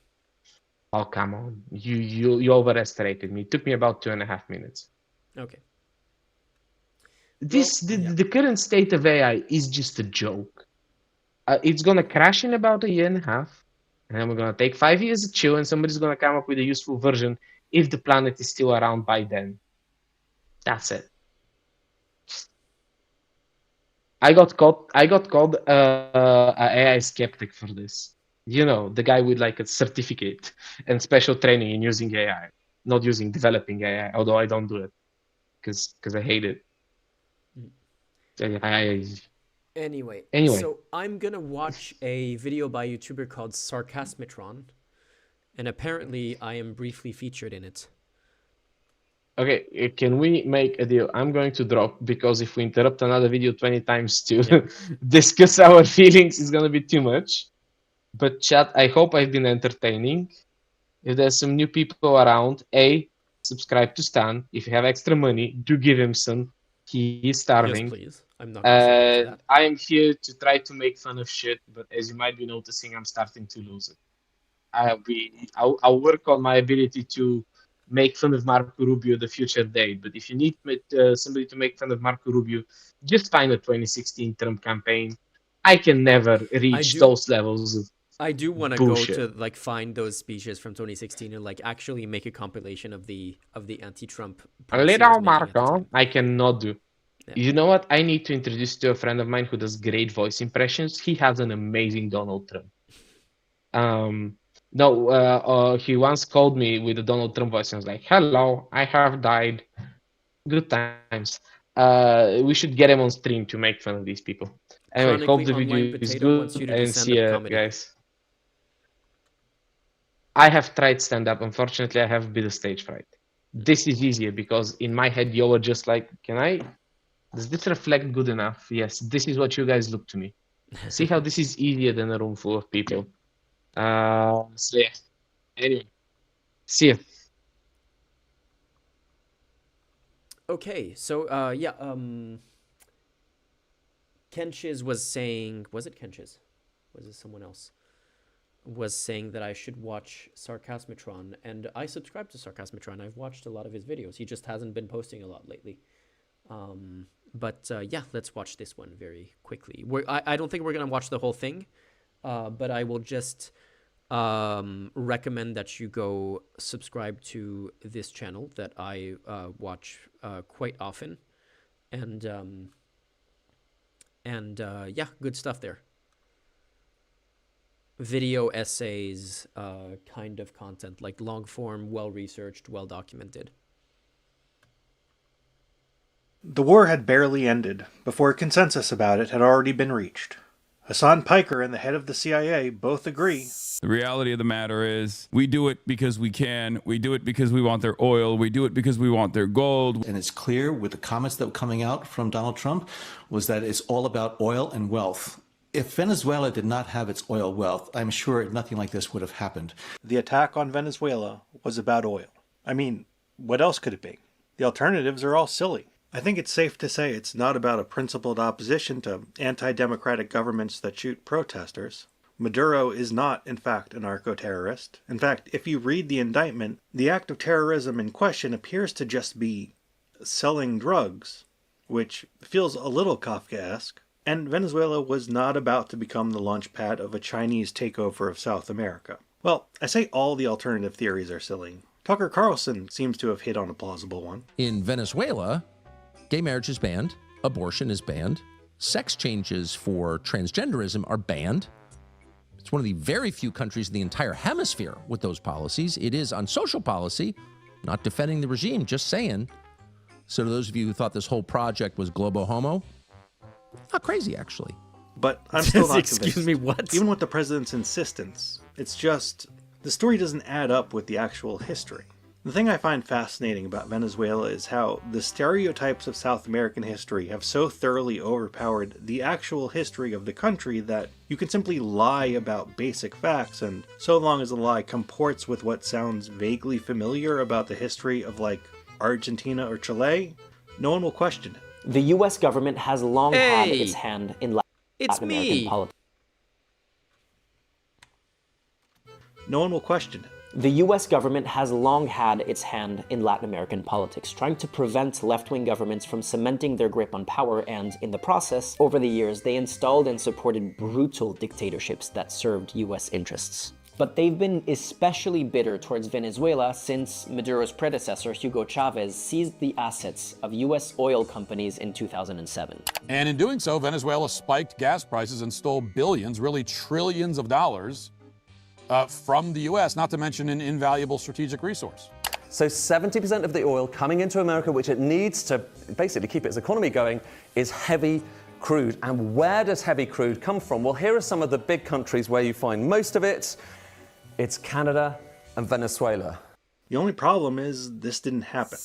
Oh, come on. You overestimated me. It took me about 2.5 minutes. Okay. The current state of AI is just a joke. It's gonna crash in about a year and a half, and then we're gonna take 5 years to chill, and somebody's gonna come up with a useful version if the planet is still around by then. That's it. I got called an AI skeptic for this. You know, the guy with like a certificate and special training in using AI, not using developing AI, although I don't do it because I hate it. I, Anyway, anyway, so I'm gonna watch a video by a YouTuber called Sarcasmitron, and apparently I am briefly featured in it. okay, can we make a deal? I'm going to drop because if we interrupt another video 20 times to Yeah. discuss our feelings, it's gonna be too much. But chat, I hope I've been entertaining. If there's some new people around, subscribe to Stan. If you have extra money, do give him some. He is Yes, starving. please. I'm not gonna say no to that. I am here to try to make fun of shit, but as you might be noticing, I'm starting to lose it. I'll work on my ability to make fun of Marco Rubio the future date. But if you need somebody to make fun of Marco Rubio, just find a 2016 Trump campaign. I can never I reach do. those levels of I do want to go bullshit. to like find those speeches from 2016 and like actually make a compilation of the anti-Trump A points he was little making at the Marco, time. I cannot do. Yeah. You know what? I need to introduce you to a friend of mine who does great voice impressions. He has an amazing Donald Trump. No, he once called me with a Donald Trump voice and was like, "Hello, I have died. Good times." We should get him on stream to make fun of these people. Anyway, hope Chronically the video Online is Potato wants good you to do and see stand-up you comedy. guys. I have tried stand up. Unfortunately, I have a bit of stage fright. This is easier because in my head, you were just like, does this reflect good enough? Yes, this is what you guys look to me. See how this is easier than a room full of people. So yeah. Anyway, see you. Okay, so yeah, Kenchiz was saying, was it Kenchiz? Was it someone else? Was saying that I should watch Sarcasmitron, and I subscribe to Sarcasmitron. I've watched a lot of his videos. He just hasn't been posting a lot lately. But yeah, let's watch this one very quickly. I don't think we're gonna watch the whole thing, but I will just recommend that you go subscribe to this channel that I watch quite often, and yeah, good stuff there. Video essays, kind of content, like long form, well researched, well documented. The war had barely ended before a consensus about it had already been reached. Hassan Piker and the head of the CIA both agree. The reality of the matter is we do it because we can. We do it because we want their oil. We do it because we want their gold. And it's clear with the comments that were coming out from Donald Trump was that it's all about oil and wealth. If Venezuela did not have its oil wealth, I'm sure nothing like this would have happened. The attack on Venezuela was about oil. I mean, what else could it be? The alternatives are all silly. I think it's safe to say it's not about a principled opposition to anti-democratic governments that shoot protesters. Maduro is not, in fact, a narco-terrorist. In fact, if you read the indictment, the act of terrorism in question appears to just be selling drugs, which feels a little Kafkaesque. And Venezuela was not about to become the launchpad of a Chinese takeover of South America. Well, I say all the alternative theories are silly. Tucker Carlson seems to have hit on a plausible one. In Venezuela, gay marriage is banned, abortion is banned, sex changes for transgenderism are banned. It's one of the very few countries in the entire hemisphere with those policies. It is on social policy, not defending the regime, just saying. So to those of you who thought this whole project was globo homo, not crazy, actually. But I'm still not Excuse convinced. me, what? Even with the president's insistence, it's just, the story doesn't add up with the actual history. The thing I find fascinating about Venezuela is how the stereotypes of South American history have so thoroughly overpowered the actual history of the country that you can simply lie about basic facts, and so long as the lie comports with what sounds vaguely familiar about the history of, like, Argentina or Chile, no one will question it. The U.S. government has long had Hey, its hand in Latin it's American me. politics. No one will question it. The U.S. government has long had its hand in Latin American politics, trying to prevent left-wing governments from cementing their grip on power, and in the process, over the years, they installed and supported brutal dictatorships that served U.S. interests. But they've been especially bitter towards Venezuela since Maduro's predecessor, Hugo Chavez, seized the assets of U.S. oil companies in 2007. And in doing so, Venezuela spiked gas prices and stole billions, really trillions of dollars from the U.S., not to mention an invaluable strategic resource. So 70% of the oil coming into America, which it needs to basically keep its economy going, is heavy crude. And where does heavy crude come from? Well, here are some of the big countries where you find most of it. It's Canada and Venezuela. The only problem is this didn't happen.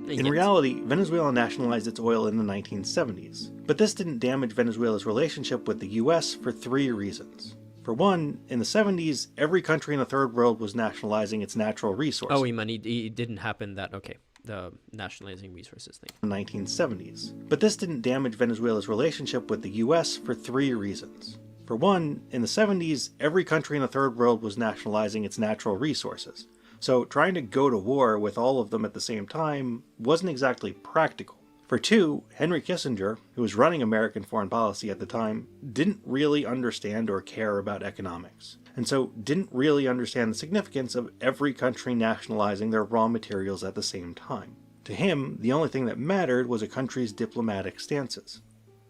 In reality, Venezuela nationalized its oil in the 1970s, but this didn't damage Venezuela's relationship with the US for 3 reasons. For one, in the 70s, every country in the third world was nationalizing its natural resources. Oh, it didn't happen that, okay, the nationalizing resources thing. In the 1970s. But this didn't damage Venezuela's relationship with the US for 3 reasons. For one, in the 70s, every country in the third world was nationalizing its natural resources. So trying to go to war with all of them at the same time wasn't exactly practical. For two, Henry Kissinger, who was running American foreign policy at the time, didn't really understand or care about economics, and so didn't really understand the significance of every country nationalizing their raw materials at the same time. To him, the only thing that mattered was a country's diplomatic stances.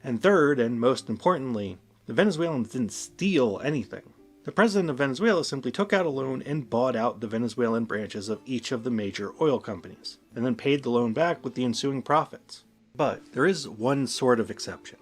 And third, and most importantly, the Venezuelans didn't steal anything. The president of Venezuela simply took out a loan and bought out the Venezuelan branches of each of the major oil companies, and then paid the loan back with the ensuing profits. But there is one sort of exception.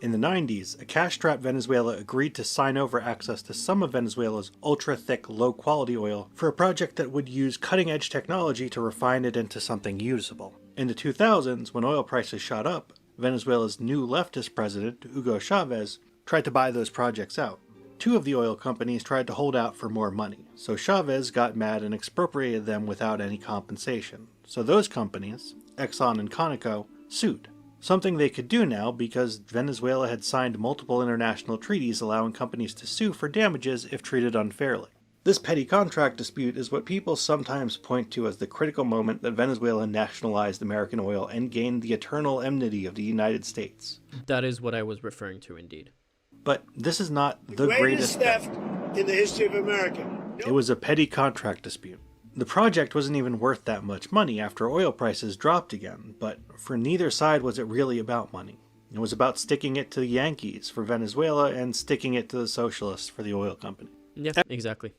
In the 90s, a cash-strapped Venezuela agreed to sign over access to some of Venezuela's ultra-thick, low-quality oil for a project that would use cutting-edge technology to refine it into something usable. In the 2000s, when oil prices shot up, Venezuela's new leftist president, Hugo Chavez, tried to buy those projects out. 2 of the oil companies tried to hold out for more money, so Chavez got mad and expropriated them without any compensation. So those companies, Exxon and Conoco, sued. Something they could do now because Venezuela had signed multiple international treaties allowing companies to sue for damages if treated unfairly. This petty contract dispute is what people sometimes point to as the critical moment that Venezuela nationalized American oil and gained the eternal enmity of the United States. That is what I was referring to, indeed. But this is not the greatest theft in the history of America. It was a petty contract dispute. The project wasn't even worth that much money after oil prices dropped again, but for neither side was it really about money. It was about sticking it to the Yankees for Venezuela and sticking it to the socialists for the oil company. Yeah, exactly.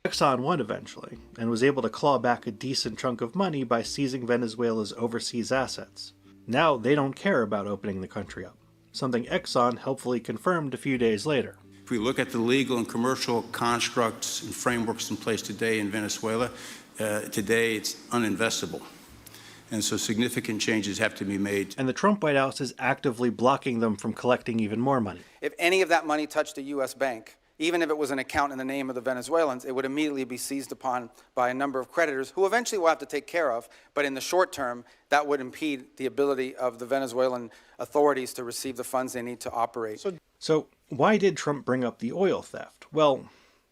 Exxon won eventually, and was able to claw back a decent chunk of money by seizing Venezuela's overseas assets. Now they don't care about opening the country up, something Exxon helpfully confirmed a few days later. If we look at the legal and commercial constructs and frameworks in place today in Venezuela, today it's uninvestable. And so significant changes have to be made. And the Trump White House is actively blocking them from collecting even more money. If any of that money touched a U.S. bank, even if it was an account in the name of the Venezuelans, it would immediately be seized upon by a number of creditors who eventually will have to take care of. But in the short term, that would impede the ability of the Venezuelan authorities to receive the funds they need to operate. So why did Trump bring up the oil theft? Well,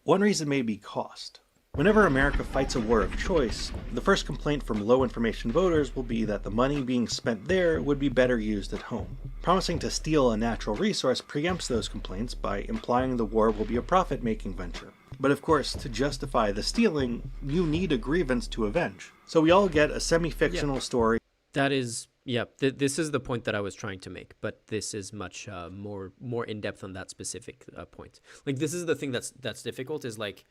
one reason may be cost. Whenever America fights a war of choice, the first complaint from low-information voters will be that the money being spent there would be better used at home. Promising to steal a natural resource preempts those complaints by implying the war will be a profit-making venture. But of course, to justify the stealing, you need a grievance to avenge. So we all get a semi-fictional story. That is, yeah, this is the point that I was trying to make, but this is much more in-depth on that specific point. Like, this is the thing that's difficult, is like,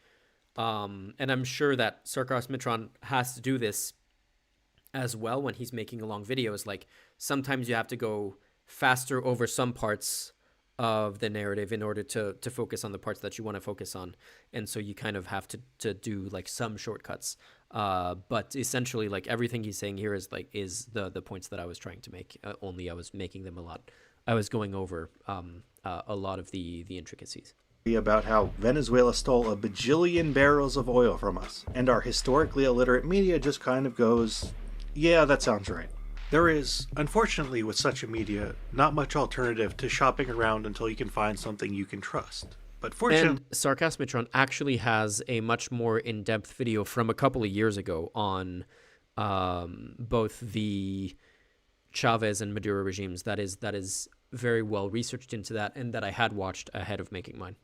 and I'm sure that Sarkar Mitran has to do this as well when he's making a long video. Is like, sometimes you have to go faster over some parts of the narrative in order to focus on the parts that you want to focus on. And so you kind of have to do like some shortcuts. But essentially, like, everything he's saying here is the points that I was trying to make. Only I was making them a lot. I was going over a lot of the intricacies. About how Venezuela stole a bajillion barrels of oil from us, and our historically illiterate media just kind of goes, yeah, that sounds right. There is, unfortunately with such a media, not much alternative to shopping around until you can find something you can trust. But fortunately... And Sarkasmitron actually has a much more in-depth video from a couple of years ago on both the Chavez and Maduro regimes that is very well researched into that, and that I had watched ahead of making mine.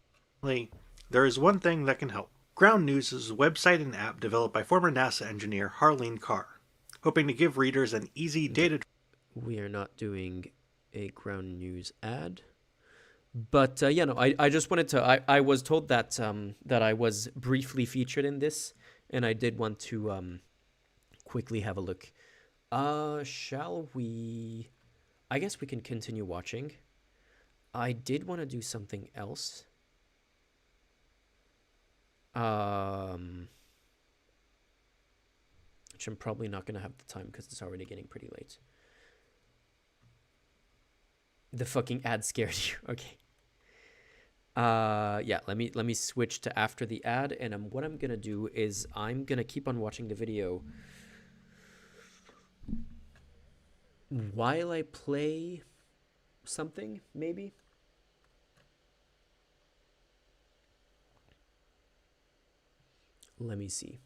There is one thing that can help. Ground News is a website and app developed by former NASA engineer Harleen Carr, hoping to give readers an easy data... We are not doing a Ground News ad. But yeah, no, I just wanted to. I was told that that I was briefly featured in this, and I did want to quickly have a look. Shall we? I guess we can continue watching. I did want to do something else. Which I'm probably not going to have the time because it's already getting pretty late. The fucking ad scared you. Okay. Yeah, let me switch to after the ad, and what I'm gonna do is I'm gonna keep on watching the video while I play something, maybe. Let me see.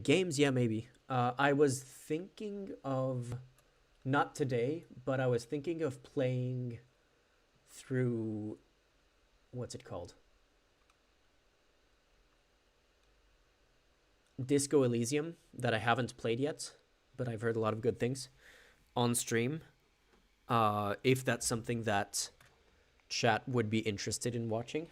Games, yeah, maybe. I was thinking of, not today, but I was thinking of playing through, what's it called? Disco Elysium, that I haven't played yet, but I've heard a lot of good things on stream. If that's something that chat would be interested in watching.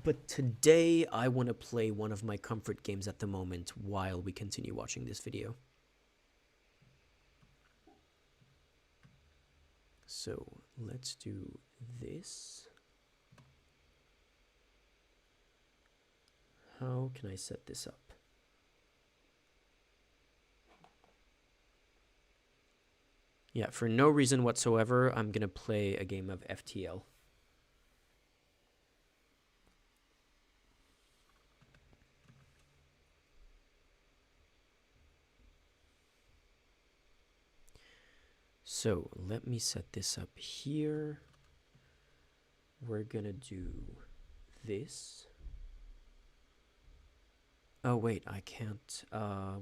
But today, I want to play one of my comfort games at the moment while we continue watching this video. So, let's do this. How can I set this up? Yeah, for no reason whatsoever, I'm going to play a game of FTL. So let me set this up here. We're gonna do this. Oh wait, I can't,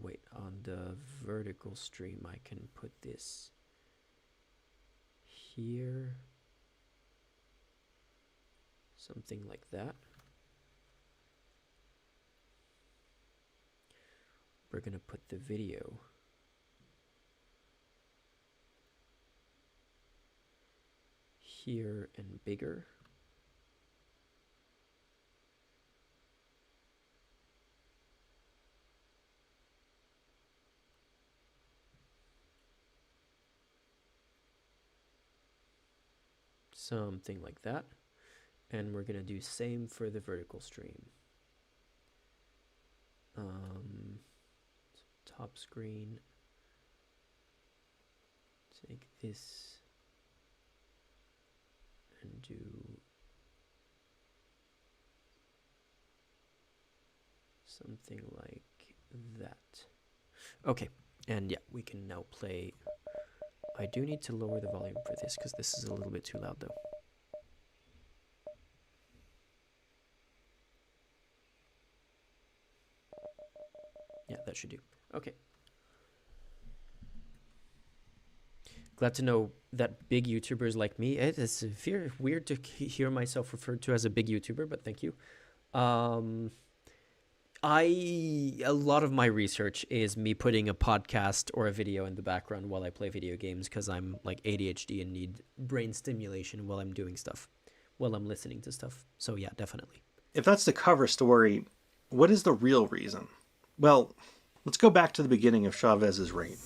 wait, on the vertical stream I can put this here. Something like that. We're gonna put the video here and bigger. Something like that. And we're gonna do same for the vertical stream. Top screen. Take this and do something like that. Okay, and yeah, we can now play. I do need to lower the volume for this because this is a little bit too loud though. Yeah, that should do. Okay. Glad to know that big YouTubers like me. It is weird to hear myself referred to as a big YouTuber, but thank you. A lot of my research is me putting a podcast or a video in the background while I play video games because I'm like ADHD and need brain stimulation while I'm doing stuff, while I'm listening to stuff. So yeah, definitely. If that's the cover story, what is the real reason? Well, let's go back to the beginning of Chavez's reign.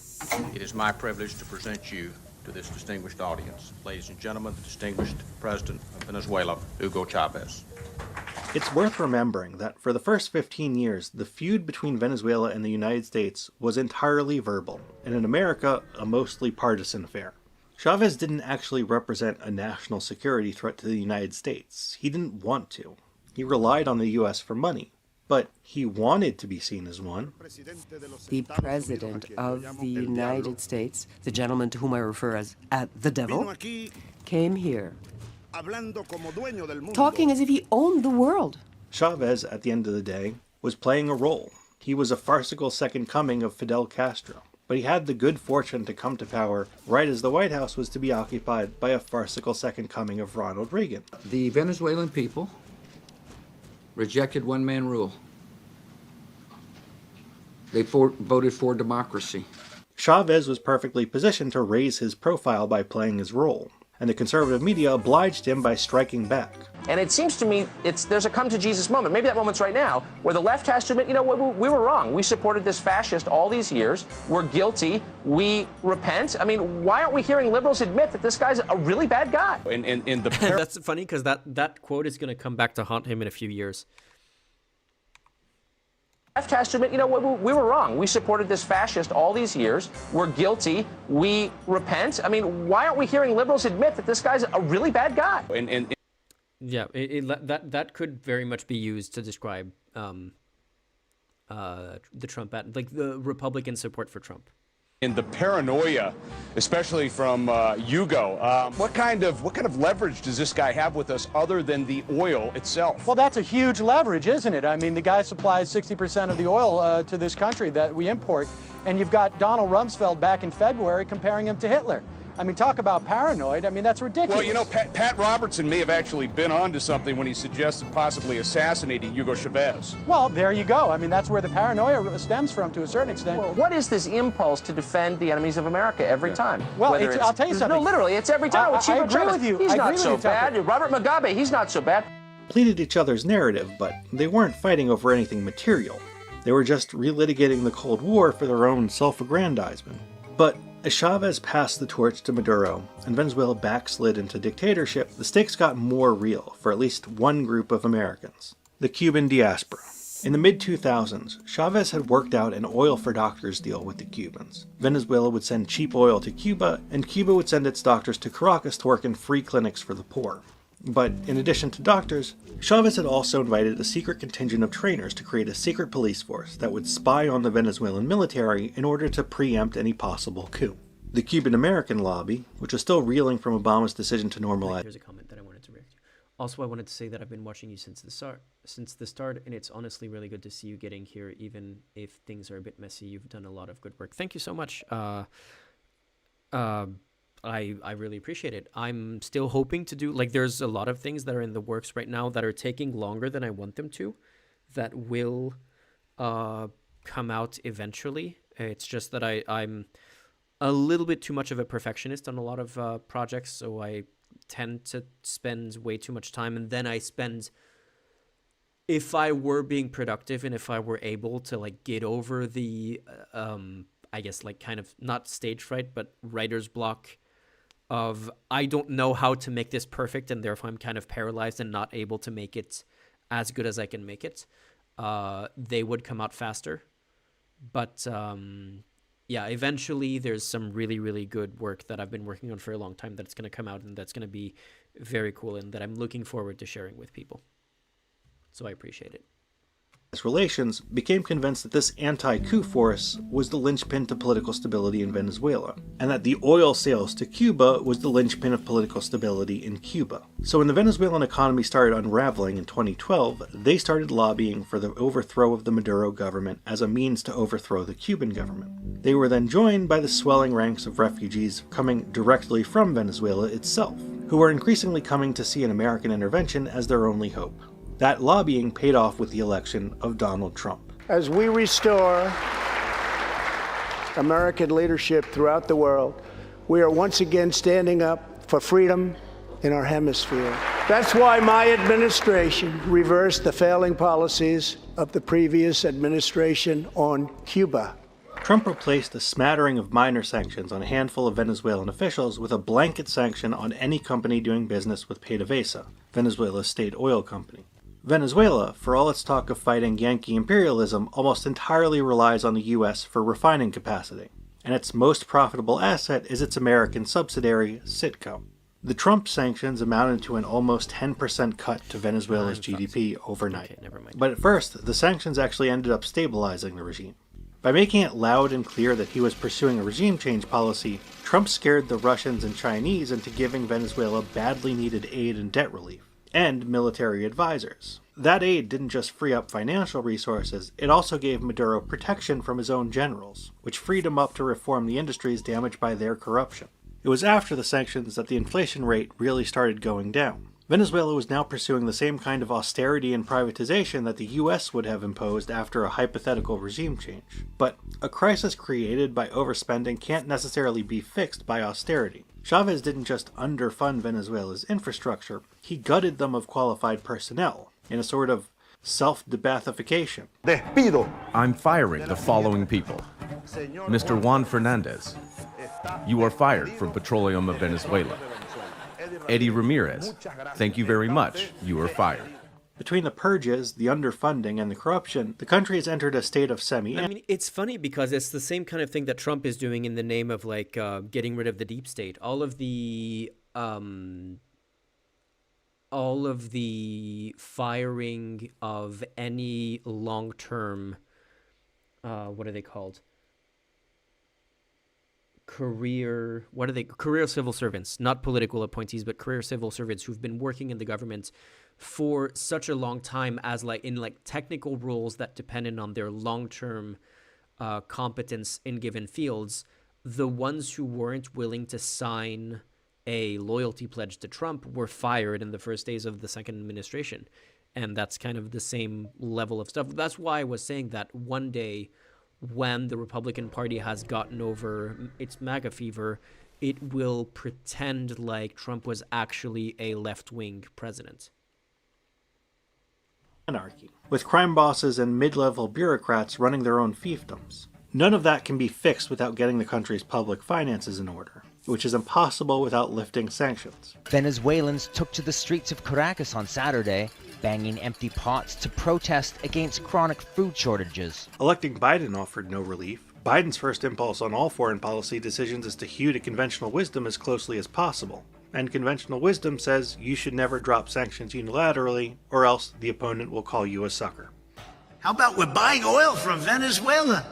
It is my privilege to present you to this distinguished audience. Ladies and gentlemen, the distinguished President of Venezuela, Hugo Chavez. It's worth remembering that for the first 15 years, the feud between Venezuela and the United States was entirely verbal, and in America, a mostly partisan affair. Chavez didn't actually represent a national security threat to the United States. He didn't want to. He relied on the U.S. for money. But he wanted to be seen as one. The President of the United States, the gentleman to whom I refer as the devil, came here, talking as if he owned the world. Chavez, at the end of the day, was playing a role. He was a farcical second coming of Fidel Castro. but he had the good fortune to come to power right as the White House was to be occupied by a farcical second coming of Ronald Reagan. The Venezuelan people rejected one-man rule. They voted for democracy. Chavez was perfectly positioned to raise his profile by playing his role, and the conservative media obliged him by striking back. And it seems to me there's a come-to-Jesus moment. Maybe that moment's right now, where the left has to admit, you know, we were wrong. We supported this fascist all these years. We're guilty. We repent. I mean, why aren't we hearing liberals admit that this guy's a really bad guy? That's funny, because that quote is going to come back to haunt him in a few years. Left has to admit, you know, we were wrong. We supported this fascist all these years. We're guilty. We repent. I mean, why aren't we hearing liberals admit that this guy's a really bad guy? Yeah, that could very much be used to describe the Trump like the Republican support for Trump. In the paranoia, especially from Hugo, what kind of leverage does this guy have with us other than the oil itself? Well, that's a huge leverage, isn't it? I mean, the guy supplies 60% of the oil to this country that we import, and you've got Donald Rumsfeld back in February comparing him to Hitler. I mean, talk about paranoid. I mean, that's ridiculous. Well, you know, Pat Robertson may have actually been onto something when he suggested possibly assassinating Hugo Chavez. Well, there you go. I mean, that's where the paranoia stems from to a certain extent. Well, what is this impulse to defend the enemies of America every time? Well, I'll tell you something. No, literally, it's every time. I agree with you. He's not so bad. Robert Mugabe, he's not so bad. Pleaded each other's narrative, but they weren't fighting over anything material. They were just relitigating the Cold War for their own self-aggrandizement. But as Chavez passed the torch to Maduro and Venezuela backslid into dictatorship, the stakes got more real for at least one group of Americans: the Cuban diaspora. In the mid-2000s, Chavez had worked out an oil for doctors deal with the Cubans. Venezuela would send cheap oil to Cuba, and Cuba would send its doctors to Caracas to work in free clinics for the poor. But in addition to doctors, Chavez had also invited a secret contingent of trainers to create a secret police force that would spy on the Venezuelan military in order to preempt any possible coup. The Cuban-American lobby, which was still reeling from Obama's decision to normalize... There's a comment that I wanted to react to. Also, I wanted to say that I've been watching you since the start, and it's honestly really good to see you getting here, even if things are a bit messy. You've done a lot of good work. Thank you so much. I really appreciate it. I'm still hoping to do, like, there's a lot of things that are in the works right now that are taking longer than I want them to, that will come out eventually. It's just that I'm a little bit too much of a perfectionist on a lot of projects, so I tend to spend way too much time, and then I spend, if I were being productive and if I were able to, like, get over the, I guess, like, kind of, not stage fright, but writer's block of, I don't know how to make this perfect, and therefore I'm kind of paralyzed and not able to make it as good as I can make it, they would come out faster. But yeah, eventually there's some really, really good work that I've been working on for a long time that's going to come out, and that's going to be very cool, and that I'm looking forward to sharing with people. So I appreciate it. Relations became convinced that this anti-coup force was the linchpin to political stability in Venezuela, and that the oil sales to Cuba was the linchpin of political stability in Cuba. So when the Venezuelan economy started unraveling in 2012, they started lobbying for the overthrow of the Maduro government as a means to overthrow the Cuban government. They were then joined by the swelling ranks of refugees coming directly from Venezuela itself, who were increasingly coming to see an American intervention as their only hope. That lobbying paid off with the election of Donald Trump. As we restore American leadership throughout the world, we are once again standing up for freedom in our hemisphere. That's why my administration reversed the failing policies of the previous administration on Cuba. Trump replaced a smattering of minor sanctions on a handful of Venezuelan officials with a blanket sanction on any company doing business with PDVSA, Venezuela's state oil company. Venezuela, for all its talk of fighting Yankee imperialism, almost entirely relies on the U.S. for refining capacity, and its most profitable asset is its American subsidiary, Citgo. The Trump sanctions amounted to an almost 10% cut to Venezuela's GDP overnight. Okay, never mind. But at first, the sanctions actually ended up stabilizing the regime. By making it loud and clear that he was pursuing a regime change policy, Trump scared the Russians and Chinese into giving Venezuela badly needed aid and debt relief. and military advisors. That aid didn't just free up financial resources, it also gave Maduro protection from his own generals, which freed him up to reform the industries damaged by their corruption. It was after the sanctions that the inflation rate really started going down. Venezuela was now pursuing the same kind of austerity and privatization that the US would have imposed after a hypothetical regime change. But a crisis created by overspending can't necessarily be fixed by austerity. Chavez didn't just underfund Venezuela's infrastructure, he gutted them of qualified personnel, in a sort of self-debathification. Despido. I'm firing the following people. Mr. Juan Fernandez, you are fired from Petroleum of Venezuela. Eddie Ramirez, thank you very much, you are fired. Between the purges, the underfunding, and the corruption, the country has entered a state of I mean, it's funny because it's the same kind of thing that Trump is doing in the name of, like, getting rid of the deep state. All of the firing of any long-term, what are they called? Career civil servants, not political appointees, but career civil servants who've been working in the government for such a long time as in technical roles that depended on their long-term competence in given fields. The ones who weren't willing to sign a loyalty pledge to Trump were fired in the first days of the second administration. And that's kind of the same level of stuff. That's why I was saying that one day, when the Republican Party has gotten over its MAGA fever, it will pretend like Trump was actually a left-wing president. Anarchy, with crime bosses and mid-level bureaucrats running their own fiefdoms. None of that can be fixed without getting the country's public finances in order, which is impossible without lifting sanctions. Venezuelans took to the streets of Caracas on Saturday, banging empty pots to protest against chronic food shortages. Electing Biden offered no relief. Biden's first impulse on all foreign policy decisions is to hew to conventional wisdom as closely as possible. And conventional wisdom says you should never drop sanctions unilaterally, or else the opponent will call you a sucker. How about we're buying oil from Venezuela?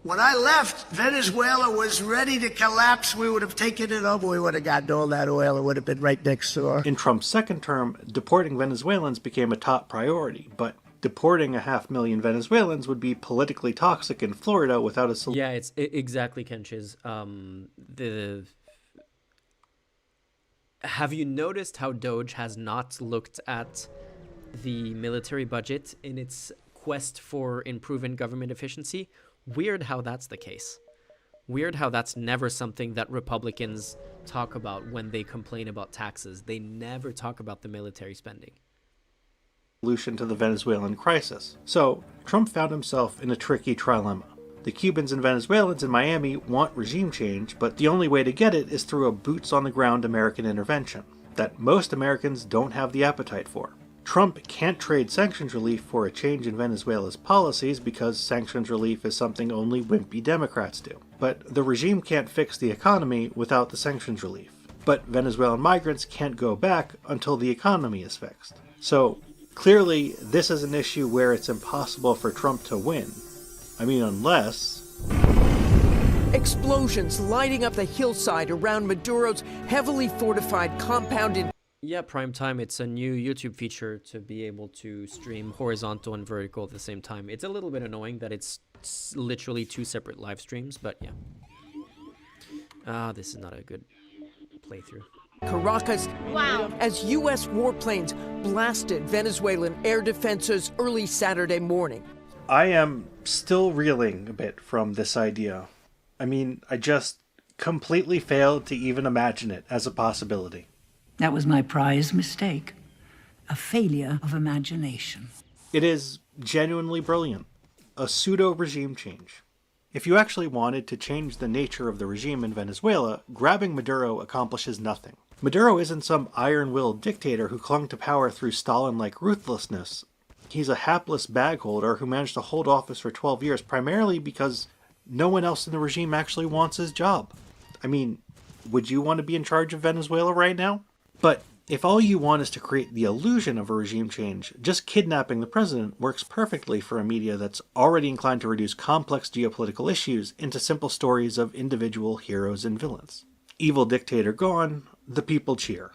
When I left, Venezuela was ready to collapse. We would have taken it over. We would have gotten all that oil. It would have been right next door. In Trump's second term, deporting Venezuelans became a top priority, but deporting 500,000 Venezuelans would be politically toxic in Florida without a solution. Yeah, it's exactly Kench's. Have you noticed how Doge has not looked at the military budget in its quest for improving government efficiency? Weird how that's the case. Weird how that's never something that Republicans talk about when they complain about taxes. They never talk about the military spending. Solution to the Venezuelan crisis. So, Trump found himself in a tricky trilemma. The Cubans and Venezuelans in Miami want regime change, but the only way to get it is through a boots-on-the-ground American intervention that most Americans don't have the appetite for. Trump can't trade sanctions relief for a change in Venezuela's policies because sanctions relief is something only wimpy Democrats do. But the regime can't fix the economy without the sanctions relief. But Venezuelan migrants can't go back until the economy is fixed. So, clearly, this is an issue where it's impossible for Trump to win. I mean, unless... Explosions lighting up the hillside around Maduro's heavily fortified compound in... Yeah, Primetime, it's a new YouTube feature to be able to stream horizontal and vertical at the same time. It's a little bit annoying that it's literally two separate live streams, but yeah. This is not a good playthrough. Caracas, as U.S. warplanes blasted Venezuelan air defenses early Saturday morning. I am still reeling a bit from this idea. I mean, I just completely failed to even imagine it as a possibility. That was my prize mistake. A failure of imagination. It is genuinely brilliant. A pseudo-regime change. If you actually wanted to change the nature of the regime in Venezuela, grabbing Maduro accomplishes nothing. Maduro isn't some iron-willed dictator who clung to power through Stalin-like ruthlessness. He's a hapless bag holder who managed to hold office for 12 years primarily because no one else in the regime actually wants his job. I mean, would you want to be in charge of Venezuela right now? But if all you want is to create the illusion of a regime change, just kidnapping the president works perfectly for a media that's already inclined to reduce complex geopolitical issues into simple stories of individual heroes and villains. Evil dictator gone, the people cheer.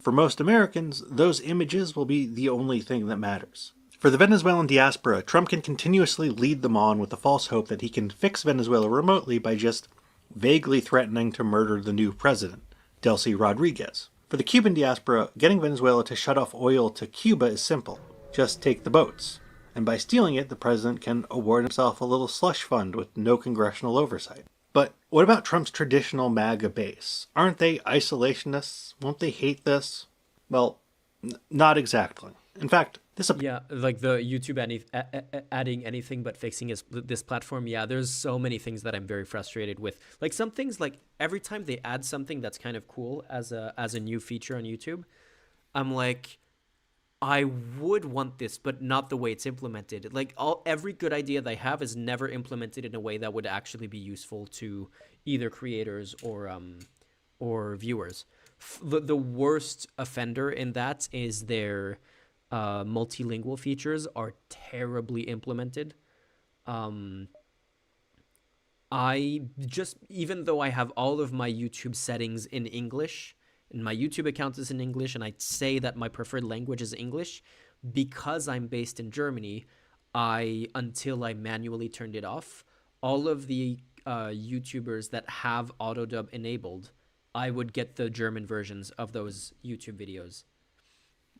For most Americans, those images will be the only thing that matters. For the Venezuelan diaspora, Trump can continuously lead them on with the false hope that he can fix Venezuela remotely by just vaguely threatening to murder the new president, Delcy Rodriguez. For the Cuban diaspora, getting Venezuela to shut off oil to Cuba is simple. Just take the boats. And by stealing it, the president can award himself a little slush fund with no congressional oversight. But what about Trump's traditional MAGA base? Aren't they isolationists? Won't they hate this? Well, not exactly. In fact, yeah, like the YouTube adding anything but fixing this platform. Yeah, there's so many things that I'm very frustrated with. Like some things, like every time they add something that's kind of cool as a new feature on YouTube, I'm like, I would want this, but not the way it's implemented. Like every good idea they have is never implemented in a way that would actually be useful to either creators or viewers. The worst offender in that is their multilingual features are terribly implemented. I just, even though I have all of my YouTube settings in English, and my YouTube account is in English, and I say that my preferred language is English, because I'm based in Germany, until I manually turned it off, all of the YouTubers that have autodub enabled, I would get the German versions of those YouTube videos.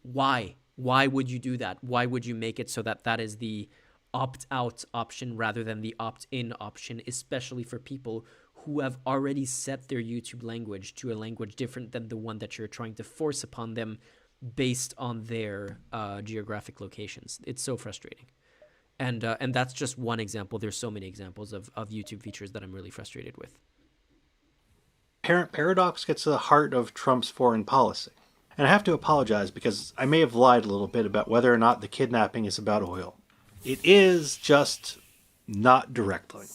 Why? Why would you do that? Why would you make it so that that is the opt-out option rather than the opt-in option, especially for people who have already set their YouTube language to a language different than the one that you're trying to force upon them based on their geographic locations? It's so frustrating. And that's just one example. There's so many examples of YouTube features that I'm really frustrated with. Paradox gets to the heart of Trump's foreign policy. And I have to apologize because I may have lied a little bit about whether or not the kidnapping is about oil. It is, just not directly.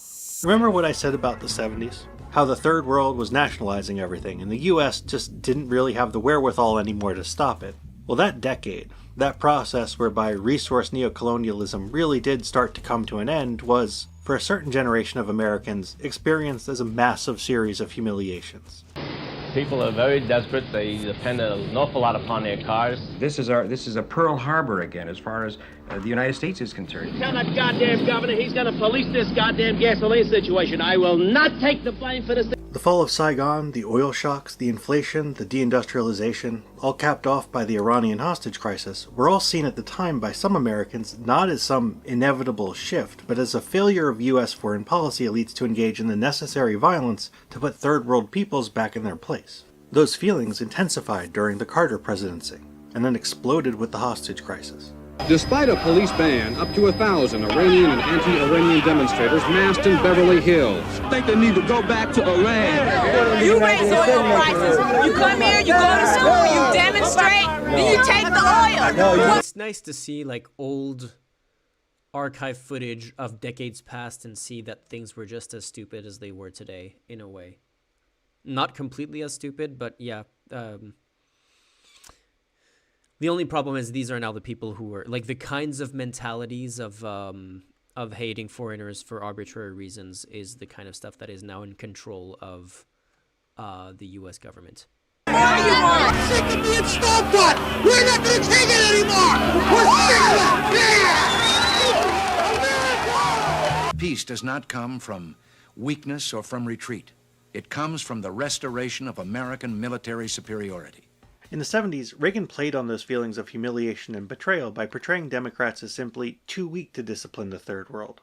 Remember what I said about the 70s? How the third world was nationalizing everything and the US just didn't really have the wherewithal anymore to stop it. Well, that decade, that process whereby resource neocolonialism really did start to come to an end was, for a certain generation of Americans, experienced as a massive series of humiliations. People are very desperate. They depend an awful lot upon their cars. This is a Pearl Harbor again, as far as the United States is concerned. Tell that goddamn governor he's going to police this goddamn gasoline situation. I will not take the blame for this. The fall of Saigon, the oil shocks, the inflation, the deindustrialization, all capped off by the Iranian hostage crisis, were all seen at the time by some Americans not as some inevitable shift, but as a failure of U.S. foreign policy elites to engage in the necessary violence to put third world peoples back in their place. Those feelings intensified during the Carter presidency, and then exploded with the hostage crisis. Despite a police ban, up to 1,000 Iranian and anti-Iranian demonstrators massed in Beverly Hills. I think they need to go back to Iran. You raise oil prices. You come here, you go to school, you demonstrate, then you take the oil. It's nice to see like old archive footage of decades past and see that things were just as stupid as they were today, in a way. Not completely as stupid, but yeah. The only problem is these are now the people who are like the kinds of mentalities of hating foreigners for arbitrary reasons is the kind of stuff that is now in control of the U.S. government. What are you on? I'm sick of being stomped on. We're not going to take it anymore. We're sick of it. Peace does not come from weakness or from retreat. It comes from the restoration of American military superiority. In the 70s, Reagan played on those feelings of humiliation and betrayal by portraying Democrats as simply too weak to discipline the Third World.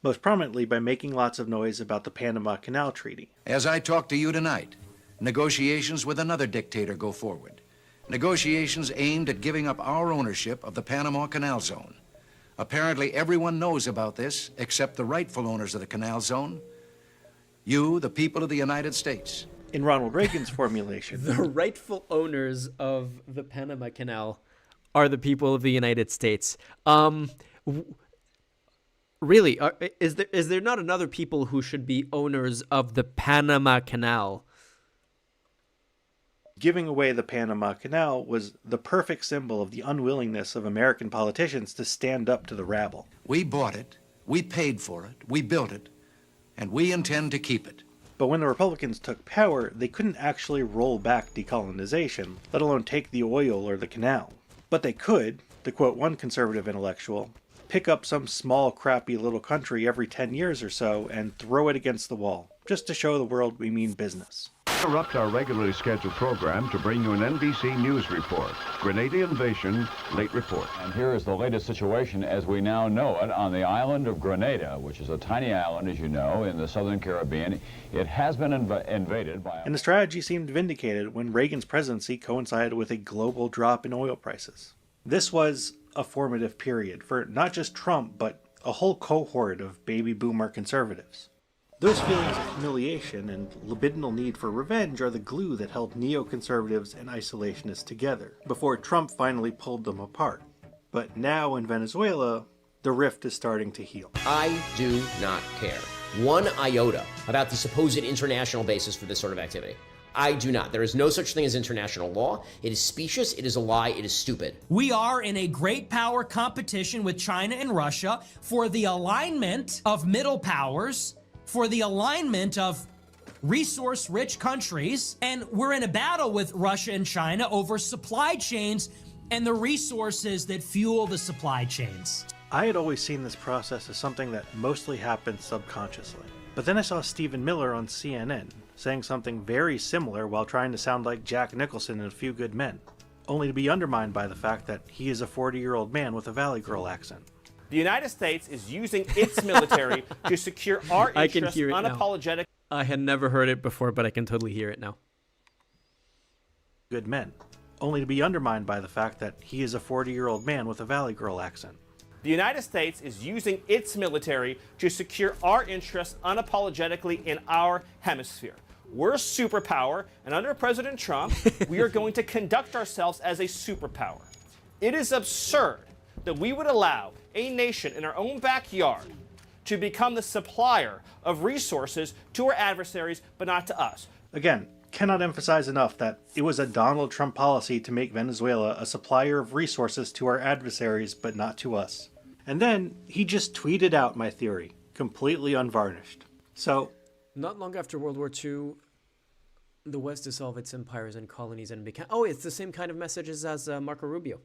Most prominently by making lots of noise about the Panama Canal Treaty. As I talk to you tonight, negotiations with another dictator go forward. Negotiations aimed at giving up our ownership of the Panama Canal Zone. Apparently everyone knows about this except the rightful owners of the Canal Zone. You, the people of the United States. In Ronald Reagan's formulation, the rightful owners of the Panama Canal are the people of the United States. Really, is there not another people who should be owners of the Panama Canal? Giving away the Panama Canal was the perfect symbol of the unwillingness of American politicians to stand up to the rabble. We bought it, we paid for it, we built it, and we intend to keep it. But when the Republicans took power, they couldn't actually roll back decolonization, let alone take the oil or the canal. But they could, to quote one conservative intellectual, pick up some small crappy little country every 10 years or so and throw it against the wall, just to show the world we mean business. Interrupt our regularly scheduled program to bring you an NBC News report. Grenada invasion, late report. And here is the latest situation as we now know it on the island of Grenada, which is a tiny island, as you know, in the southern Caribbean. It has been invaded by... And the strategy seemed vindicated when Reagan's presidency coincided with a global drop in oil prices. This was a formative period for not just Trump, but a whole cohort of baby boomer conservatives. Those feelings of humiliation and libidinal need for revenge are the glue that held neoconservatives and isolationists together, before Trump finally pulled them apart. But now in Venezuela, the rift is starting to heal. I do not care one iota about the supposed international basis for this sort of activity. I do not. There is no such thing as international law. It is specious, it is a lie, it is stupid. We are in a great power competition with China and Russia for the alignment of middle powers, for the alignment of resource-rich countries, and we're in a battle with Russia and China over supply chains and the resources that fuel the supply chains. I had always seen this process as something that mostly happened subconsciously. But then I saw Stephen Miller on CNN saying something very similar while trying to sound like Jack Nicholson in A Few Good Men, only to be undermined by the fact that he is a 40-year-old man with a Valley Girl accent. The United States is using its military to secure our interests I can hear it unapologetic. Now. I had never heard it before, but I can totally hear it now. Good men, only to be undermined by the fact that he is a 40-year-old man with a Valley Girl accent. The United States is using its military to secure our interests unapologetically in our hemisphere. We're a superpower, and under President Trump, we are going to conduct ourselves as a superpower. It is absurd that we would allow a nation in our own backyard to become the supplier of resources to our adversaries, but not to us. Again, cannot emphasize enough that it was a Donald Trump policy to make Venezuela a supplier of resources to our adversaries, but not to us. And then he just tweeted out my theory, completely unvarnished. So, not long after World War II, the West dissolved its empires and colonies and became... Oh, it's the same kind of messages as Marco Rubio.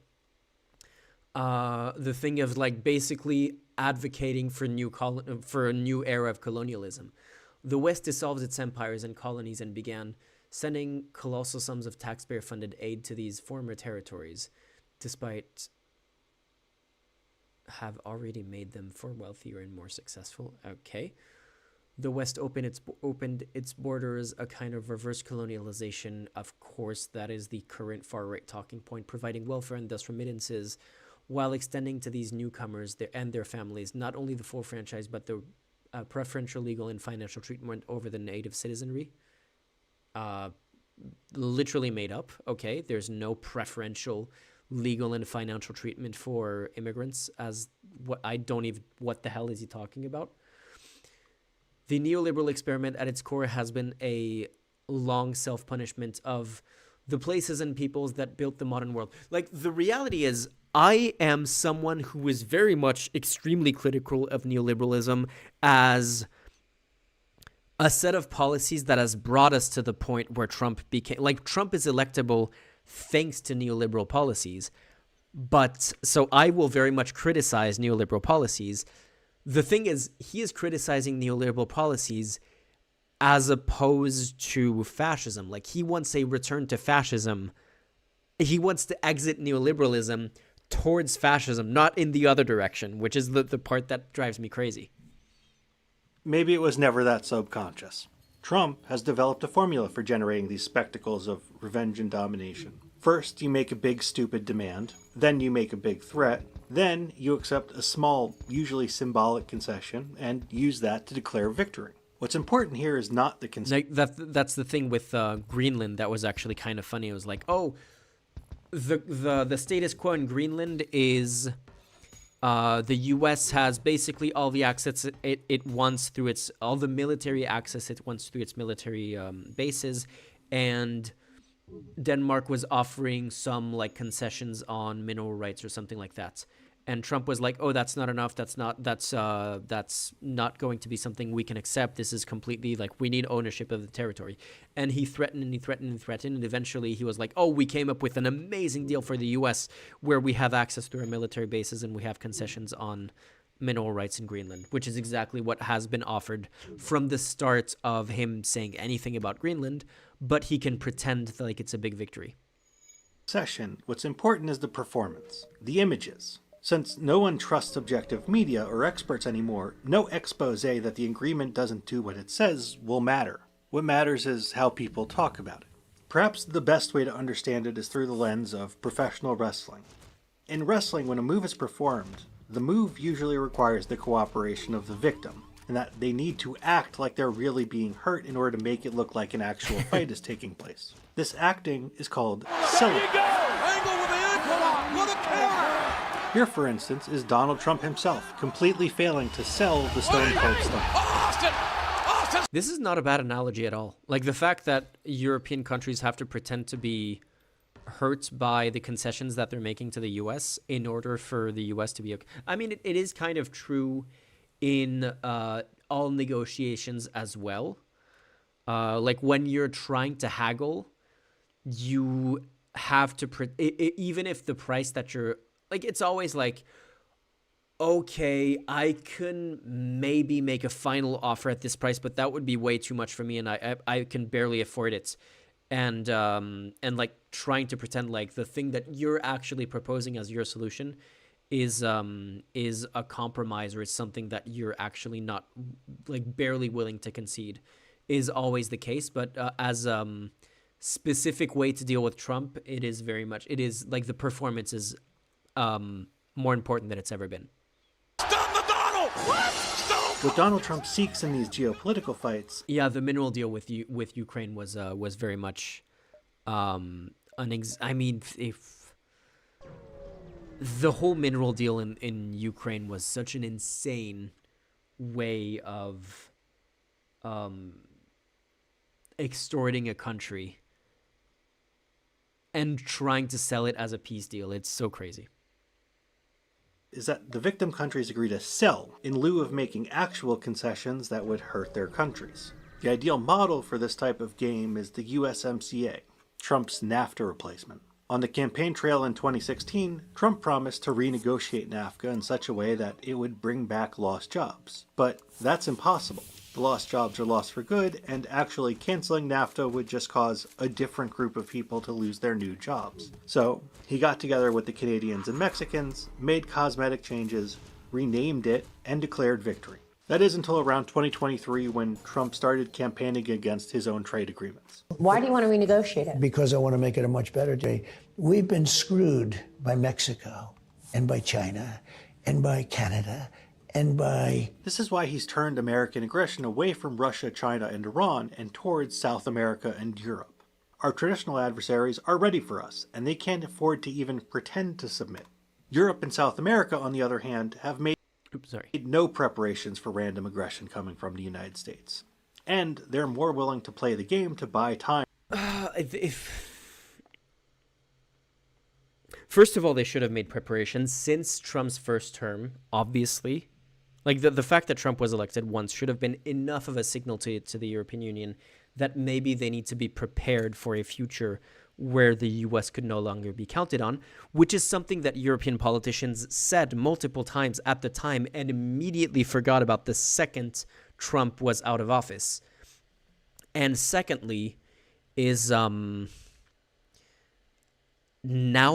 The thing of like basically advocating for a new era of colonialism. The West dissolved its empires and colonies and began sending colossal sums of taxpayer-funded aid to these former territories, despite have already made them far wealthier and more successful. Okay. The West opened its borders, a kind of reverse colonialization. Of course, that is the current far-right talking point, providing welfare and thus remittances, while extending to these newcomers and their families not only the full franchise, but the preferential legal and financial treatment over the native citizenry. Literally made up. Okay, there's no preferential legal and financial treatment for immigrants. What the hell is he talking about? The neoliberal experiment at its core has been a long self-punishment of the places and peoples that built the modern world. Like, the reality is, I am someone who is very much extremely critical of neoliberalism as a set of policies that has brought us to the point where Trump became... Like, Trump is electable thanks to neoliberal policies. But, so I will very much criticize neoliberal policies. The thing is, he is criticizing neoliberal policies as opposed to fascism. Like, he wants a return to fascism. He wants to exit neoliberalism towards fascism, not in the other direction, which is the part that drives me crazy. Maybe it was never that subconscious. Trump has developed a formula for generating these spectacles of revenge and domination. First, you make a big, stupid demand. Then you make a big threat. Then you accept a small, usually symbolic concession and use that to declare victory. What's important here is not the concession. That's the thing with Greenland that was actually kind of funny. It was like, oh, the status quo in Greenland is the U.S. has basically all the access it wants through all the military access it wants through its military bases, and Denmark was offering some like concessions on mineral rights or something like that. And Trump was like, "Oh, that's not enough. That's not going to be something we can accept. This is completely like we need ownership of the territory." And he threatened and he threatened and threatened, and eventually he was like, "Oh, we came up with an amazing deal for the U.S. where we have access to our military bases and we have concessions on mineral rights in Greenland," which is exactly what has been offered from the start of him saying anything about Greenland. But he can pretend like it's a big victory. Session, what's important is the performance, the images. Since no one trusts objective media or experts anymore, no expose that the agreement doesn't do what it says will matter. What matters is how people talk about it. Perhaps the best way to understand it is through the lens of professional wrestling. In wrestling, when a move is performed, the move usually requires the cooperation of the victim, and that they need to act like they're really being hurt in order to make it look like an actual fight is taking place. This acting is called selling. Here, for instance, is Donald Trump himself, completely failing to sell the Stone Cold Stunner. This is not a bad analogy at all. Like the fact that European countries have to pretend to be hurt by the concessions that they're making to the U.S. in order for the U.S. to be okay. I mean, it is kind of true in all negotiations as well. Like when you're trying to haggle, you have to, even if the price that you're, like, it's always like, okay, I can maybe make a final offer at this price, but that would be way too much for me, and I can barely afford it. And like trying to pretend like the thing that you're actually proposing as your solution is a compromise, or is something that you're actually not, like, barely willing to concede, is always the case. But as specific way to deal with Trump, it is very much, it is like the performance is more important than it's ever been. What Donald Trump seeks in these geopolitical fights, yeah, the mineral deal with Ukraine was very much I mean, if the whole mineral deal in Ukraine was such an insane way of extorting a country and trying to sell it as a peace deal. It's so crazy. Is that the victim countries agree to sell in lieu of making actual concessions that would hurt their countries. The ideal model for this type of game is the USMCA, Trump's NAFTA replacement. On the campaign trail in 2016, Trump promised to renegotiate NAFTA in such a way that it would bring back lost jobs. But that's impossible. The lost jobs are lost for good, and actually canceling NAFTA would just cause a different group of people to lose their new jobs. So he got together with the Canadians and Mexicans, made cosmetic changes, renamed it, and declared victory. That is until around 2023, when Trump started campaigning against his own trade agreements. Why do you want to renegotiate it? Because I want to make it a much better day. We've been screwed by Mexico and by China and by Canada and by... This is why he's turned American aggression away from Russia, China, and Iran and towards South America and Europe. Our traditional adversaries are ready for us, and they can't afford to even pretend to submit. Europe and South America, on the other hand, have made no preparations for random aggression coming from the United States. And they're more willing to play the game to buy time. First of all, they should have made preparations since Trump's first term, obviously. Like, the fact that Trump was elected once should have been enough of a signal to the European Union that maybe they need to be prepared for a future where the U.S. could no longer be counted on, which is something that European politicians said multiple times at the time and immediately forgot about the second Trump was out of office. And secondly is now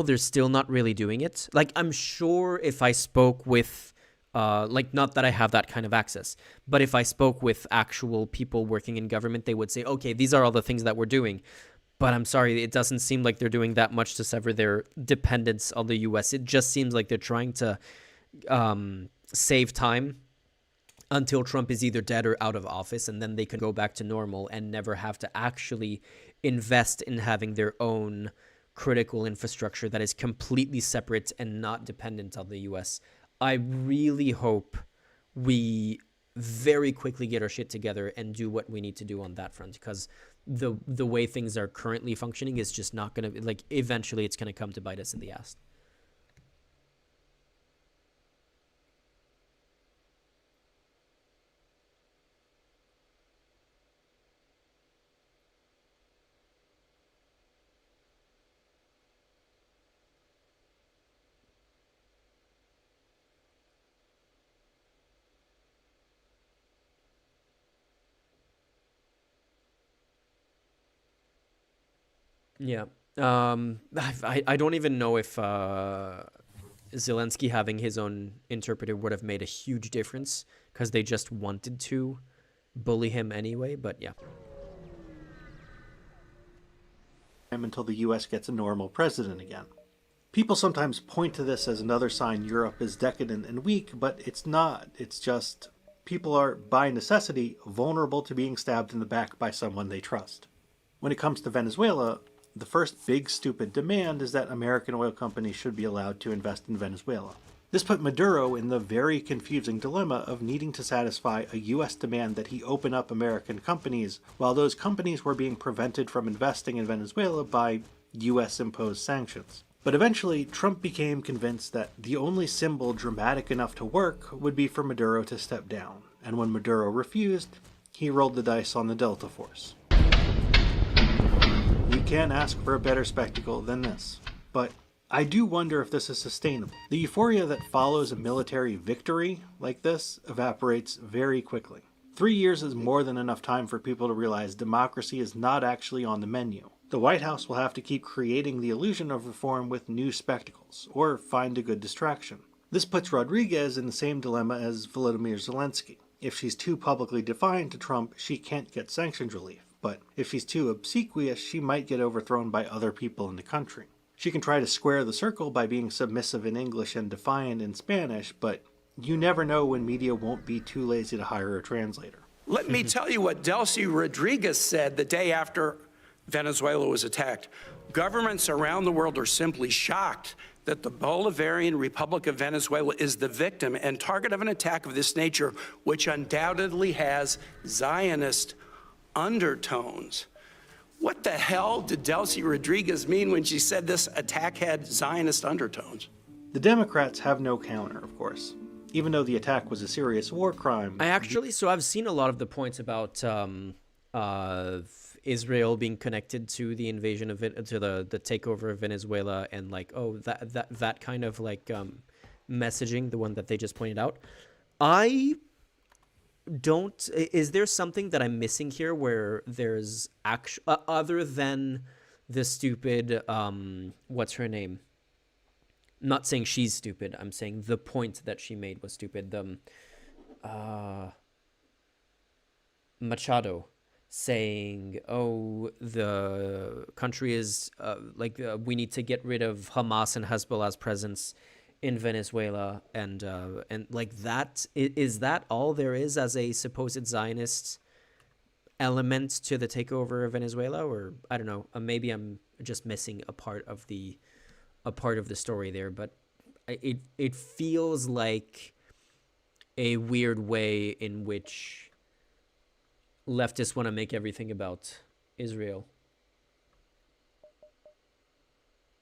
they're still not really doing it. Like, I'm sure if I spoke with like, not that I have that kind of access, but if I spoke with actual people working in government, they would say, okay, these are all the things that we're doing. But I'm sorry, it doesn't seem like they're doing that much to sever their dependence on the U.S. It just seems like they're trying to save time until Trump is either dead or out of office, and then they can go back to normal and never have to actually invest in having their own critical infrastructure that is completely separate and not dependent on the U.S. I really hope we very quickly get our shit together and do what we need to do on that front, because the way things are currently functioning is just not going to, like, eventually it's going to come to bite us in the ass. Yeah. I don't even know if Zelensky having his own interpreter would have made a huge difference because they just wanted to bully him anyway. But yeah. Until the U.S. gets a normal president again. People sometimes point to this as another sign Europe is decadent and weak, but it's not. It's just people are, by necessity, vulnerable to being stabbed in the back by someone they trust. When it comes to Venezuela, the first big stupid demand is that American oil companies should be allowed to invest in Venezuela. This put Maduro in the very confusing dilemma of needing to satisfy a U.S. demand that he open up American companies, while those companies were being prevented from investing in Venezuela by U.S.-imposed sanctions. But eventually, Trump became convinced that the only symbol dramatic enough to work would be for Maduro to step down, and when Maduro refused, he rolled the dice on the Delta Force. You can't ask for a better spectacle than this, but I do wonder if this is sustainable. The euphoria that follows a military victory like this evaporates very quickly. 3 years is more than enough time for people to realize democracy is not actually on the menu. The White House will have to keep creating the illusion of reform with new spectacles, or find a good distraction. This puts Rodriguez in the same dilemma as Volodymyr Zelensky. If she's too publicly defiant to Trump, she can't get sanctions relief. But if she's too obsequious, she might get overthrown by other people in the country. She can try to square the circle by being submissive in English and defiant in Spanish, but you never know when media won't be too lazy to hire a translator. Let me tell you what Delcy Rodriguez said the day after Venezuela was attacked. Governments around the world are simply shocked that the Bolivarian Republic of Venezuela is the victim and target of an attack of this nature, which undoubtedly has Zionist undertones. What the hell did Delcy Rodriguez mean when she said this attack had Zionist undertones? The Democrats have no counter, of course. Even though the attack was a serious war crime. So I've seen a lot of the points about Israel being connected to the invasion of it, to the takeover of Venezuela, and like, oh, that kind of like messaging, the one that they just pointed out. Is there something that I'm missing here where there's other than the stupid, what's her name? I'm not saying she's stupid. I'm saying the point that she made was stupid. Machado saying, oh, the country is we need to get rid of Hamas and Hezbollah's presence in Venezuela, and like that, is that all there is as a supposed Zionist element to the takeover of Venezuela? Or I don't know, maybe I'm just missing a part of the story there, but it feels like a weird way in which leftists want to make everything about Israel.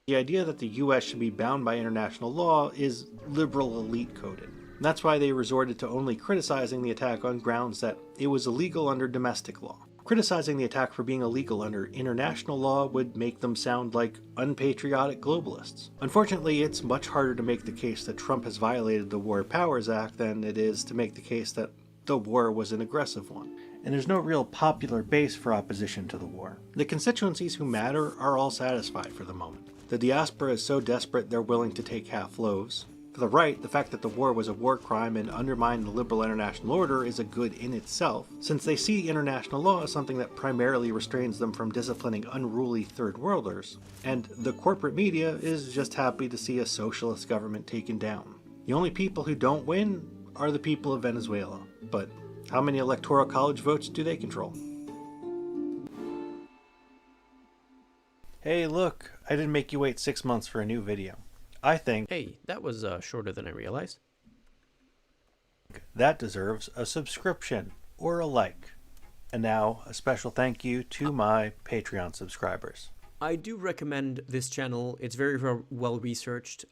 The idea that the U.S. should be bound by international law is liberal elite coded. That's why they resorted to only criticizing the attack on grounds that it was illegal under domestic law. Criticizing the attack for being illegal under international law would make them sound like unpatriotic globalists. Unfortunately, it's much harder to make the case that Trump has violated the War Powers Act than it is to make the case that the war was an aggressive one. And there's no real popular base for opposition to the war. The constituencies who matter are all satisfied for the moment. The diaspora is so desperate they're willing to take half loaves. For the right, the fact that the war was a war crime and undermined the liberal international order is a good in itself, since they see international law as something that primarily restrains them from disciplining unruly third worlders, and the corporate media is just happy to see a socialist government taken down. The only people who don't win are the people of Venezuela, but how many electoral college votes do they control? Hey, look, I didn't make you wait 6 months for a new video. I think... Hey, that was shorter than I realized. That deserves a subscription or a like. And now, a special thank you to my Patreon subscribers. I do recommend this channel. It's very well researched,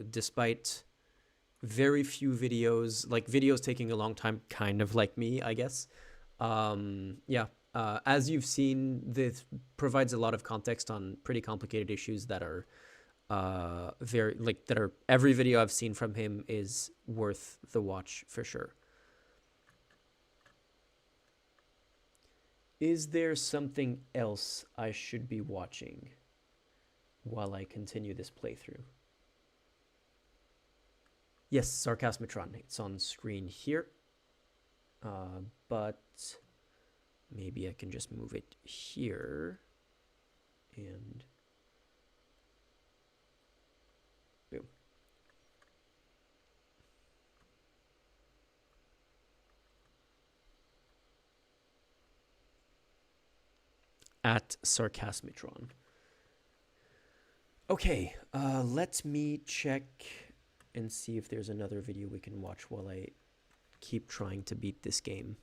despite very few videos, like videos taking a long time, kind of like me, I guess. As you've seen, this provides a lot of context on pretty complicated issues that are every video I've seen from him is worth the watch for sure. Is there something else I should be watching while I continue this playthrough? Yes, Sarcasmatron. It's on screen here. But maybe I can just move it here. And boom. At Sarcasmatron. Okay, let me check and see if there's another video we can watch while I keep trying to beat this game.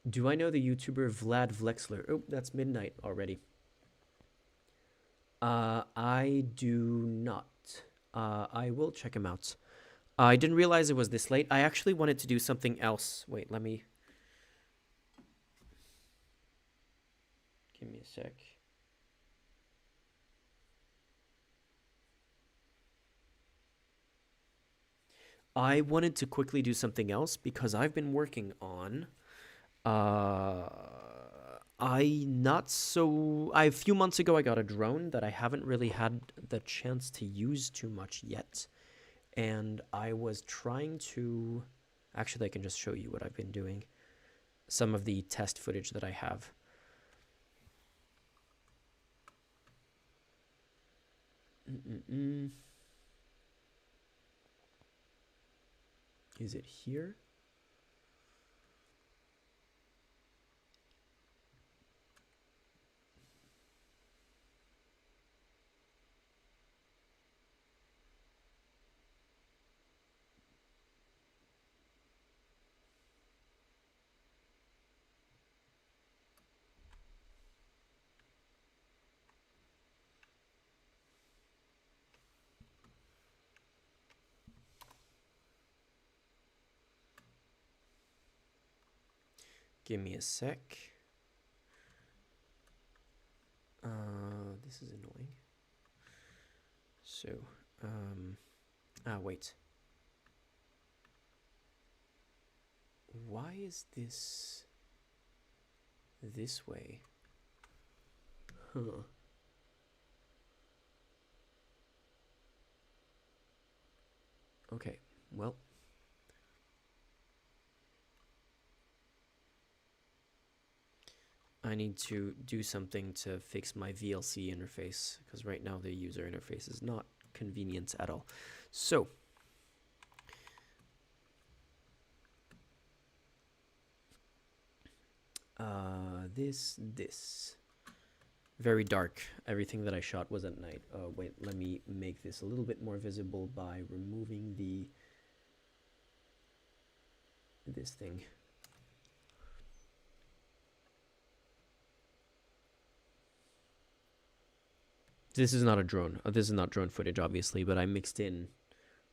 Do I know the YouTuber Vlad Vlexler? Oh, that's midnight already. I do not. I will check him out. I didn't realize it was this late. I actually wanted to do something else. Wait, let me... Give me a sec. I wanted to quickly do something else because I've been working on... a few months ago I got a drone that I haven't really had the chance to use too much yet, and I was trying to, actually I can just show you what I've been doing, some of the test footage that I have. Is it here? Give me a sec. This is annoying. So, wait. Why is this way? Huh. Okay, well. I need to do something to fix my VLC interface, because right now the user interface is not convenient at all. So, this. Very dark. Everything that I shot was at night. Wait, let me make this a little bit more visible by removing this thing. This is not a drone. This is not drone footage, obviously, but I mixed in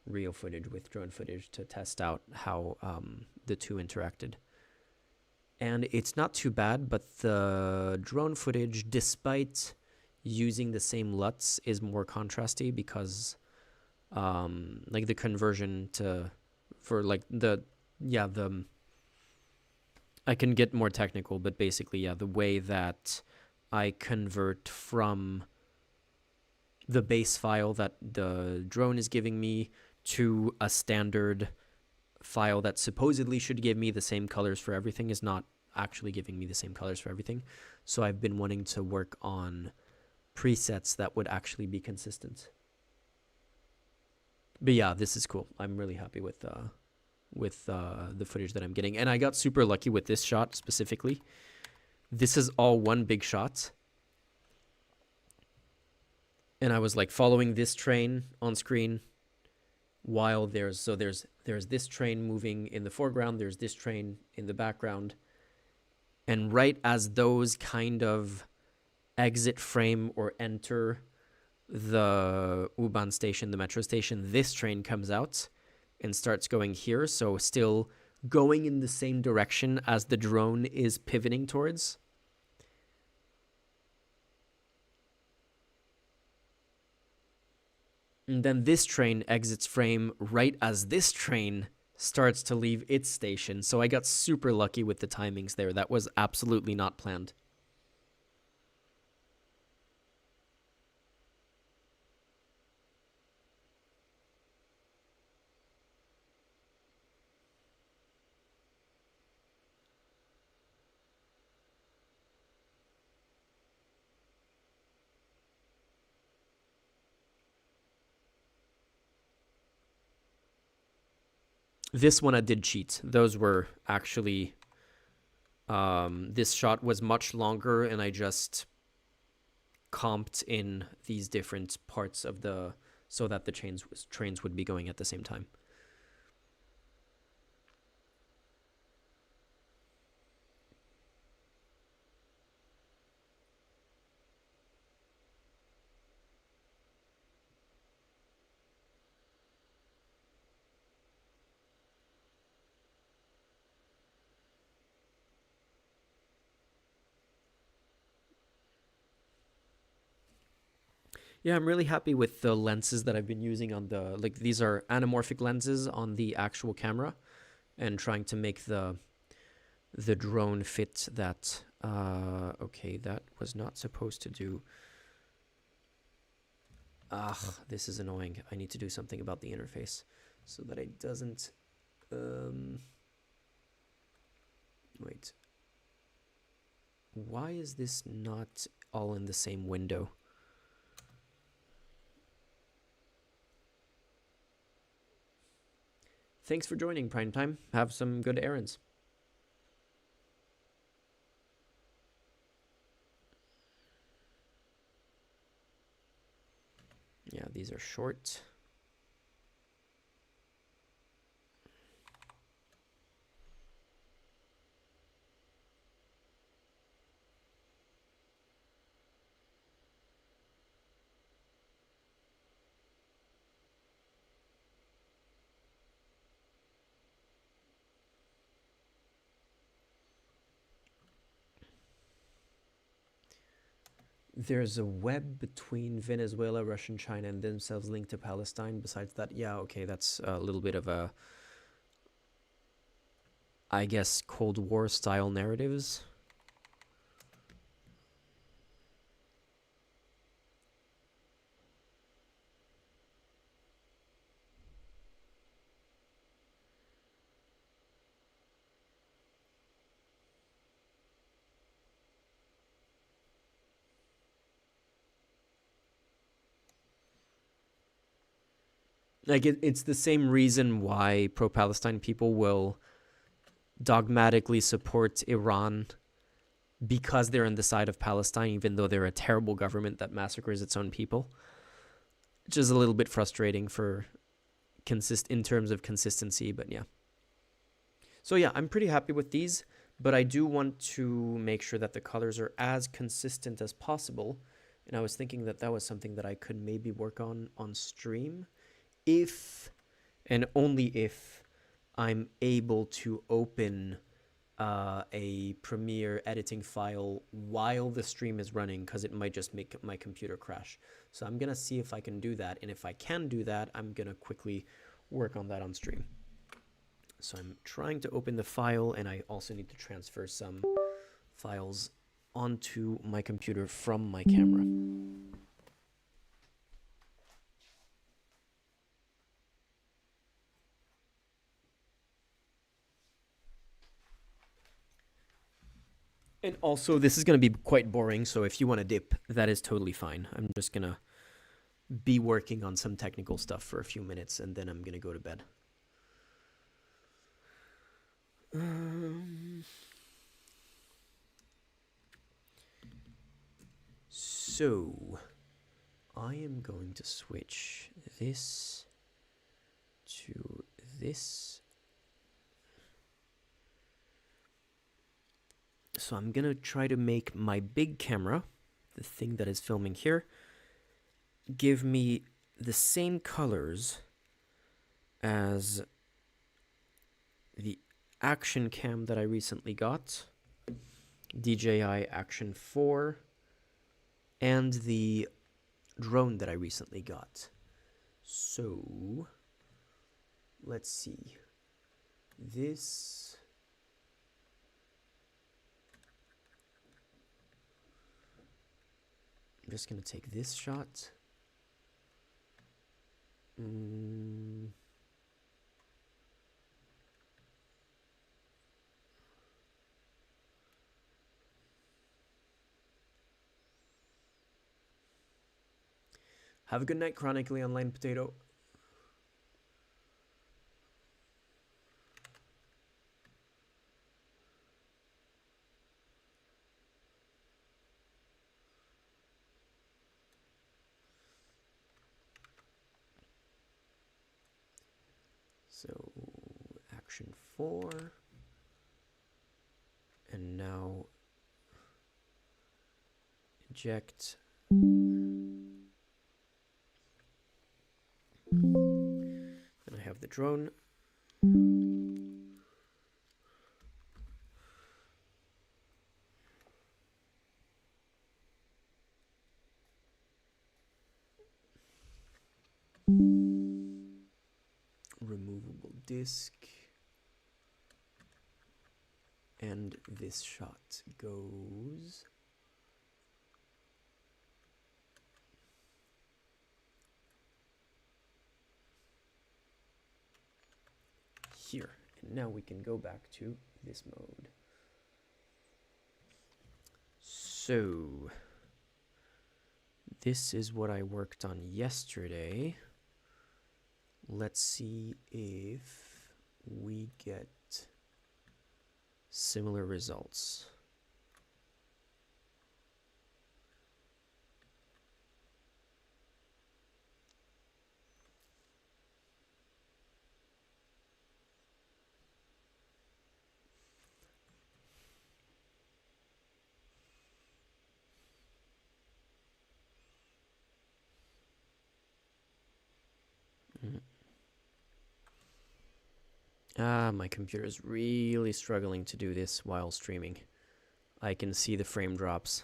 real footage with drone footage to test out how the two interacted. And it's not too bad, but the drone footage, despite using the same LUTs, is more contrasty because like the conversion I can get more technical, but basically, yeah, the way that I convert from the base file that the drone is giving me to a standard file that supposedly should give me the same colors for everything is not actually giving me the same colors for everything. So I've been wanting to work on presets that would actually be consistent. But yeah, this is cool. I'm really happy with the footage that I'm getting. And I got super lucky with this shot specifically. This is all one big shot. And I was like following this train on screen while there's this train moving in the foreground, there's this train in the background. And right as those kind of exit frame or enter the U-Bahn station, the metro station, this train comes out and starts going here, so still going in the same direction as the drone is pivoting towards. And then this train exits frame right as this train starts to leave its station. So I got super lucky with the timings there. That was absolutely not planned. This one I did cheat. Those were actually, this shot was much longer and I just comped in these different parts of the, so that the trains would be going at the same time. Yeah, I'm really happy with the lenses that I've been using on the, like, these are anamorphic lenses on the actual camera, and trying to make the drone fit that. Okay, that was not supposed to do. This is annoying. I need to do something about the interface so that it doesn't, wait. Why is this not all in the same window? Thanks for joining, Primetime. Have some good errands. Yeah, these are short. There's a web between Venezuela, Russia, and China, and themselves linked to Palestine. Besides that, yeah, okay, that's a little bit of a, I guess, Cold War style narratives. Like, it's the same reason why pro-Palestine people will dogmatically support Iran, because they're on the side of Palestine, even though they're a terrible government that massacres its own people. Which is a little bit frustrating for in terms of consistency, but yeah. So yeah, I'm pretty happy with these, but I do want to make sure that the colors are as consistent as possible. And I was thinking that that was something that I could maybe work on stream, if and only if I'm able to open a Premiere editing file while the stream is running, because it might just make my computer crash. So I'm going to see if I can do that. And if I can do that, I'm going to quickly work on that on stream. So I'm trying to open the file, and I also need to transfer some files onto my computer from my camera. And also, this is going to be quite boring, so if you want to dip, that is totally fine. I'm just going to be working on some technical stuff for a few minutes, and then I'm going to go to bed. So, I am going to switch this to this. So I'm going to try to make my big camera, the thing that is filming here, give me the same colors as the action cam that I recently got, DJI Action 4, and the drone that I recently got. So let's see. This I'm just gonna take this shot. Have a good night, Chronically Online Potato. So, Action 4. And now, eject. Then I have the drone. Removable disc. And this shot goes here. And now we can go back to this mode. So this is what I worked on yesterday. Let's see if we get similar results. My computer is really struggling to do this while streaming. I can see the frame drops.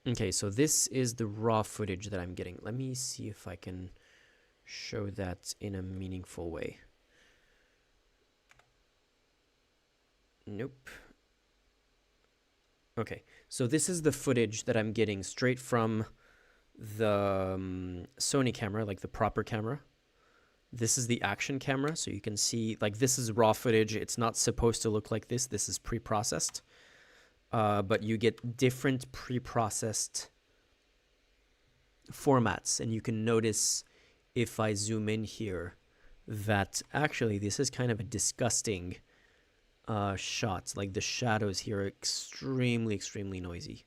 Okay, so this is the raw footage that I'm getting. Let me see if I can show that in a meaningful way. Nope. Okay, so this is the footage that I'm getting straight from the Sony camera, like the proper camera. This is the action camera, so you can see, like, this is raw footage. It's not supposed to look like this. This is pre-processed. But you get different pre-processed formats, and you can notice if I zoom in here that actually this is kind of a disgusting shot. Like, the shadows here are extremely, extremely noisy.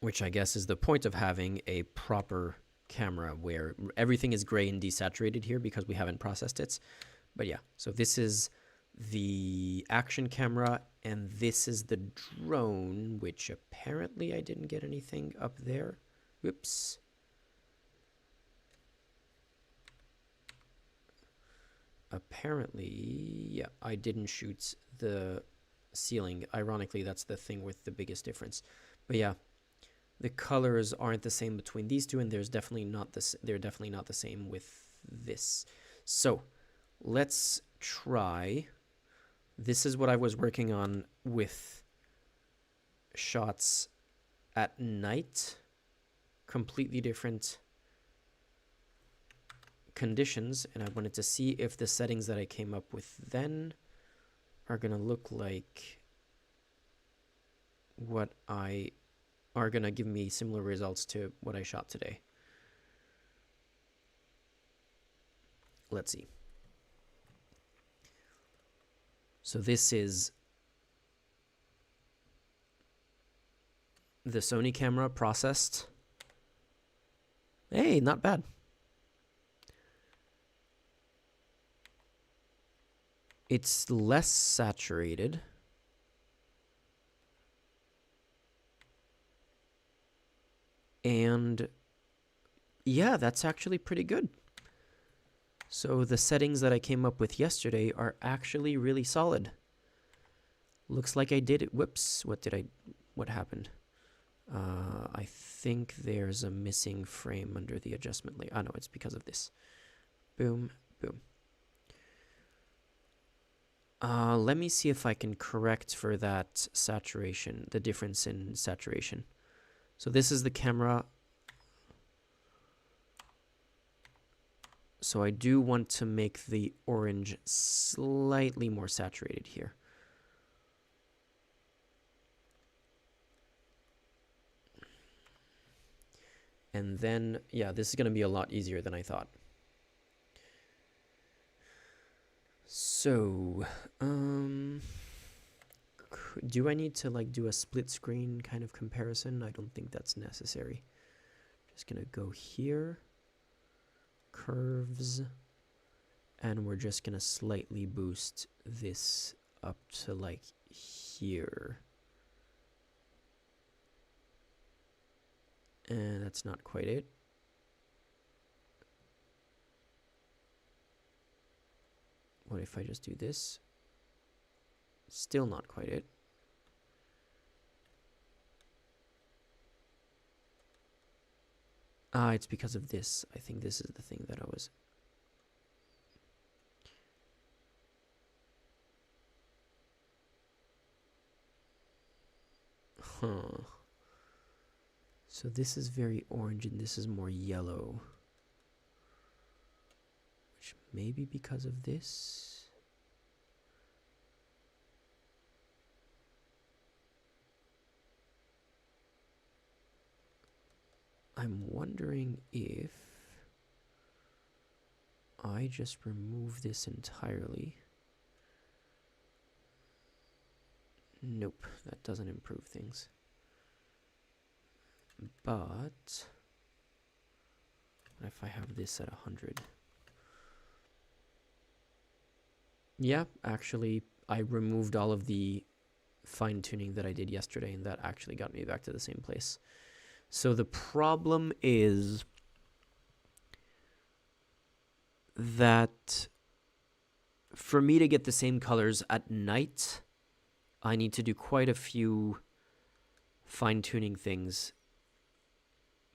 Which I guess is the point of having a proper camera where everything is gray and desaturated here because we haven't processed it. But yeah, so this is the action camera and this is the drone, which apparently I didn't get anything up there. Whoops. Apparently, yeah, I didn't shoot the ceiling. Ironically, that's the thing with the biggest difference. But yeah, the colors aren't the same between these two, and they're definitely not the same with this. So let's try. This is what I was working on with shots at night. Completely different conditions, and I wanted to see if the settings that I came up with then are gonna look like what are gonna give me similar results to what I shot today. Let's see. So this is the Sony camera processed. Hey, not bad. It's less saturated. And yeah, that's actually pretty good. So the settings that I came up with yesterday are actually really solid. Looks like I did it. Whoops, what happened? I think there's a missing frame under the adjustment layer. Oh no, it's because of this. Boom, boom. Let me see if I can correct for that saturation, the difference in saturation. So this is the camera. So I do want to make the orange slightly more saturated here. And then, yeah, this is going to be a lot easier than I thought. So, do I need to like do a split screen kind of comparison? I don't think that's necessary. Just gonna go here, curves, and we're just gonna slightly boost this up to like here. And that's not quite it. What if I just do this? Still not quite it. Ah, it's because of this. I think this is the thing that I was... Huh. So this is very orange and this is more yellow. Which may be because of this. I'm wondering if I just remove this entirely. Nope, that doesn't improve things. But what if I have this at 100? Yeah, actually, I removed all of the fine-tuning that I did yesterday, and that actually got me back to the same place. So the problem is that for me to get the same colors at night, I need to do quite a few fine-tuning things.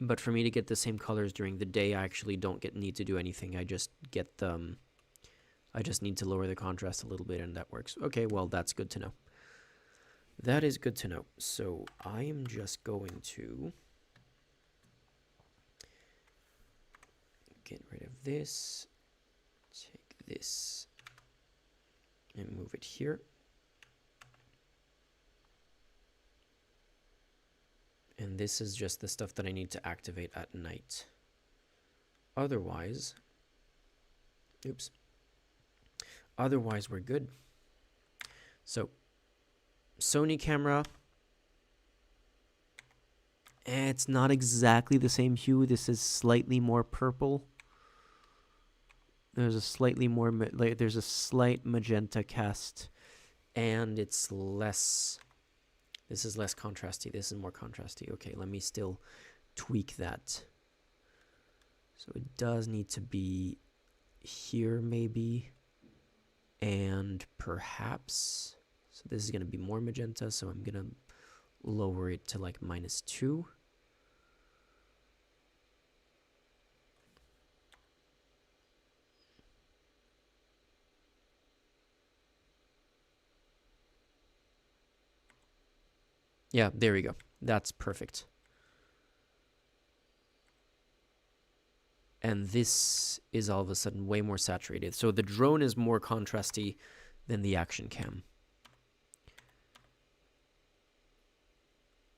But for me to get the same colors during the day, I actually don't need to do anything. I just get them. I just need to lower the contrast a little bit, and that works. Okay, well, that's good to know. That is good to know. So I am just going to get rid of this, take this, and move it here. And this is just the stuff that I need to activate at night. Otherwise, oops. Otherwise, we're good. So, Sony camera. It's not exactly the same hue. This is slightly more purple. There's a slightly more, there's a slight magenta cast, and it's less. This is less contrasty. This is more contrasty. Okay, let me still tweak that. So it does need to be here maybe, and perhaps. So this is going to be more magenta, so I'm going to lower it to like -2. Yeah, there we go. That's perfect. And this is all of a sudden way more saturated. So the drone is more contrasty than the action cam.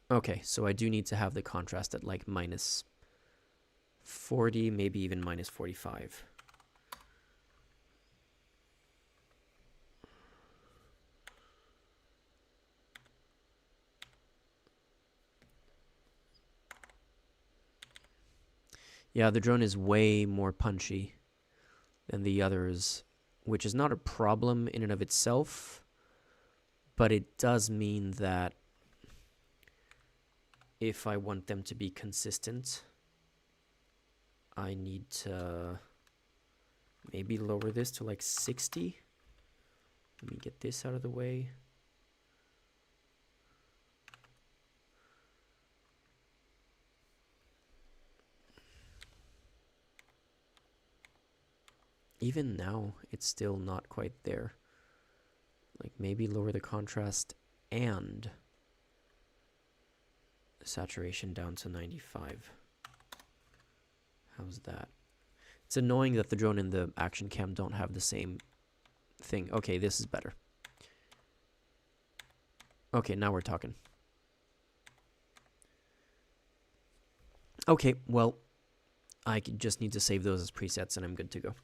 Okay, so I do need to have the contrast at like -40, maybe even -45. Yeah, the drone is way more punchy than the others which is not a problem in and of itself, but it does mean that if I want them to be consistent, I need to maybe lower this to like 60. Let me get this out of the way. Even now, it's still not quite there. Like, maybe lower the contrast and saturation down to 95. How's that? It's annoying that the drone and the action cam don't have the same thing. Okay, this is better. Okay, now we're talking. Okay, well, I just need to save those as presets and I'm good to go.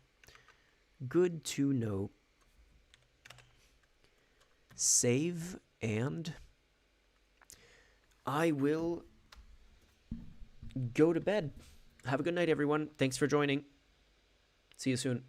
Good to know. Save, and I will go to bed. Have a good night, everyone. Thanks for joining. See you soon.